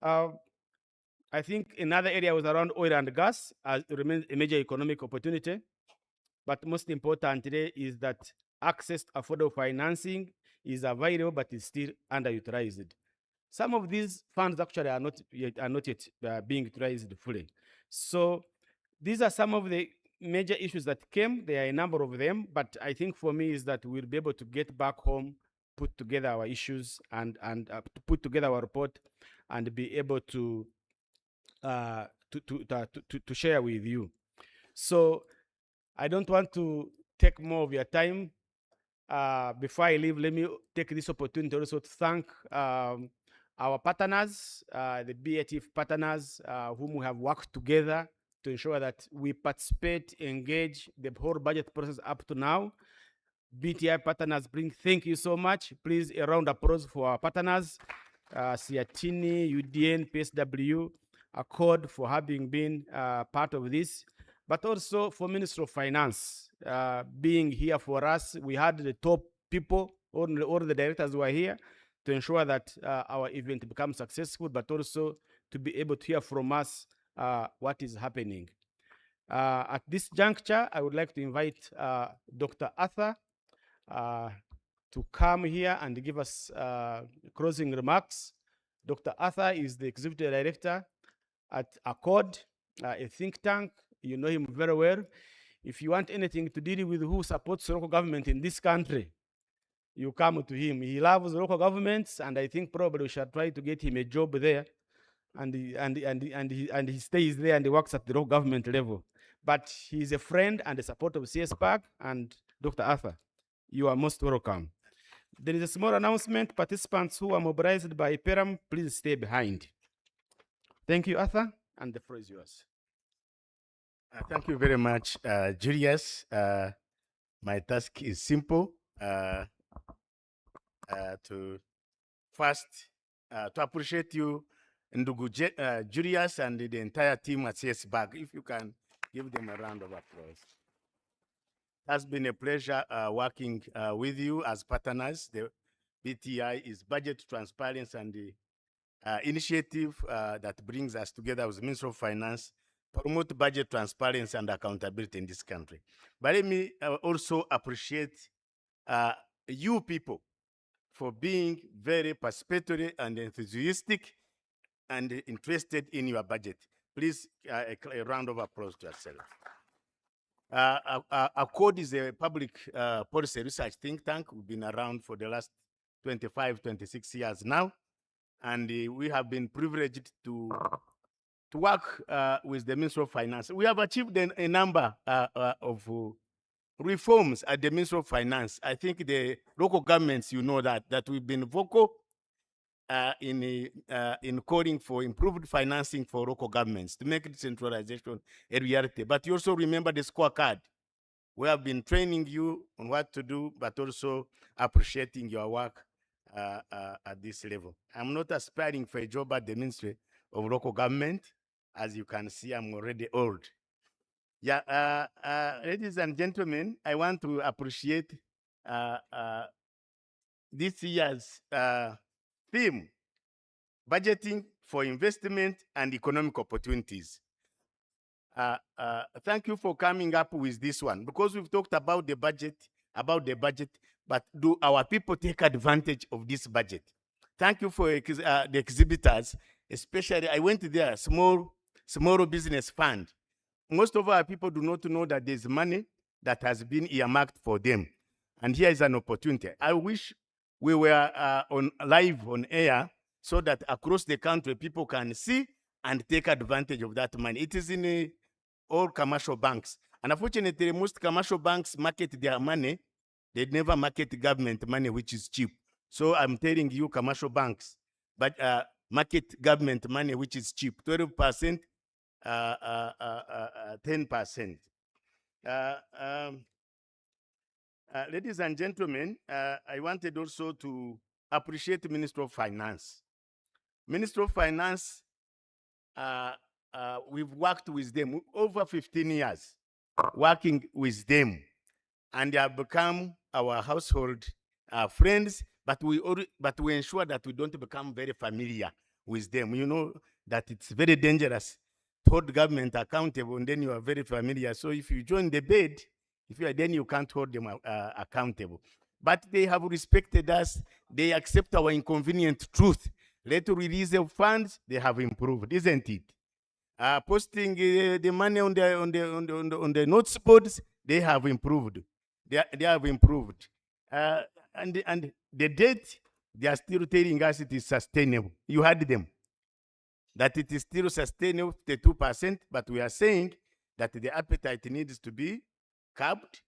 I think another area was around oil and gas, as it remains a major economic opportunity. But most importantly is that access to affordable financing is available, but is still underutilized. Some of these funds actually are not yet being utilized fully. So these are some of the major issues that came. There are a number of them, but I think for me is that we'll be able to get back home, put together our issues, and to put together our report, and be able to share with you. So I don't want to take more of your time. Before I leave, let me take this opportunity also to thank our partners, the BATF partners, whom we have worked together to ensure that we participate, engage the whole budget process up to now. BTI partners, thank you so much. Please, a round of applause for our partners, Siatini, UDN, PSW, Accord for having been part of this, but also for Minister of Finance being here for us. We had the top people, all the directors were here to ensure that our event becomes successful, but also to be able to hear from us what is happening. At this juncture, I would like to invite Dr. Arthur to come here and give us closing remarks. Dr. Arthur is the Executive Director at Accord, a think tank. You know him very well. If you want anything to deal with who supports local government in this country, you come to him. He loves local governments, and I think probably we shall try to get him a job there, and he stays there and he works at the local government level. But he's a friend and a supporter of CSBAG, and Dr. Arthur, you are most welcome. There is a small announcement. Participants who are mobilized by PERAM, please stay behind. Thank you, Arthur, and the floor is yours. Thank you very much, Julius. My task is simple. To first to appreciate you, Ndugu Julius, and the entire team at CSBAG. If you can give them a round of applause. It has been a pleasure working with you as partners. The BTI is Budget Transparency and the initiative that brings us together with the Ministry of Finance, promote budget transparency and accountability in this country. But let me also appreciate you people for being very participatory and enthusiastic and interested in your budget. Please, a round of applause to yourself. Accord is a public policy research think tank. We've been around for the last 25, 26 years now. And we have been privileged to work with the Ministry of Finance. We have achieved a number of reforms at the Ministry of Finance. I think the local governments, you know that we've been vocal in calling for improved financing for local governments to make decentralization a reality. But you also remember the scorecard. We have been training you on what to do, but also appreciating your work at this level. I'm not aspiring for a job at the Ministry of Local Government. As you can see, I'm already old. Yeah, ladies and gentlemen, I want to appreciate this year's theme, budgeting for investment and economic opportunities. Thank you for coming up with this one, because we've talked about the budget, but do our people take advantage of this budget? Thank you for the exhibitors, especially I went there, small business fund. Most of our people do not know that there's money that has been earmarked for them. And here is an opportunity. I wish we were live on air so that across the country people can see and take advantage of that money. It is in all commercial banks. And unfortunately, most commercial banks market their money. They never market government money, which is cheap. So I'm telling you, commercial banks, but market government money, which is cheap, 12%, 10%. Ladies and gentlemen, I wanted also to appreciate the Minister of Finance. Minister of Finance, we've worked with them over 15 years, working with them, and they have become our household friends, but we ensure that we don't become very familiar with them. You know that it's very dangerous to hold government accountable, and then you are very familiar. So if you join the bed, then you can't hold them accountable. But they have respected us. They accept our inconvenient truth. Let release of funds, they have improved, isn't it? Posting the money on the notes boards, they have improved. They have improved. And the debt, they are still telling us it is sustainable. You heard them, that it is still sustainable, the 2%, but we are saying that the appetite needs to be curbed,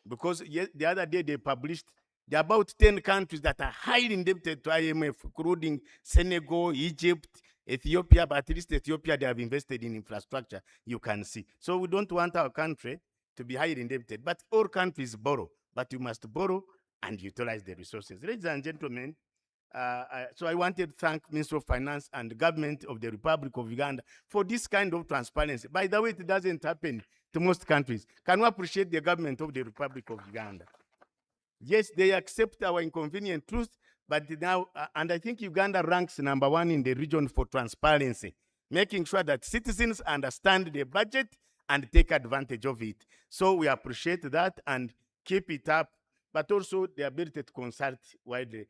because the other day they published there are about 10 countries that are highly indebted to IMF, including Senegal, Egypt, Ethiopia, but at least Ethiopia, they have invested in infrastructure, you can see. So we don't want our country to be highly indebted, but all countries borrow, but you must borrow and utilize the resources. Ladies and gentlemen, so I wanted to thank Minister of Finance and the government of the Republic of Uganda for this kind of transparency. By the way, it doesn't happen to most countries. Can we appreciate the government of the Republic of Uganda? Yes, they accept our inconvenient truth, but now, and I think Uganda ranks #1 in the region for transparency, making sure that citizens understand the budget and take advantage of it. So we appreciate that and keep it up, but also the ability to consult widely.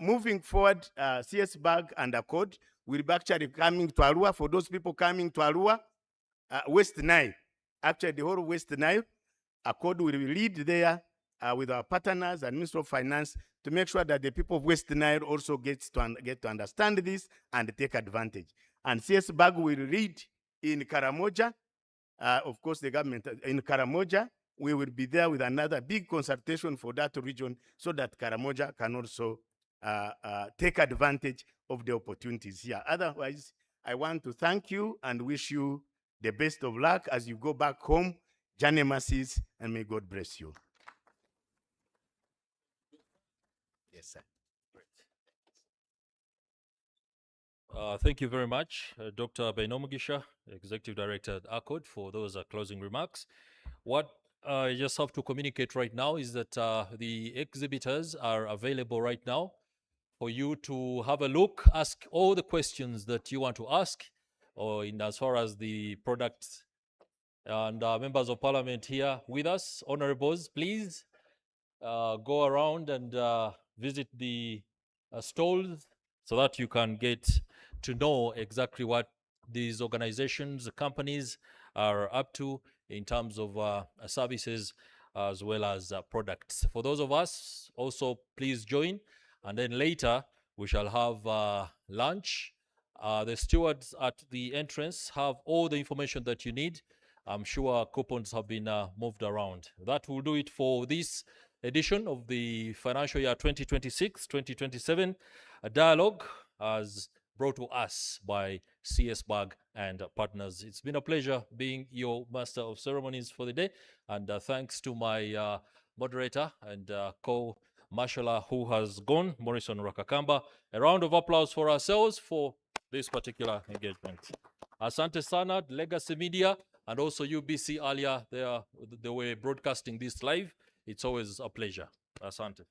Moving forward, CSBAG and Accord will be actually coming to Arua. For those people coming to Arua, West Nile, actually the whole West Nile, Accord will lead there with our partners and Minister of Finance to make sure that the people of West Nile also get to understand this and take advantage. And CSBAG will lead in Karamoja. Of course, the government in Karamoja, we will be there with another big consultation for that region so that Karamoja can also take advantage of the opportunities here. Otherwise, I want to thank you and wish you the best of luck as you go back home. Journey mercies, and may God bless you. Yes, sir. Thank you very much, Dr. Beno Mugisha, Executive Director at ACOD, for those closing remarks. What I just have to communicate right now is that the exhibitors are available right now for you to have a look, ask all the questions that you want to ask, or in as far as the products. And members of parliament here with us, honorables, please go around and visit the stalls so that you can get to know exactly what these organizations, the companies are up to in terms of services as well as products. For those of us, also please join, and then later we shall have lunch. The stewards at the entrance have all the information that you need. I'm sure coupons have been moved around. That will do it for this edition of the financial year 2026-2027 dialogue, as brought to us by CSBAG and partners. It's been a pleasure being your master of ceremonies for the day, and thanks to my moderator and co-marshaller who has gone, Morrison Rakakamba. A round of applause for ourselves for this particular engagement. Asante sana, Legacy Media. and also UBC earlier, they were broadcasting this live. It's always a pleasure. Asante.